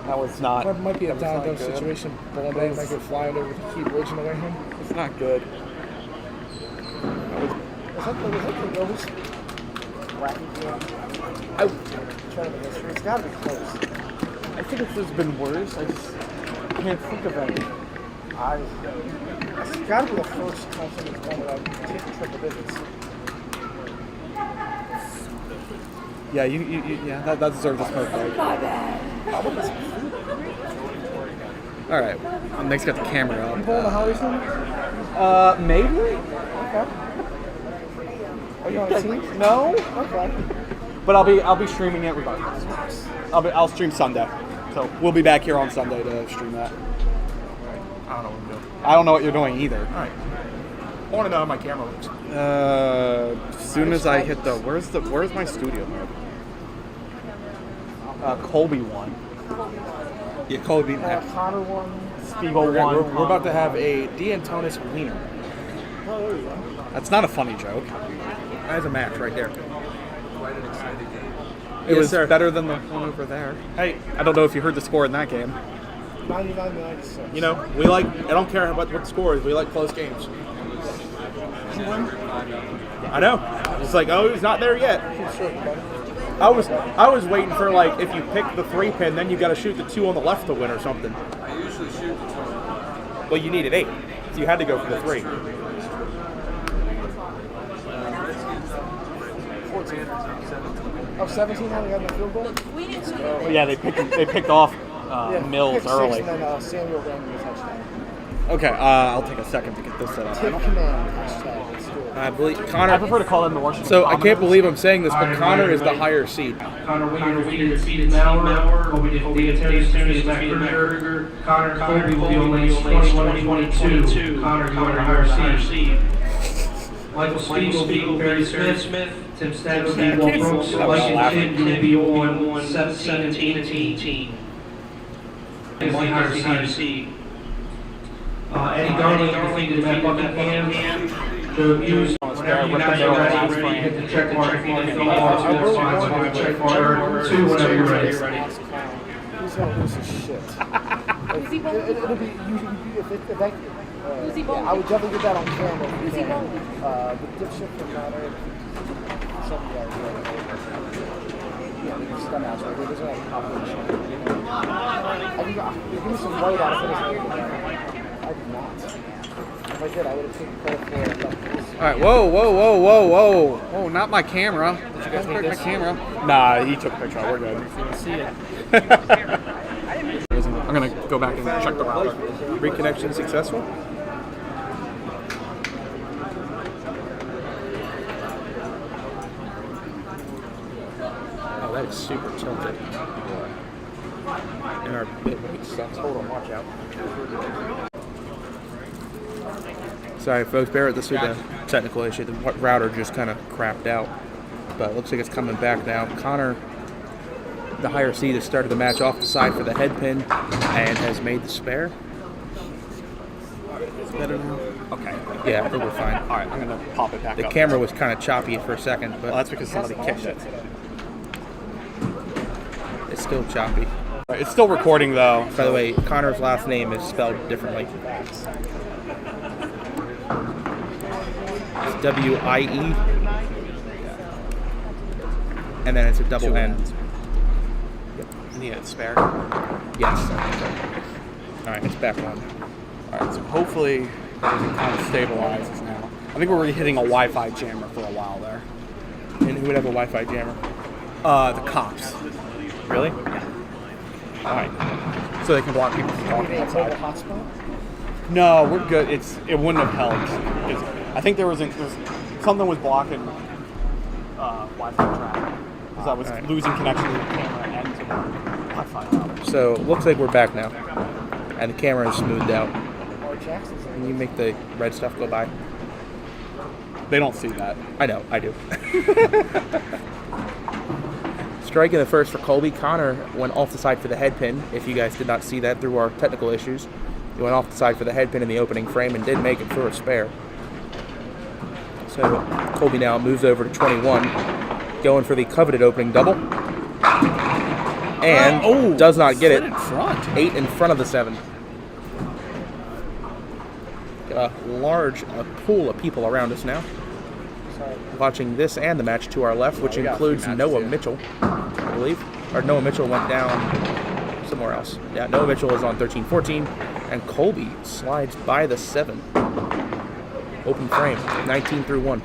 That was not. That might be a that was not down good. situation. Ball might go flying over the key bridge on the way home. It's not good. Was that the lowest bracket game? Tournament history? It's got to be close. I think there's been worse. I just can't think of any. It's got to be the first time someone's won without taking triple digits. Yeah, yeah, that deserves a smoke break. All right, Nick's got the camera up. You bowling the Hollies thing? Maybe. Okay. Are you on a team? No. Okay. But I'll be streaming it regardless. I'll stream Sunday, so we'll be back here on Sunday to stream that. I don't know what I'm doing. I don't know what you're doing either. All right. I want to know how my camera looks. As soon as I hit the where's my studio mode? Colby won. Yeah, Colby. Connor won. Spiegel won. We're about to have a D'Antonis wiener. Oh, there you go. That's not a funny joke. That's a match right there. It was better than the one over there. Hey, I don't know if you heard the score in that game. 99-96. You know, we like. I don't care what the score is. We like close games. Did you win? I know. It's like, oh, he's not there yet. I was waiting for, like, if you pick the 3-pin, then you got to shoot the 2 on the left to win or something. I usually shoot the 2. Well, you needed 8, so you had to go for the 3. 14. Oh, 17 now we got in the field goal? Yeah, they picked off Mills pick 6 early. And then Samuel ran the touchdown. Okay, I'll take a second to get this set up. Take command, hashtag. Let's do it. I believe Connor. I prefer to call them the Washington. So I can't believe I'm saying this, but Connor is the higher seed. Connor Wiener defeated Maurer. Colby D'Antonis defeated Matt Kruger. Connor Colby will be on lanes 21-22. Connor, you are the higher seed. Michael Spiegel, Barry Smith, Tim Stadler, Walt Brooks, Mike and Tim will be on 17-18. Is the higher seed. Eddie Darling defeated Matt Buckingham. Joe Hughes, whenever you guys are ready, hit the check mark. If you want to fill out, check mark 2 whenever you're ready. He's gonna lose his shit. It'll be I would definitely get that on camera. Who's he bowling? The dipshit from Connor. Some guy. Yeah, there's some outs right there. There's like a population. Give me some white out of it. I did not. If I did, I would have taken credit for it. All right, whoa! Oh, not my camera. Did you guys take my camera? Nah, he took a picture. We're good. See it. I'm gonna go back and check the router. Reconnection successful. Oh, that is super tilted. And our bit rate sucks. Hold on, watch out. Sorry, folks, bear with this with the technical issue. The router just kind of crapped out. But it looks like it's coming back now. Connor, the higher seed, has started the match off the side for the head pin and has made the spare. It's better now? Okay. Yeah, I think we're fine. All right, I'm going to pop it back The up. camera was kind of choppy for a second, but Well, that's because somebody kicked it. it's still choppy. All right, it's still recording, though. By the way, Connor's last name is spelled differently. It's W-I-E. And then it's a double N. And he had spare. Yes. All right, it's back on. All right, so hopefully everything kind of stabilizes now. I think we're hitting a Wi-Fi jammer for a while there. And who would have a Wi-Fi jammer? The cops. Really? All right. So they can block people from walking Maybe a outside. hotspot? No, we're good. It wouldn't have helped. I think there's something was blocking Wi-Fi track because I was losing connection to the camera and to the Wi-Fi router. So looks like we're back now, and the camera is smoothed out. Or Jackson's Can you make the red stuff go by? They don't see that. I know, I do. Striking the first for Colby. Connor went off the side for the head pin. If you guys did not see that through our technical issues, he went off the side for the head pin in the opening frame and did make it for a spare. So Colby now moves over to 21, going for the coveted opening double. And does not get it. In front. 8 in front of the 7. Got a large pool of people around us now, watching this and the match to our left, which includes Noah Mitchell, I believe. Or Noah Mitchell went down somewhere else. Yeah, Noah Mitchell is on 13-14, and Colby slides by the 7. Open frame, 19 through 1.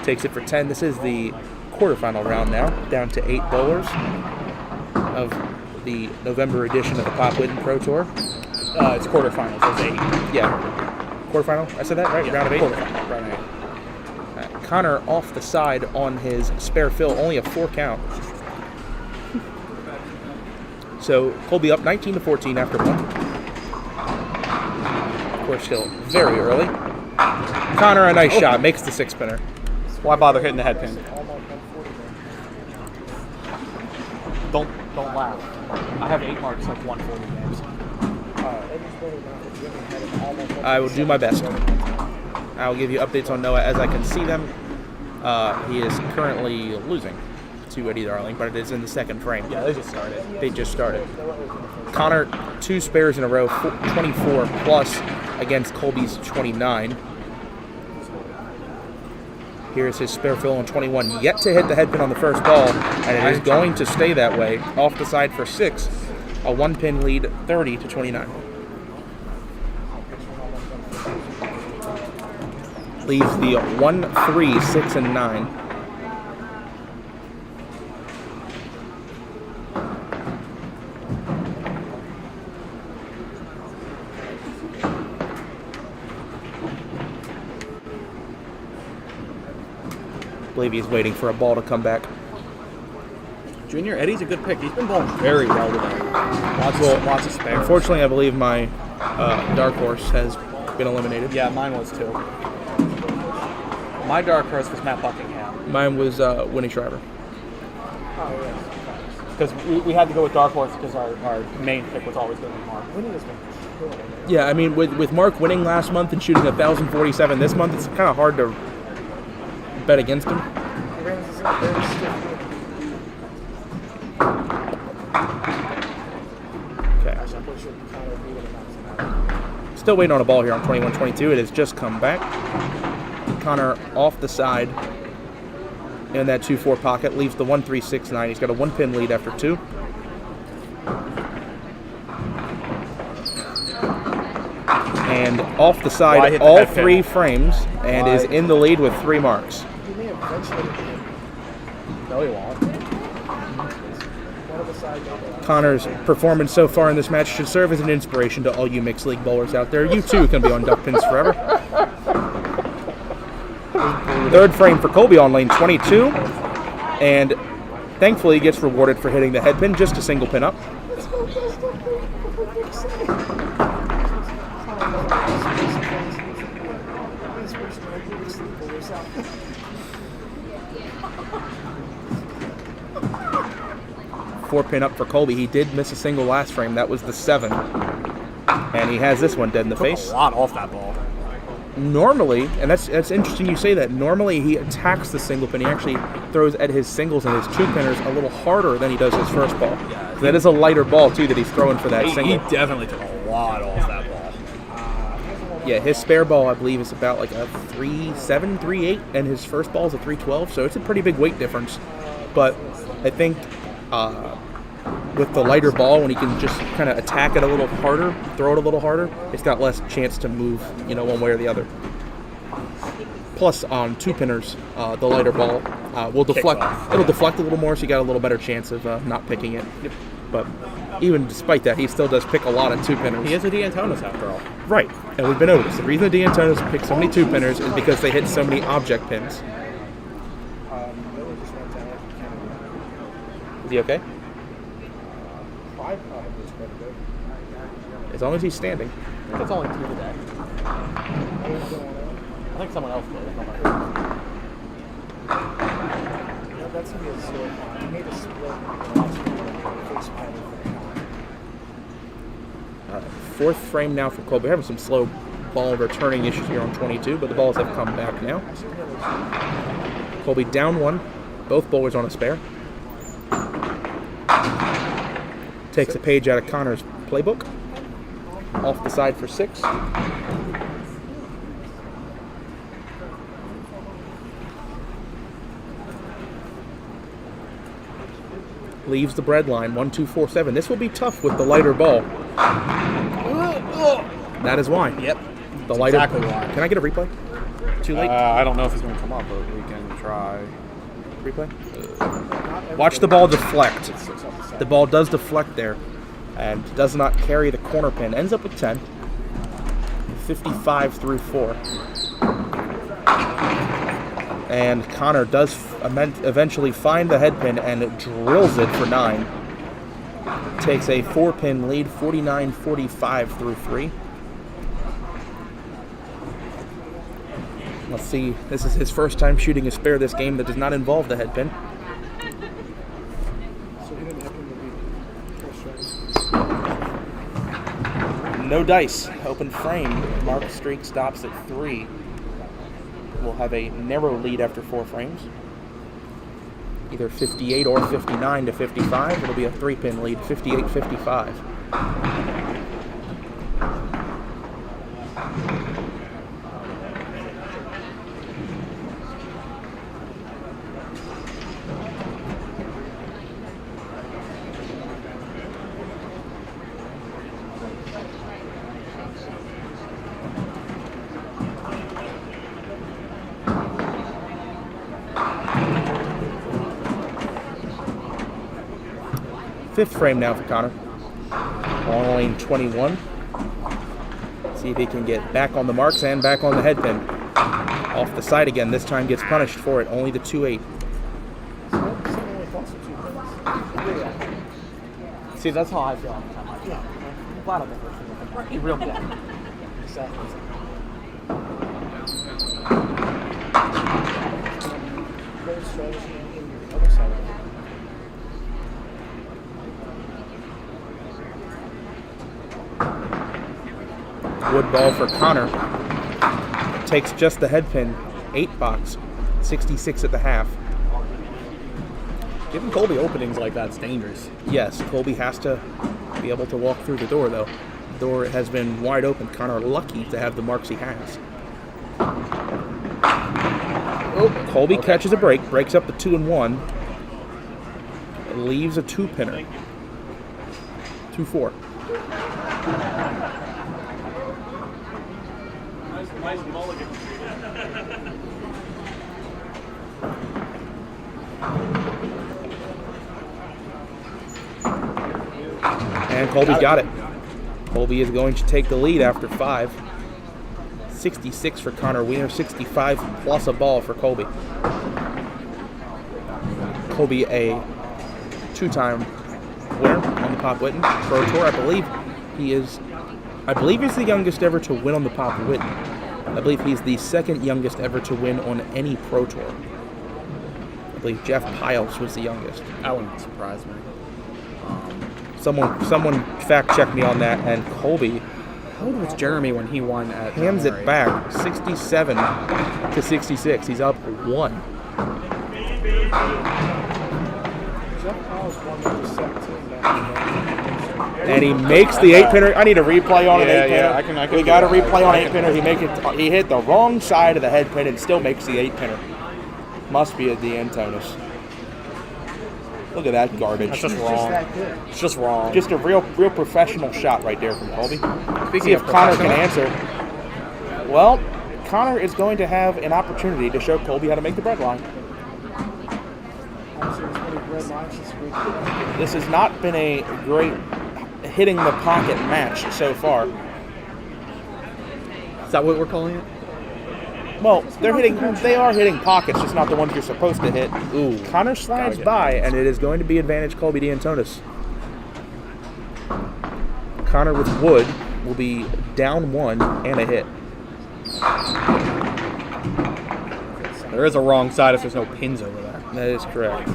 Takes it for 10. This is the quarterfinal round now, down to 8 bowlers of the November edition of the Pop Whitten Pro Tour. It's quarterfinals. It's 8. Yeah. Quarterfinal? I said that right? Yeah, round of 8? Quarterfinal. Round of 8. Connor off the side on his spare fill, only a 4 count. So Colby up 19-14 after 1. Of course, still very early. Connor, a nice shot, makes the 6-spinner. Why bother hitting the head pin? Don't laugh. I have 8 marks like 140 games. I will do my best. I will give you updates on Noah as I can see them. He is currently losing to Eddie Darling, but it is in the second frame. Yeah, they just started. They just started. Connor, 2 spares in a row, 24 plus against Colby's 29. Here's his spare fill on 21, yet to hit the head pin on the first ball, and it is going to stay that way. Off the side for 6, a 1-pin lead, 30-29. Leaves the 1, 3, 6, and 9. I believe he's waiting for a ball to come back. Junior Eddie's a good pick. He's been bowling very well today. Lots of spares. Unfortunately, I believe my dark horse has been eliminated. Yeah, mine was too. My dark horse was Matt Buckingham. Mine was Winnie Shriver. Because we had to go with dark horse because our main pick was always going to be Mark. Yeah, I mean, with Mark winning last month and shooting 1,047 this month, it's kind of hard to bet against him. Okay. Still waiting on a ball here on 21-22. It has just come back. Connor off the side in that 2-4 pocket, leaves the 1-3-6-9. He's got a 1-pin lead after 2. And off the side, all 3 frames, and is in the lead with 3 marks. No, he won't. Connor's performance so far in this match should serve as an inspiration to all you mixed league bowlers out there. You too can be on duck pins forever. Third frame for Colby on lane 22, and thankfully he gets rewarded for hitting the head pin, just a single pin up. Four pin up for Colby. He did miss a single last frame. That was the 7. And he has this one dead in the face. A lot off that ball. Normally, and that's interesting you say that, normally he attacks the single pin. He actually throws at his singles and his 2-pinners a little harder than he does his first ball. Yeah, that is a lighter ball, too, that he's throwing for that single. He definitely took a lot off that ball. Yeah, his spare ball, I believe, is about like a 3.7, 3.8, and his first ball is a 3.12, so it's a pretty big weight difference. But I think with the lighter ball, when he can just kind of attack it a little harder, throw it a little harder, it's got less chance to move, one way or the other. Plus, on two pinners, the lighter ball will deflect. It'll deflect a little more, so you got a little better chance of not picking it. Yep. But even despite that, he still does pick a lot of two pinners. He is a D'Antonis after all. Right, and we've been over this. The reason the D'Antonis pick so many two pinners is because they hit so many object pins. Is he okay? As long as he's standing. I think it's only 2 today. I think someone else did. That's gonna be a zero. He made a split. Fourth frame now for Colby. We're having some slow ball returning issues here on 22, but the balls have come back now. Colby down 1. Both bowlers on a spare. Takes a page out of Connor's playbook. Off the side for 6. Leaves the bread line, 1, 2, 4, 7. This will be tough with the lighter ball. That is why. Yep. The lighter. Exactly why. Can I get a replay? Too late? I don't know if it's going to come up, but we can try. Replay? Watch the ball deflect. The ball does deflect there and does not carry the corner pin. Ends up with 10. 55 through 4. And Connor does eventually find the head pin and drills it for 9. Takes a 4-pin lead, 49-45 through 3. Let's see, this is his first time shooting a spare this game that does not involve the head pin. No dice, open frame. Mark streak stops at 3. We'll have a narrow lead after 4 frames. Either 58 or 59 to 55. It'll be a 3-pin lead, 58-55. Fifth frame now for Connor. On lane 21. See if he can get back on the marks and back on the head pin. Off the side again. This time gets punished for it. Only the 2-8. See, that's how I feel all the time. Like, yeah, I'm glad I'm the first one. You're real good. Exactly. Wood ball for Connor. Takes just the head pin. 8 box. 66 at the half. Giving Colby openings like that's dangerous. Yes, Colby has to be able to walk through the door, though. The door has been wide open. Connor lucky to have the marks he has. Oh, Colby catches a break, breaks up the 2 and 1. Leaves a 2-pinner. 2-4. Nice mulligan. And Colby's got it. Colby is going to take the lead after 5. 66 for Connor Wiener, 65 plus a ball for Colby. Colby, a 2-time winner on the Pop Whitten Pro Tour. I believe he's the youngest ever to win on the Pop Whitten. I believe he's the second youngest ever to win on any Pro Tour. I believe Jeff Piles was the youngest. That wouldn't surprise me. Someone fact checked me on that, and Colby, how old was Jeremy when he won at hands it back, 67 to 66. He's up 1. And he makes the 8-pinner. I need a replay on an 8-pinner. Yeah, I can. We got a replay on 8-pinner. He hit the wrong side of the head pin and still makes the 8-pinner. Must be a D'Antonis. Look at that garbage. That's just wrong. It's just wrong. Just a real professional shot right there from Colby. Speaking See if Connor can answer. Well, Connor is going to have an opportunity to show Colby how to make the bread line. This has not been a great hitting the pocket match so far. Is that what we're calling it? Well, they are hitting pockets, just not the ones you're supposed to hit. Ooh. Connor slides by, and it is going to be advantage Colby D'Antonis. Connor with wood will be down 1 and a hit. There is a wrong side if there's no pins over there. That is correct.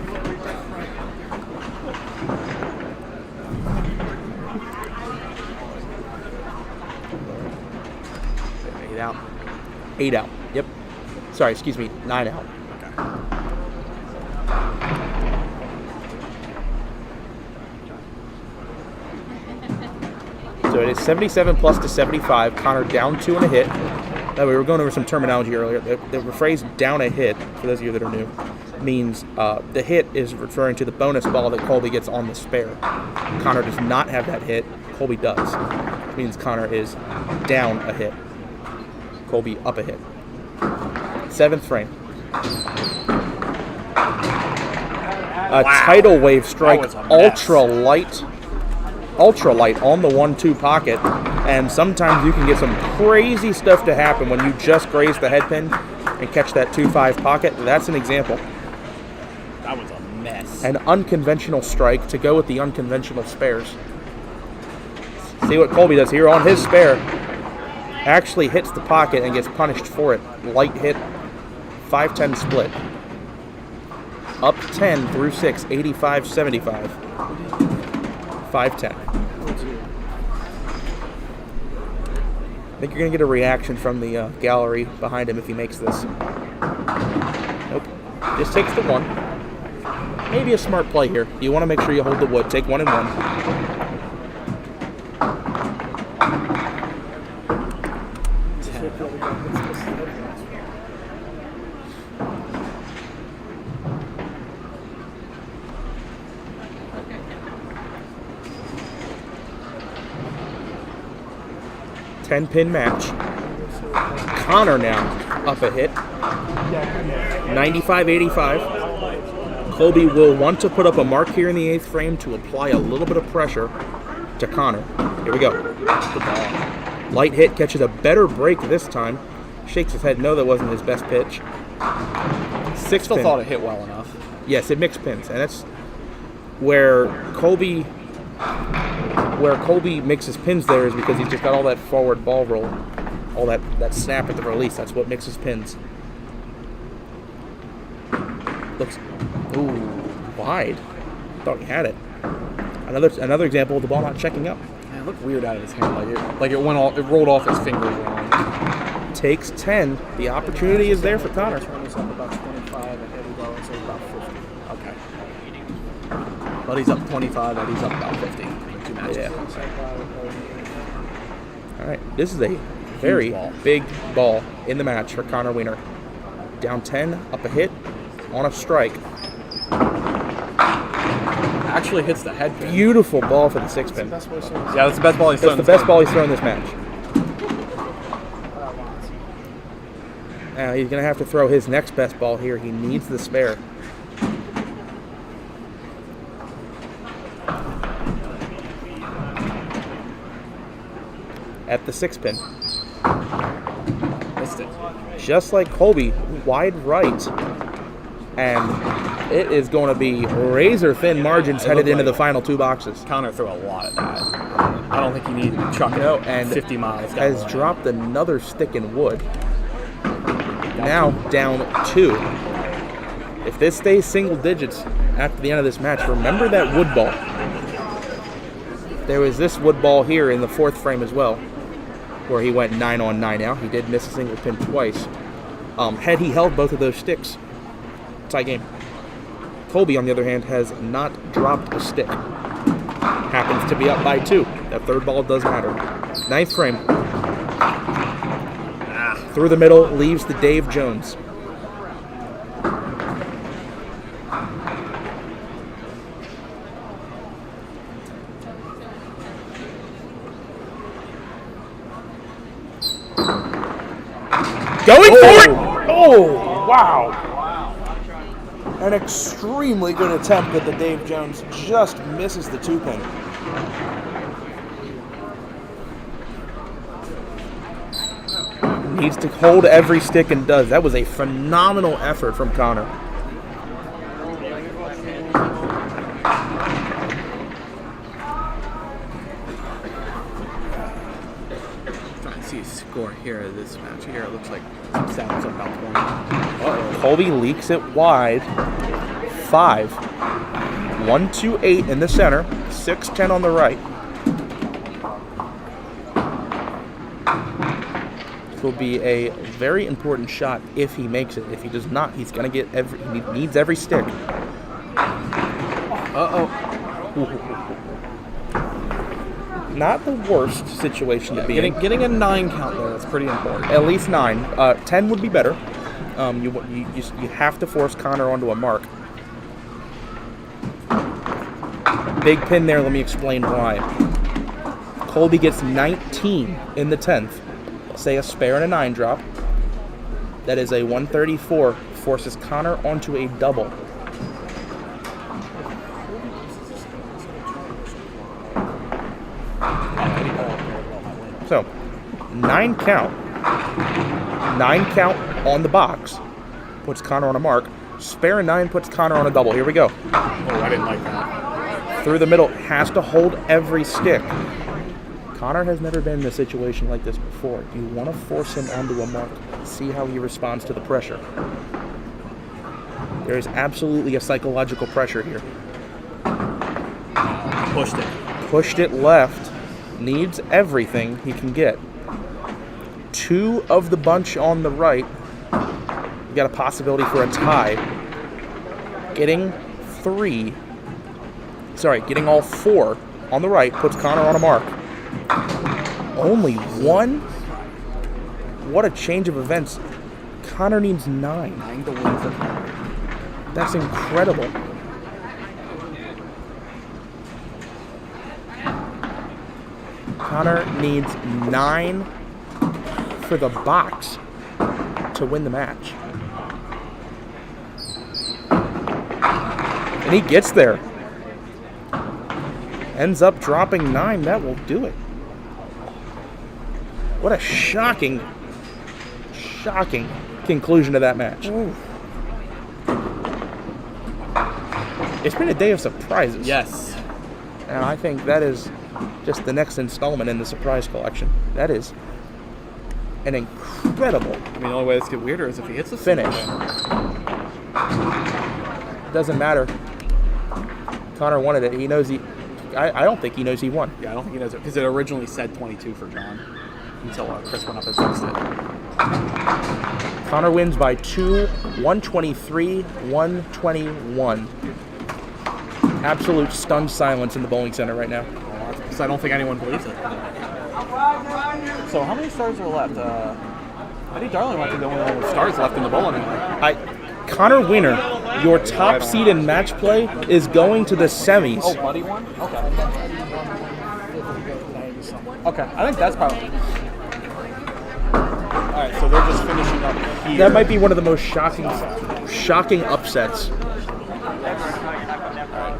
Out. 8 out. Yep. Sorry, excuse me. 9 out. So it is 77 plus to 75. Connor down 2 and a hit. Now, we were going over some terminology earlier. The phrase down a hit, for those of you that are new, means the hit is referring to the bonus ball that Colby gets on the spare. Connor does not have that hit. Colby does. It means Connor is down a hit. Colby up a hit. 7th frame. A tidal wave strike, ultra light on the 1-2 pocket, and sometimes you can get some crazy stuff to happen when you just graze the head pin and catch that 2-5 pocket. That's an example. That was a mess. An unconventional strike to go with the unconventional spares. See what Colby does here on his spare. Actually hits the pocket and gets punished for it. Light hit, 5-10 split. Up 10 through 6, 85-75. 5-10. I think you're going to get a reaction from the gallery behind him if he makes this. Nope. Just takes the 1. Maybe a smart play here. You want to make sure you hold the wood. Take 1 and 1. Ten-pin match. Connor now up a hit. 95-85. Colby will want to put up a mark here in the 8th frame to apply a little bit of pressure to Connor. Here we go. Light hit, catches a better break this time. Shakes his head, no, that wasn't his best pitch. 6th Still pin. thought it hit well enough. Yes, it mixed pins, and that's where Colby mixes pins there is because he's just got all that forward ball roll, all that snap at the release. That's what mixes pins. Looks, wide. Thought he had it. Another example of the ball not checking up. Man, it looked weird out of his hand, like it rolled off his fingers wrong. Takes 10. The opportunity is there for Connor. Turn this up about 25 and Eddie Ball is about 50. Okay. But he's up 25, and he's up about 50 in 2 matches. Yeah. All right. This is a very big ball in the match for Connor Wiener. Down 10, up a hit, on a strike. Actually hits the head pin. Beautiful ball for the 6 pin. Yeah, that's the best ball he's thrown. That's the best ball he's thrown this match. Now he's going to have to throw his next best ball here. He needs the spare. At the 6 pin. Missed it. Just like Colby, wide right. And it is going to be razor thin margins headed into the final 2 boxes. Connor threw a lot at that. I don't think he needed to chuck it out and 50 miles. Has dropped another stick in wood. Now down 2. If this stays single digits after the end of this match, remember that wood ball. There was this wood ball here in the 4th frame as well, where he went 9 on 9 out. He did miss a single pin twice. Had he held both of those sticks, tie game. Colby, on the other hand, has not dropped a stick. Happens to be up by 2. That 3rd ball does matter. 9th frame. Through the middle, leaves the Dave Jones. Going for it! Oh, wow. An extremely good attempt that the Dave Jones just misses the 2-pin. Needs to hold every stick and does. That was a phenomenal effort from Connor. Trying to see a score here of this match. Here it looks like it sounds about 20. Uh-oh. Colby leaks it wide. 5. 1, 2, 8 in the center. 6, 10 on the right. This will be a very important shot if he makes it. If he does not, he's gonna get he needs every stick. Not the worst situation to be in. Getting a 9 count there, that's pretty important. At least 9. 10 would be better. You have to force Connor onto a mark. Big pin there, let me explain why. Colby gets 19 in the 10th. Say a spare and a 9 drop. That is a 134. Forces Connor onto a double. So, 9 count. 9 count on the box. Puts Connor on a mark. Spare and 9 puts Connor on a double. Here we go. Oh, I didn't like that. Through the middle. Has to hold every stick. Connor has never been in a situation like this before. You want to force him onto a mark. See how he responds to the pressure. There is absolutely a psychological pressure here. Pushed it. Pushed it left. Needs everything he can get. 2 of the bunch on the right. You got a possibility for a tie. Getting all 4 on the right puts Connor on a mark. Only 1? What a change of events. Connor needs 9. 9 to win for Connor. That's incredible. Connor needs 9 for the box to win the match. And he gets there. Ends up dropping 9. That will do it. What a shocking conclusion to that match. Ooh. It's been a day of surprises. Yes. And I think that is just the next installment in the surprise collection. That is an incredible I mean, the only way this gets weirder is if he hits the finish. Doesn't matter. Connor wanted it. He knows I don't think he knows he won. Yeah, I don't think he knows it because it originally said 22 for John until Chris went up and fixed it. Connor wins by 2, 123-121. Absolute stunned silence in the bowling center right now. So I don't think anyone believes it. So how many stars are left? Eddie Darling might be the only one with stars left in the bowl anyway. Connor Winner, your top seed in match play, is going to the semis. Oh, Buddy won? Okay. Okay, I think that's probably... Alright, so they're just finishing up here. That might be one of the most shocking upsets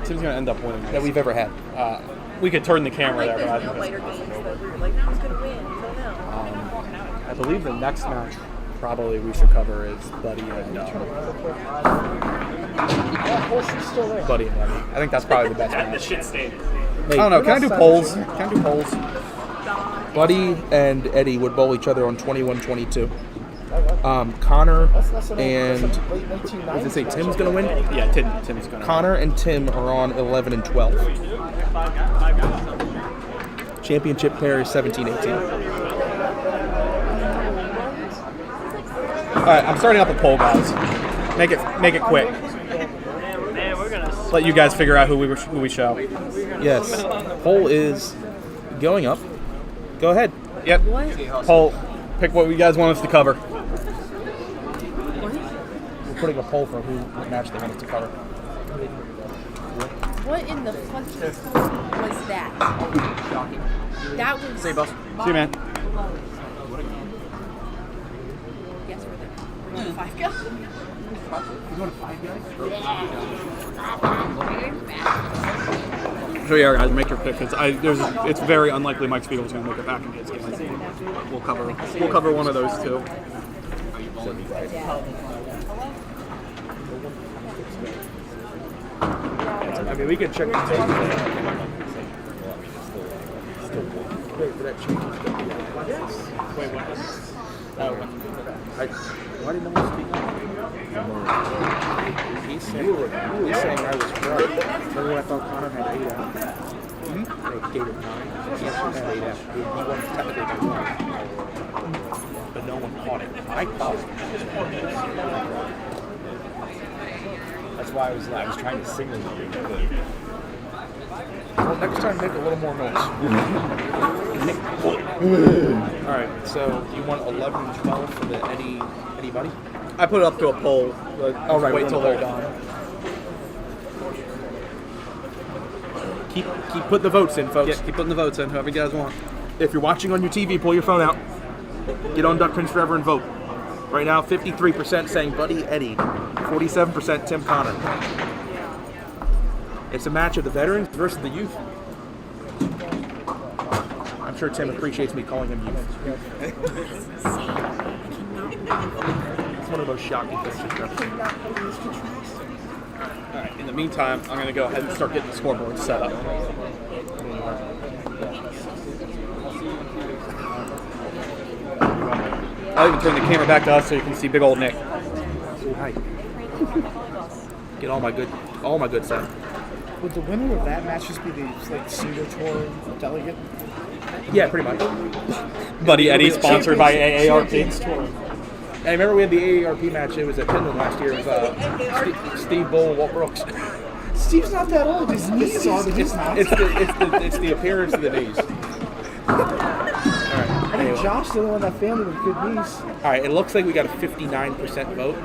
Tim's going to end up winning that we've ever had. We could turn the camera there, but I think later games that we were like, who's going to win? We don't know. I believe the next match probably we should cover is Buddy and Buddy and Eddie. I think that's probably the best match. The shit state. I don't know. Can I do polls? Buddy and Eddie would bowl each other on 21-22. Connor and does it say Tim's gonna win? Yeah, Tim's gonna. Connor and Tim are on 11 and 12. Championship pair is 17-18. All right, I'm starting up a poll, guys. Make it quick. Let you guys figure out who we show. Yes, poll is going up. Go ahead. Yep. Poll. Pick what you guys want us to cover. We're putting a poll for what match they want us to cover. What in the fuck was that? That was... See you, boss. See you, man. Yes. Five Guys? You going to Five Guys? So yeah, guys, make your pick. It's very unlikely Mike Spiegel's going to make it back in his game. But we'll cover one of those two. I mean, we can check the tape. Wait, for that change. Wait, what? Why didn't no one speak? He's saying I was right. Remember when I thought Connor had 8 out? They gave him 9. He actually had 8 out. He won technically by 1. But no one caught it. I caught it. That's why I was trying to signal you. Well, next time make a little more noise. All right, so you want 11 and 12 for the anybody? I put it up to a poll. Oh, right. Wait till they're done. Keep putting the votes in, folks. Yeah, keep putting the votes in. Whoever you guys want. If you're watching on your TV, pull your phone out. Get on Duck Prince Forever and vote. Right now, 53% saying Buddy Eddie, 47% Tim Connor. It's a match of the veterans versus the youth. I'm sure Tim appreciates me calling him youth. It's one of those shocking things. All right. In the meantime, I'm going to go ahead and start getting the scoreboard set up. I'll even turn the camera back to us so you can see big old Nick. Hi. Get all my good stuff. Would the winner of that match just be the Single Tour delegate? Yeah, pretty much. Buddy Eddie, sponsored by AARP. And I remember we had the AARP match. It was at Pinland last year. It was Steve Bull, Walt Brooks. Steve's not that old. His knees It's the appearance of the knees. I think Josh still in that family with good knees. All right, it looks like we got a 59% vote.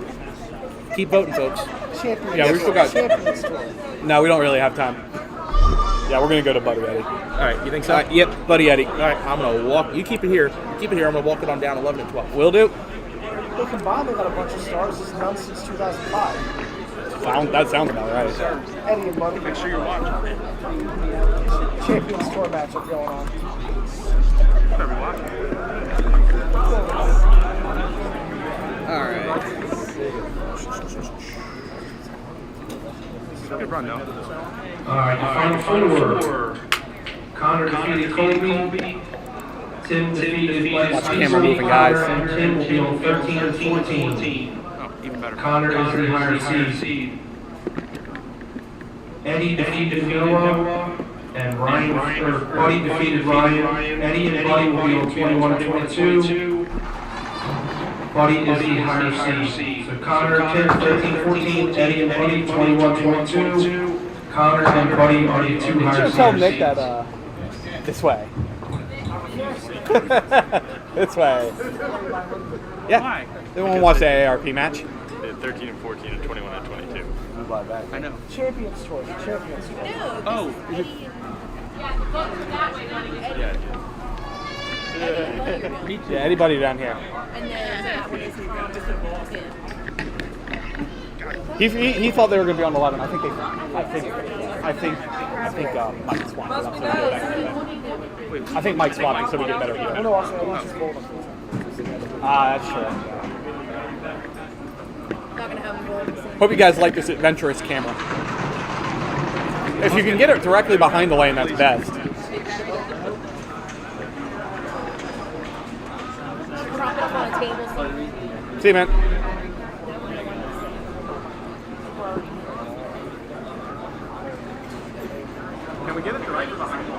Keep voting, folks. Yeah, we still got. No, we don't really have time. Yeah, we're gonna go to Buddy Eddie. All right, you think so? Yep, Buddy Eddie. All right, I'm gonna walk. You keep it here. Keep it here. I'm gonna walk it on down 11 and 12. Will do. Well, combined, they got a bunch of stars. It's none since 2005. That sounds about right. Eddie and Buddy. Make sure you're watching. Champions Tour matchup going on. Better be watching. All right. Good run, though. All right, the final four. Connor defeated Colby. Tim defeated Watch the camera moving, guys. And Tim will be on 13 and 14. Oh, even better. Connor is the higher seed. Eddie defeated Noah. And Buddy defeated Ryan. Eddie and Buddy will be on 21 and 22. Buddy is the higher seed. So Connor, 10, 13, 14. Eddie and Buddy, 21, 22. Connor and Buddy are the two higher seeds. Tell Nick that this way. This way. Yeah. Why? They won't watch the AARP match. 13 and 14 and 21 and 22. I know. Champions Tour. Champions Tour. Oh. Yeah, anybody down here. And then that one is He thought they were going to be on 11. I think Mike swapped so we get better view. Oh, no, also, I just bowled. That's true. not gonna have them go at the same Hope you guys like this adventurous camera. If you can get it directly behind the lane, that's best. prop up on a table. So See you, man. Can we get it directly behind you?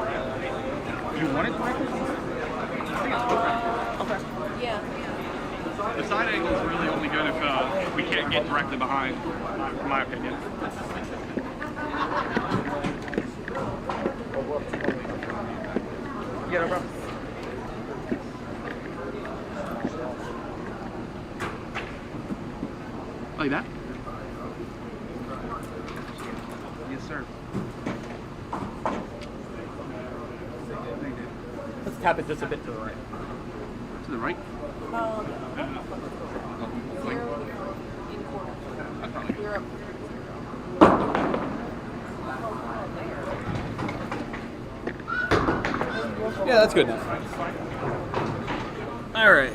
You want it directly behind? I think it's okay. Okay. yeah. The side angle is really only good if we can't get directly behind, in my opinion. Yeah, no problem. Like that? Yes, sir. Let's tap it just a bit to the right. To the right? Like Yeah, that's good enough. All right.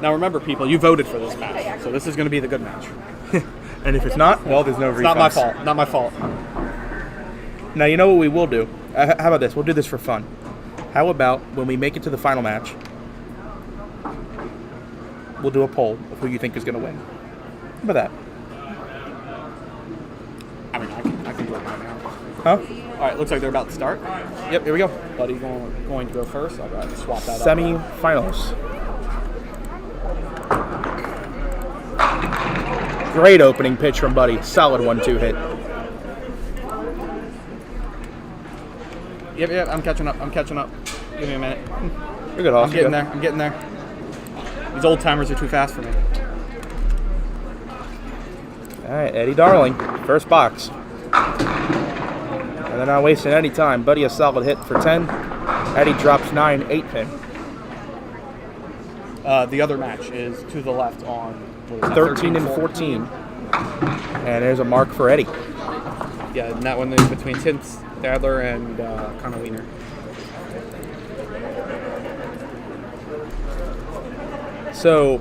Now remember, people, you voted for this match, so this is going to be the good match. And if it's not, well, there's no refunds. It's not my fault. Not my fault. Now, you know what we will do? How about this? We'll do this for fun. How about when we make it to the final match, we'll do a poll of who you think is going to win. How about that? I mean, I can do it right now. Huh? All right, looks like they're about to start. Yep, here we go. Buddy going to go first. I'll go ahead and swap that up. Semifinals. Great opening pitch from Buddy. Solid 1-2 hit. Yep, I'm catching up. Give me a minute. You're good, Austin. I'm getting there. These old timers are too fast for me. All right, Eddie Darling, first box. And they're not wasting any time. Buddy, a solid hit for 10. Eddie drops 9, 8-pin. The other match is to the left on what is that, 13 and 14. And there's a mark for Eddie. Yeah, and that one is between Tim Stadler and Connor Wiener. So,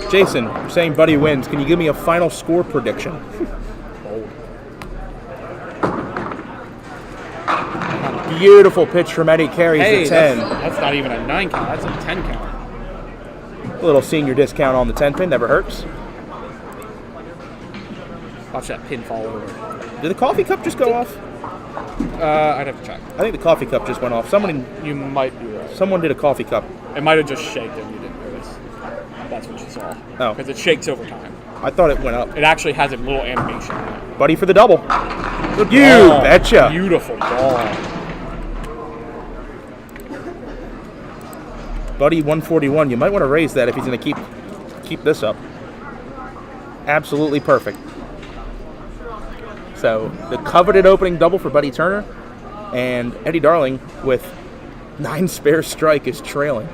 Jason, you're saying Buddy wins. Can you give me a final score prediction? Beautiful pitch from Eddie, carries the 10. That's not even a 9 count. That's a 10 count. A little senior discount on the 10 pin, never hurts. Watch that pin fall over. Did the coffee cup just go off? I'd have to check. I think the coffee cup just went off. You might be right. Someone did a coffee cup. It might have just shaked and you didn't notice. That's what you saw. Oh. Because it shakes over time. I thought it went up. It actually has a little animation on it. Buddy for the double. Good you ball. betcha. Beautiful ball. Buddy 141. You might want to raise that if he's going to keep this up. Absolutely perfect. So the coveted opening double for Buddy Turner, and Eddie Darling with 9 spare strike is trailing.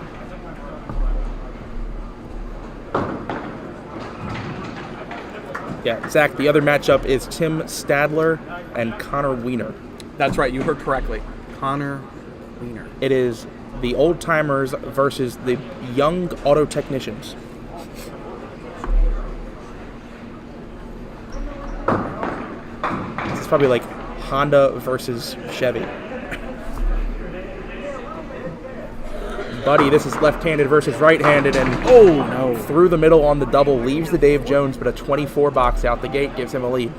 Yeah, Zach, the other matchup is Tim Stadler and Connor Wiener. That's right, you heard correctly. Connor Wiener. It is the old timers versus the young auto technicians. This is probably like Honda versus Chevy. Buddy, this is left-handed versus right-handed, and oh no, through the middle on the double, leaves the Dave Jones, but a 24 box out the gate gives him a lead.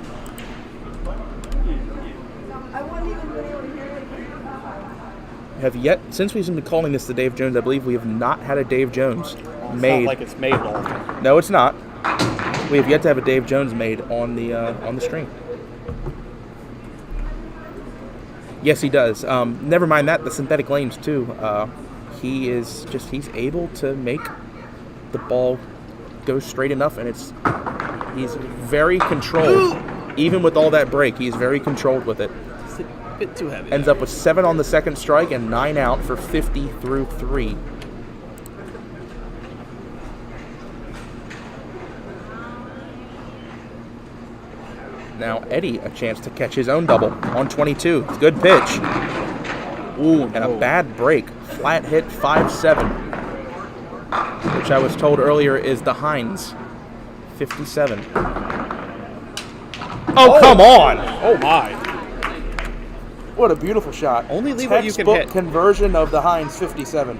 Since we've been calling this the Dave Jones, I believe we have not had a Dave Jones made. It's not like it's made often. No, it's not. We have yet to have a Dave Jones made on the string. Yes, he does. Never mind that, the synthetic lanes too. He's able to make the ball go straight enough, and he's very controlled. Even with all that break, he's very controlled with it. It's a bit too heavy. Ends up with 7 on the second strike and 9 out for 50 through 3. Now Eddie a chance to catch his own double on 22. It's a good pitch. Ooh, and a bad break. Flat hit 5-7, which I was told earlier is the Heinz 57. Oh, come on! Oh my! What a beautiful shot. Only leave what you can Textbook hit. Conversion of the Heinz 57.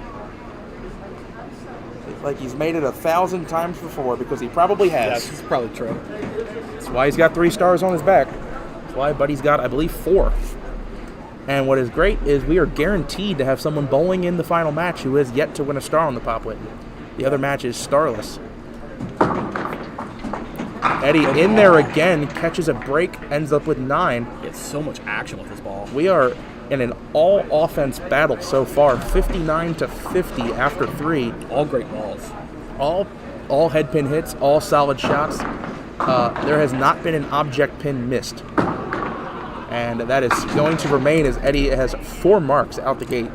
It's like he's made it 1,000 times before, because he probably has. That's probably true. That's why he's got 3 stars on his back. That's why Buddy's got, I believe, 4. And what is great is we are guaranteed to have someone bowling in the final match who has yet to win a star on the Pop Whitten. The other match is starless. Eddie in there again, catches a break, ends up with 9. He has so much action with this ball. We are in an all-offense battle so far, 59-50 after 3. All great balls. All head pin hits, all solid shots. There has not been an object pin missed. And that is going to remain as Eddie has 4 marks out the gate.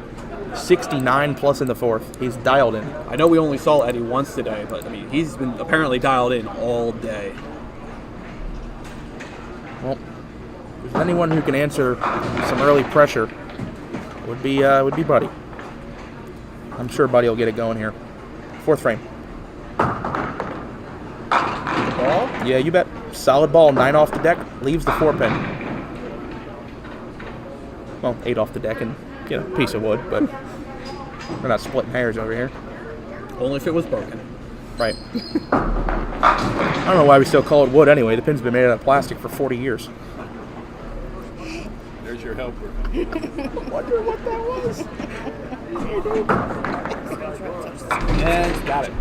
69 plus in the fourth. He's dialed in. I know we only saw Eddie once today, but I mean, he's been apparently dialed in all day. Well, if there's anyone who can answer some early pressure, would be Buddy. I'm sure Buddy will get it going here. Fourth frame. Ball? Yeah, you bet. Solid ball. 9 off the deck. Leaves the 4-pin. Well, 8 off the deck and, piece of wood, but we're not splitting hairs over here. Only if it was broken. Right. I don't know why we still call it wood anyway. The pin's been made out of plastic for 40 years. There's your helper. Wonder what that was. Yeah, he's got it.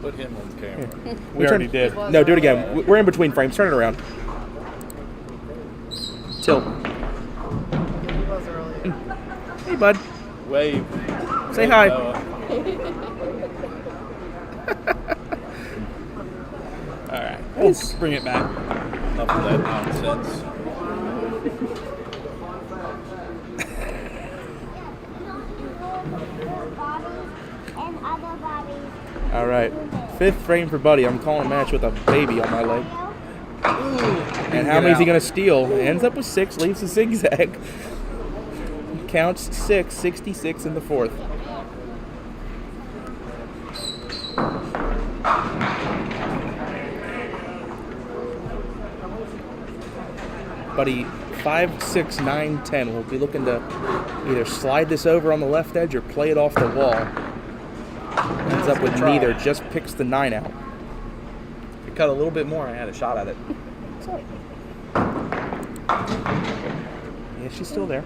Put him on camera. Yeah. We already did. No, do it again. We're in between frames. Turn it around. Tilt. Hey, bud. Wave. Say hi. Alright. Let's bring it back. Enough of that nonsense. All right. 5th frame for Buddy. I'm calling a match with a baby on my leg. And how many is he going to steal? Ends up with 6, leaves a zigzag. Counts 6, 66 in the 4th. Buddy, 5, 6, 9, 10. We'll be looking to either slide this over on the left edge or play it off the wall. Ends up with neither, just picks the 9 out. If it cut a little bit more, I had a shot at it. Yeah, she's still there.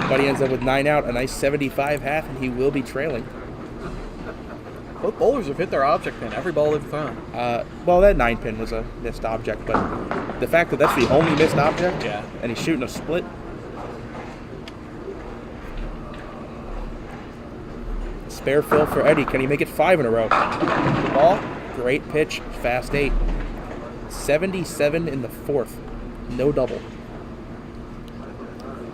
Buddy ends up with 9 out, a nice 75 half, and he will be trailing. Both bowlers have hit their object pin every ball they've thrown. Well, that 9 pin was a missed object, but the fact that that's the only missed object, yeah, and he's shooting a split. Spare fill for Eddie. Can he make it 5 in a row? Good ball. Great pitch. Fast 8. 77 in the 4th. No double.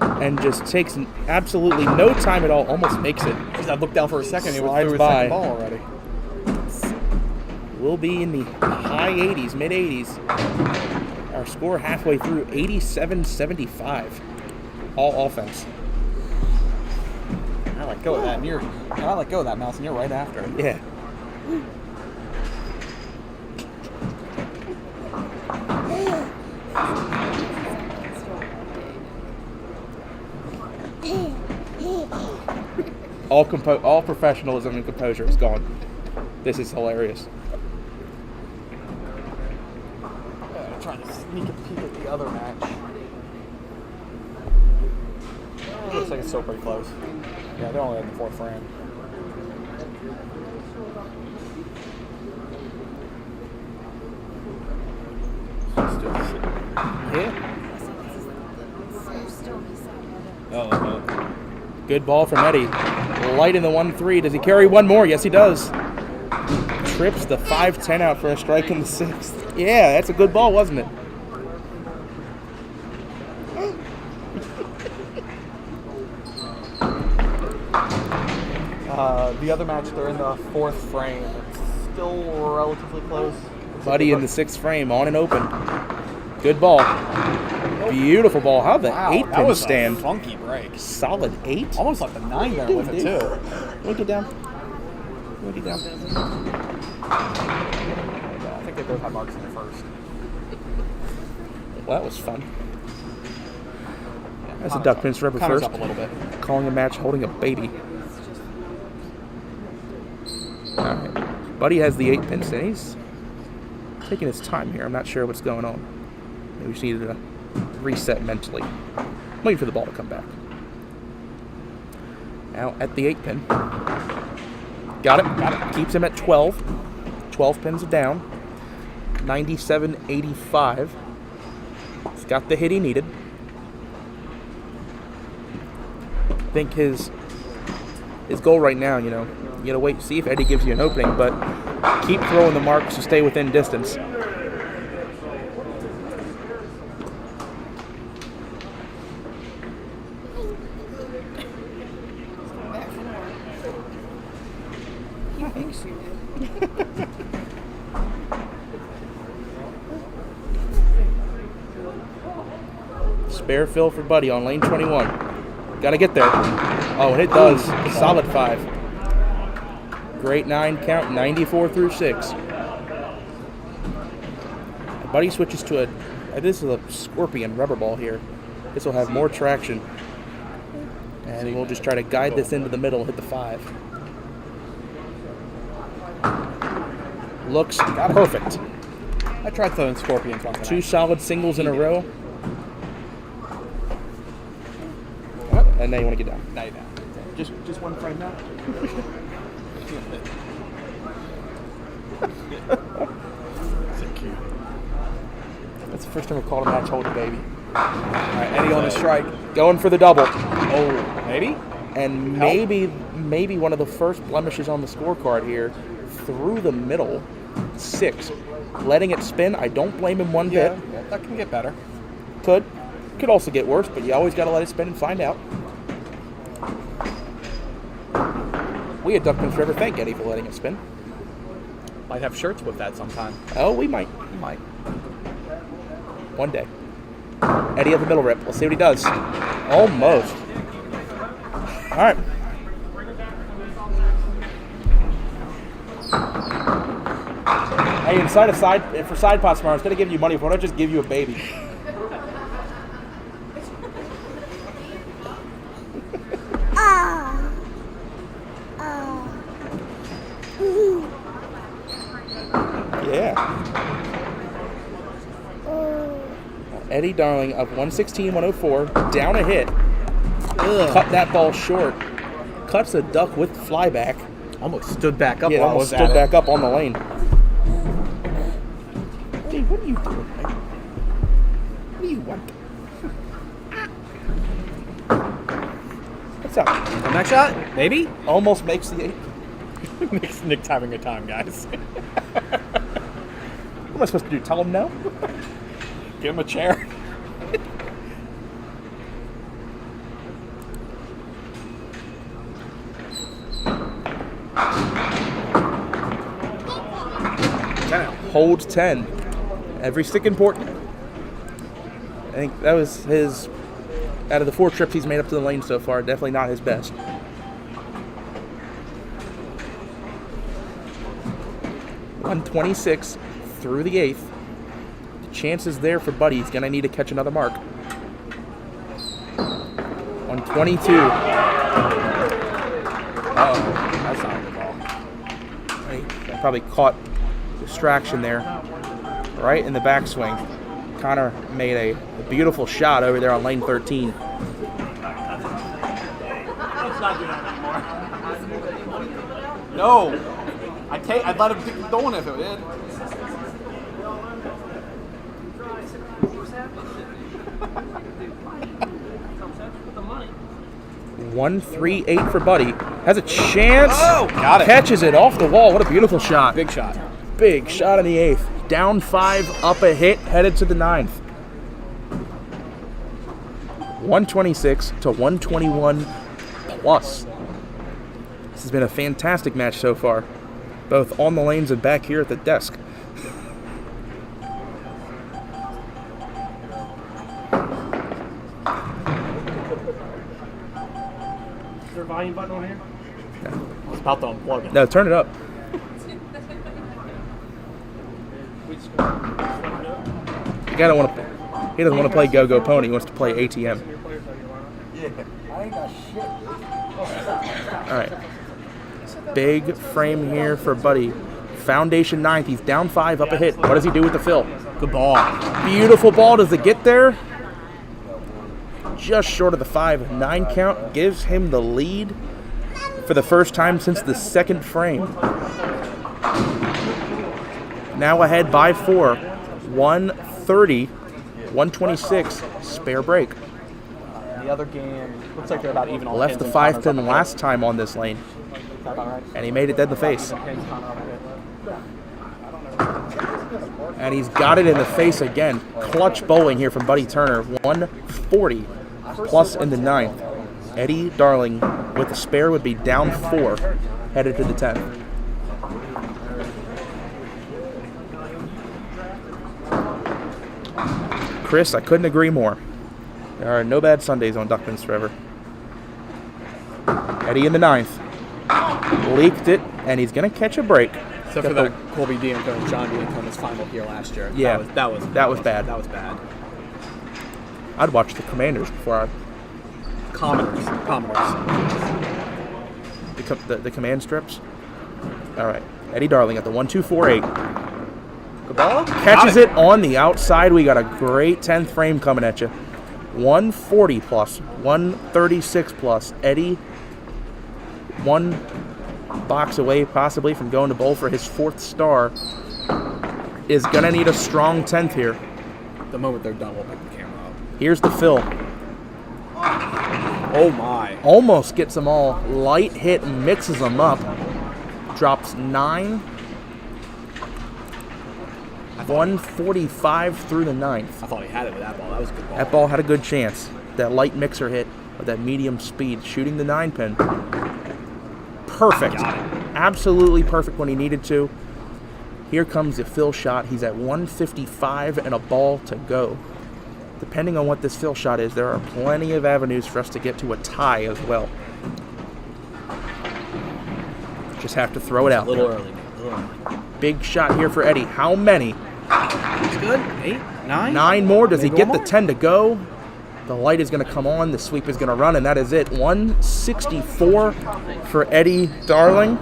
And just takes absolutely no time at all. Almost makes it. Because I looked down for a second. He was Slides through his by. second ball already. We'll be in the high 80s, mid 80s. Our score halfway through, 87-75. All offense. I let go of that, and I let go of that mouse, and you're right after it. Yeah. All professionalism and composure is gone. This is hilarious. I'm trying to sneak a peek at the other match. Looks like it's still pretty close. Yeah, they're only at the 4th frame. Yeah. Oh. Good ball from Eddie. Light in the 1-3. Does he carry one more? Yes, he does. Trips the 5-10 out for a strike in the 6th. Yeah, that's a good ball, wasn't it? The other match, they're in the 4th frame. It's still relatively close. Buddy in the 6th frame, on and open. Good ball. Beautiful ball. How the 8-pin stand? A funky break. Solid 8. Almost like the 9 there with it too. Look it down. Look it down. I think they both had marks in the 1st. Well, that was fun. That's a duck pin rubber first. Up a little bit. Calling a match, holding a baby. All right. Buddy has the 8-pin stand. He's taking his time here. I'm not sure what's going on. Maybe we just needed to reset mentally. Waiting for the ball to come back. Now at the 8-pin. Got it. Keeps him at 12. 12 pins down. 97-85. He's got the hit he needed. I think his goal right now, you gotta wait and see if Eddie gives you an opening, but keep throwing the marks to stay within distance. Thanks. Spare fill for Buddy on lane 21. Gotta get there. Oh, and it does. Solid 5. Great 9 count, 94 through 6. Buddy switches to this is a Scorpion rubber ball here. This will have more traction. And we'll just try to guide this into the middle, hit the 5. Looks perfect. I tried throwing Scorpions once. 2 solid singles in a row. And now you want to get down. Now you're down. Just one frame now. So cute. That's the first time we've called a match hold a baby. All right, Eddie on a strike. Going for the double. Oh, maybe? And maybe one of the first blemishes on the scorecard here. Through the middle, 6. Letting it spin, I don't blame him one bit. Yeah, that can get better. Could also get worse, but you always got to let it spin and find out. We at Duckman's Forever thank Eddie for letting it spin. Might have shirts with that sometime. Oh, we might. We might. One day. Eddie at the middle rip. Let's see what he does. Almost. All right. Hey, inside of for side pots tomorrow, instead of giving you money, why don't I just give you a baby? Yeah. Eddie Darling up 116-104, down a hit. Cut that ball short. Cuts the duck with flyback. Almost stood back up. Yeah, almost stood back up on the lane. Dude, what are you doing? What do you want? What's up? The next shot? Maybe? Almost makes the 8. Nick's having a time, guys. What am I supposed to do? Tell him no? Give him a chair. Hold 10. Every stick important. I think that was his, out of the 4 trips he's made up to the lane so far, definitely not his best. $126 through the 8th. The chances there for Buddy. He's going to need to catch another mark. 122. Uh-oh. That's not a good ball. That probably caught distraction there. Right in the backswing. Connor made a beautiful shot over there on lane 13. Let's not do that anymore. No! I'd let him keep going if it did. One, 3-8 for Buddy. Has a chance. Oh, got it. Catches it off the wall. What a beautiful shot. Big shot. Big shot in the 8th. Down 5, up a hit, headed to the 9th. 126 to 121 plus. This has been a fantastic match so far, both on the lanes and back here at the desk. Is there a volume button on here? I was about to unplug it. No, turn it up. The guy he doesn't want to play Go-Go Pony. He wants to play ATM. Yeah, I ain't got shit. All right. Big frame here for Buddy. Foundation 9th. He's down 5, up a hit. What does he do with the fill? Good ball. Beautiful ball. Does it get there? Just short of the 5-9 count. Gives him the lead for the first time since the 2nd frame. Now ahead by 4. 130, 126, spare break. The other game looks like they're about even on Left the 5 pin last time on this lane. And he made it dead in the face. And he's got it in the face again. Clutch bowling here from Buddy Turner. 140 plus in the 9th. Eddie Darling with the spare would be down 4, headed to the 10th. Chris, I couldn't agree more. There are no bad Sundays on Duckman's Forever. Eddie in the 9th. Leaked it, and he's going to catch a break. Except for that Colby D'Antonis, John D'Antonis final here last year. Yeah, that was bad. That was bad. I'd watch the Commanders before I... Commodores. The command strips. All right, Eddie Darling at the 1-2-4-8. Good ball. Catches it on the outside. We got a great 10th frame coming at you. 140 plus, 136 plus. Eddie, one box away possibly from going to bowl for his 4th star. Is going to need a strong 10th here. The moment they're done, we'll pick the camera up. Here's the fill. Oh my. Almost gets them all. Light hit, mixes them up. Drops 9. 145 through the 9th. I thought he had it with that ball. That was a good ball. That ball had a good chance. That light mixer hit with that medium speed, shooting the 9-pin. Perfect. Absolutely perfect when he needed to. Here comes the fill shot. He's at 155 and a ball to go. Depending on what this fill shot is, there are plenty of avenues for us to get to a tie as well. Just have to throw it out. A little early. Big shot here for Eddie. How many? It's good. 8, 9. 9 more. Does he get the 10 to go? The light is going to come on. The sweep is going to run, and that is it. 164 for Eddie Darling.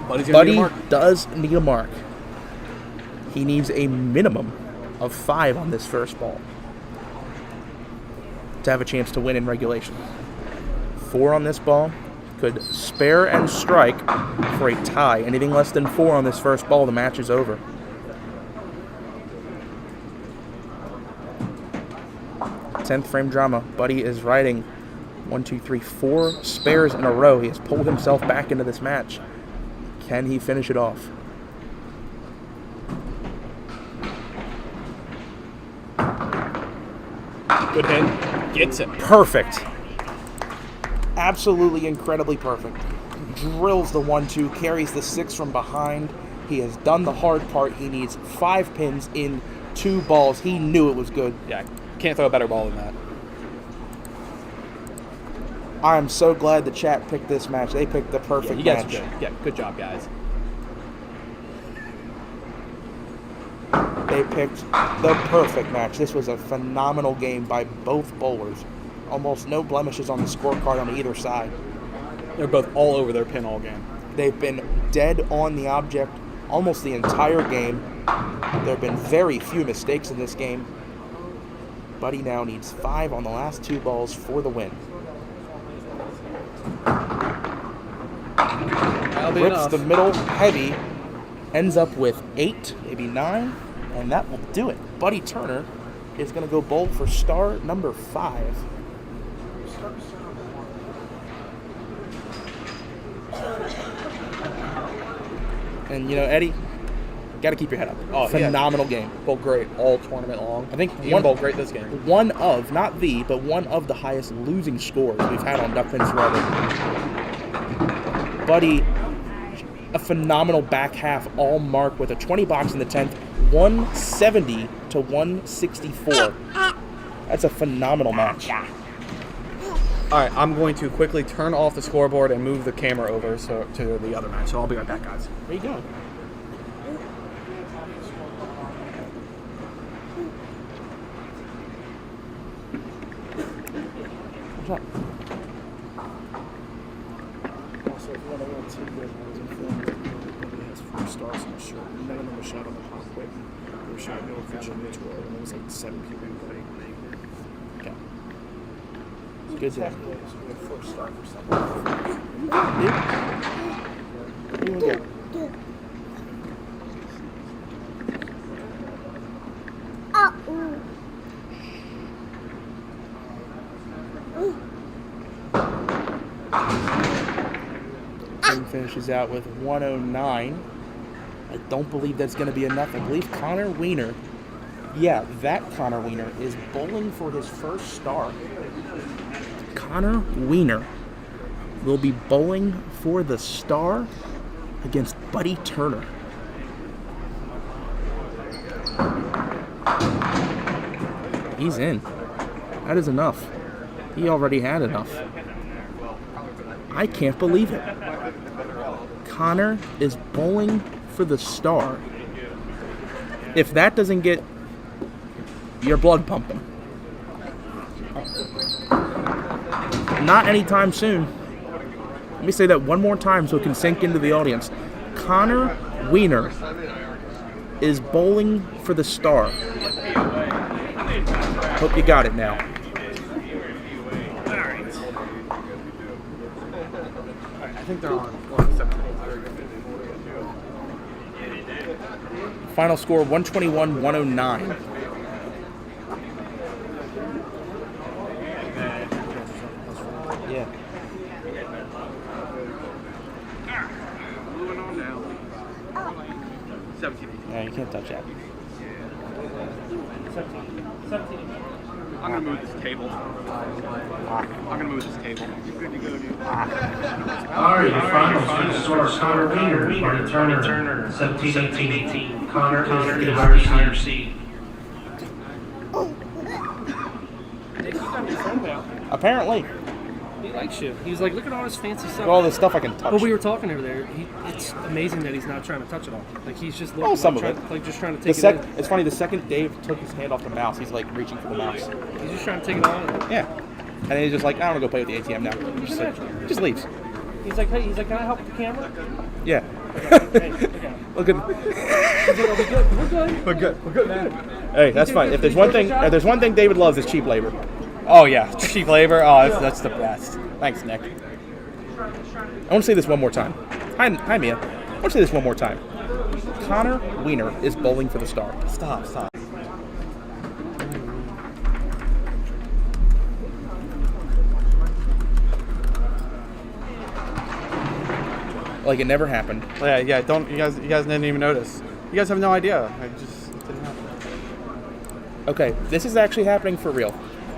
Buddy does need a mark. He needs a minimum of 5 on this first ball to have a chance to win in regulation. 4 on this ball could spare and strike for a tie. Anything less than 4 on this first ball, the match is over. Tenth frame drama. Buddy is riding 1, 2, 3, 4 spares in a row. He has pulled himself back into this match. Can he finish it off? Good hit. Gets it. Perfect. Absolutely incredibly perfect. Drills the 1-2, carries the 6 from behind. He has done the hard part. He needs 5 pins in 2 balls. He knew it was good. Yeah, can't throw a better ball than that. I'm so glad the chat picked this match. They picked the perfect match. Good job, guys. They picked the perfect match. This was a phenomenal game by both bowlers. Almost no blemishes on the scorecard on either side. They're both all over their pin all game. They've been dead on the object almost the entire game. There have been very few mistakes in this game. Buddy now needs 5 on the last 2 balls for the win. Rips the middle heavy, ends up with 8, maybe 9, and that will do it. Buddy Turner is going to go bowl for star number 5. And you know, Eddie, got to keep your head up. Oh, phenomenal game. Bowled great all tournament long. I think one bowled great this game. One of, not the, but one of the highest losing scores we've had on Duckpins Forever. Buddy, a phenomenal back half, all mark with a 20 box in the 10th, 170 to 164. That's a phenomenal match. All right, I'm going to quickly turn off the scoreboard and move the camera over to the other match. So I'll be right back, guys. Where you going? What's up? Also, if you want to win 2 good ones in film, he has 4 stars in the shirt. None of them were shot on the hot Whitten. They were shot no official tour, and it was like 7 people who played. Okay. Good to have. We have 4 stars or something. What do you get? Team finishes out with 109. I don't believe that's going to be enough. I believe Connor Wiener, yeah, that Connor Wiener is bowling for his first star. Connor Wiener will be bowling for the star against Buddy Turner. He's in. That is enough. He already had enough. I can't believe it. Connor is bowling for the star. If that doesn't get your blood pumping. Not anytime soon. Let me say that one more time so it can sink into the audience. Connor Wiener is bowling for the star. Hope you got it now. I think they're on. Final score 121-109. Yeah. Moving on now. 17. Yeah, you can't touch that. 17. I'm gonna move this table. I'm gonna move this table. You're good to go, dude. All right, your finals for the score: Connor Wiener, Martin Turner, 17-18. Connor is the higher seed. Apparently. He likes you. He's like, look at all this fancy stuff. All this stuff I can touch. Well, we were talking over there. It's amazing that he's not trying to touch it all. Like he's just looking. Oh, some like, of it. Like just trying to take it in. It's funny. The second Dave took his hand off the mouse, he's like reaching for the mouse. He's just trying to take it all in. Yeah. And then he's just like, I don't want to go play with the ATM now. Just leaves. He's like, hey, can I help with the camera? Yeah. Look at. We're good. We're good. We're good, man. Hey, that's fine. If there's one thing, David loves, is cheap labor. Oh yeah, cheap labor. Oh, that's the best. Thanks, Nick. I want to say this one more time. Hi, Mia. I want to say this one more time. Connor Wiener is bowling for the star. Stop. Like it never happened. Yeah. Don't you guys didn't even notice. You guys have no idea. It didn't happen. Okay, this is actually happening for real.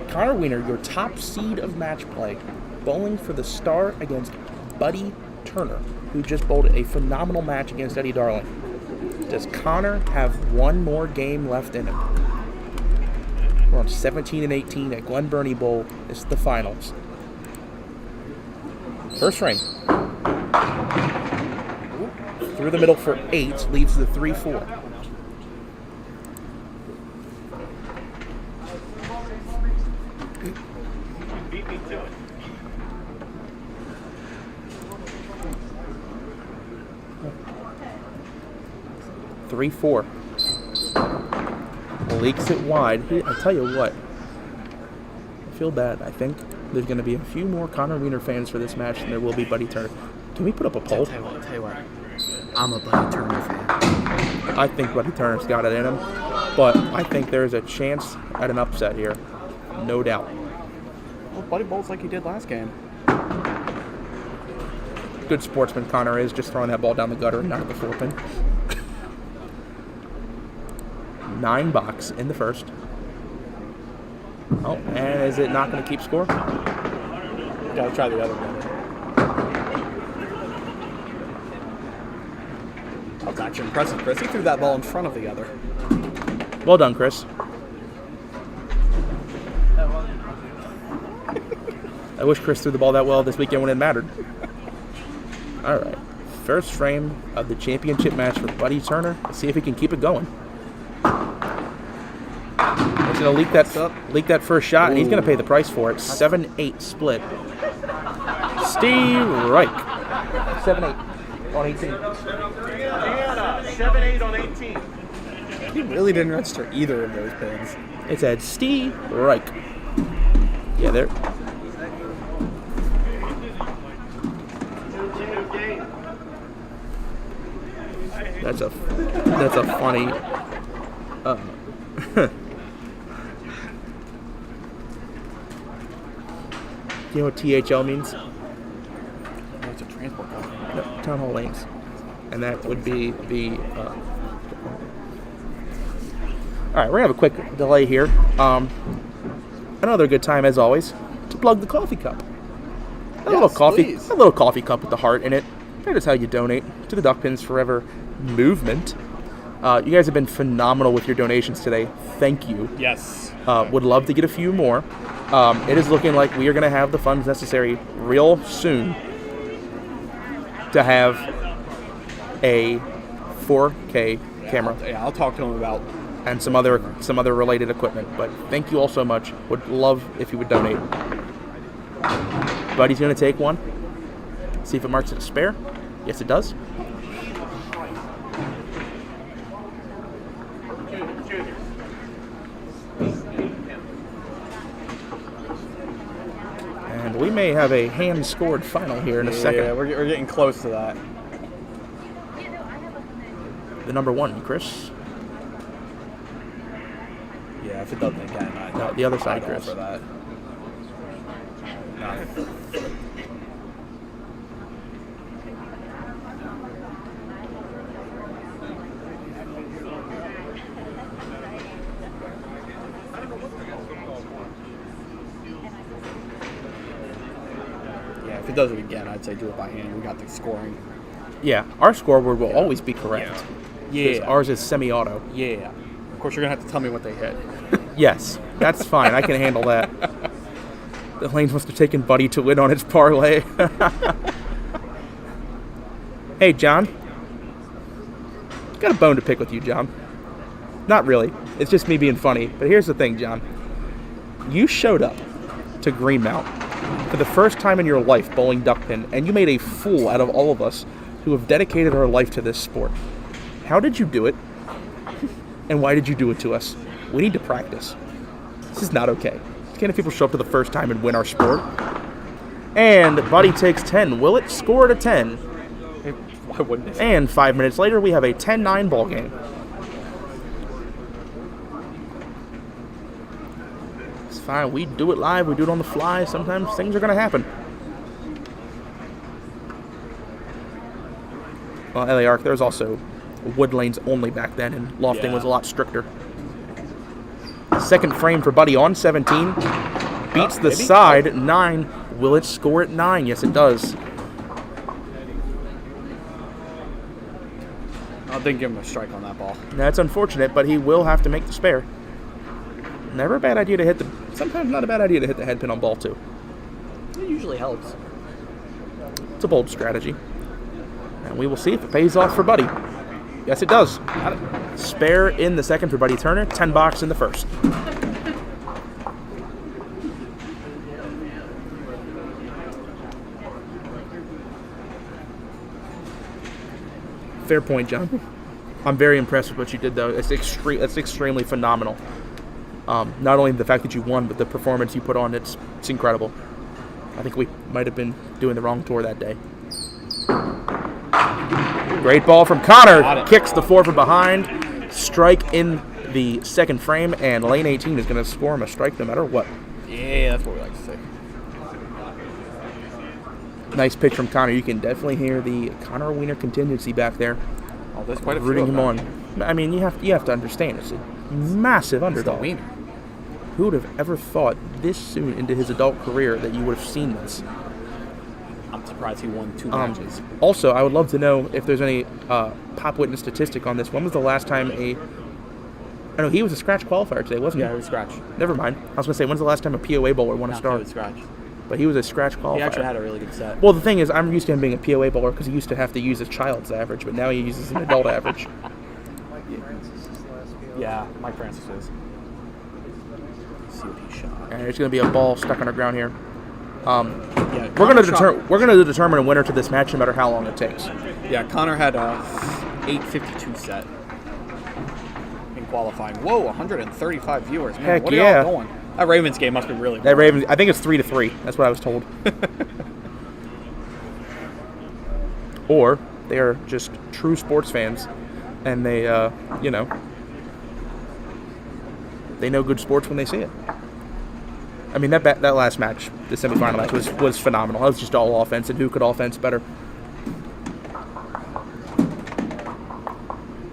Connor Wiener, your top seed of match play, bowling for the star against Buddy Turner, who just bowled a phenomenal match against Eddie Darling. Does Connor have one more game left in him? We're on 17-18 at Glen Burnie Bowl. This is the finals. First frame. Through the middle for 8, leaves the 3-4. Beat me to it. (3-4). Leaks it wide. I tell you what, I feel bad. I think there's going to be a few more Connor Wiener fans for this match than there will be Buddy Turner. Can we put up a poll? Tell you what. I'm a Buddy Turner fan. I think Buddy Turner's got it in him, but I think there's a chance at an upset here. No doubt. Well, Buddy bowls like he did last game. Good sportsman Connor is, just throwing that ball down the gutter and not at the 4-pin. 9 box in the first. Oh, and is it not going to keep score? Gotta try the other one. That's actually impressive, Chris. He threw that ball in front of the other. Well done, Chris. I wish Chris threw the ball that well this weekend when it mattered. All right. First frame of the championship match for Buddy Turner. Let's see if he can keep it going. He's going to leak that first shot, and he's going to pay the price for it. 7-8 split. Steve Reich. 7-8 on 18. 7-8 on 18. He really didn't register either of those pins. It said Steve Reich. Yeah, there. That's a funny. You know what THL means? Oh, it's a transport company. No, Town Hall Lanes, and that would be the. All right, we're gonna have a quick delay here. Another good time as always to plug the coffee cup. A little coffee cup with the heart in it. That is how you donate to the Duck Pins Forever movement. You guys have been phenomenal with your donations today. Thank you. Yes. Would love to get a few more. It is looking like we are going to have the funds necessary real soon to have a 4K camera. I'll talk to him about and some other related equipment. But thank you all so much. Would love if you would donate. Buddy's going to take one. See if it marks it a spare. Yes, it does. And we may have a hand-scored final here in a second. Yeah, we're getting close to that. The number 1, Chris. Yeah, if it doesn't again, No, the other side, I'd Chris. offer that. No. Yeah, if it does it again, I'd say do it by hand. We got the scoring. Yeah, our scoreboard will always be correct. Yeah. Ours is semi-auto. Yeah. Of course, you're going to have to tell me what they hit. Yes, that's fine. I can handle that. The Lanes must have taken Buddy to win on his parlay. Hey, John. Got a bone to pick with you, John. Not really. It's just me being funny. But here's the thing, John. You showed up to Greenmount for the first time in your life bowling duckpin, and you made a fool out of all of us who have dedicated our life to this sport. How did you do it? And why did you do it to us? We need to practice. This is not okay. Can't have people show up to the first time and win our sport. And Buddy takes 10. Will it score to 10? Why wouldn't it? And 5 minutes later, we have a 10-9 ball game. It's fine. We do it live. We do it on the fly. Sometimes things are going to happen. Well, LA Arc, there's also wood lanes only back then, and lofting was a lot stricter. Second frame for Buddy on 17. Beats the side at 9. Will it score at 9? Yes, it does. I didn't give him a strike on that ball. That's unfortunate, but he will have to make the spare. Never a bad idea to hit the... Sometimes not a bad idea to hit the head pin on ball 2. It usually helps. It's a bold strategy. And we will see if it pays off for Buddy. Yes, it does. Spare in the second for Buddy Turner. $10 in the first. Fair point, John. I'm very impressed with what you did, though. It's extremely phenomenal. Not only the fact that you won, but the performance you put on. It's incredible. I think we might have been doing the wrong tour that day. Great ball from Connor. Kicks the 4 from behind. Strike in the second frame, and lane 18 is going to score him a strike no matter what. Yeah, that's what we like to say. Nice pitch from Connor. You can definitely hear the Connor Wiener contingency back there. Oh, there's quite a few rooting of him them. on. I mean, you have to understand, it's a massive underdog. Wiener. Who would have ever thought this soon into his adult career that you would have seen this? I'm surprised he won 2 matches. Also, I would love to know if there's any Pop Whitten statistic on this. When was the last time I know he was a scratch qualifier today, wasn't he? Yeah, he was scratch. Never mind. I was going to say, when's the last time a POA bowler won a star? He was scratch. But he was a scratch qualifier. He actually had a really good set. Well, the thing is, I'm used to him being a POA bowler because he used to have to use a child's average, but now he uses an adult average. Yeah, Mike Francis is. Let's see what he shot. And there's going to be a ball stuck on the ground here. Yeah, we're going to determine a winner to this match no matter how long it takes. Yeah, Connor had a 8:52 set in qualifying. Whoa, 135 viewers. Man, Heck what are yeah. y'all doing? That Ravens game must be really That Ravens, I think it's 3-3. That's what I was told. Or they are just true sports fans, and they, they know good sports when they see it. I mean, that last match, the semifinal match, was phenomenal. It was just all offense, and who could offense better?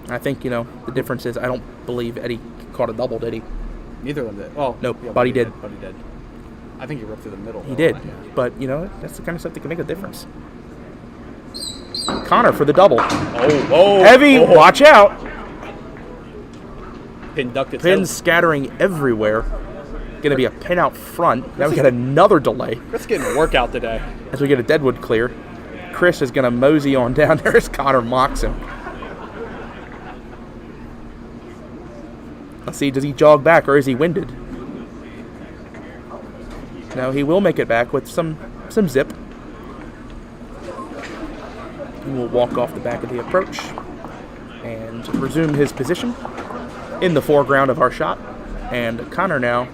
I think, the difference is I don't believe Eddie caught a double, did he? Neither of them did. Well, nope, yeah, Buddy did. Buddy did. I think he ripped through the middle. He did, but, that's the kind of stuff that can make a difference. Connor for the double. Oh, Heavy, watch out. Pin ducked itself. Pins scattering everywhere. Going to be a pin out front. Now we get another delay. Chris getting a workout today. As we get a deadwood clear. Chris is going to mosey on down there as Connor mocks him. Let's see, does he jog back or is he winded? No, he will make it back with some zip. He will walk off the back of the approach and resume his position in the foreground of our shot. And Connor now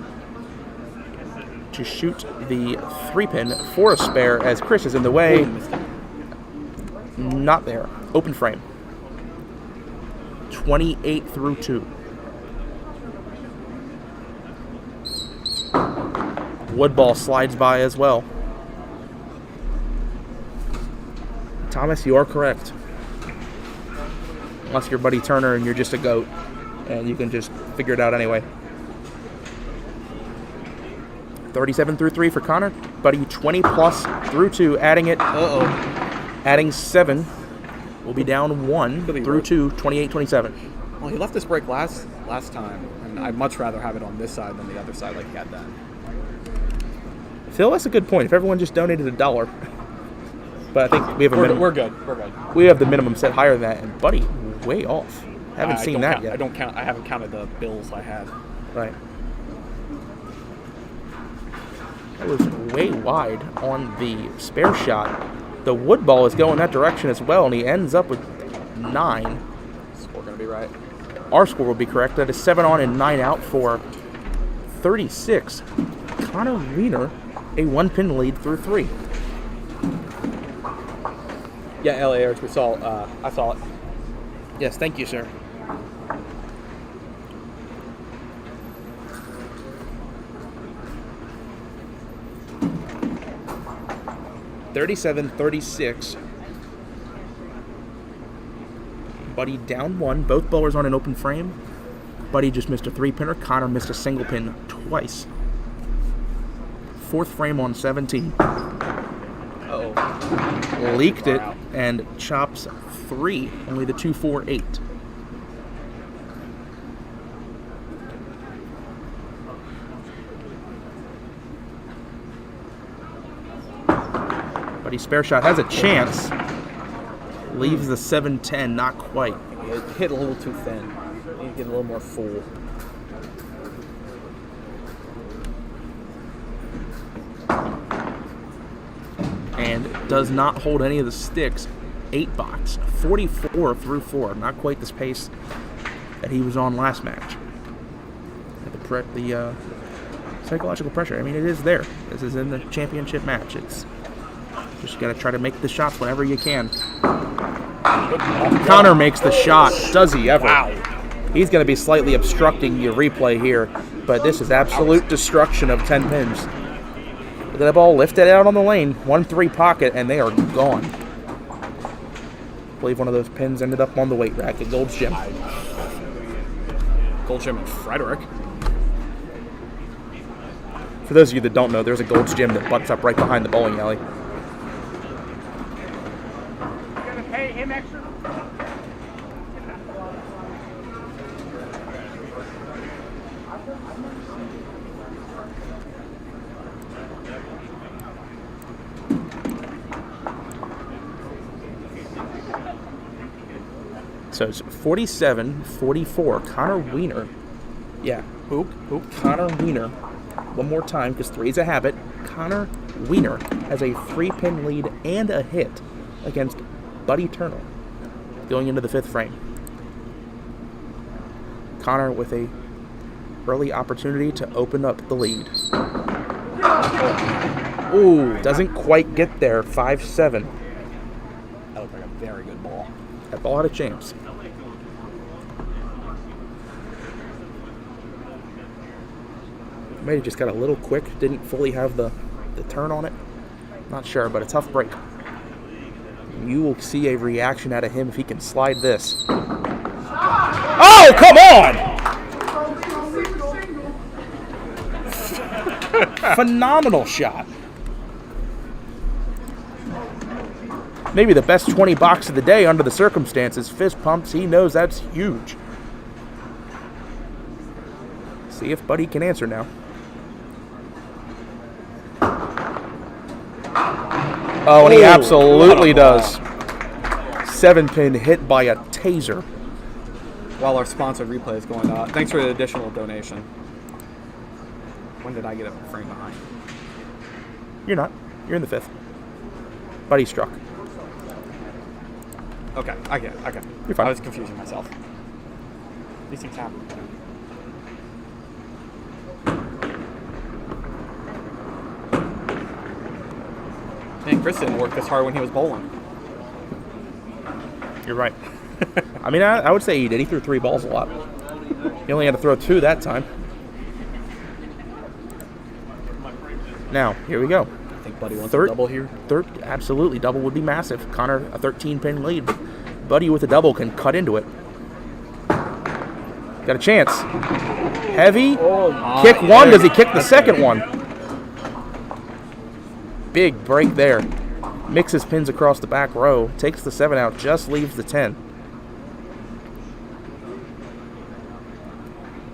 to shoot the 3-pin for a spare as Chris is in the way. Not there. Open frame. 28 through 2. Wood ball slides by as well. Thomas, you are correct. Unless you're Buddy Turner and you're just a goat and you can just figure it out anyway. 37 through 3 for Connor. Buddy 20 plus through 2, adding it. Adding 7. We'll be down 1 through 2, 28-27. Well, he left this break last time, and I'd much rather have it on this side than the other side like he had then. Phil, that's a good point. If everyone just donated $1. But I think we have a minimum. We're good. We're good. We have the minimum set higher than that, and Buddy, way off. Haven't seen that yet. I haven't counted the bills I had. Right. That was way wide on the spare shot. The wood ball is going that direction as well, and he ends up with 9. Score gonna be right. Our score will be correct. That is 7 on and 9 out for 36. Connor Wiener, a 1-pin lead through 3. Yeah, LA Airs, we saw. I saw it. Yes, thank you, sir. $37-36. Buddy down 1. Both bowlers on an open frame. Buddy just missed a 3-pinner. Connor missed a single pin twice. 4th frame on 17. Leaked it and chops 3. Only the 2-4-8. Buddy spare shot has a chance. Leaves the 7-10, not quite. It hit a little too thin. Need to get a little more full. And does not hold any of the sticks. 8 box, 44 through 4. Not quite this pace that he was on last match. The psychological pressure, I mean, it is there. This is in the championship match. It's just got to try to make the shots whenever you can. Connor makes the shot. Does he ever? Wow. He's going to be slightly obstructing your replay here, but this is absolute destruction of 10 pins. Look at that ball lifted out on the lane. 1-3 pocket, and they are gone. I believe one of those pins ended up on the weight rack at Gold's Gym. Gold's Gym in Frederick. For those of you that don't know, there's a Gold's Gym that butts up right behind the bowling alley. Pay him extra. So it's 47-44. Connor Wiener. Yeah, who? Connor Wiener. One more time, because 3 is a habit. Connor Wiener has a 3-pin lead and a hit against Buddy Turner going into the 5th frame. Connor with a early opportunity to open up the lead. Ooh, doesn't quite get there. 5-7. That looked like a very good ball. That ball had a chance. Maybe just got a little quick. Didn't fully have the turn on it. Not sure, but a tough break. You will see a reaction out of him if he can slide this. Oh, come on! Phenomenal shot. Maybe the best 20 box of the day under the circumstances. Fist pumps. He knows that's huge. See if Buddy can answer now. Oh, and he absolutely does. 7-pin hit by a taser. While our sponsored replay is going on. Thanks for the additional donation. When did I get a frame behind? You're not. You're in the 5th. Buddy struck. Okay, I get it. Okay. You're fine. I was confusing myself. These things happen. Man, Chris didn't work this hard when he was bowling. You're right. I mean, I would say he did. He threw 3 balls a lot. He only had to throw 2 that time. Now, here we go. I think Buddy wants a double here. Absolutely, double would be massive. Connor, a 13-pin lead. Buddy with a double can cut into it. Got a chance. Heavy. Kick 1. Does he kick the second one? Big break there. Mixes pins across the back row. Takes the 7 out. Just leaves the 10.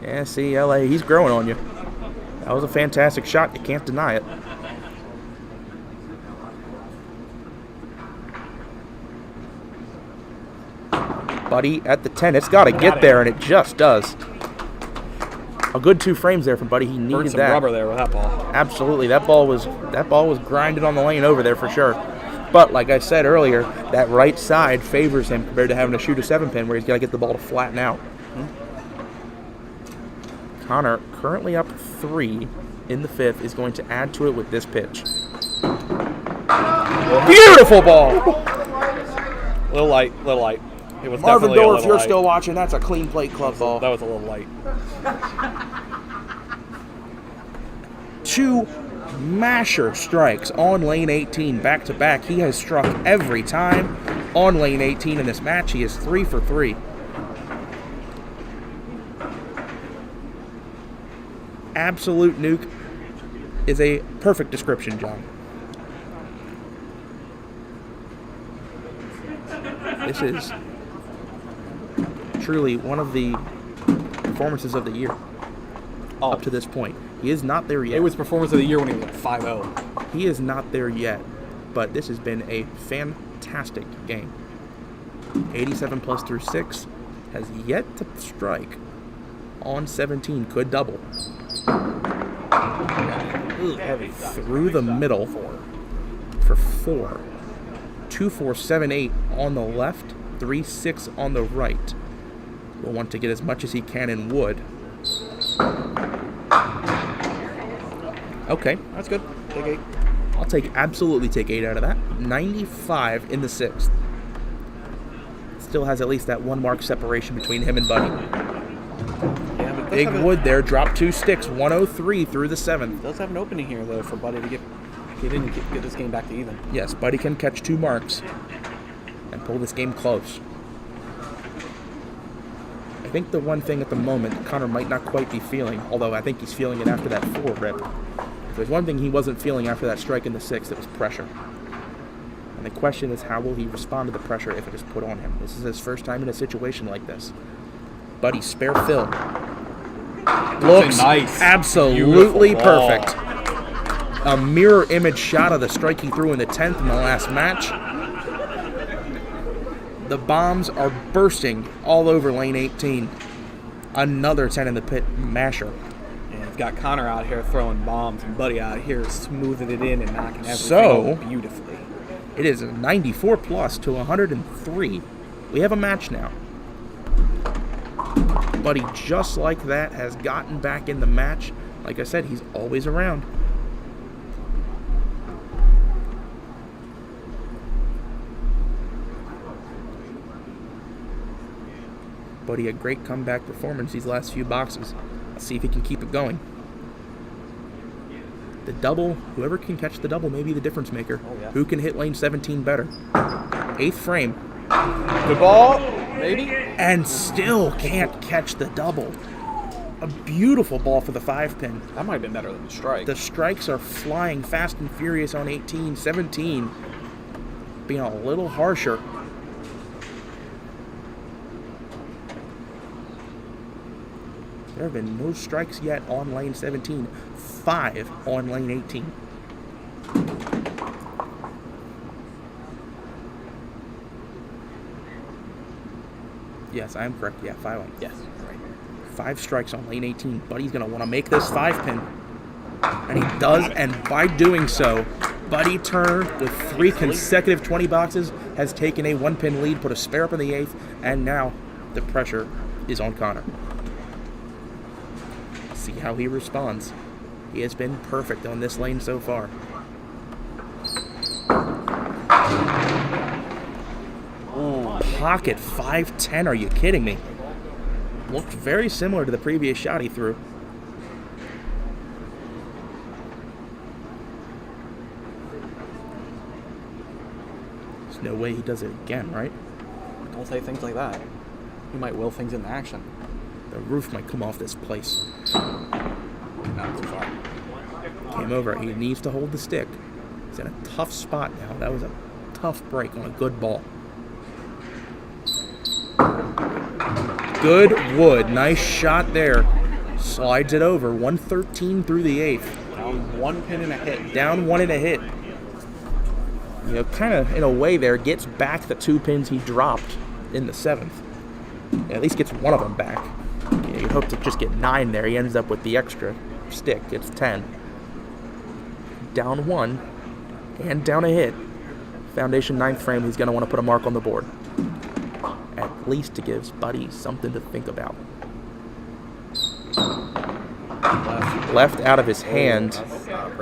Yeah, see, LA, he's growing on you. That was a fantastic shot. You can't deny it. Buddy at the 10. It's got to get there, and it just does. A good 2 frames there from Buddy. He needed some that. rubber there with that ball. Absolutely. That ball was grinded on the lane over there for sure. But like I said earlier, that right side favors him compared to having to shoot a 7-pin where he's got to get the ball to flatten out. Connor, currently up 3 in the 5th, is going to add to it with this pitch. Beautiful ball! Little light. It was Marvin definitely a Dorr, if little you're light. still watching, that's a clean plate club ball. That was a little light. 2 masher strikes on lane 18 back to back. He has struck every time on lane 18 in this match. He is 3 for 3. Absolute nuke is a perfect description, John. This is truly one of the performances of the year up to this point. He is not there yet. It was performance of the year when he was at 5-0. He is not there yet, but this has been a fantastic game. 87 plus through 6 has yet to strike on 17. Could double. Heavy. Through the middle for 4. 2, 4, 7, 8 on the left, 3, 6 on the right. Will want to get as much as he can in wood. Okay, that's good. Take 8. I'll absolutely take 8 out of that. 95 in the 6th. Still has at least that 1 mark separation between him and Buddy. Yeah, but Big wood there. Drop 2 sticks. 103 through the 7th. Does have an opening here though for Buddy to get this game back to even. Yes, Buddy can catch 2 marks and pull this game close. I think the one thing at the moment Connor might not quite be feeling, although I think he's feeling it after that 4 rip. If there's one thing he wasn't feeling after that strike in the 6th, it was pressure. And the question is, how will he respond to the pressure if it is put on him? This is his first time in a situation like this. Buddy, spare fill. Looks nice, absolutely perfect. A mirror image shot of the strike he threw in the 10th in the last match. The bombs are bursting all over lane 18. Another 10 in the pit masher. And you've got Connor out here throwing bombs and Buddy out here smoothing it in and knocking everything beautifully. It is a 94 plus to 103. We have a match now. Buddy, just like that, has gotten back in the match. Like I said, he's always around. Buddy, a great comeback performance these last few boxes. Let's see if he can keep it going. The double, whoever can catch the double may be the difference maker. Oh, yeah. Who can hit lane 17 better? 8th frame. Good ball, maybe? And still can't catch the double. A beautiful ball for the 5-pin. That might have been better than the strike. The strikes are flying fast and furious on 18. 17 being a little harsher. There have been no strikes yet on lane 17. 5 on lane 18. Yes, I am correct. Yeah, 5 on. Yes, right. 5 strikes on lane 18. Buddy's going to want to make this 5-pin. And he does, and by doing so, Buddy Turner, with 3 consecutive 20 boxes, has taken a 1-pin lead, put a spare up in the 8th, and now the pressure is on Connor. See how he responds. He has been perfect on this lane so far. Pocket 5-10, are you kidding me? Looked very similar to the previous shot he threw. There's no way he does it again, right? Don't say things like that. He might will things into action. The roof might come off this place. Not too far. Came over. He needs to hold the stick. He's in a tough spot now. That was a tough break on a good ball. Good wood. Nice shot there. Slides it over. 113 through the 8th. Down 1 pin and a hit. Down 1 and a hit. You know, kind of in a way there, gets back the 2 pins he dropped in the 7th. Yeah, at least gets one of them back. Yeah, you hope to just get 9 there. He ends up with the extra stick. It's 10. Down 1 and down a hit. Foundation 9th frame. He's going to want to put a mark on the board. At least it gives Buddy something to think about. Left out of his hand.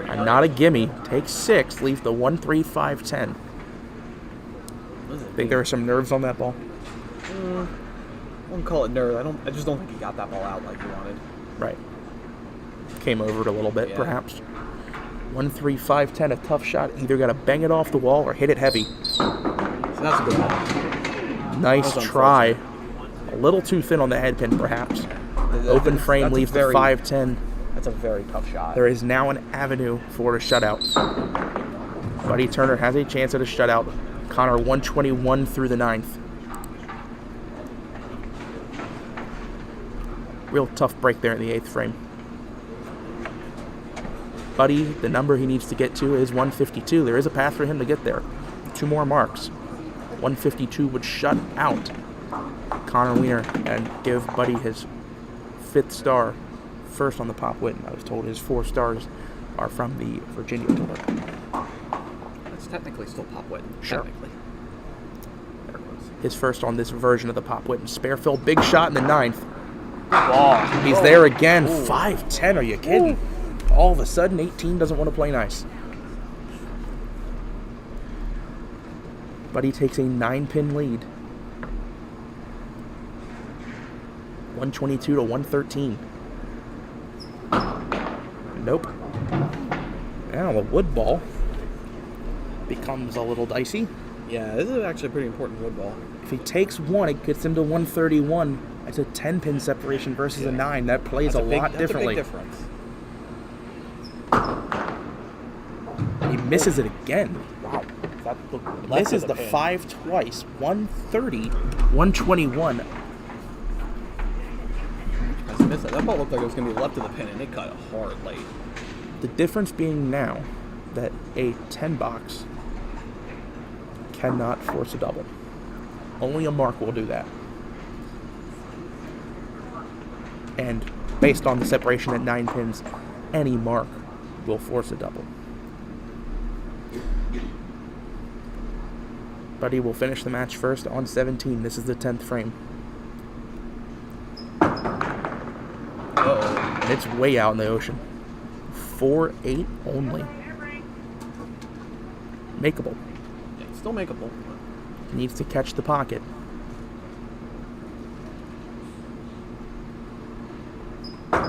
And not a gimme. Takes 6. Leaves the 1, 3, 5, 10. Think there are some nerves on that ball? I wouldn't call it nerve. I just don't think he got that ball out like he wanted. Right. Came over it a little bit, perhaps. 1, 3, 5, 10. A tough shot. Either got to bang it off the wall or hit it heavy. So that's a good ball. Nice try. A little too thin on the head pin, perhaps. Open frame leaves the 5-10. That's a very tough shot. There is now an avenue for a shutout. Buddy Turner has a chance at a shutout. Connor 121 through the 9th. Real tough break there in the 8th frame. Buddy, the number he needs to get to is 152. There is a path for him to get there. 2 more marks. 152 would shut out Connor Wiener and give Buddy his 5th star. First on the Pop Whitten. I was told his 4 stars are from the Virginia tour. That's technically still Pop Whitten. Sure. Technically. His first on this version of the Pop Whitten. Spare fill, big shot in the 9th. Ball. He's there again. 5-10, are you kidding? All of a sudden, 18 doesn't want to play nice. Buddy takes a 9-pin lead. 122 to 113. Nope. Now the wood ball becomes a little dicey. Yeah, this is actually a pretty important wood ball. If he takes 1, it gets him to 131. That's a 10-pin separation versus a 9. That plays a lot differently. That's a big difference. He misses it again. Wow. Misses the 5 twice. 130, 121. That ball looked like it was going to be left of the pin, and it cut it hard late. The difference being now that a 10 box cannot force a double. Only a mark will do that. And based on the separation at 9 pins, any mark will force a double. Buddy will finish the match first on 17. This is the 10th frame. And it's way out in the ocean. 4-8 only. Makeable. Yeah, it's still makeable. Needs to catch the pocket. Good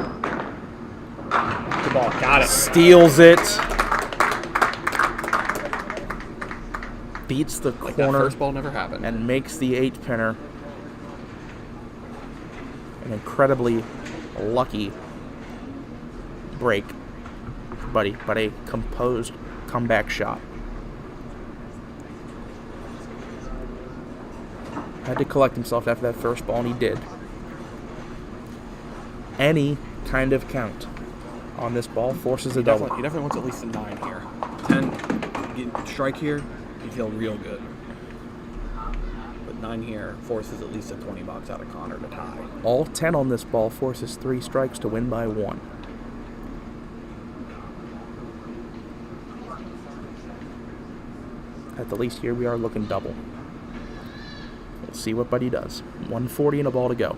ball. Got it. Steals it. Beats the Like corner. that first ball never happened. And makes the 8-pinner. An incredibly lucky break, Buddy, but a composed comeback shot. Had to collect himself after that first ball, and he did. any kind of count on this ball forces a double. He definitely wants at least a 9 here. 10, get strike here, you feel real good. But 9 here forces at least a $20 out of Connor to tie. All 10 on this ball forces 3 strikes to win by 1. At the least here we are looking double. We'll see what Buddy does. 140 and a ball to go.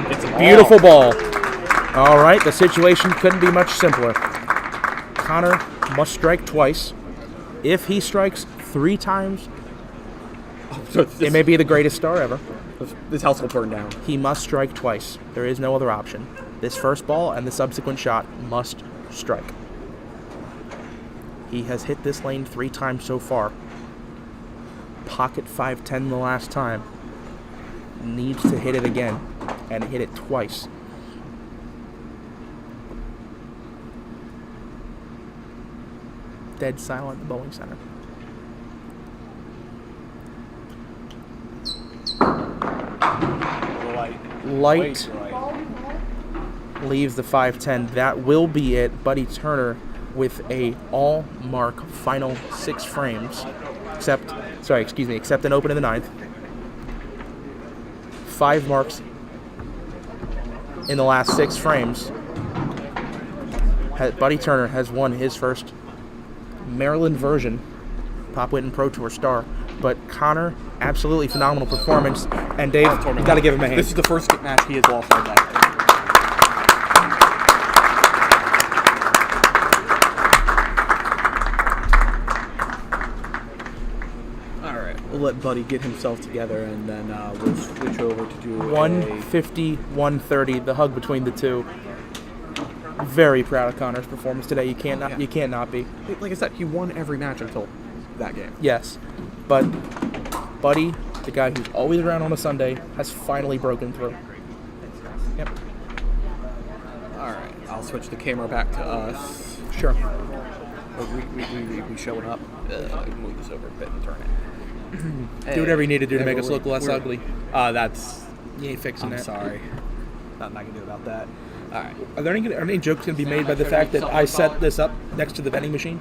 It's a beautiful ball. All right, the situation couldn't be much simpler. Connor must strike twice. If he strikes 3 times, it may be the greatest star ever. This house will burn down. He must strike twice. There is no other option. This first ball and the subsequent shot must strike. He has hit this lane 3 times so far. Pocket 510 the last time. Needs to hit it again and hit it twice. Dead silent at the bowling center. Light leaves the 510. That will be it. Buddy Turner with a all-mark final 6 frames. Except an open in the 9th. 5 marks in the last 6 frames. Buddy Turner has won his first Maryland version Pop Whitten Pro Tour star. But Connor, absolutely phenomenal performance. And Dave, you got to give him a hand. This is the first match he has lost all day. We'll let Buddy get himself together, and then we'll switch over to do 150, 130, the hug between the two. Very proud of Connor's performance today. You can't not be. Like I said, he won every match until that game. Yes, but Buddy, the guy who's always around on a Sunday, has finally broken through. Yep. All right, I'll switch the camera back to us. Sure. We showing up. Move this over a bit and turn it. Do whatever you need to do to make us look less ugly. You ain't fixing that. I'm sorry. Nothing I can do about that. All right. Are any jokes going to be made by the fact that I set this up next to the vending machine?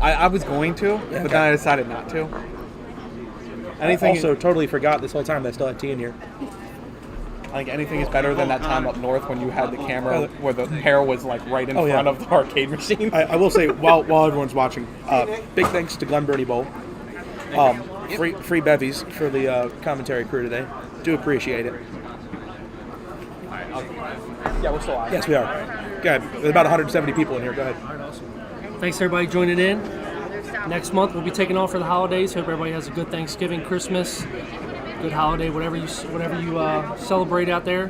I was going to, but then I decided not to. I also totally forgot this whole time that I still had tea in here. I think anything is better than that time up north when you had the camera where the hair was like right in front of the arcade machine. I will say, while everyone's watching, big thanks to Glen Burnie Bowl. Free bevies for the commentary crew today. Do appreciate it. Yeah, we're still live. Yes, we are. Go ahead. There's about 170 people in here. Go ahead. Thanks everybody joining in. Next month we'll be taking off for the holidays. Hope everybody has a good Thanksgiving, Christmas, good holiday, whatever you celebrate out there.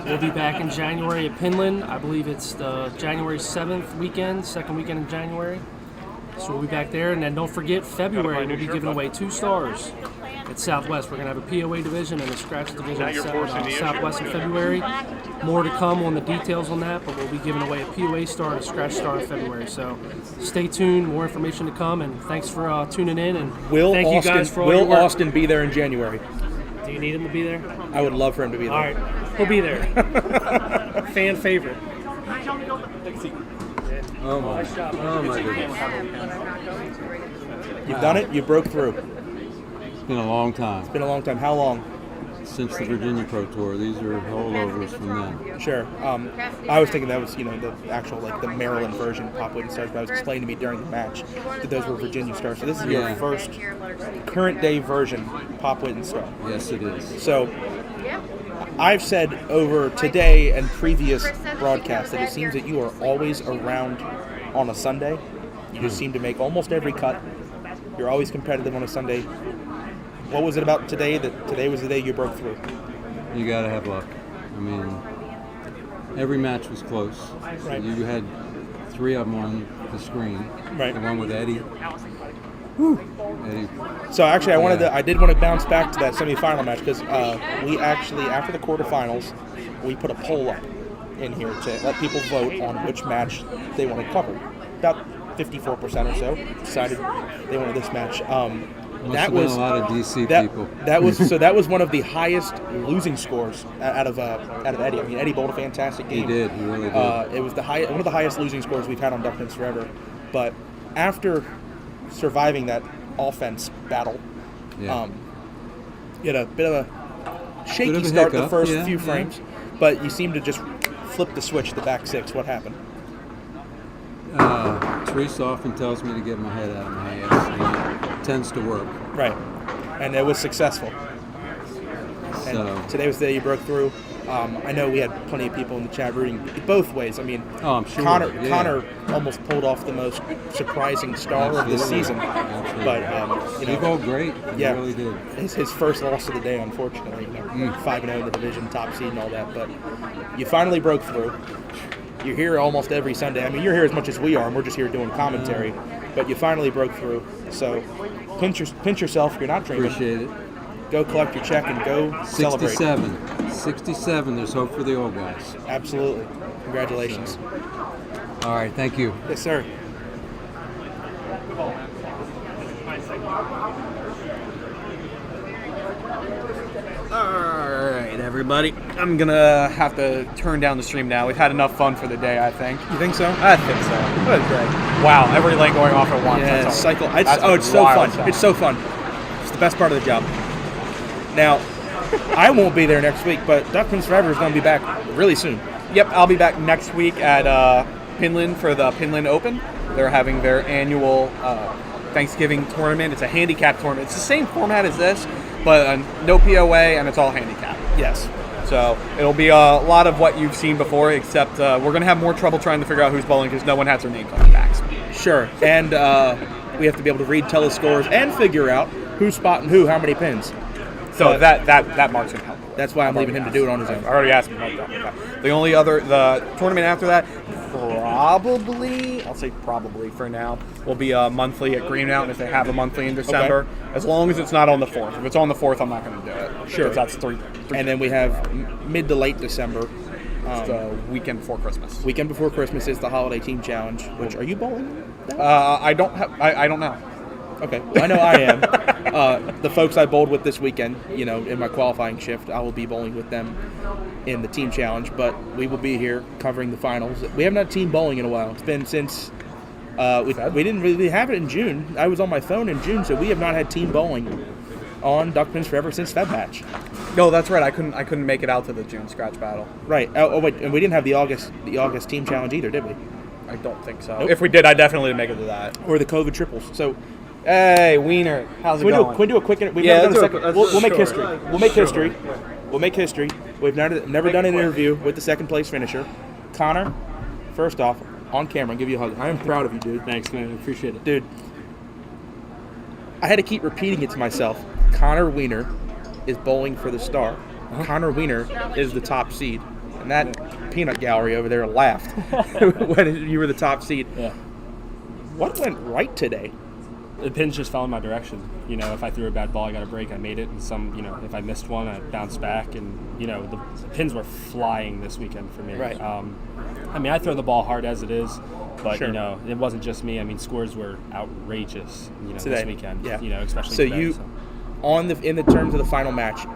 We'll be back in January at Pinland. I believe it's the January 7th weekend, second weekend in January. So we'll be back there, and then don't forget, February we'll be giving away 2 stars at Southwest. We're going to have a POA division and a scratch division at Southwest in February. More to come on the details on that, but we'll be giving away a POA star and a scratch star in February. So stay tuned, more information to come, and thanks for tuning in. And thank you guys for all your work. Will Austin be there in January? Do you need him to be there? I would love for him to be there. All right, he'll be there. Fan favorite. Oh my goodness. You've done it. You broke through. It's been a long time. It's been a long time. How long? Since the Virginia Pro Tour. These are holdovers from then. Sure. I was thinking that was, the actual, the Maryland version of Pop Whitten stars, but I was explaining to me during the match that those were Virginia stars. So this is your first current day version Pop Whitten star. Yes, it is. So I've said over today and previous broadcasts that it seems that you are always around on a Sunday. You just seem to make almost every cut. You're always competitive on a Sunday. What was it about today that today was the day you broke through? You got to have luck. I mean, every match was close. Right. You had 3 of them on the screen. Right. The one with Eddie. Eddie. So actually, I did want to bounce back to that semifinal match because we actually, after the quarterfinals, we put a poll up in here to let people vote on which match they want to cover. About 54% or so decided they wanted this match. That was a lot of DC people. That was one of the highest losing scores out of Eddie. I mean, Eddie bowled a fantastic game. He did. He really did. It was one of the highest losing scores we've had on Duck Pins Forever. But after surviving that offense battle, you had a bit of a shaky start the first few frames, but you seem to just flip the switch the back six. What happened? Teresa often tells me to get my head out of my ass, and it tends to work. Right, and it was successful. And today was the day you broke through. I know we had plenty of people in the chat rooting both ways. I mean, I'm sure. Connor almost pulled off the most surprising star of the season. Absolutely. But he bowled great. He really did. His first loss of the day, unfortunately. 5-0 in the division, top seed, and all that. But you finally broke through. You're here almost every Sunday. I mean, you're here as much as we are, and we're just here doing commentary. But you finally broke through. So pinch yourself if you're not dreaming. Appreciate it. Go collect your check and go celebrate. 67. There's hope for the old guys. Absolutely. Congratulations. All right. Thank you. Yes, sir. Alright, everybody. I'm gonna have to turn down the stream now. We've had enough fun for the day, I think. You think so? I think so. What a day. Wow, every lane going off at once. Yeah, that's cycle. It's so fun. It's so fun. It's the best part of the job. Now, I won't be there next week, but Duck Pins Forever is going to be back really soon. Yep, I'll be back next week at Pinland for the Pinland Open. They're having their annual Thanksgiving tournament. It's a handicap tournament. It's the same format as this, but no POA, and it's all handicap. Yes. So it'll be a lot of what you've seen before, except we're going to have more trouble trying to figure out who's bowling because no one has their names on the backs. Sure, and we have to be able to read telescores and figure out who's spotting who, how many pins. So that Mark's going to help. That's why I'm leaving him to do it on his own. I already asked him about that. The tournament after that, I'll say probably for now, will be a monthly at Green Mountain if they have a monthly in December, as long as it's not on the 4th. If it's on the 4th, I'm not going to do it. Sure. That's three. And then we have mid to late December. It's the weekend before Christmas. Weekend before Christmas is the Holiday Team Challenge, which, are you bowling? I don't know. Okay, well, I know I am. The folks I bowled with this weekend, in my qualifying shift, I will be bowling with them in the team challenge, but we will be here covering the finals. We haven't had team bowling in a while. It's been since we didn't really have it in June. I was on my phone in June, so we have not had team bowling on Duck Pins Forever since Fed Match. No, that's right. I couldn't make it out to the June scratch battle. Right. Oh wait, and we didn't have the August team challenge either, did we? I don't think so. Nope. If we did, I definitely make it to that. Or the COVID triples. So. Hey, Wiener, how's it going? Can we do a quick? We'll make history. We'll make history. We'll make history. We've never done an interview with the second place finisher, Connor. First off, on camera, I'll give you a hug. I am proud of you, dude. Thanks, man. I appreciate it, dude. I had to keep repeating it to myself. Connor Wiener is bowling for the star. Connor Wiener is the top seed, and that peanut gallery over there laughed when you were the top seed. Yeah. What went right today? The pins just fell in my direction. If I threw a bad ball, I got a break, I made it. And if I missed one, I bounced back. And, the pins were flying this weekend for me. Right. I throw the ball hard as it is, but, sure. It wasn't just me. scores were outrageous, today. This weekend. Yeah. Especially so today. In the terms of the final match,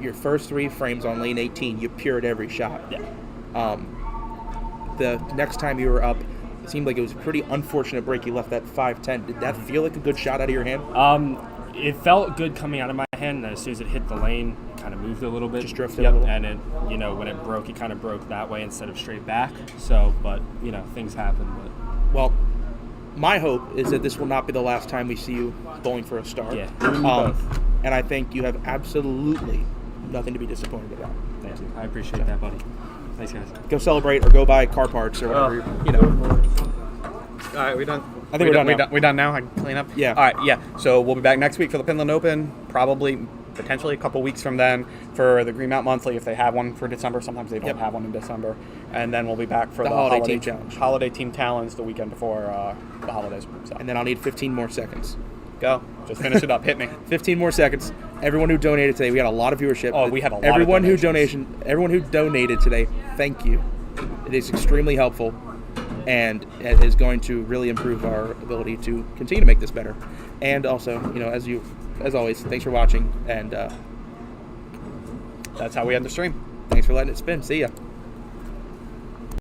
your first 3 frames on lane 18, you pured every shot. Yeah. The next time you were up, it seemed like it was a pretty unfortunate break. You left that 5-10. Did that feel like a good shot out of your hand? It felt good coming out of my hand, and as soon as it hit the lane, kind of moved a little bit. Just drifted a little. And it, when it broke, it kind of broke that way instead of straight back. So, but, things happen. But. Well, my hope is that this will not be the last time we see you bowling for a star. Yeah, both. And I think you have absolutely nothing to be disappointed about. Thank you. I appreciate that, buddy. Thanks, guys. Go celebrate or go buy car parts or whatever. All right, we done? I think we're done now. We done now? I can clean up? Yeah. All right, yeah. So we'll be back next week for the Pinland Open, potentially a couple weeks from then for the Green Mountain Monthly if they have one for December. Sometimes they don't have one in December. And then we'll be back for the Holiday Team Challenge. Holiday Team Challenge the weekend before the holidays. So. And then I'll need 15 more seconds. Go. Just finish it up. Hit me. 15 more seconds. Everyone who donated today, we had a lot of viewership. Oh, we had a lot Everyone of who donated today, thank you. It is extremely helpful. and it is going to really improve our ability to continue to make this better. And also, as always, thanks for watching, and that's how we end the stream. Thanks for letting it spin. See ya.